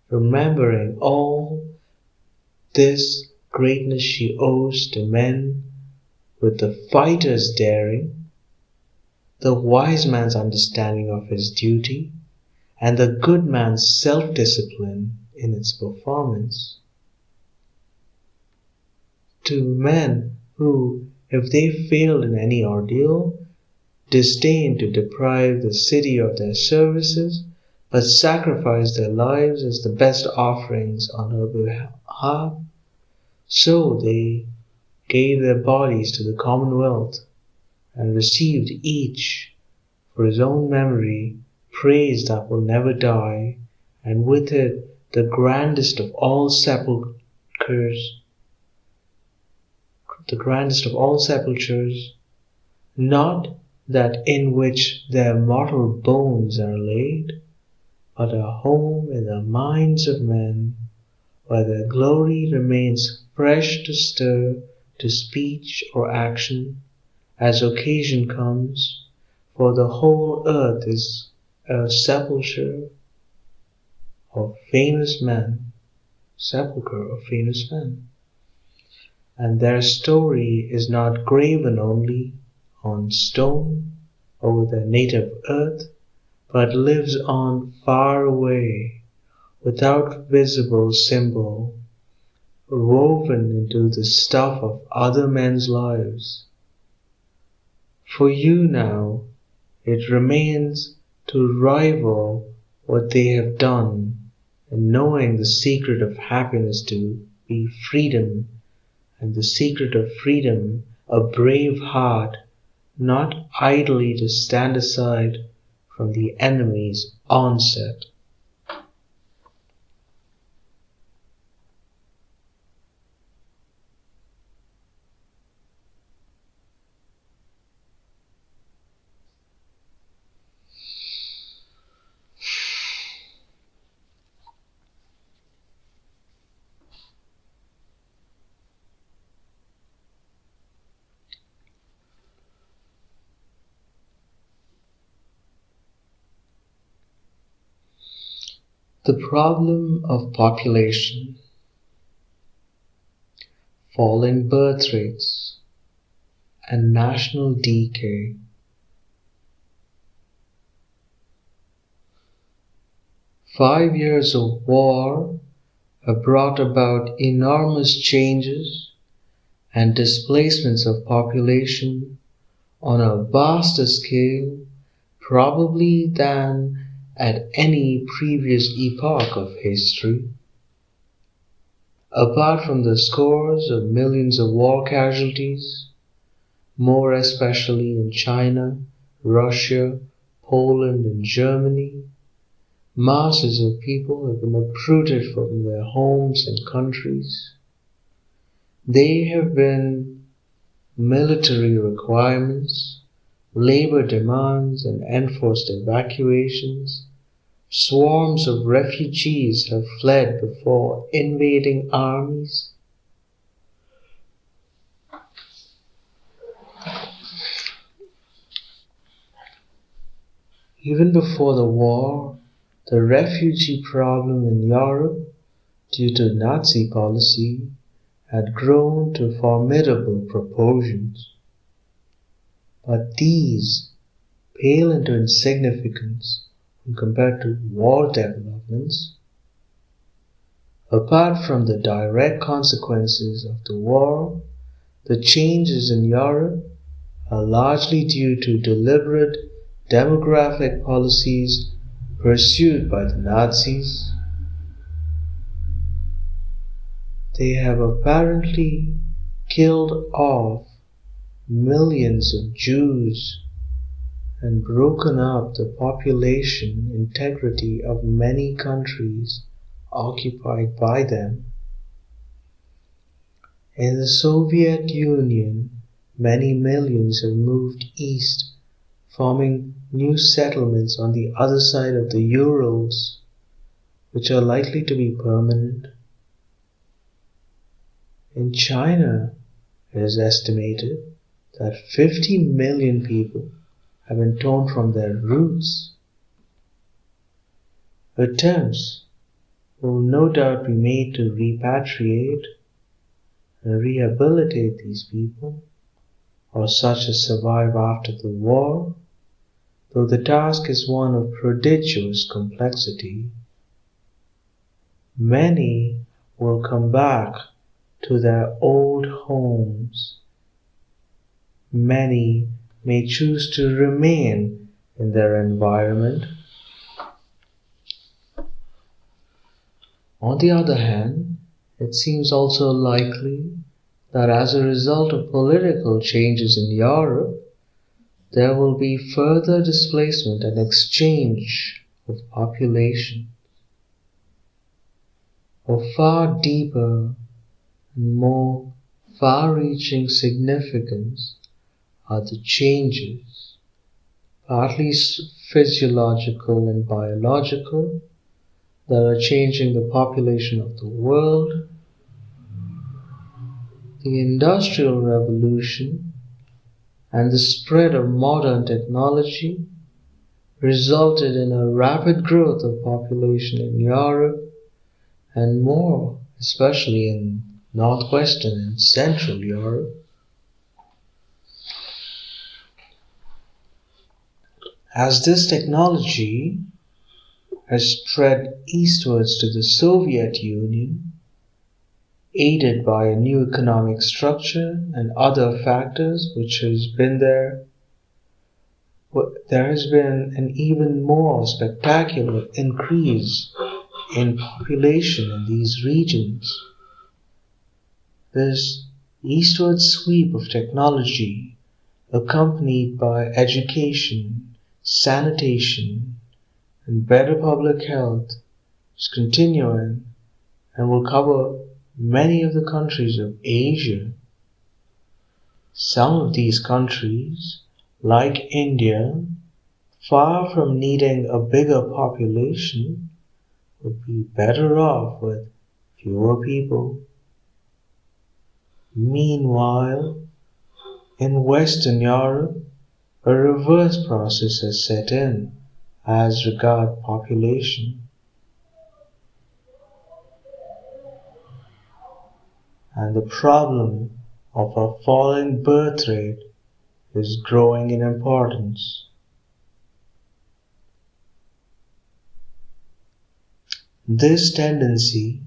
remembering all this greatness she owes to men with the fighter's daring, the wise man's understanding of his duty, and the good man's self-discipline in its performance. To men who, if they failed in any ordeal, disdain to deprive the city of their services, but sacrifice their lives as the best offerings on her behalf, so they gave their bodies to the commonwealth and received each, for his own memory, praise that will never die, and with it the grandest of all sepulchres, not that in which their mortal bones are laid, but a home in the minds of men, where their glory remains fresh to stir to speech or action, as occasion comes, for the whole earth is a sepulchre of famous men, and their story is not graven only on stone over their native earth, but lives on far away, without visible symbol, woven into the stuff of other men's lives. For you now, it remains to rival what they have done, and knowing the secret of happiness to be freedom, and the secret of freedom a brave heart, not idly to stand aside from the enemy's onset. The problem of population, falling birth rates, and national decay. "5 years of war have brought about enormous changes and displacements of population on a vaster scale probably than at any previous epoch of history. Apart from the scores of millions of war casualties, more especially in China, Russia, Poland, and Germany, masses of people have been uprooted from their homes and countries. They have been military requirements, labor demands, and enforced evacuations. Swarms of refugees have fled before invading armies. Even before the war, the refugee problem in Europe, due to Nazi policy, had grown to formidable proportions. But these pale into insignificance when compared to war developments. Apart from the direct consequences of the war, the changes in Europe are largely due to deliberate demographic policies pursued by the Nazis. They have apparently killed off millions of Jews and broken up the population integrity of many countries occupied by them. In the Soviet Union, many millions have moved east, forming new settlements on the other side of the Urals, which are likely to be permanent. In China, it is estimated that 50 million people have been torn from their roots. Attempts will no doubt be made to repatriate and rehabilitate these people, or such as survive after the war, though the task is one of prodigious complexity. Many will come back to their old homes. Many may choose to remain in their environment. On the other hand, it seems also likely that as a result of political changes in Europe, there will be further displacement and exchange of population. Of far deeper and more far-reaching significance are the changes, partly physiological and biological, that are changing the population of the world. The Industrial Revolution and the spread of modern technology resulted in a rapid growth of population in Europe and more, especially in northwestern and central Europe. As this technology has spread eastwards to the Soviet Union, aided by a new economic structure and other factors which has been there has been an even more spectacular increase in population in these regions. This eastward sweep of technology, accompanied by education, sanitation, and better public health, is continuing and will cover many of the countries of Asia. Some of these countries, like India, far from needing a bigger population, would be better off with fewer people. Meanwhile, in Western Europe, a reverse process has set in as regards population. And the problem of a falling birth rate is growing in importance. This tendency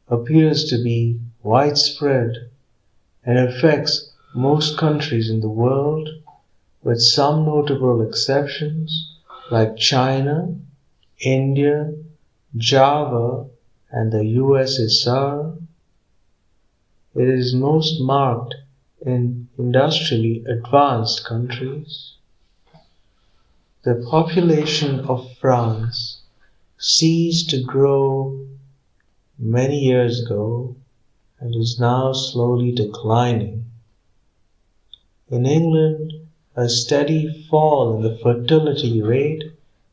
appears to be widespread and affects most countries in the world, with some notable exceptions like China, India, Java, and the USSR. It is most marked in industrially advanced countries. The population of France ceased to grow many years ago and is now slowly declining. In England, a steady fall in the fertility rate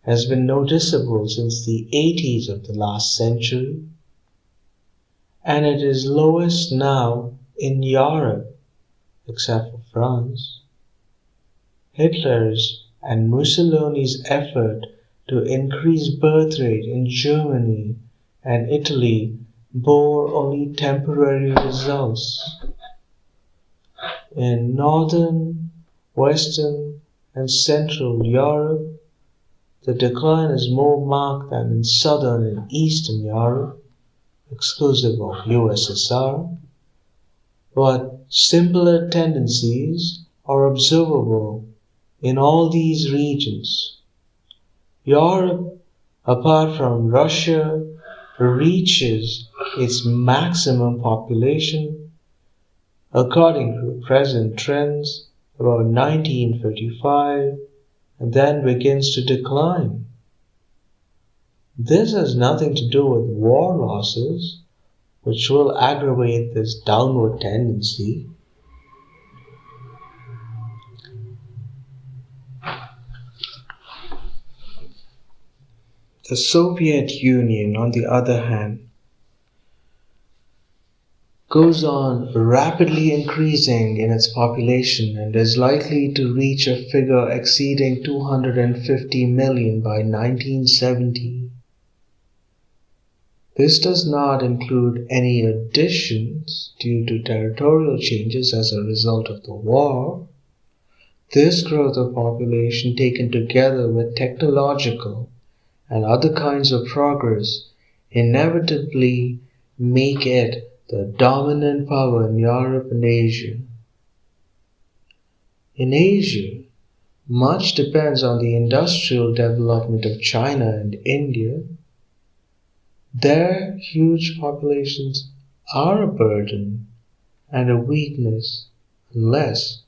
has been noticeable since the 80s of the last century, and it is lowest now in Europe, except for France. Hitler's and Mussolini's effort to increase birth rate in Germany and Italy bore only temporary results. In northern, western, and central Europe, the decline is more marked than in southern and eastern Europe, exclusive of USSR, but similar tendencies are observable in all these regions. Europe, apart from Russia, reaches its maximum population, according to present trends, about 1955, and then begins to decline. This has nothing to do with war losses, which will aggravate this downward tendency. The Soviet Union, on the other hand, goes on rapidly increasing in its population and is likely to reach a figure exceeding 250 million by 1970. This does not include any additions due to territorial changes as a result of the war. This growth of population, taken together with technological and other kinds of progress, inevitably make it the dominant power in Europe and Asia. In Asia, much depends on the industrial development of China and India. Their huge populations are a burden and a weakness unless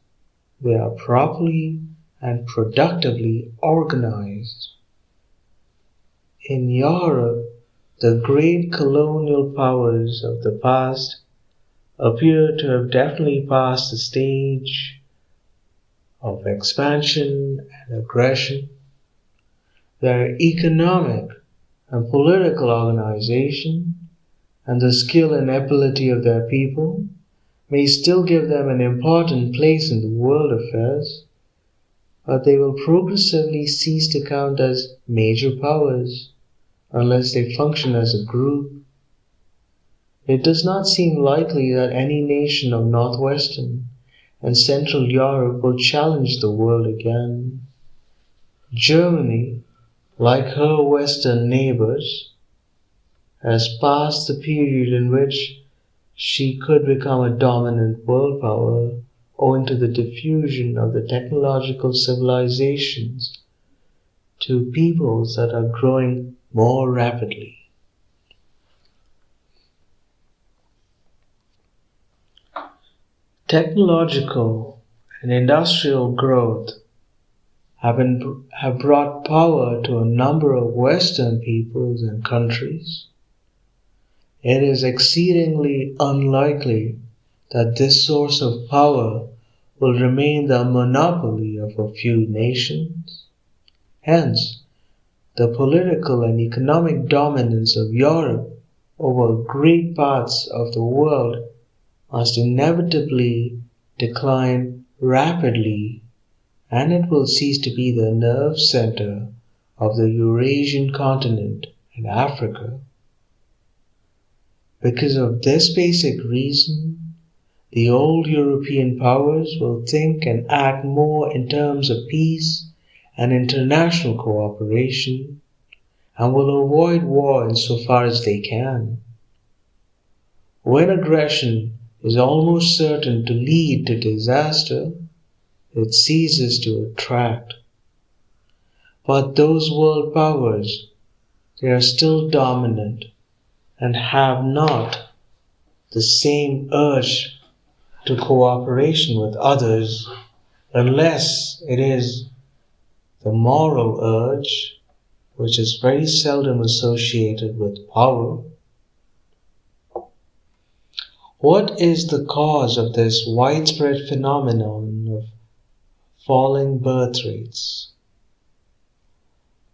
they are properly and productively organized. In Europe, the great colonial powers of the past appear to have definitely passed the stage of expansion and aggression. Their economic and political organization and the skill and ability of their people may still give them an important place in the world affairs, but they will progressively cease to count as major powers unless they function as a group. It does not seem likely that any nation of northwestern and central Europe will challenge the world again. Germany, like her western neighbors, has passed the period in which she could become a dominant world power owing to the diffusion of the technological civilizations to peoples that are growing more rapidly. Technological and industrial growth have brought power to a number of Western peoples and countries. It is exceedingly unlikely that this source of power will remain the monopoly of a few nations. Hence, the political and economic dominance of Europe over great parts of the world must inevitably decline rapidly, and it will cease to be the nerve center of the Eurasian continent and Africa. Because of this basic reason, the old European powers will think and act more in terms of peace and international cooperation, and will avoid war insofar as they can. When aggression is almost certain to lead to disaster, it ceases to attract. But those world powers, they are still dominant and have not the same urge to cooperation with others unless it is the moral urge, which is very seldom associated with power. What is the cause of this widespread phenomenon of falling birth rates?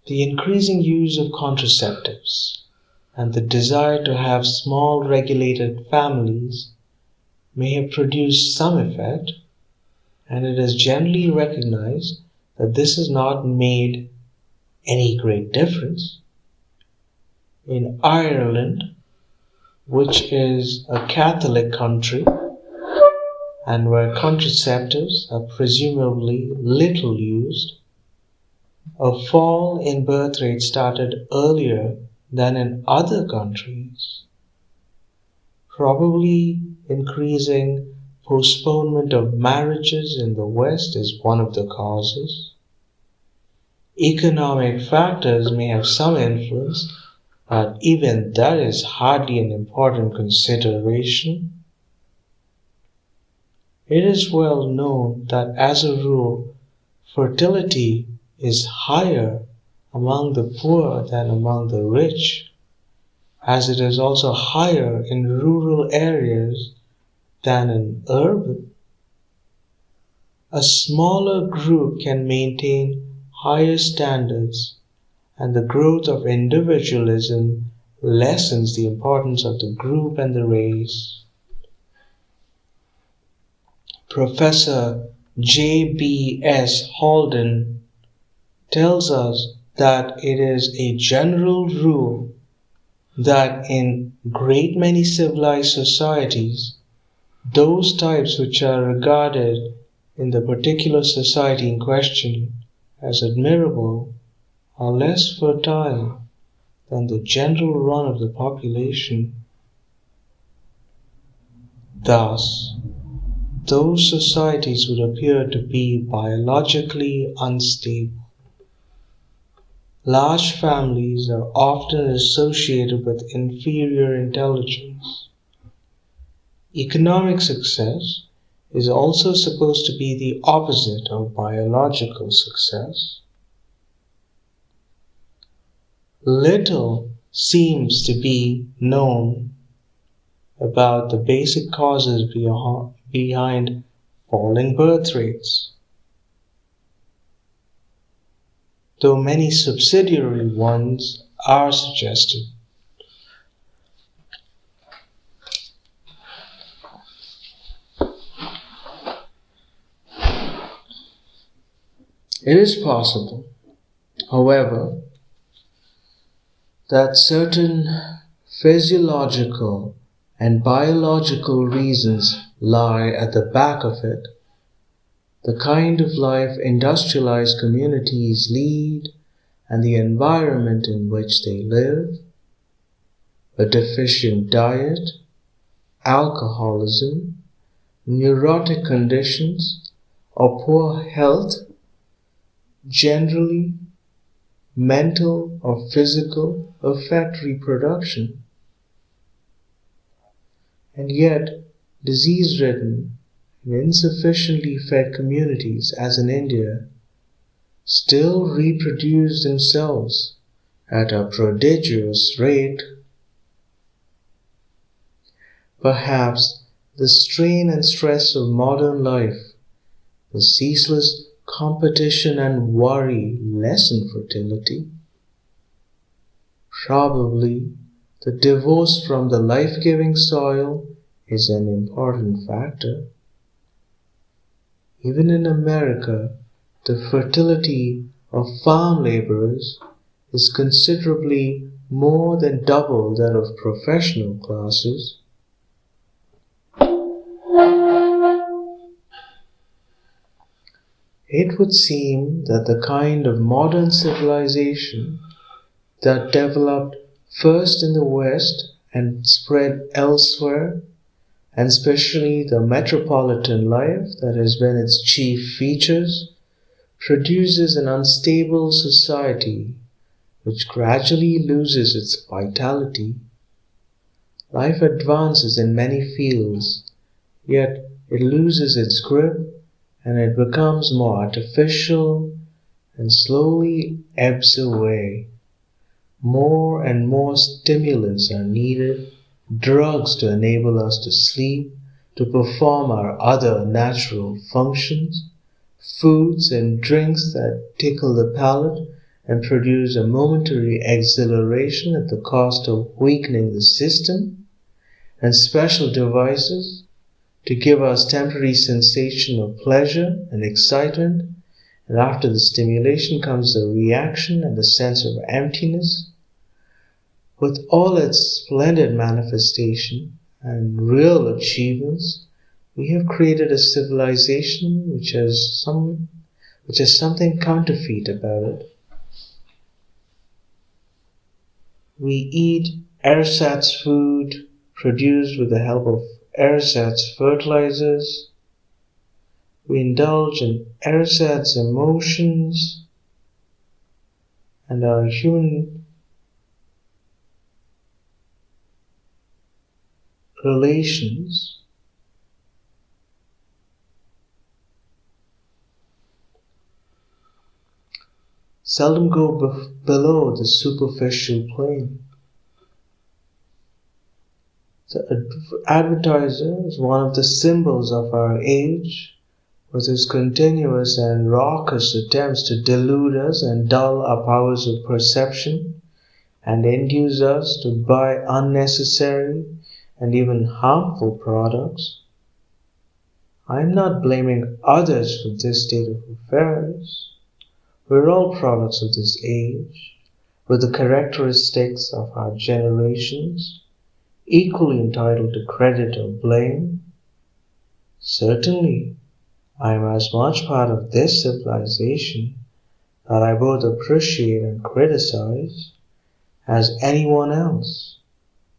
The increasing use of contraceptives and the desire to have small regulated families may have produced some effect, and it is generally recognized that this has not made any great difference. In Ireland, which is a Catholic country and where contraceptives are presumably little used, a fall in birth rate started earlier than in other countries, probably increasing postponement of marriages in the West is one of the causes. Economic factors may have some influence, but even that is hardly an important consideration. It is well known that as a rule, fertility is higher among the poor than among the rich, as it is also higher in rural areas than in urban. A smaller group can maintain higher standards, and the growth of individualism lessens the importance of the group and the race. Professor J.B.S. Halden tells us that it is a general rule that in great many civilized societies, those types which are regarded in the particular society in question as admirable are less fertile than the general run of the population. Thus, those societies would appear to be biologically unstable. Large families are often associated with inferior intelligence. Economic success is also supposed to be the opposite of biological success. Little seems to be known about the basic causes behind falling birth rates, though many subsidiary ones are suggested. It is possible, however, that certain physiological and biological reasons lie at the back of it. The kind of life industrialized communities lead and the environment in which they live, a deficient diet, alcoholism, neurotic conditions, or poor health, generally mental or physical, affect reproduction. And yet, disease-ridden and insufficiently fed communities, as in India, still reproduce themselves at a prodigious rate. Perhaps the strain and stress of modern life, the ceaseless competition and worry lessen fertility. Probably the divorce from the life-giving soil is an important factor. Even in America, the fertility of farm laborers is considerably more than double that of professional classes. It would seem that the kind of modern civilization that developed first in the West and spread elsewhere, and especially the metropolitan life that has been its chief features, produces an unstable society which gradually loses its vitality. Life advances in many fields, yet it loses its grip and it becomes more artificial and slowly ebbs away. More and more stimulants are needed, drugs to enable us to sleep, to perform our other natural functions, foods and drinks that tickle the palate and produce a momentary exhilaration at the cost of weakening the system, and special devices to give us temporary sensation of pleasure and excitement, and after the stimulation comes a reaction and a sense of emptiness. With all its splendid manifestation and real achievements, we have created a civilization which has something counterfeit about it. We eat ersatz food produced with the help of ersatz fertilizers. We indulge in ersatz emotions, and our human relations seldom go below the superficial plane. The advertiser is one of the symbols of our age, with his continuous and raucous attempts to delude us and dull our powers of perception, and induce us to buy unnecessary and even harmful products. I am not blaming others for this state of affairs. We're all products of this age, with the characteristics of our generations, equally entitled to credit or blame. Certainly, I am as much part of this civilization that I both appreciate and criticize as anyone else,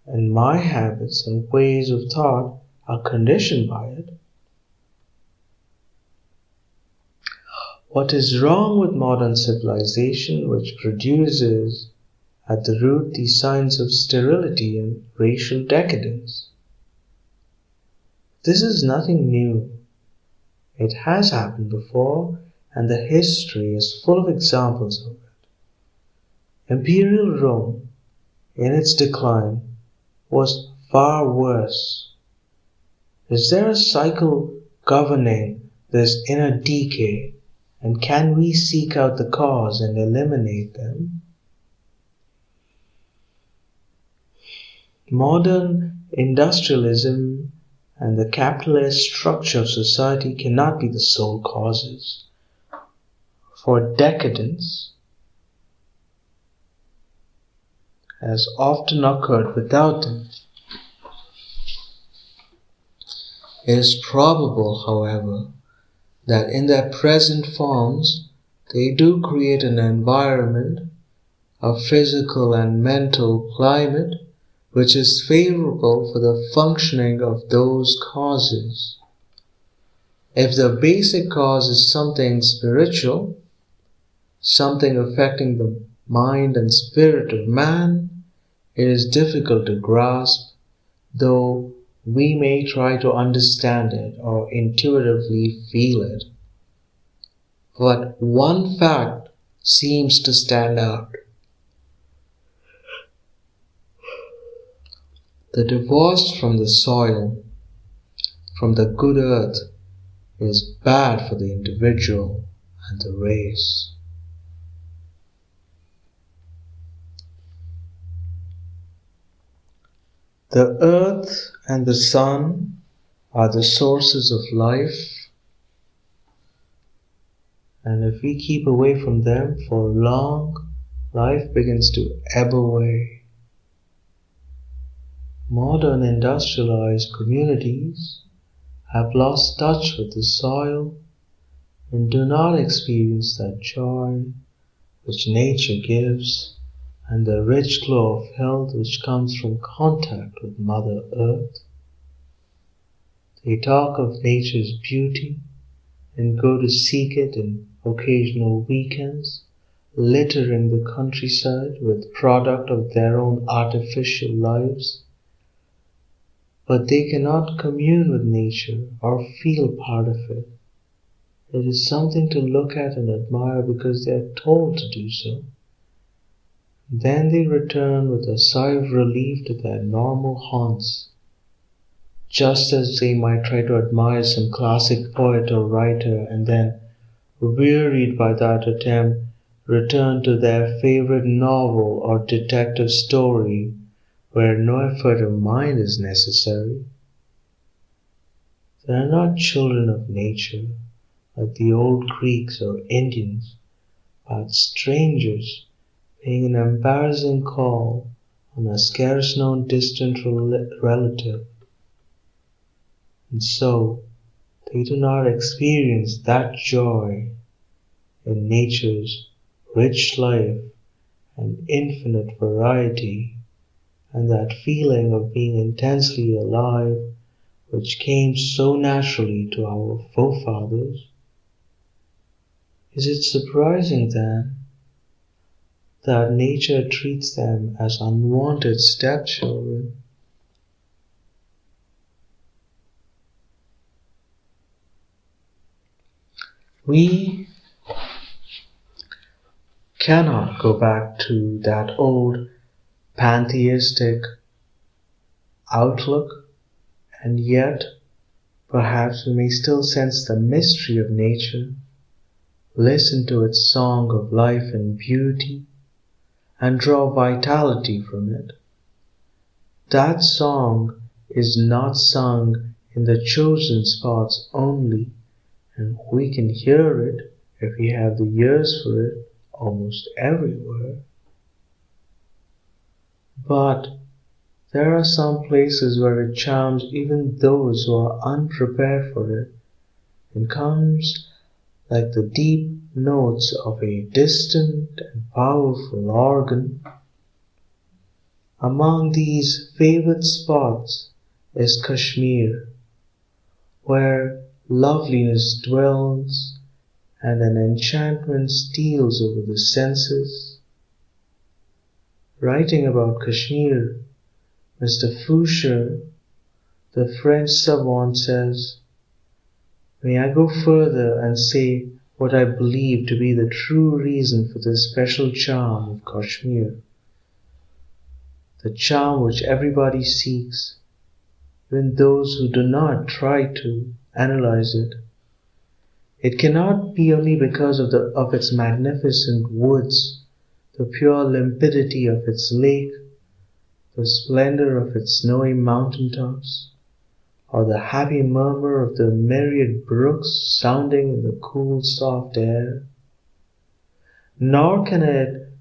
and my habits and ways of thought are conditioned by it. What is wrong with modern civilization, which produces at the root these signs of sterility and racial decadence? This is nothing new. It has happened before, and the history is full of examples of it. Imperial Rome, in its decline, was far worse. Is there a cycle governing this inner decay, and can we seek out the cause and eliminate them? Modern industrialism and the capitalist structure of society cannot be the sole causes, for decadence has often occurred without them. It is probable, however, that in their present forms they do create an environment, a physical and mental climate, which is favorable for the functioning of those causes. If the basic cause is something spiritual, something affecting the mind and spirit of man, it is difficult to grasp, though we may try to understand it or intuitively feel it. But one fact seems to stand out. The divorce from the soil, from the good earth, is bad for the individual and the race. The earth and the sun are the sources of life, and if we keep away from them for long, life begins to ebb away. Modern industrialized communities have lost touch with the soil and do not experience that joy which nature gives and the rich glow of health which comes from contact with Mother Earth. They talk of nature's beauty and go to seek it in occasional weekends, littering the countryside with product of their own artificial lives. But they cannot commune with nature or feel part of it. It is something to look at and admire because they are told to do so. Then they return with a sigh of relief to their normal haunts, just as they might try to admire some classic poet or writer and then, wearied by that attempt, return to their favorite novel or detective story where no effort of mind is necessary. They are not children of nature, like the old Greeks or Indians, but strangers paying an embarrassing call on a scarce-known distant relative. And so, they do not experience that joy in nature's rich life and infinite variety, and that feeling of being intensely alive which came so naturally to our forefathers. Is it surprising then that nature treats them as unwanted stepchildren? We cannot go back to that old pantheistic outlook, and yet perhaps we may still sense the mystery of nature, listen to its song of life and beauty, and draw vitality from it. That song is not sung in the chosen spots only, and we can hear it, if we have the ears for it, almost everywhere. But there are some places where it charms even those who are unprepared for it, and comes like the deep notes of a distant and powerful organ. Among these favored spots is Kashmir, where loveliness dwells and an enchantment steals over the senses. Writing about Kashmir, Mr. Foucher, the French savant, says, "May I go further and say what I believe to be the true reason for the special charm of Kashmir, the charm which everybody seeks, even those who do not try to analyze it. It cannot be only because of its magnificent woods, the pure limpidity of its lake, the splendor of its snowy mountaintops, or the happy murmur of the myriad brooks sounding in the cool, soft air. Nor can it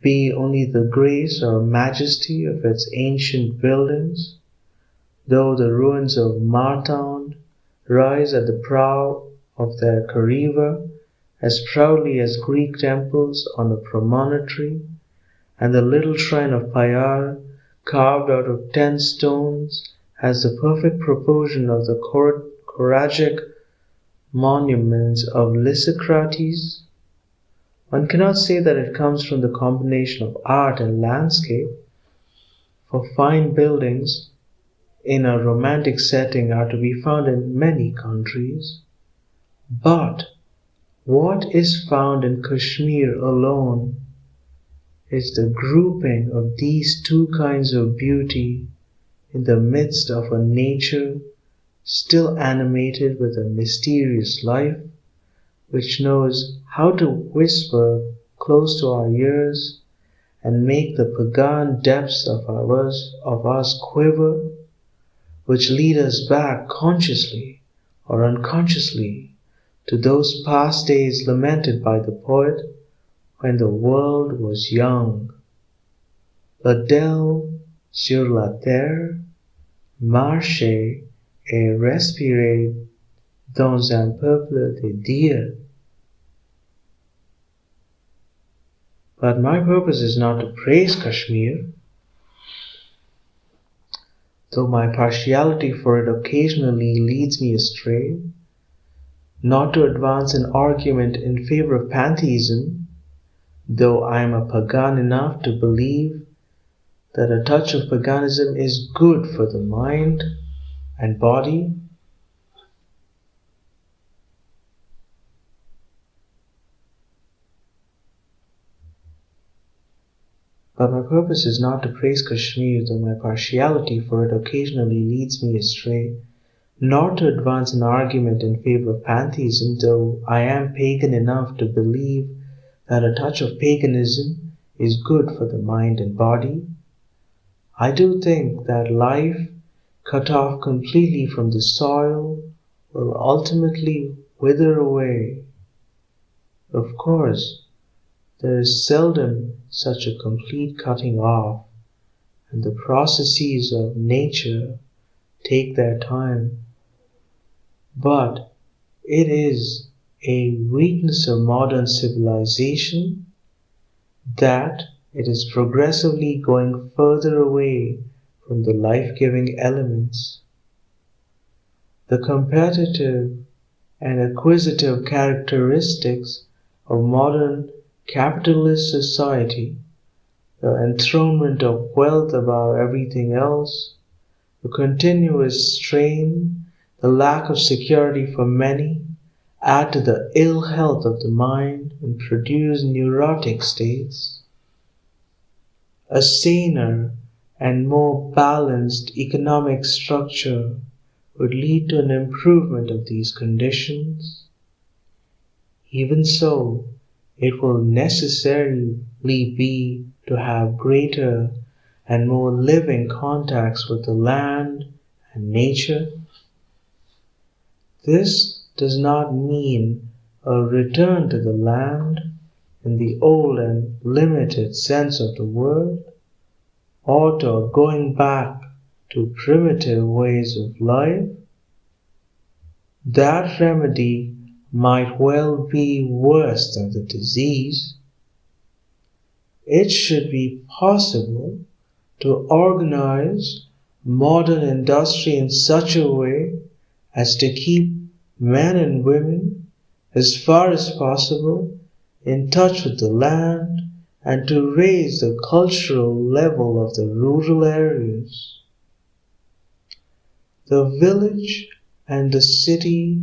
be only the grace or majesty of its ancient buildings, though the ruins of Martown rise at the prow of their Kariva as proudly as Greek temples on a promontory, and the little shrine of Payar, carved out of 10 stones, has the perfect proportion of the Koragic monuments of Lysicrates. One cannot say that it comes from the combination of art and landscape, for fine buildings in a romantic setting are to be found in many countries. But what is found in Kashmir alone is the grouping of these two kinds of beauty in the midst of a nature still animated with a mysterious life, which knows how to whisper close to our ears and make the pagan depths of us quiver, which lead us back consciously or unconsciously to those past days lamented by the poet when the world was young. La Delle sur la terre marchait et respirait dans un peuple de dieux. But my purpose is not to praise Kashmir, though my partiality for it occasionally leads me astray, not to advance an argument in favor of pantheism, though I am a pagan enough to believe that a touch of paganism is good for the mind and body. But my purpose is not to praise Kashmir, though my partiality for it occasionally leads me astray, nor to advance an argument in favor of pantheism, though I am pagan enough to believe that a touch of paganism is good for the mind and body. I do think that life, cut off completely from the soil, will ultimately wither away. Of course, there is seldom such a complete cutting off, and the processes of nature take their time. But it is a weakness of modern civilization that it is progressively going further away from the life-giving elements. The competitive and acquisitive characteristics of modern capitalist society, the enthronement of wealth above everything else, the continuous strain, the lack of security for many, add to the ill health of the mind and produce neurotic states. A saner and more balanced economic structure would lead to an improvement of these conditions. Even so, it will necessarily be to have greater and more living contacts with the land and nature. This does not mean a return to the land in the old and limited sense of the word, or to a going back to primitive ways of life. That remedy might well be worse than the disease. It should be possible to organize modern industry in such a way as to keep men and women as far as possible, in touch with the land and to raise the cultural level of the rural areas. The village and the city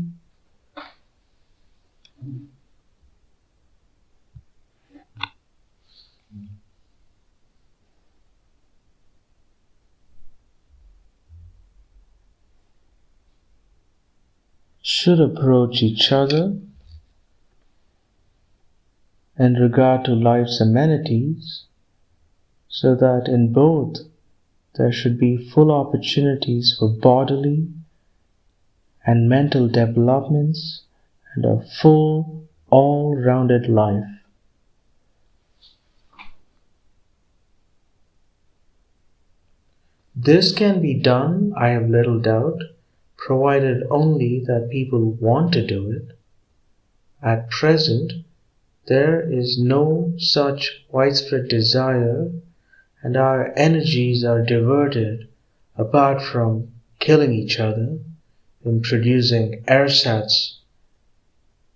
should approach each other in regard to life's amenities, so that in both there should be full opportunities for bodily and mental developments and a full, all-rounded life. This can be done, I have little doubt, provided only that people want to do it. At present, there is no such widespread desire, and our energies are diverted, apart from killing each other, in producing ersatz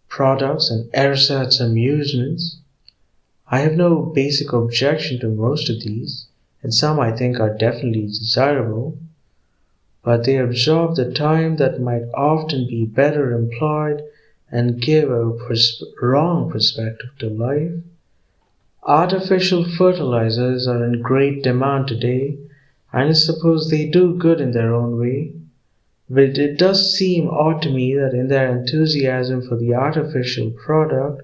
products and ersatz amusements. I have no basic objection to most of these, and some I think are definitely desirable, but they absorb the time that might often be better employed and give a wrong perspective to life. Artificial fertilizers are in great demand today, and I suppose they do good in their own way. But it does seem odd to me that in their enthusiasm for the artificial product,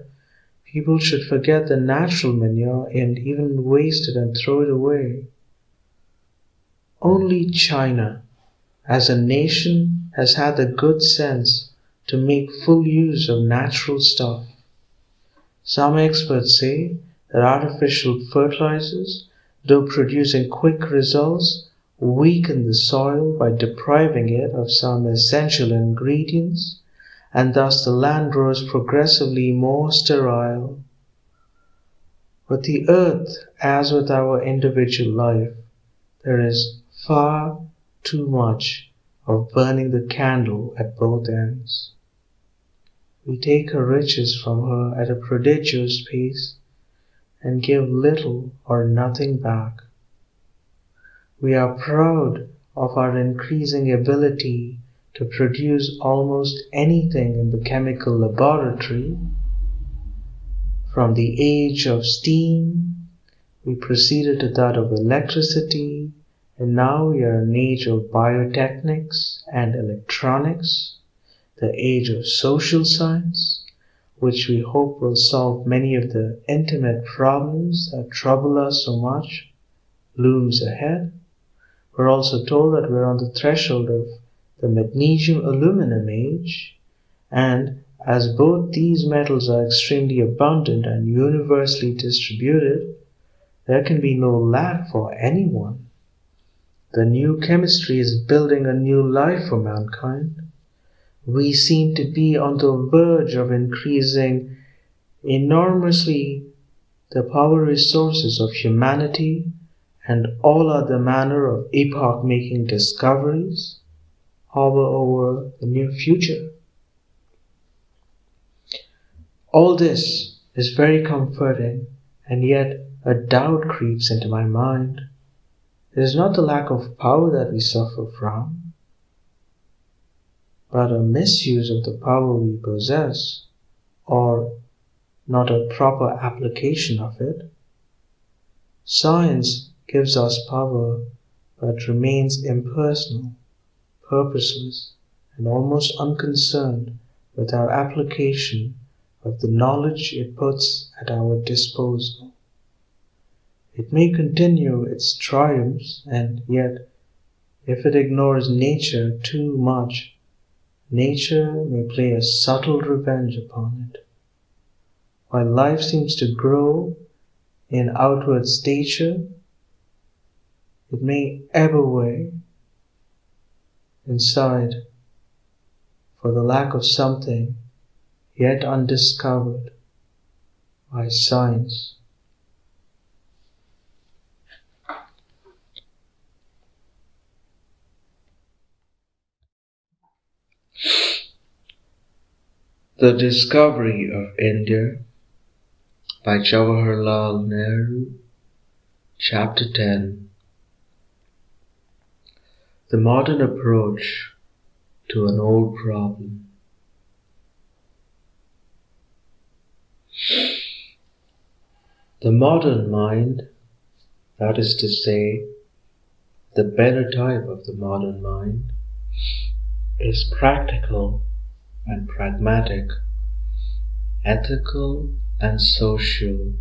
people should forget the natural manure and even waste it and throw it away. Only China, as a nation, has had the good sense to make full use of natural stuff. Some experts say that artificial fertilizers, though producing quick results, weaken the soil by depriving it of some essential ingredients, and thus the land grows progressively more sterile. With the earth, as with our individual life, there is far too much of burning the candle at both ends. We take her riches from her at a prodigious pace and give little or nothing back. We are proud of our increasing ability to produce almost anything in the chemical laboratory. From the age of steam, we proceeded to that of electricity, and now we are in an age of biotechnics and electronics, the age of social science, which we hope will solve many of the intimate problems that trouble us so much, looms ahead. We're also told that we're on the threshold of the magnesium-aluminum age, and as both these metals are extremely abundant and universally distributed, there can be no lack for anyone. The new chemistry is building a new life for mankind. We seem to be on the verge of increasing enormously the power resources of humanity and all other manner of epoch-making discoveries hover over the near future. All this is very comforting, and yet a doubt creeps into my mind. It is not the lack of power that we suffer from, but a misuse of the power we possess, or not a proper application of it. Science gives us power, but remains impersonal, purposeless, and almost unconcerned with our application of the knowledge it puts at our disposal. It may continue its triumphs, and yet, if it ignores nature too much, nature may play a subtle revenge upon it. While life seems to grow in outward stature, it may ebb away inside for the lack of something yet undiscovered by science. The Discovery of India by Jawaharlal Nehru, Chapter 10. The Modern Approach to an Old Problem. The modern mind, that is to say, the better type of the modern mind, is practical and pragmatic, ethical and social,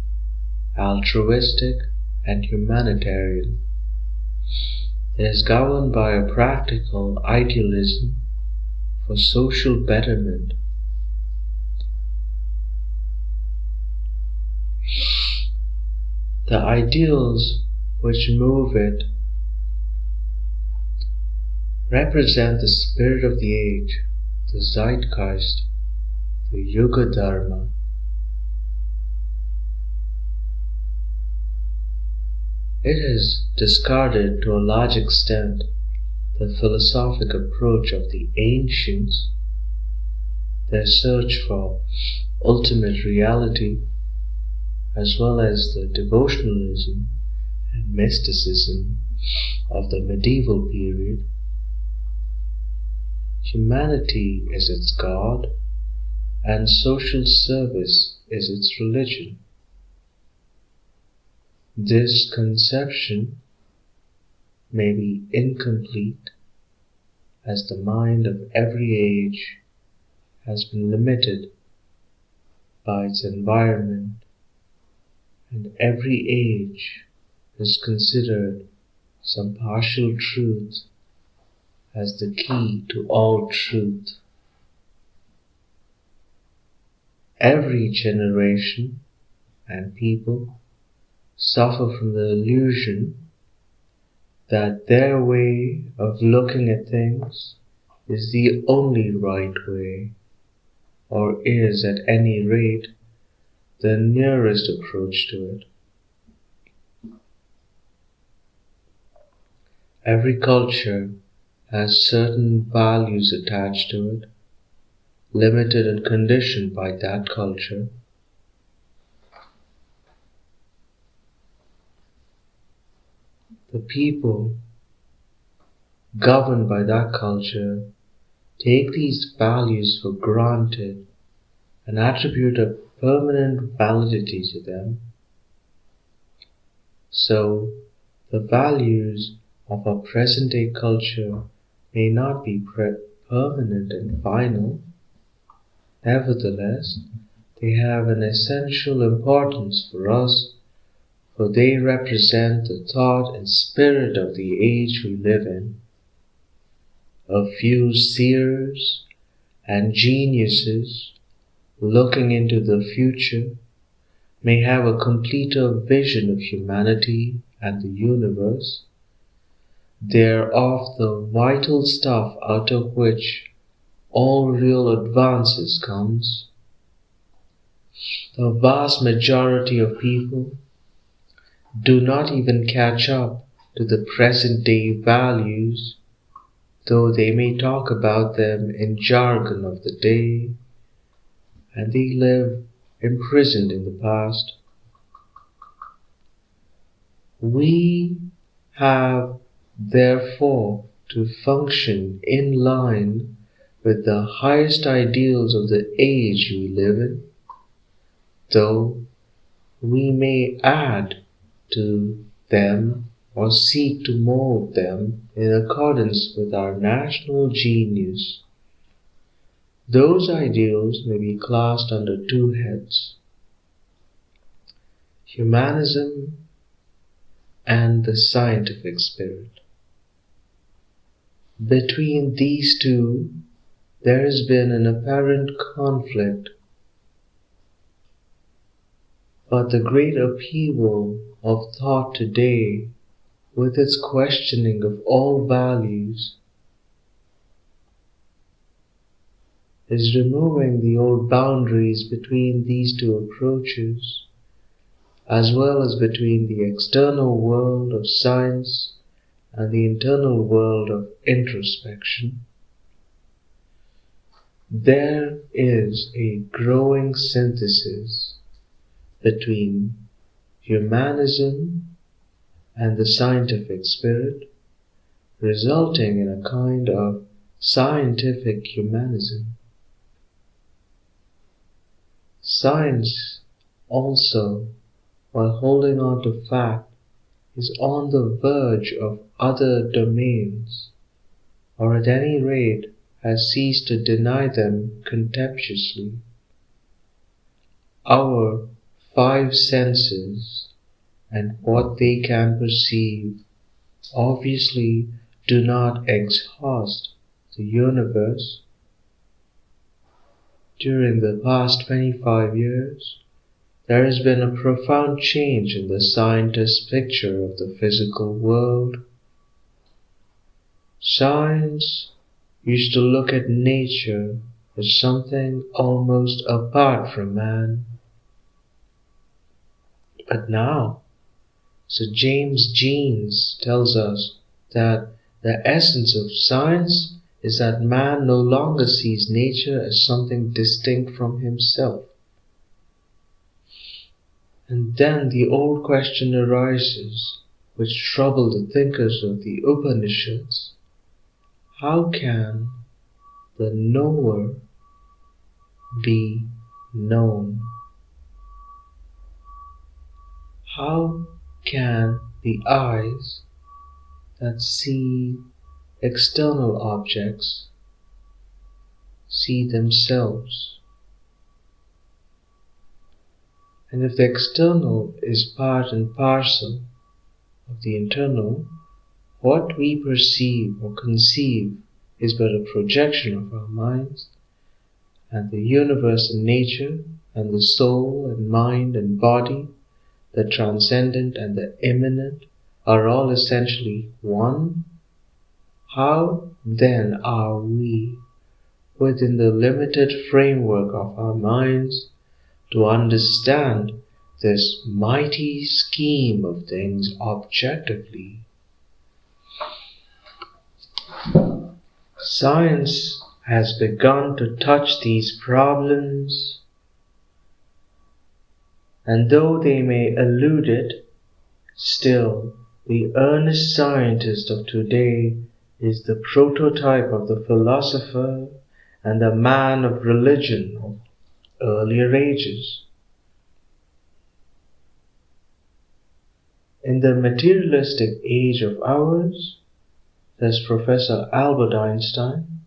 altruistic and humanitarian. It is governed by a practical idealism for social betterment. The ideals which move it represent the spirit of the age, the zeitgeist, the Yuga Dharma. It has discarded to a large extent the philosophic approach of the ancients, their search for ultimate reality, as well as the devotionalism and mysticism of the medieval period. Humanity is its God, and social service is its religion. This conception may be incomplete, as the mind of every age has been limited by its environment, and every age has considered some partial truth as the key to all truth. Every generation and people suffer from the illusion that their way of looking at things is the only right way, or is at any rate the nearest approach to it. Every culture has certain values attached to it, limited and conditioned by that culture. The people governed by that culture take these values for granted and attribute a permanent validity to them. So, the values of our present-day culture may not be permanent and final. Nevertheless, they have an essential importance for us, for they represent the thought and spirit of the age we live in. A few seers and geniuses looking into the future may have a completer vision of humanity and the universe. They're of the vital stuff out of which all real advances comes. The vast majority of people do not even catch up to the present-day values, though they may talk about them in jargon of the day, and they live imprisoned in the past. We have therefore to function in line with the highest ideals of the age we live in, though we may add to them or seek to mold them in accordance with our national genius. Those ideals may be classed under two heads: humanism and the scientific spirit. Between these two, there has been an apparent conflict, but the great upheaval of thought today, with its questioning of all values, is removing the old boundaries between these two approaches, as well as between the external world of science and the internal world of introspection. there is a growing synthesis between humanism and the scientific spirit, resulting in a kind of scientific humanism. Science also, while holding on to fact, is on the verge of other domains, or at any rate has ceased to deny them contemptuously. Our five senses and what they can perceive obviously do not exhaust the universe. During the past 25 years, there has been a profound change in the scientist's picture of the physical world. Science used to look at nature as something almost apart from man. But now, Sir James Jeans tells us that the essence of science is that man no longer sees nature as something distinct from himself. And then the old question arises, which troubled the thinkers of the Upanishads. How can the knower be known? How can the eyes that see external objects see themselves? And if the external is part and parcel of the internal, what we perceive or conceive is but a projection of our minds, and the universe and nature, and the soul and mind and body, the transcendent and the immanent, are all essentially one. How then are we, within the limited framework of our minds, to understand this mighty scheme of things objectively? Science has begun to touch these problems, and though they may elude it, still the earnest scientist of today is the prototype of the philosopher and the man of religion of earlier ages. In the materialistic age of ours, says Professor Albert Einstein,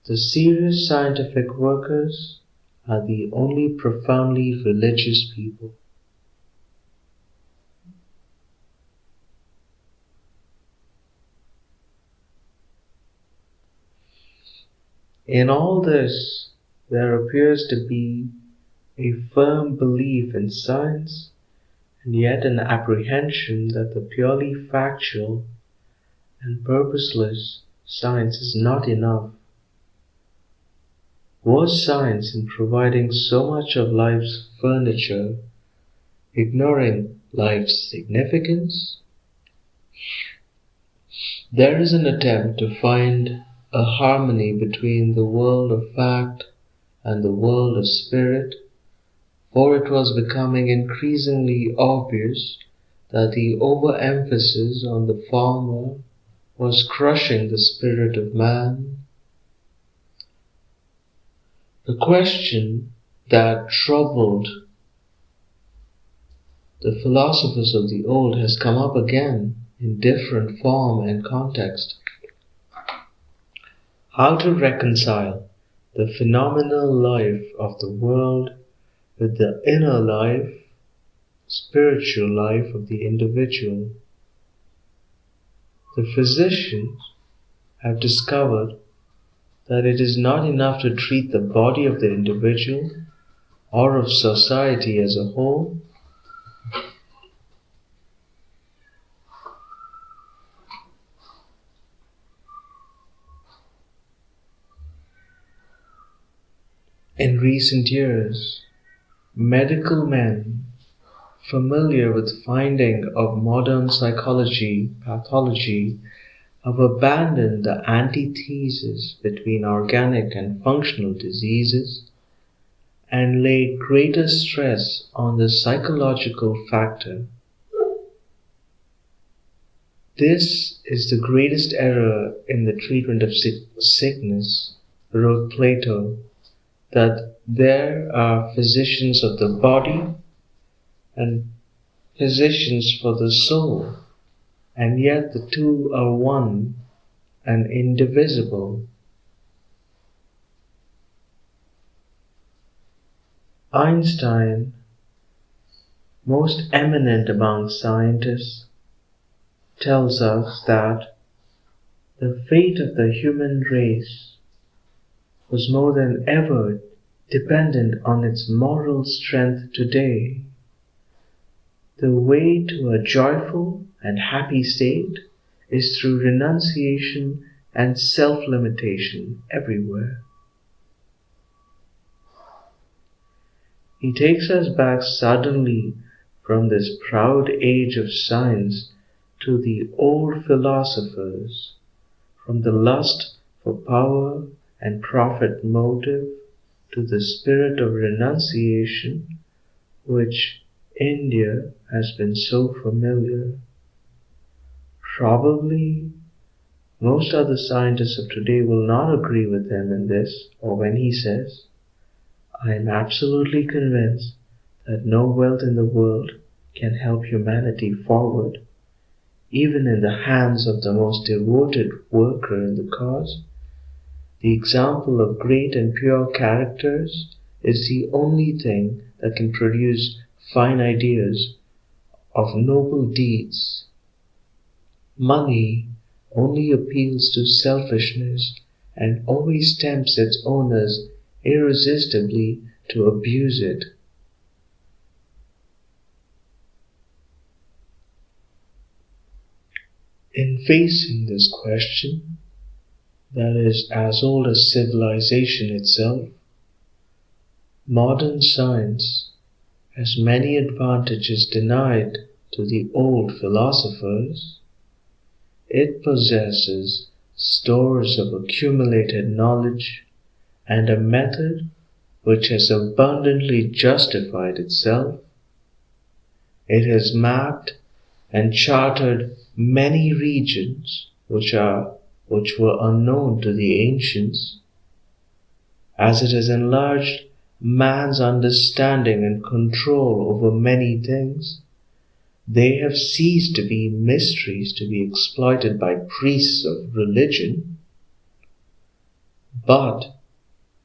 the serious scientific workers are the only profoundly religious people. In all this, there appears to be a firm belief in science, and yet an apprehension that the purely factual and purposeless science is not enough. Was science, in providing so much of life's furniture, ignoring life's significance? There is an attempt to find a harmony between the world of fact and the world of spirit, for it was becoming increasingly obvious that the overemphasis on the former was crushing the spirit of man. The question that troubled the philosophers of the old has come up again in different form and context. How to reconcile the phenomenal life of the world with the inner life, spiritual life of the individual. The physicians have discovered that it is not enough to treat the body of the individual or of society as a whole. In recent years, medical men familiar with finding of modern psychology, pathology, have abandoned the antithesis between organic and functional diseases and lay greater stress on the psychological factor. This is the greatest error in the treatment of sickness, wrote Plato, that there are physicians of the body and physicians for the soul, and yet the two are one and indivisible. Einstein, most eminent among scientists, tells us that the fate of the human race was more than ever dependent on its moral strength today. The way to a joyful and happy state is through renunciation and self-limitation everywhere. He takes us back suddenly from this proud age of science to the old philosophers, from the lust for power and profit motive to the spirit of renunciation, which India has been so familiar. Probably most other scientists of today will not agree with him in this, or when he says, "I am absolutely convinced that no wealth in the world can help humanity forward, even in the hands of the most devoted worker in the cause. The example of great and pure characters is the only thing that can produce fine ideas of noble deeds. Money only appeals to selfishness and always tempts its owners irresistibly to abuse it." In facing this question, that is as old as civilization itself, modern science has many advantages denied to the old philosophers. It possesses stores of accumulated knowledge and a method which has abundantly justified itself. It has mapped and charted many regions which were unknown to the ancients. As it has enlarged man's understanding and control over many things, they have ceased to be mysteries to be exploited by priests of religion. But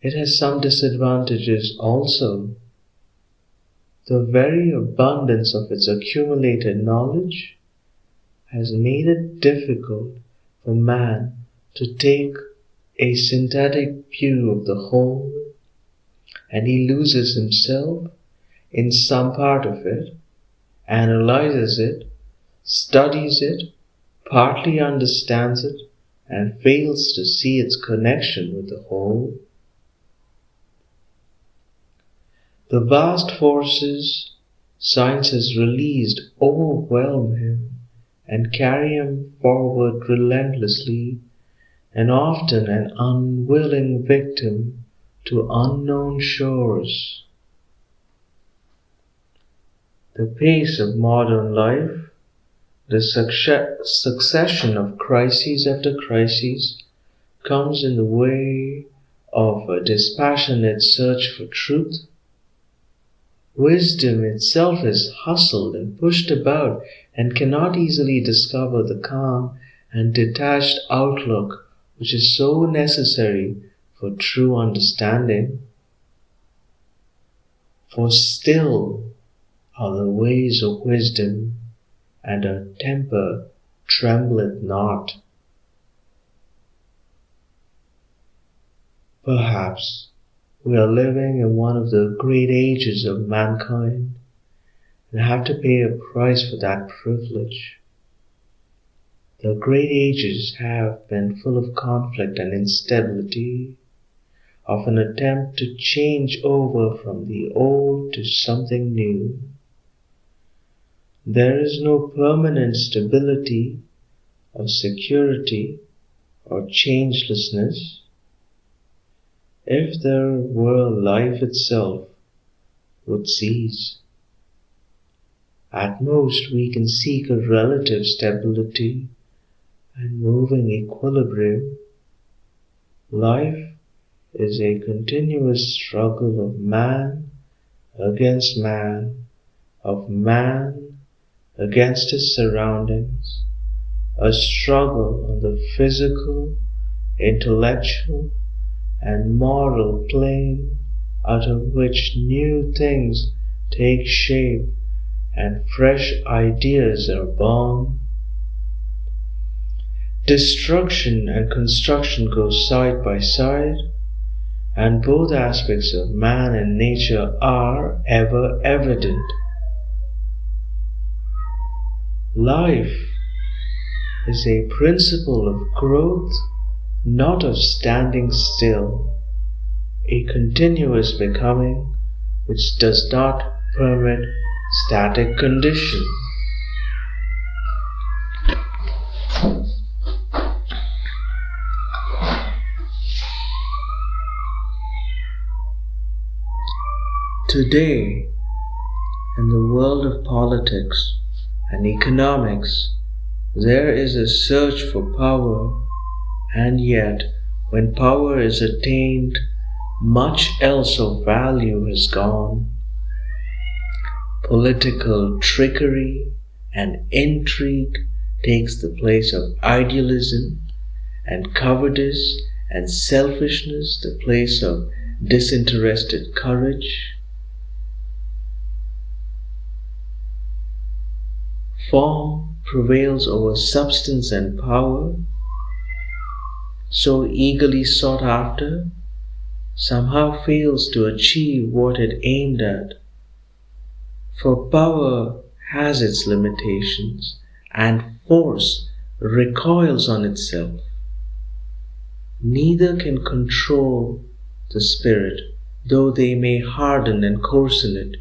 it has some disadvantages also. The very abundance of its accumulated knowledge has made it difficult for man to take a synthetic view of the whole, and he loses himself in some part of it, analyzes it, studies it, partly understands it, and fails to see its connection with the whole. The vast forces science has released overwhelm him and carry him forward relentlessly, and often an unwilling victim to unknown shores. The pace of modern life, the succession of crises after crises, comes in the way of a dispassionate search for truth. Wisdom itself is hustled and pushed about and cannot easily discover the calm and detached outlook which is so necessary for true understanding. For still are the ways of wisdom, and her temper trembleth not. Perhaps we are living in one of the great ages of mankind and have to pay a price for that privilege. The great ages have been full of conflict and instability, of an attempt to change over from the old to something new. There is no permanent stability of security or changelessness, if there were life itself would cease. At most we can seek a relative stability and moving equilibrium. Life is a continuous struggle of man against man, of man against his surroundings, a struggle on the physical, intellectual, and moral plane out of which new things take shape and fresh ideas are born. Destruction and construction go side by side, and both aspects of man and nature are ever evident. Life is a principle of growth, not of standing still, a continuous becoming which does not permit static condition. Today, in the world of politics and economics, there is a search for power, and yet, when power is attained, much else of value has gone. Political trickery and intrigue takes the place of idealism, and cowardice and selfishness the place of disinterested courage. Form prevails over substance, and power, so eagerly sought after, somehow fails to achieve what it aimed at. For power has its limitations, and force recoils on itself. Neither can control the spirit, though they may harden and coarsen it.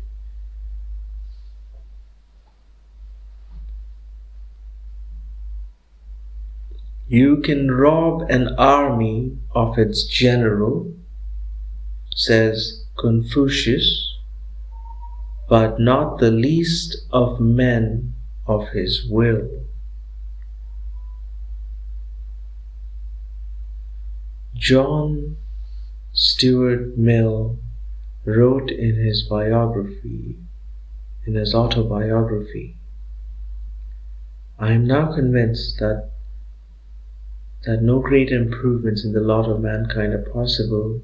You can rob an army of its general, says Confucius, but not the least of men of his will. John Stuart Mill wrote in his autobiography, I am now convinced that no great improvements in the lot of mankind are possible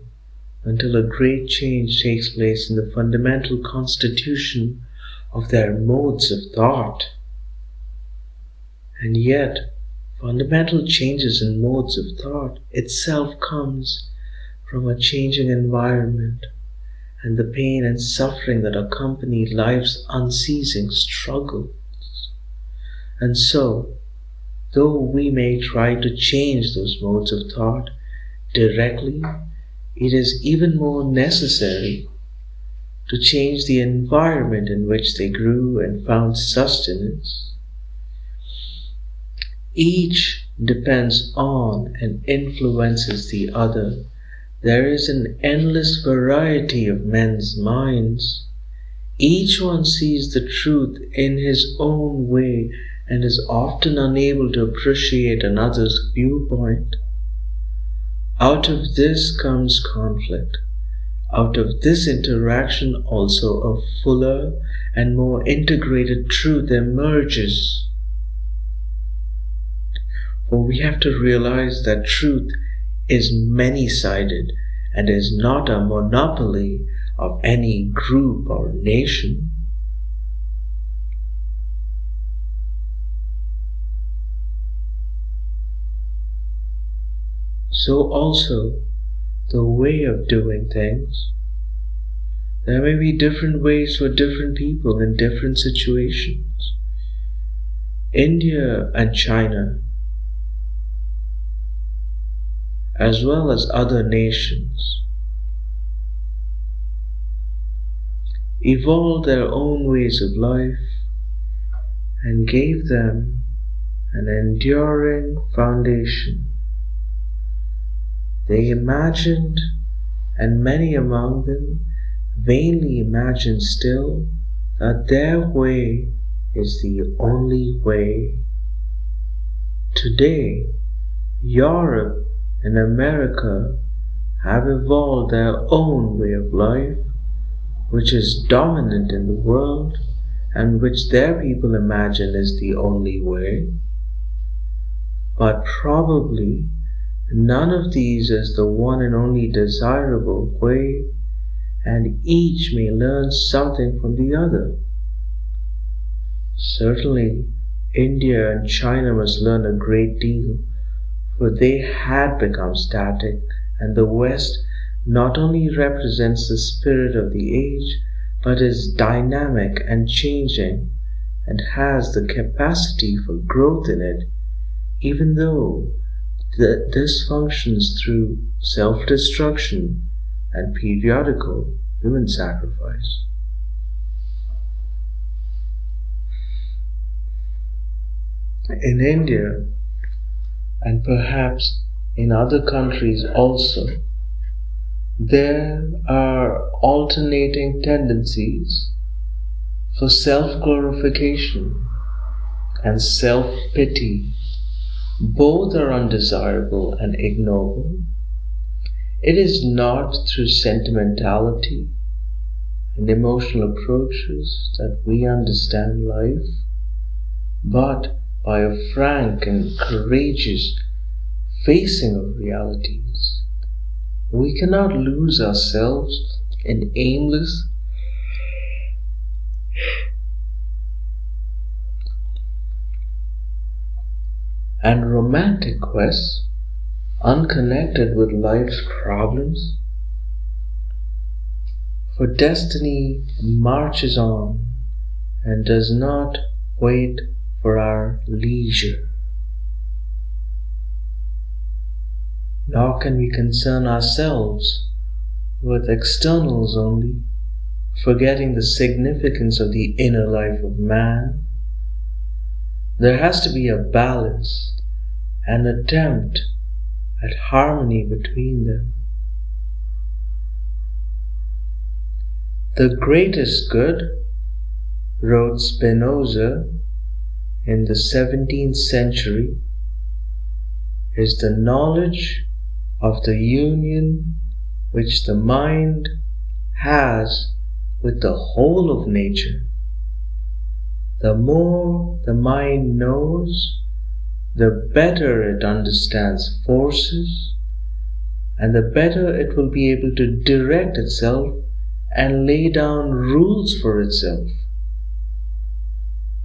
until a great change takes place in the fundamental constitution of their modes of thought. And yet, fundamental changes in modes of thought itself comes from a changing environment and the pain and suffering that accompany life's unceasing struggles. And so, though we may try to change those modes of thought directly, it is even more necessary to change the environment in which they grew and found sustenance. Each depends on and influences the other. There is an endless variety of men's minds. Each one sees the truth in his own way and is often unable to appreciate another's viewpoint. Out of this comes conflict. Out of this interaction also a fuller and more integrated truth emerges. For we have to realize that truth is many-sided and is not a monopoly of any group or nation. So also the way of doing things. There may be different ways for different people in different situations. India and China, as well as other nations, evolved their own ways of life and gave them an enduring foundation. They imagined, and many among them vainly imagine still, that their way is the only way. Today, Europe and America have evolved their own way of life, which is dominant in the world and which their people imagine is the only way. But probably none of these is the one and only desirable way, and each may learn something from the other. Certainly, India and China must learn a great deal, for they had become static, and the West not only represents the spirit of the age, but is dynamic and changing, and has the capacity for growth in it, even though this functions through self-destruction and periodical human sacrifice. In India, and perhaps in other countries also, there are alternating tendencies for self-glorification and self-pity. Both are undesirable and ignoble. It is not through sentimentality and emotional approaches that we understand life, but by a frank and courageous facing of realities. We cannot lose ourselves in aimless and romantic quests, unconnected with life's problems. For destiny marches on and does not wait for our leisure. Nor can we concern ourselves with externals only, forgetting the significance of the inner life of man. There has to be a balance, an attempt at harmony between them. The greatest good, wrote Spinoza in the 17th century, is the knowledge of the union which the mind has with the whole of nature. The more the mind knows, the better it understands forces, and the better it will be able to direct itself and lay down rules for itself.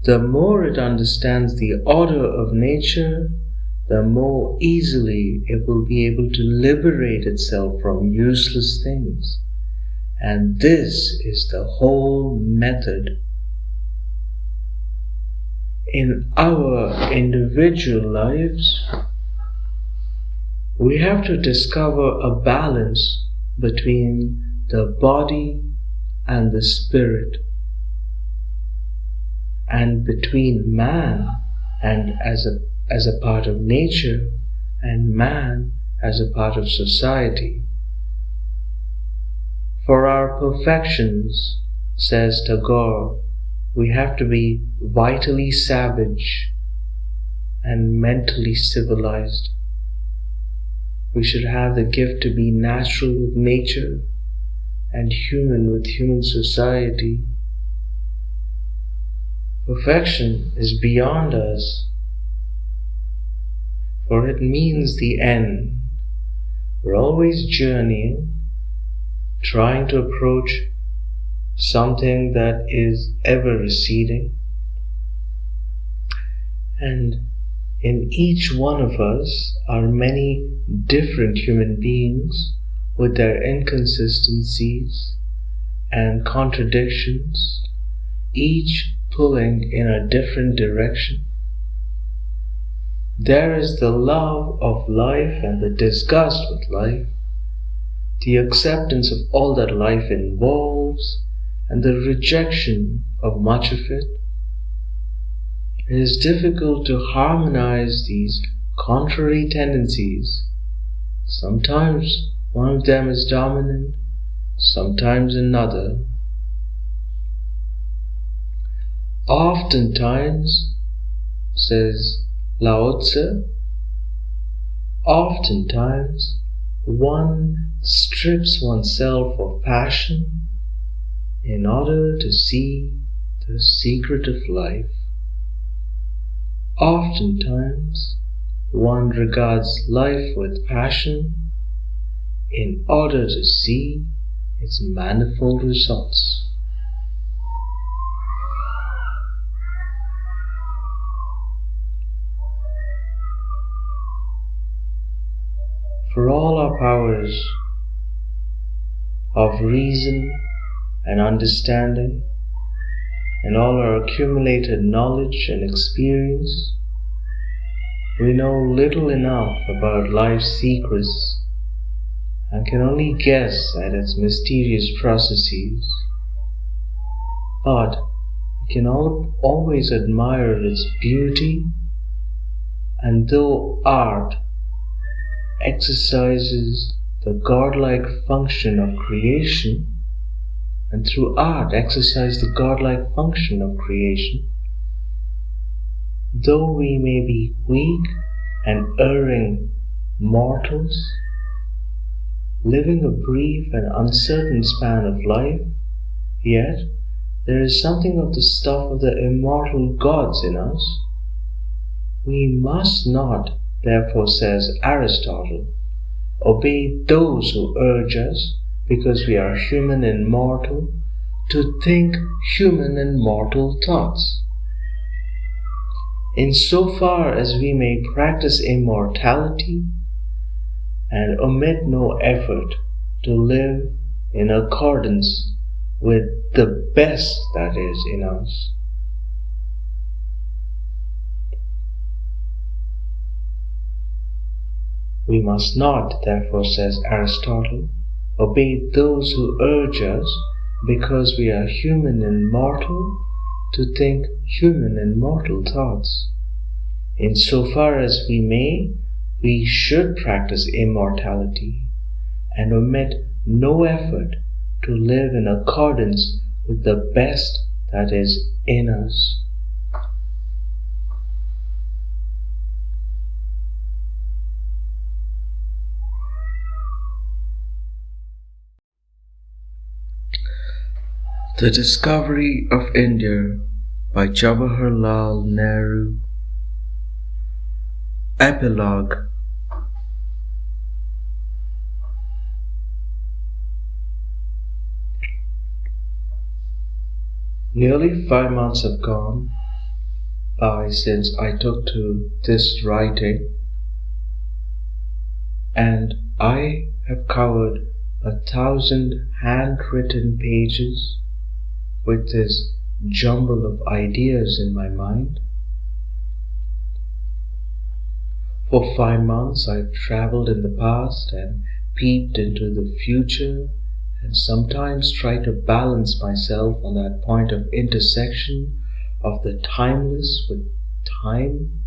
The more it understands the order of nature, the more easily it will be able to liberate itself from useless things. And this is the whole method. In our individual lives, we have to discover a balance between the body and the spirit, and between man and as a part of nature, and man as a part of society. For our perfections, says Tagore, we have to be vitally savage and mentally civilized. We should have the gift to be natural with nature and human with human society. Perfection is beyond us, for it means the end. We're always journeying, trying to approach something that is ever receding. And in each one of us are many different human beings with their inconsistencies and contradictions, each pulling in a different direction. There is the love of life and the disgust with life, the acceptance of all that life involves, and the rejection of much of it. It is difficult to harmonize these contrary tendencies. Sometimes one of them is dominant, sometimes another. Oftentimes, says Lao Tzu, oftentimes one strips oneself of passion in order to see the secret of life. Oftentimes one regards life with passion in order to see its manifold results. For all our powers of reason and understanding, and all our accumulated knowledge and experience, we know little enough about life's secrets and can only guess at its mysterious processes. But we can always admire its beauty, and though art exercises the godlike function of creation, and through art exercise the godlike function of creation, though we may be weak and erring mortals, living a brief and uncertain span of life, yet there is something of the stuff of the immortal gods in us. We must not, therefore, says Aristotle, obey those who urge us, because we are human and mortal, to think human and mortal thoughts. In so far as we may practice immortality and omit no effort to live in accordance with the best that is in us. We must not, therefore, says Aristotle, obey those who urge us, because we are human and mortal, to think human and mortal thoughts. In so far as we may, we should practice immortality and omit no effort to live in accordance with the best that is in us. The Discovery of India by Jawaharlal Nehru. Epilogue. Nearly 5 months have gone by since I took to this writing, and I have covered 1,000 handwritten pages with this jumble of ideas in my mind. For 5 months I've traveled in the past and peeped into the future, and sometimes tried to balance myself on that point of intersection of the timeless with time.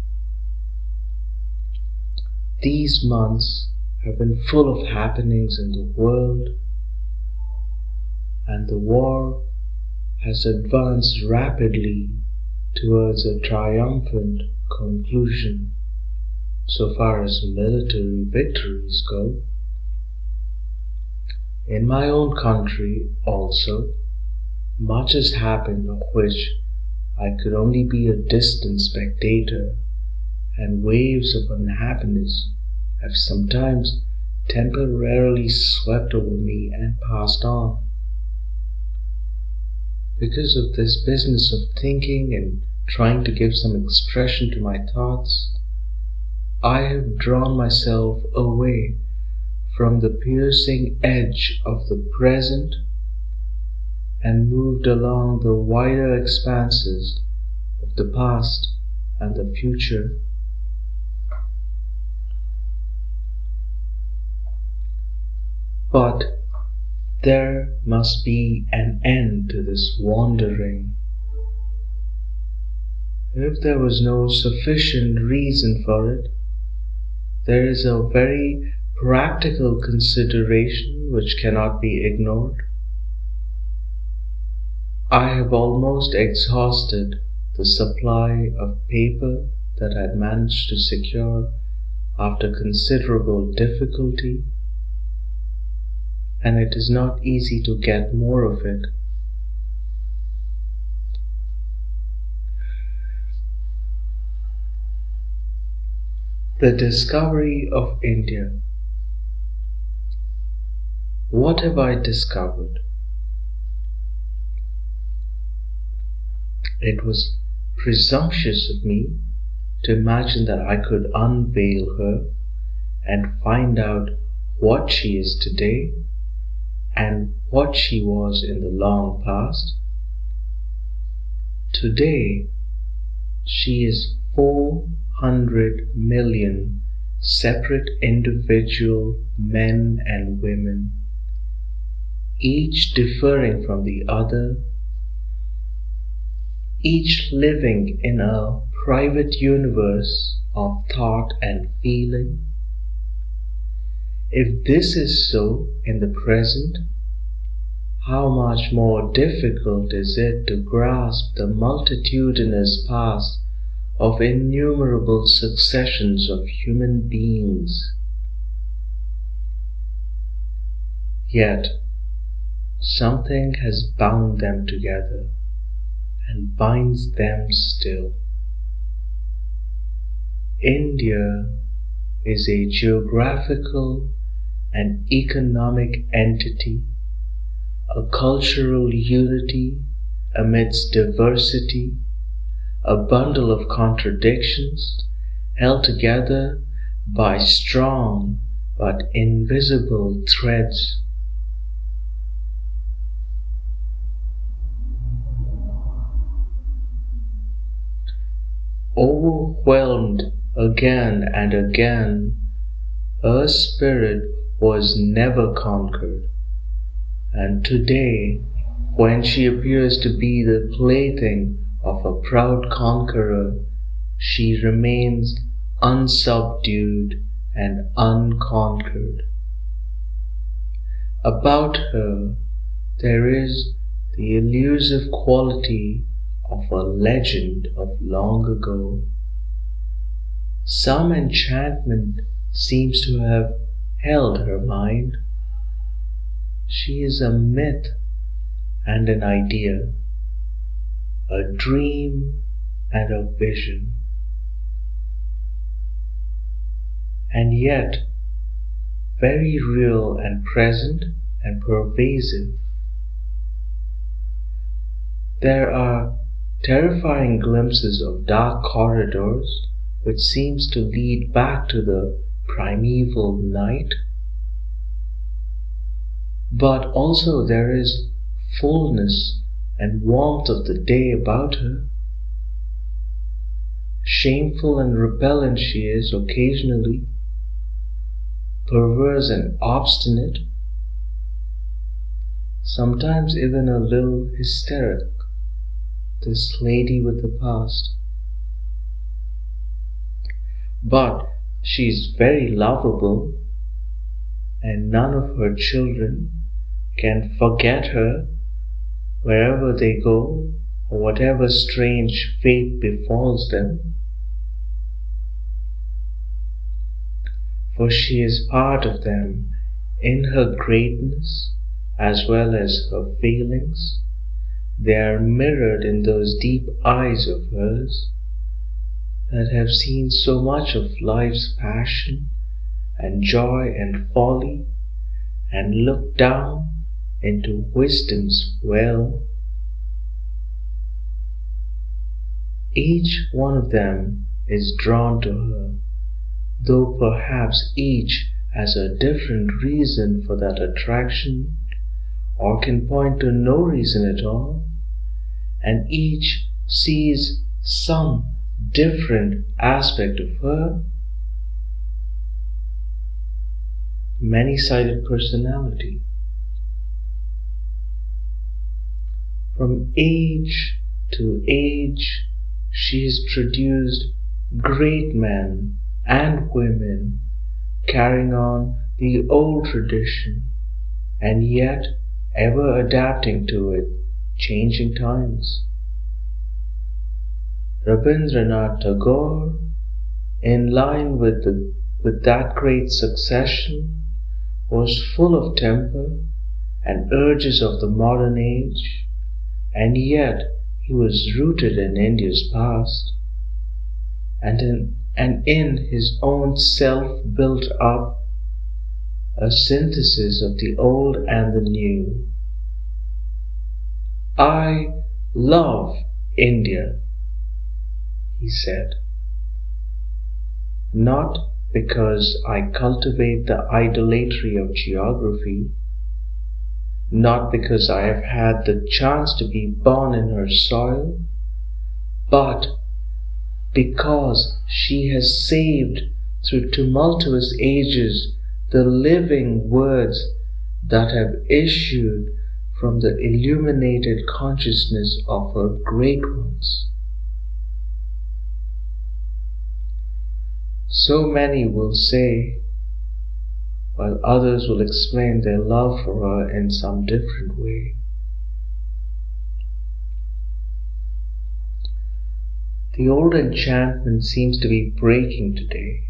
These months have been full of happenings in the world, and the war has advanced rapidly towards a triumphant conclusion, so far as military victories go. In my own country also, much has happened of which I could only be a distant spectator, and waves of unhappiness have sometimes temporarily swept over me and passed on. Because of this business of thinking and trying to give some expression to my thoughts, I have drawn myself away from the piercing edge of the present and moved along the wider expanses of the past and the future. But there must be an end to this wandering. If there was no sufficient reason for it, there is a very practical consideration which cannot be ignored. I have almost exhausted the supply of paper that I had managed to secure after considerable difficulty, and it is not easy to get more of it. The discovery of India. What have I discovered? It was presumptuous of me to imagine that I could unveil her and find out what she is today and what she was in the long past. Today, she is 400 million separate individual men and women, each differing from the other, each living in a private universe of thought and feeling. If this is so in the present, how much more difficult is it to grasp the multitudinous past of innumerable successions of human beings. Yet something has bound them together and binds them still. India is a geographical and economic entity, a cultural unity amidst diversity, a bundle of contradictions held together by strong but invisible threads. Overwhelmed again and again, her spirit was never conquered, and today, when she appears to be the plaything of a proud conqueror, she remains unsubdued and unconquered. About her there is the elusive quality of a legend of long ago. Some enchantment seems to have held her mind. She is a myth and an idea, a dream and a vision, and yet very real and present and pervasive. There are terrifying glimpses of dark corridors which seems to lead back to the primeval night, but also there is fullness and warmth of the day about her. Shameful and repellent she is occasionally, perverse and obstinate, sometimes even a little hysteric, this lady with the past. But she is very lovable, and none of her children can forget her wherever they go or whatever strange fate befalls them. For she is part of them in her greatness as well as her failings. They are mirrored in those deep eyes of hers that have seen so much of life's passion and joy and folly, and look down into wisdom's well. Each one of them is drawn to her, though perhaps each has a different reason for that attraction, or can point to no reason at all, and each sees some different aspect of her. Many-sided personality. From age to age, she has produced great men and women carrying on the old tradition and yet ever adapting to it changing times. Rabindranath Tagore, in line with that great succession, was full of temper and urges of the modern age, and yet he was rooted in India's past, and in his own self built up a synthesis of the old and the new. I love India, he said, not because I cultivate the idolatry of geography, not because I have had the chance to be born in her soil, but because she has saved through tumultuous ages the living words that have issued from the illuminated consciousness of her great ones. So many will say, while others will explain their love for her in some different way. The old enchantment seems to be breaking today,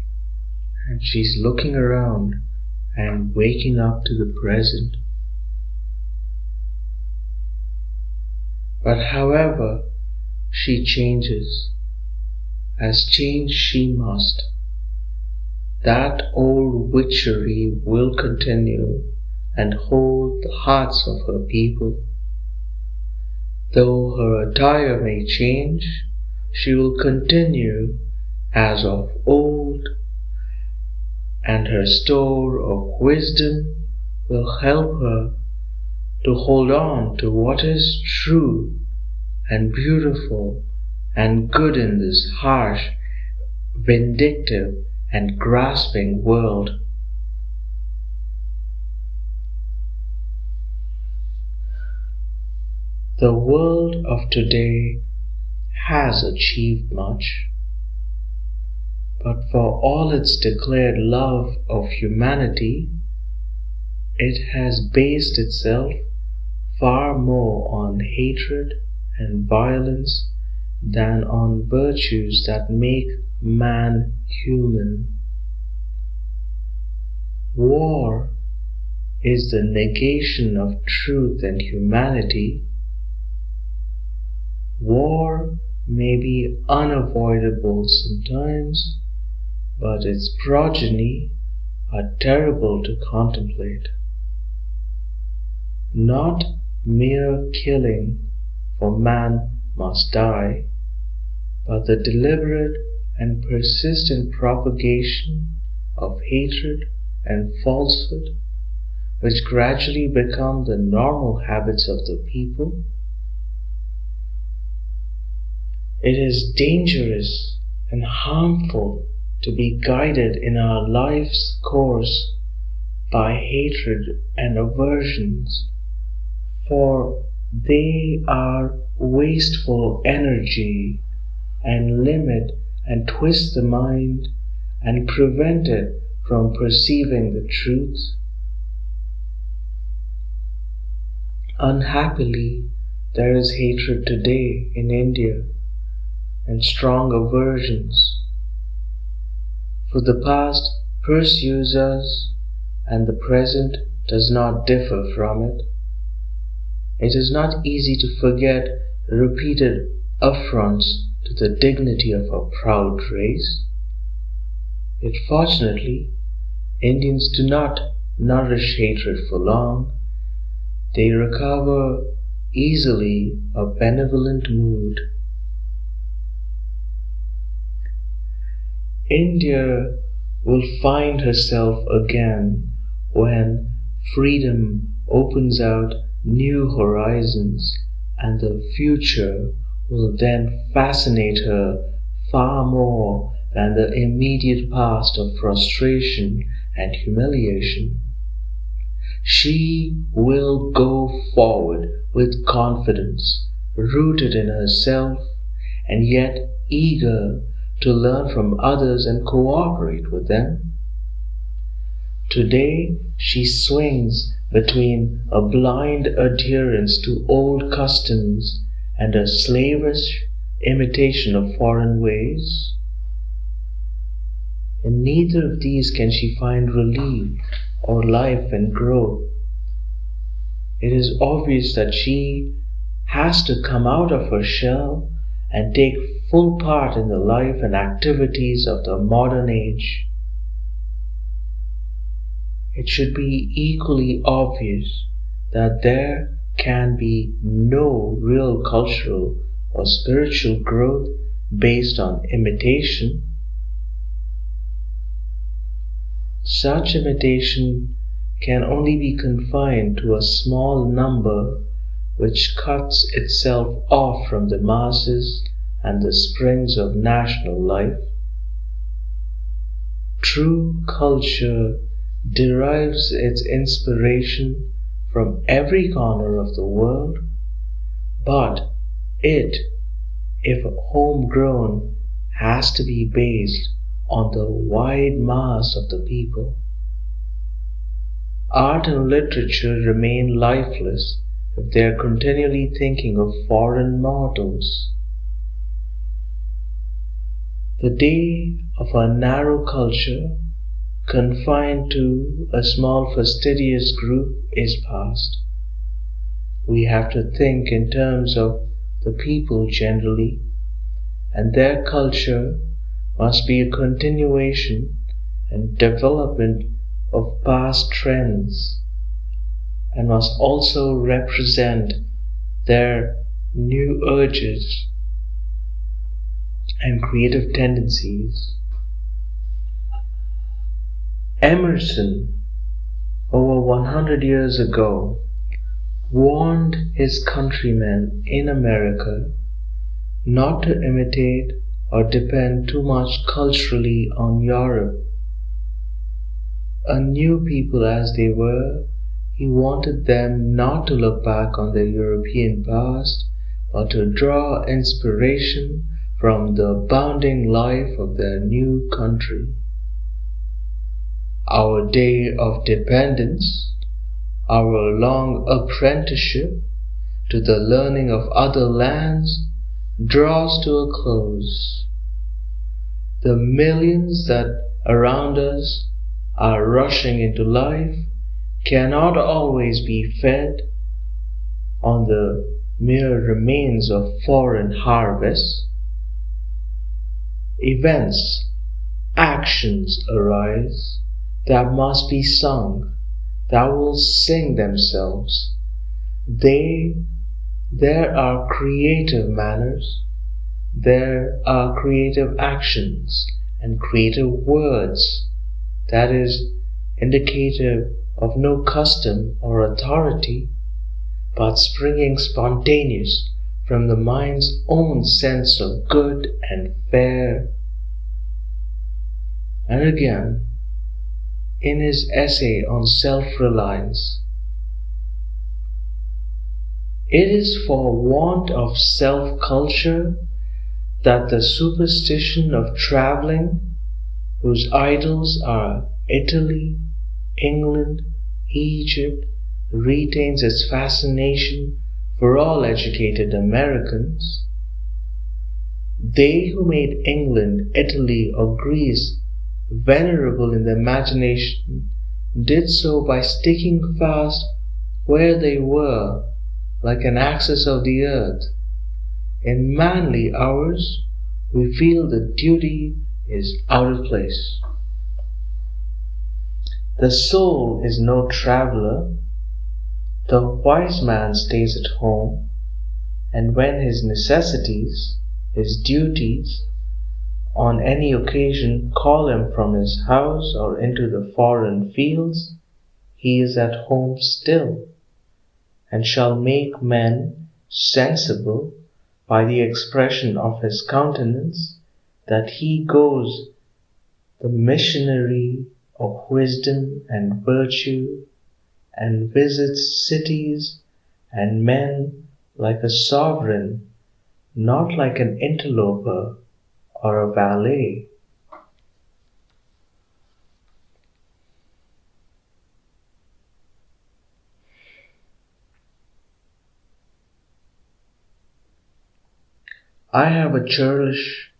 and she's looking around and waking up to the present. But however she changes, as change she must, that old witchery will continue and hold the hearts of her people. Though her attire may change, she will continue as of old, and her store of wisdom will help her to hold on to what is true and beautiful and good in this harsh, vindictive, and grasping world. The world of today has achieved much, but for all its declared love of humanity, it has based itself far more on hatred and violence than on virtues that make man human. War is the negation of truth and humanity. War may be unavoidable sometimes, but its progeny are terrible to contemplate. Not mere killing, for man must die, but the deliberate and persistent propagation of hatred and falsehood, which gradually become the normal habits of the people. It is dangerous and harmful to be guided in our life's course by hatred and aversions, for they are wasteful energy and limit and twist the mind and prevent it from perceiving the truth. Unhappily, there is hatred today in India and strong aversions, for the past pursues us and the present does not differ from it. It is not easy to forget repeated affronts to the dignity of our proud race. Yet fortunately, Indians do not nourish hatred for long. They recover easily a benevolent mood. India will find herself again when freedom opens out new horizons, and the future will then fascinate her far more than the immediate past of frustration and humiliation. She will go forward with confidence, rooted in herself and yet eager to learn from others and cooperate with them. Today she swings between a blind adherence to old customs and a slavish imitation of foreign ways. In neither of these can she find relief or life and growth. It is obvious that she has to come out of her shell and take full part in the life and activities of the modern age. It should be equally obvious that there can be no real cultural or spiritual growth based on imitation. Such imitation can only be confined to a small number which cuts itself off from the masses and the springs of national life. True culture derives its inspiration from every corner of the world, but it, if homegrown, has to be based on the wide mass of the people. Art and literature remain lifeless if they are continually thinking of foreign models. The day of a narrow culture, confined to a small fastidious group, is past. We have to think in terms of the people generally, and their culture must be a continuation and development of past trends, and must also represent their new urges and creative tendencies. Emerson, over 100 years ago, warned his countrymen in America not to imitate or depend too much culturally on Europe. A new people as they were, he wanted them not to look back on their European past, but to draw inspiration from the abounding life of their new country. Our day of dependence, our long apprenticeship to the learning of other lands, draws to a close. The millions that around us are rushing into life cannot always be fed on the mere remains of foreign harvests. Events, actions arise that must be sung, that will sing themselves. There are creative manners, there are creative actions and creative words, that is indicative of no custom or authority, but springing spontaneous from the mind's own sense of good and fair. And again, in his essay on self-reliance, it is for want of self-culture that the superstition of traveling, whose idols are Italy, England, Egypt, retains its fascination for all educated Americans. They who made England, Italy, or Greece venerable in the imagination did so by sticking fast where they were, like an axis of the earth. In manly hours, we feel the duty is out of place. The soul is no traveler. The wise man stays at home, and when his necessities, his duties, on any occasion call him from his house or into the foreign fields, he is at home still, and shall make men sensible by the expression of his countenance that he goes the missionary of wisdom and virtue, and visits cities and men like a sovereign not like an interloper or a valet. I have a churlish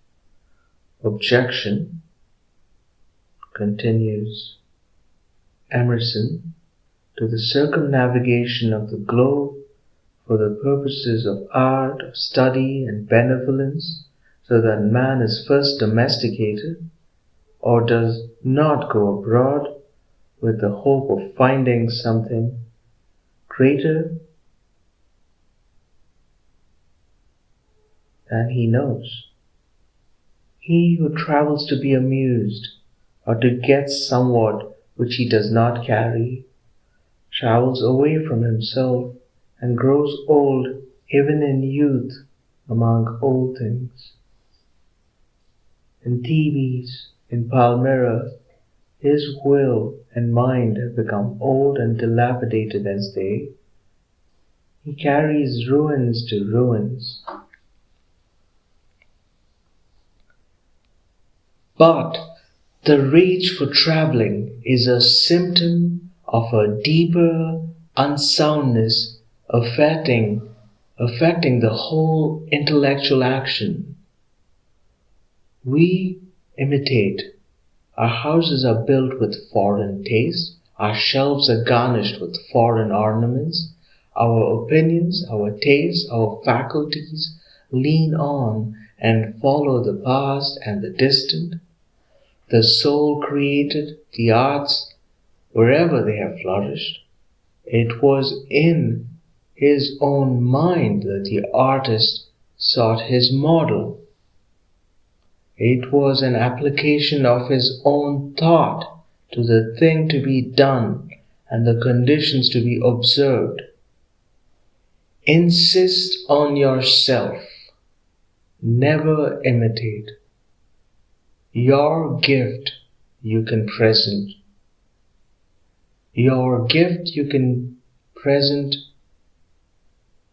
objection, continues Emerson, to the circumnavigation of the globe for the purposes of art, of study, and benevolence, so that man is first domesticated, or does not go abroad with the hope of finding something greater than he knows. He who travels to be amused, or to get somewhat which he does not carry, travels away from himself and grows old even in youth among old things. In Thebes, in Palmyra, his will and mind have become old and dilapidated as they. He carries ruins to ruins. But the rage for traveling is a symptom of a deeper unsoundness affecting the whole intellectual action. We imitate. Our houses are built with foreign taste. Our shelves are garnished with foreign ornaments. Our opinions, our tastes, our faculties lean on and follow the past and the distant. The soul created the arts wherever they have flourished. It was in his own mind that the artist sought his model. It was an application of his own thought to the thing to be done and the conditions to be observed. Insist on yourself. Never imitate. Your gift you can present. Your gift you can present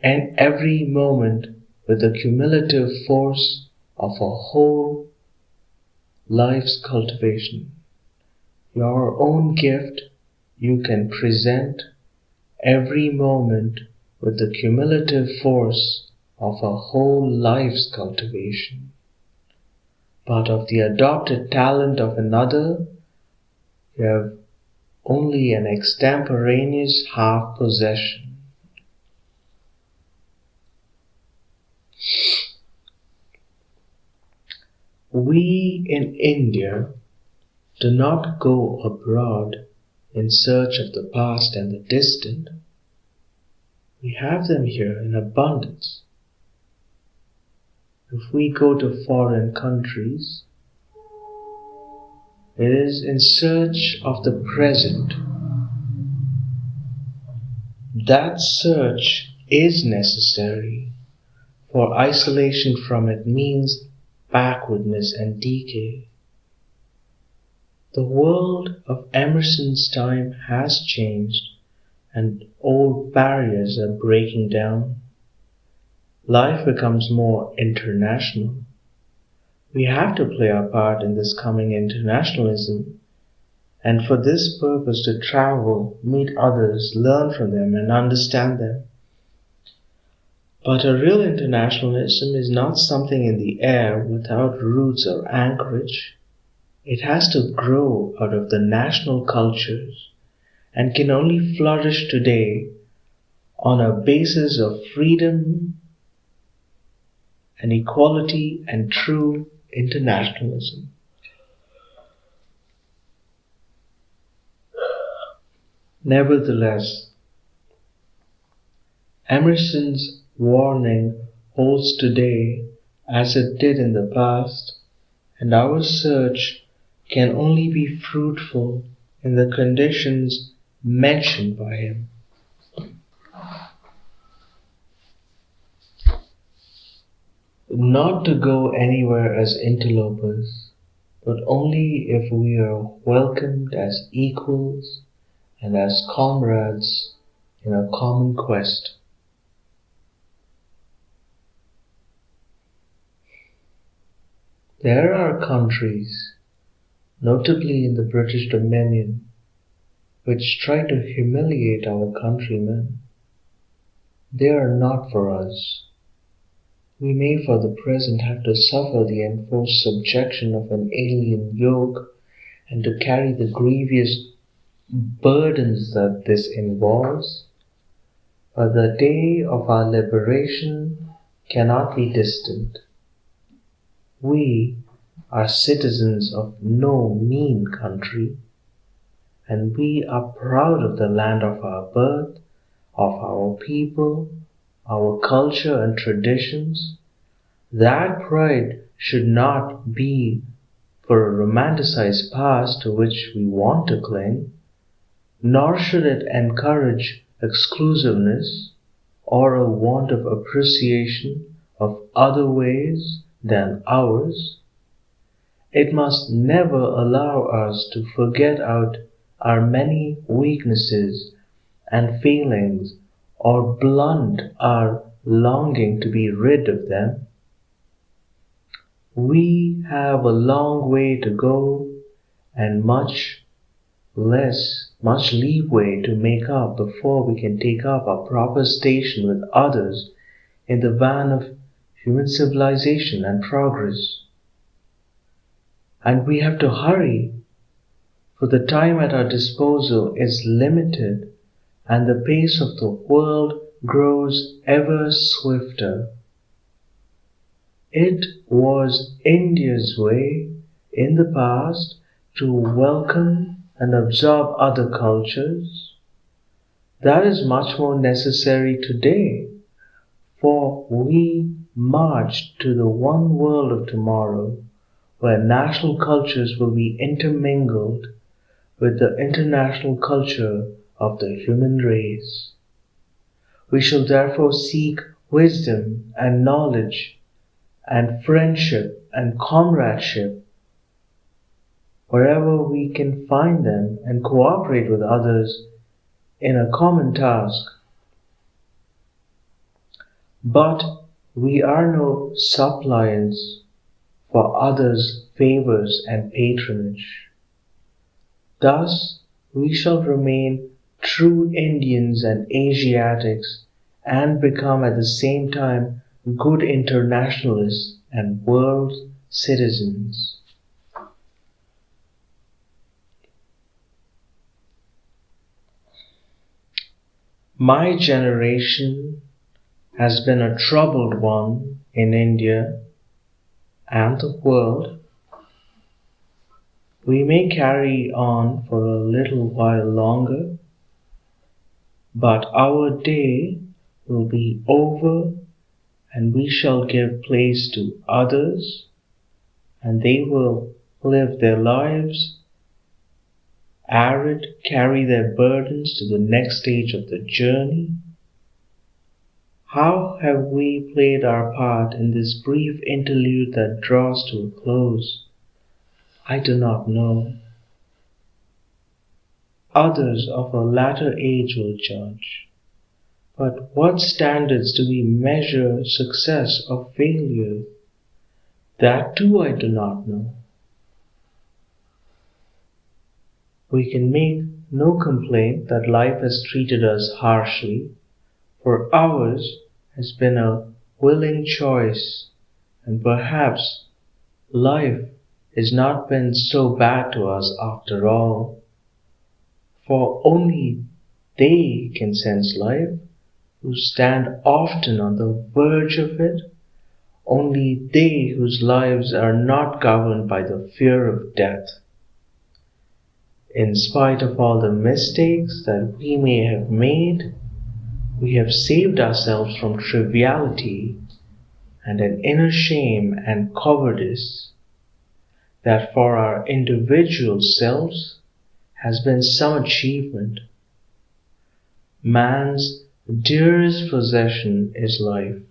and every moment with the cumulative force of a whole life's cultivation. Your own gift you can present every moment with the cumulative force of a whole life's cultivation. But of the adopted talent of another, you have only an extemporaneous half possession. We in India do not go abroad in search of the past and the distant. We have them here in abundance. If we go to foreign countries, it is in search of the present. That search is necessary, for isolation from it means backwardness and decay. The world of Emerson's time has changed, and old barriers are breaking down. Life becomes more international. We have to play our part in this coming internationalism, and for this purpose to travel, meet others, learn from them, and understand them. But a real internationalism is not something in the air without roots or anchorage. It has to grow out of the national cultures and can only flourish today on a basis of freedom and equality and true internationalism. Nevertheless, Emerson's warning holds today as it did in the past, and our search can only be fruitful in the conditions mentioned by him. Not to go anywhere as interlopers, but only if we are welcomed as equals and as comrades in a common quest. There are countries, notably in the British Dominion, which try to humiliate our countrymen. They are not for us. We may for the present have to suffer the enforced subjection of an alien yoke and to carry the grievous burdens that this involves, but the day of our liberation cannot be distant. We are citizens of no mean country, and we are proud of the land of our birth, of our people, our culture and traditions. That pride should not be for a romanticized past to which we want to cling, nor should it encourage exclusiveness or a want of appreciation of other ways than ours. It must never allow us to forget out our many weaknesses and failings or blunt our longing to be rid of them. We have a long way to go and much leeway to make up before we can take up our proper station with others in the van of human civilization and progress. And we have to hurry, for the time at our disposal is limited and the pace of the world grows ever swifter. It was India's way in the past to welcome and absorb other cultures. That is much more necessary today, for we march to the one world of tomorrow, where national cultures will be intermingled with the international culture of the human race. We shall therefore seek wisdom and knowledge and friendship and comradeship wherever we can find them and cooperate with others in a common task. But we are no suppliants for others' favors and patronage. Thus we shall remain true Indians and Asiatics and become at the same time good internationalists and world citizens. My generation has been a troubled one in India and the world. We may carry on for a little while longer, but our day will be over and we shall give place to others, and they will live their lives arid, carry their burdens to the next stage of the journey. How have we played our part in this brief interlude that draws to a close? I do not know. Others of a latter age will judge. But what standards do we measure success or failure? That too I do not know. We can make no complaint that life has treated us harshly, for ours has been a willing choice, and perhaps life has not been so bad to us after all, for only they can sense life who stand often on the verge of it, only they whose lives are not governed by the fear of death. In spite of all the mistakes that we may have made, we have saved ourselves from triviality and an inner shame and cowardice that for our individual selves has been some achievement. Man's dearest possession is life,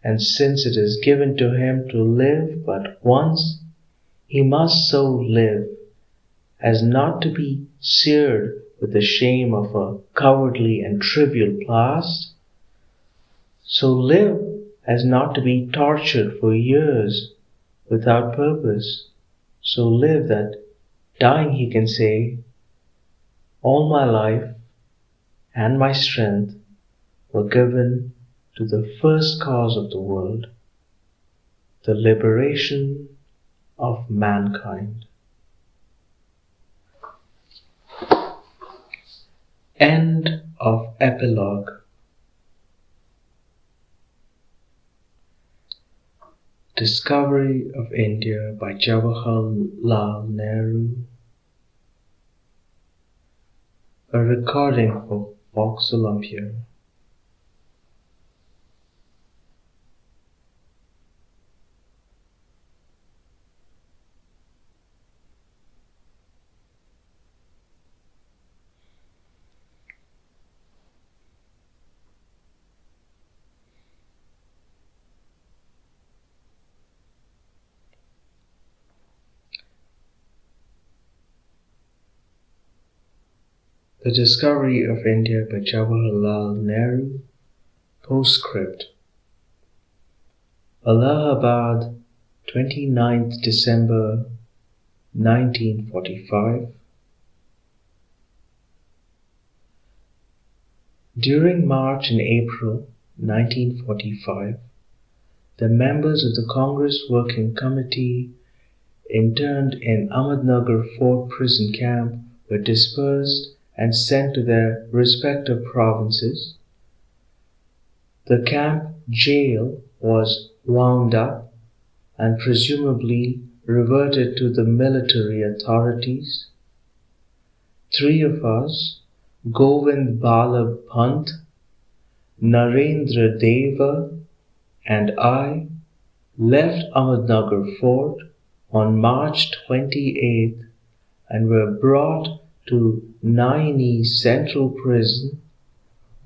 and since it is given to him to live but once, he must so live as not to be seared with the shame of a cowardly and trivial past, so live as not to be tortured for years without purpose, so live that, dying, he can say, all my life and my strength were given to the first cause of the world, the liberation of mankind. End of Epilogue. Discovery of India by Jawaharlal Nehru. A recording for Vox Olympia. The Discovery of India by Jawaharlal Nehru. Postscript. Allahabad, 29th December 1945. During March and April 1945, the members of the Congress Working Committee interned in Ahmednagar Fort prison camp were dispersed and sent to their respective provinces. The camp jail was wound up and presumably reverted to the military authorities. 3 of us, Govind Bala Pant, Narendra Deva, and I, left Ahmednagar Fort on March 28th and were brought to Naini Central Prison,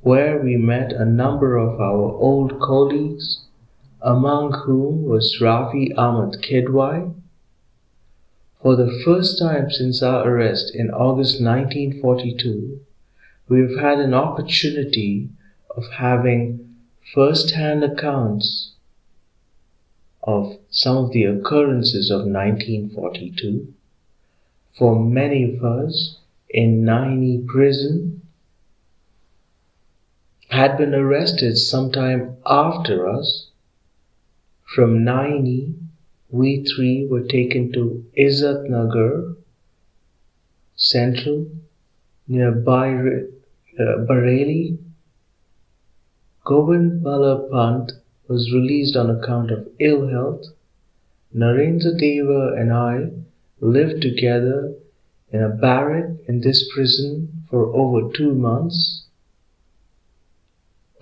where we met a number of our old colleagues, among whom was Rafi Ahmad Kidwai. For the first time since our arrest in August 1942, we have had an opportunity of having first-hand accounts of some of the occurrences of 1942. For many of us in Naini prison had been arrested sometime after us. From Naini, we 3 were taken to Izzatnagar Central near Bareilly. Govind Bala Pant was released on account of ill health. Narendra Deva and I lived together in a barrack in this prison for over 2 months.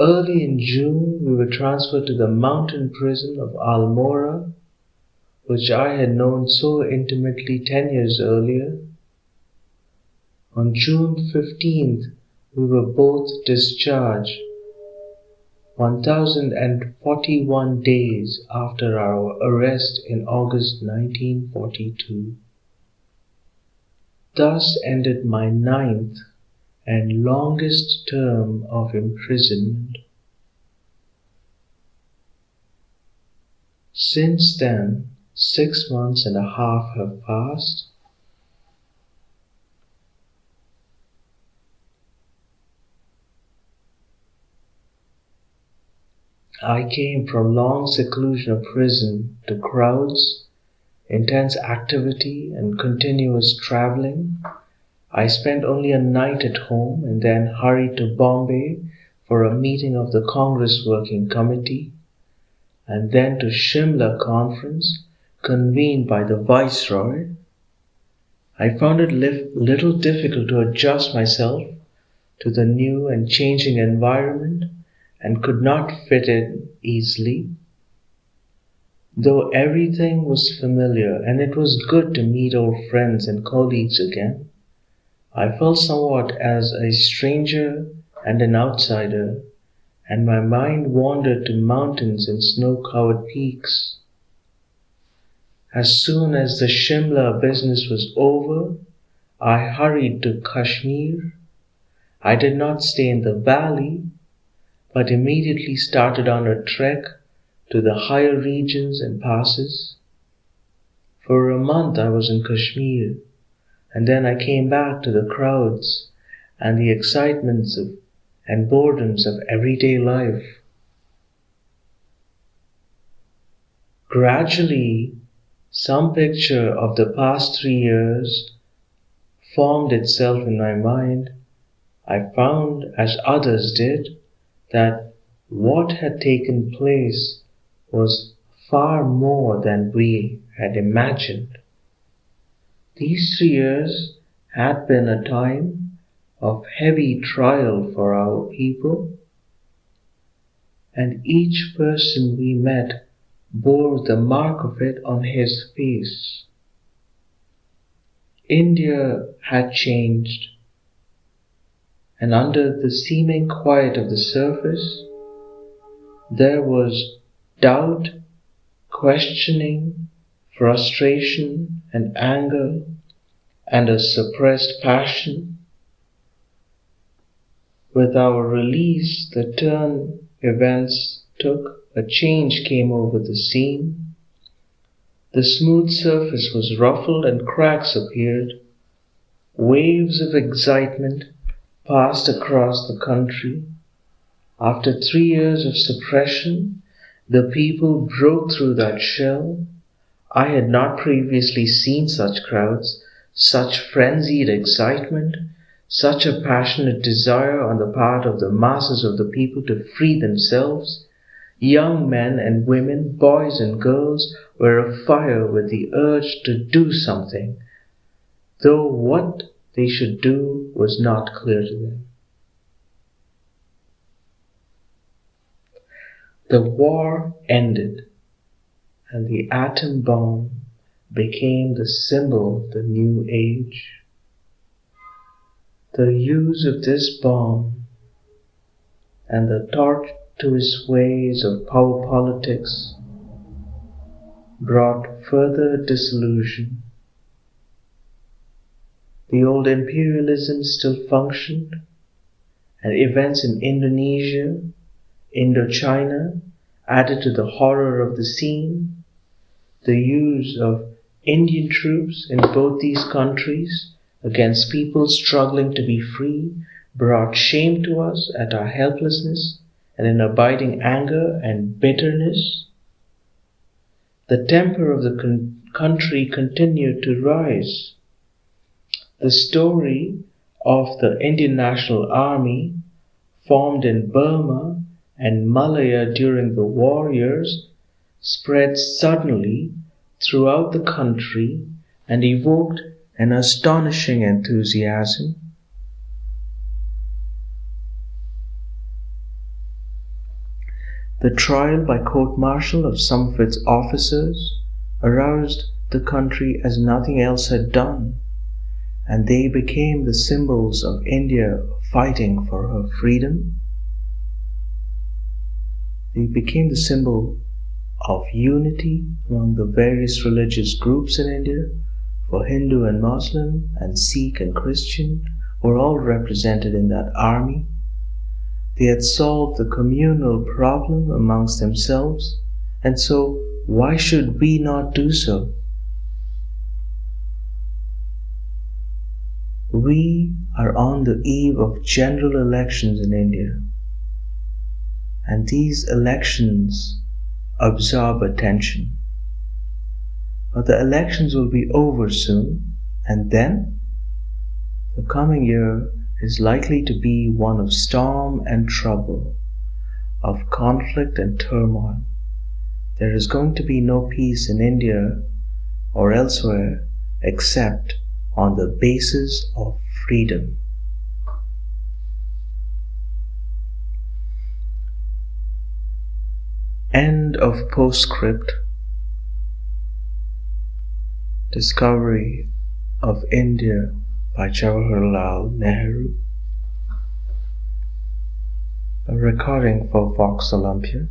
Early in June, we were transferred to the mountain prison of Almora, which I had known so intimately 10 years earlier. On June 15th, we were both discharged, 1041 days after our arrest in August 1942. Thus ended my 9th and longest term of imprisonment. Since then, 6 months and a half have passed. I came from long seclusion of prison to crowds, intense activity, and continuous traveling. I spent only a night at home and then hurried to Bombay for a meeting of the Congress Working Committee, and then to Shimla conference convened by the Viceroy. I found it little difficult to adjust myself to the new and changing environment and could not fit in easily. Though everything was familiar and it was good to meet old friends and colleagues again, I felt somewhat as a stranger and an outsider, and my mind wandered to mountains and snow-covered peaks. As soon as the Shimla business was over, I hurried to Kashmir. I did not stay in the valley, but immediately started on a trek to the higher regions and passes. For a month I was in Kashmir, and then I came back to the crowds and the excitements and boredoms of everyday life. Gradually, some picture of the past 3 years formed itself in my mind. I found, as others did, that what had taken place was far more than we had imagined. These 3 years had been a time of heavy trial for our people, and each person we met bore the mark of it on his face. India had changed, and under the seeming quiet of the surface, there was doubt, questioning, frustration and anger, and a suppressed passion. With our release, the turn events took, a change came over the scene. The smooth surface was ruffled and cracks appeared. Waves of excitement passed across the country. After 3 years of suppression, the people broke through that shell. I had not previously seen such crowds, such frenzied excitement, such a passionate desire on the part of the masses of the people to free themselves. Young men and women, boys and girls were afire with the urge to do something, though what they should do was not clear to them. The war ended, and the atom bomb became the symbol of the new age. The use of this bomb and the tortuous ways of power politics brought further dissolution. The old imperialism still functioned, and events in Indonesia, Indochina added to the horror of the scene. The use of Indian troops in both these countries against people struggling to be free brought shame to us at our helplessness and an abiding anger and bitterness. The temper of the country continued to rise. The story of the Indian National Army, formed in Burma and Malaya during the war years, spread suddenly throughout the country and evoked an astonishing enthusiasm. The trial by court-martial of some of its officers aroused the country as nothing else had done, and they became the symbols of India fighting for her freedom. They became the symbol of unity among the various religious groups in India, for Hindu and Muslim and Sikh and Christian were all represented in that army. They had solved the communal problem amongst themselves, and so why should we not do so? We are on the eve of general elections in India, and these elections absorb attention. But the elections will be over soon, and then the coming year is likely to be one of storm and trouble, of conflict and turmoil. There is going to be no peace in India or elsewhere except on the basis of freedom. End of Postscript. Discovery of India by Jawaharlal Nehru. A recording for Vox Olympia.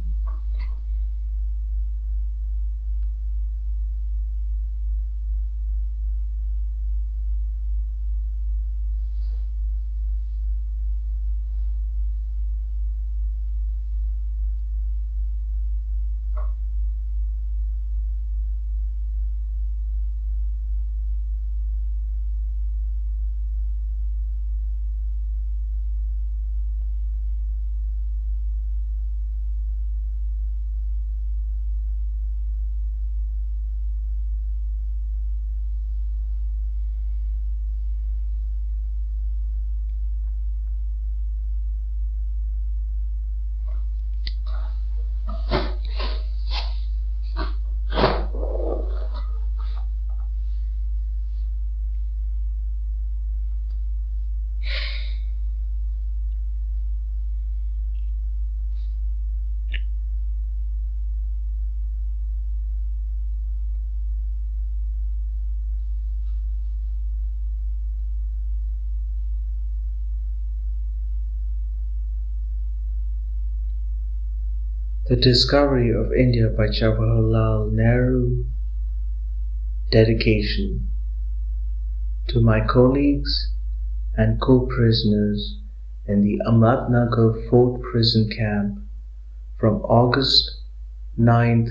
The Discovery of India by Jawaharlal Nehru. Dedication to my colleagues and co-prisoners in the AHMADNAGAR Fort Prison Camp from August 9th,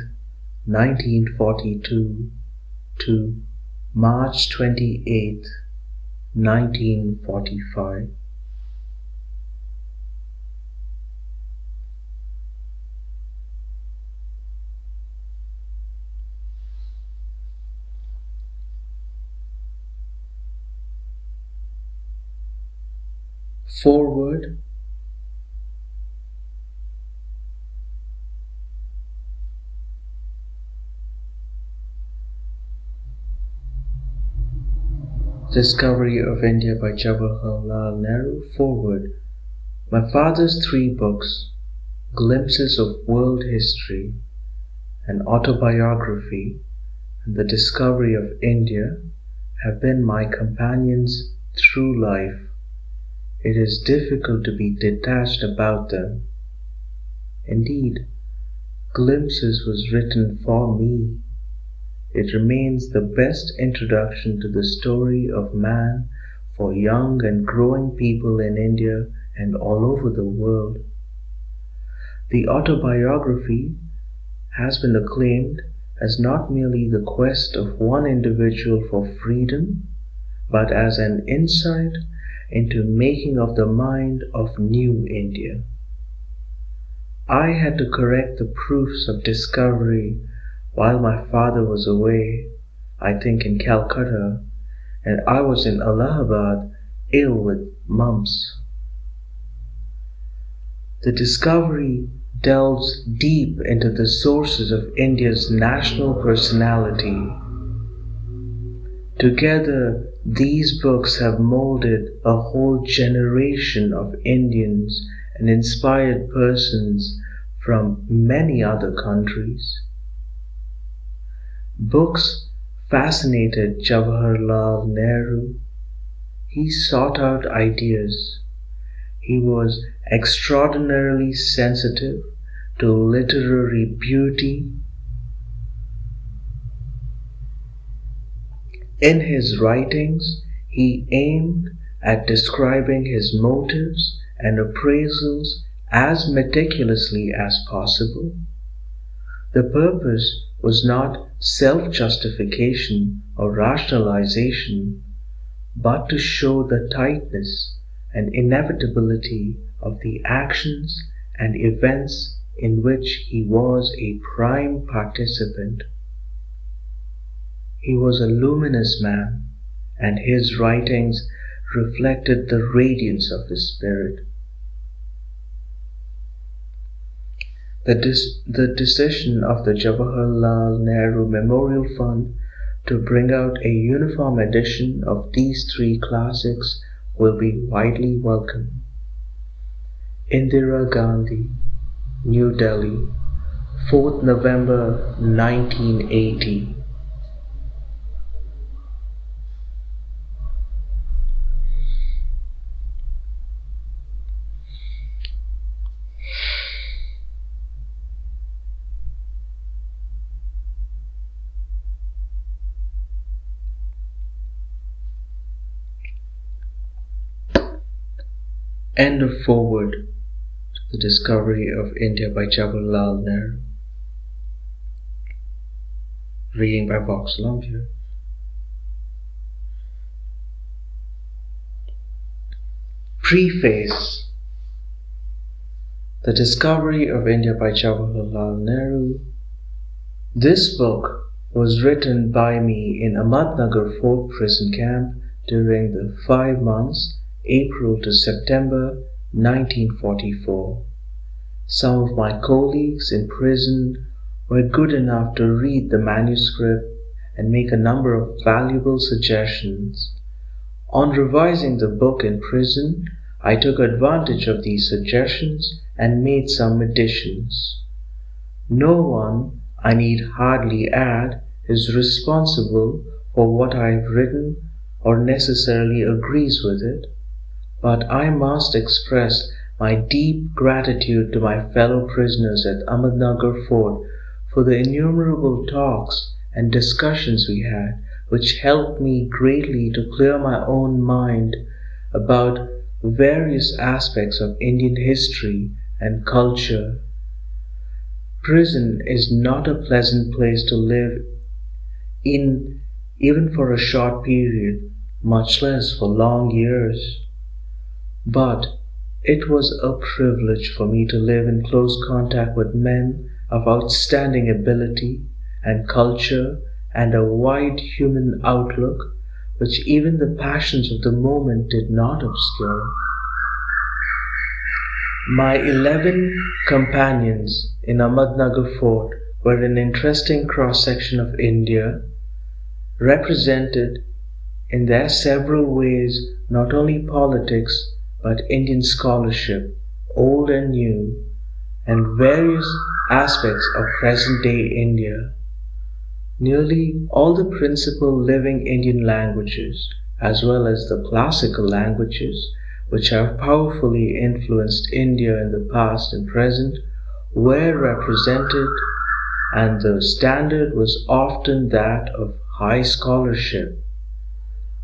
1942 to March 28th, 1945. Foreword. Discovery of India by Jawaharlal Nehru. Foreword. My father's three books, Glimpses of World History, an autobiography, and The Discovery of India, have been my companions through life. It is difficult to be detached about them. Indeed, Glimpses was written for me. It remains the best introduction to the story of man for young and growing people in India and all over the world. The autobiography has been acclaimed as not merely the quest of one individual for freedom, but as an insight into making of the mind of new India. I had to correct the proofs of discovery while my father was away, I think in Calcutta, and I was in Allahabad ill with mumps. The discovery delves deep into the sources of India's national personality. Together, these books have molded a whole generation of Indians and inspired persons from many other countries. Books fascinated Jawaharlal Nehru. He sought out ideas. He was extraordinarily sensitive to literary beauty. In his writings, he aimed at describing his motives and appraisals as meticulously as possible. The purpose was not self-justification or rationalization, but to show the tightness and inevitability of the actions and events in which he was a prime participant. He was a luminous man, and his writings reflected the radiance of his spirit. The decision of the Jawaharlal Nehru Memorial Fund to bring out a uniform edition of these three classics will be widely welcome. Indira Gandhi, New Delhi, 4th November 1980. End of Foreword to The Discovery of India by Jawaharlal Nehru. Reading by Olympia. Preface. The Discovery of India by Jawaharlal Nehru. This book was written by me in Ahmednagar Fort Prison Camp during the 5 months April to September 1944. Some of my colleagues in prison were good enough to read the manuscript and make a number of valuable suggestions. On revising the book in prison, I took advantage of these suggestions and made some additions. No one, I need hardly add, is responsible for what I have written or necessarily agrees with it, but I must express my deep gratitude to my fellow prisoners at Ahmednagar Fort for the innumerable talks and discussions we had, which helped me greatly to clear my own mind about various aspects of Indian history and culture. Prison is not a pleasant place to live in, even for a short period, much less for long years. But it was a privilege for me to live in close contact with men of outstanding ability and culture and a wide human outlook, which even the passions of the moment did not obscure. My 11 companions in Ahmednagar Fort were an interesting cross-section of India, represented in their several ways not only politics but Indian scholarship, old and new, and various aspects of present-day India. Nearly all the principal living Indian languages, as well as the classical languages, which have powerfully influenced India in the past and present, were represented, and the standard was often that of high scholarship.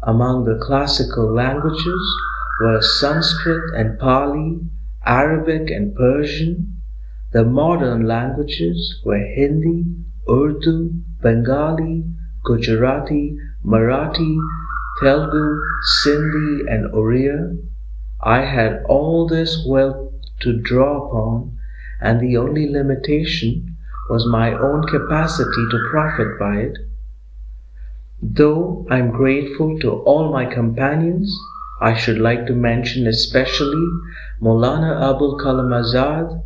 Among the classical languages were Sanskrit and Pali, Arabic and Persian. The modern languages were Hindi, Urdu, Bengali, Gujarati, Marathi, Telugu, Sindhi, and Oriya. I had all this wealth to draw upon, and the only limitation was my own capacity to profit by it. Though I am grateful to all my companions, I should like to mention especially Maulana Abul Kalam Azad,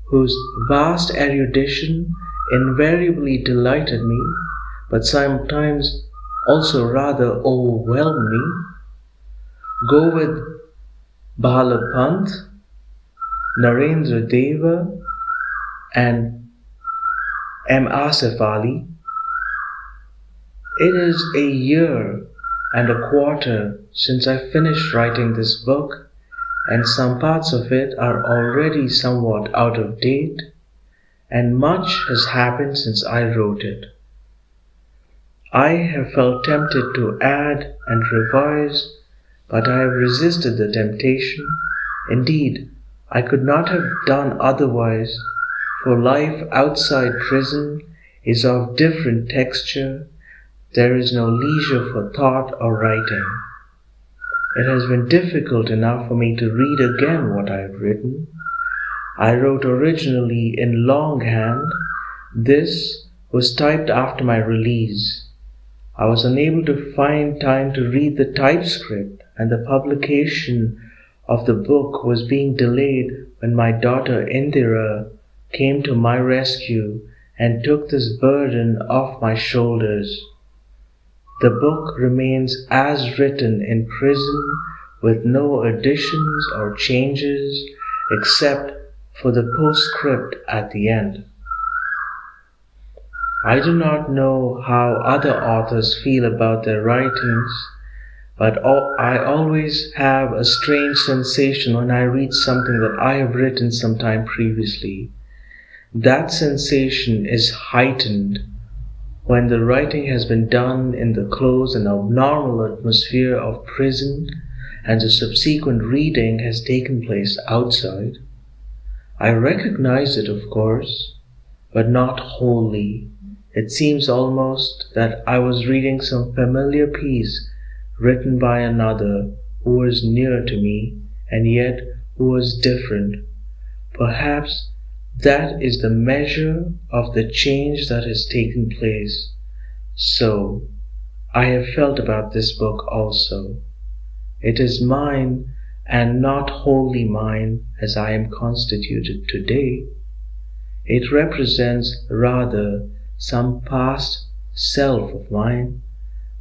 whose vast erudition invariably delighted me, but sometimes also rather overwhelmed me. Go with Bhala Pant, Narendra Deva, and M. Asif Ali. It is a year and a quarter since I finished writing this book, and some parts of it are already somewhat out of date, and much has happened since I wrote it. I have felt tempted to add and revise, but I have resisted the temptation. Indeed, I could not have done otherwise, for life outside prison is of different texture. There is no leisure for thought or writing. It has been difficult enough for me to read again what I have written. I wrote originally in longhand. This was typed after my release. I was unable to find time to read the typescript, and the publication of the book was being delayed when my daughter Indira came to my rescue and took this burden off my shoulders. The book remains as written in prison, with no additions or changes except for the postscript at the end. I do not know how other authors feel about their writings, but I always have a strange sensation when I read something that I have written some time previously. That sensation is heightened when the writing has been done in the close and abnormal atmosphere of prison, and the subsequent reading has taken place outside. I recognize it, of course, but not wholly. It seems almost that I was reading some familiar piece written by another who was near to me, and yet who was different. Perhaps that is the measure of the change that has taken place. So, I have felt about this book also. It is mine, and not wholly mine as I am constituted today. It represents rather some past self of mine,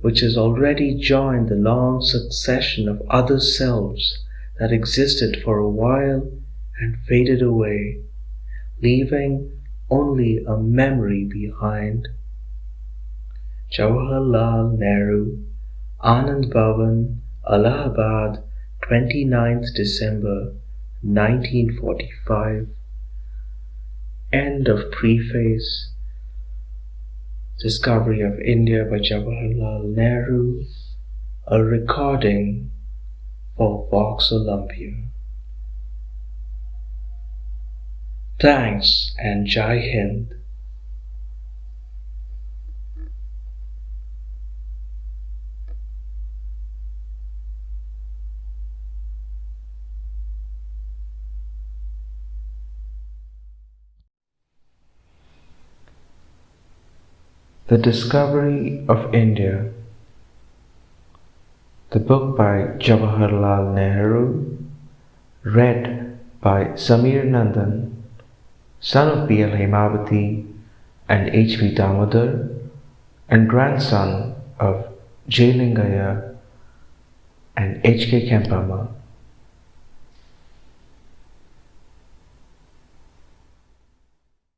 which has already joined the long succession of other selves that existed for a while and faded away, leaving only a memory behind. Jawaharlal Nehru, Anand Bhavan, Allahabad, 29th December 1945. End of Preface. Discovery of India by Jawaharlal Nehru. A recording for Vox Olympia. Thanks and Jai Hind. The Discovery of India. The book by Jawaharlal Nehru, read by Samir Nandan, son of B.L. Hemavathi and H.P. Damodar, and grandson of J. Lingaiah and H.K. Kempamma.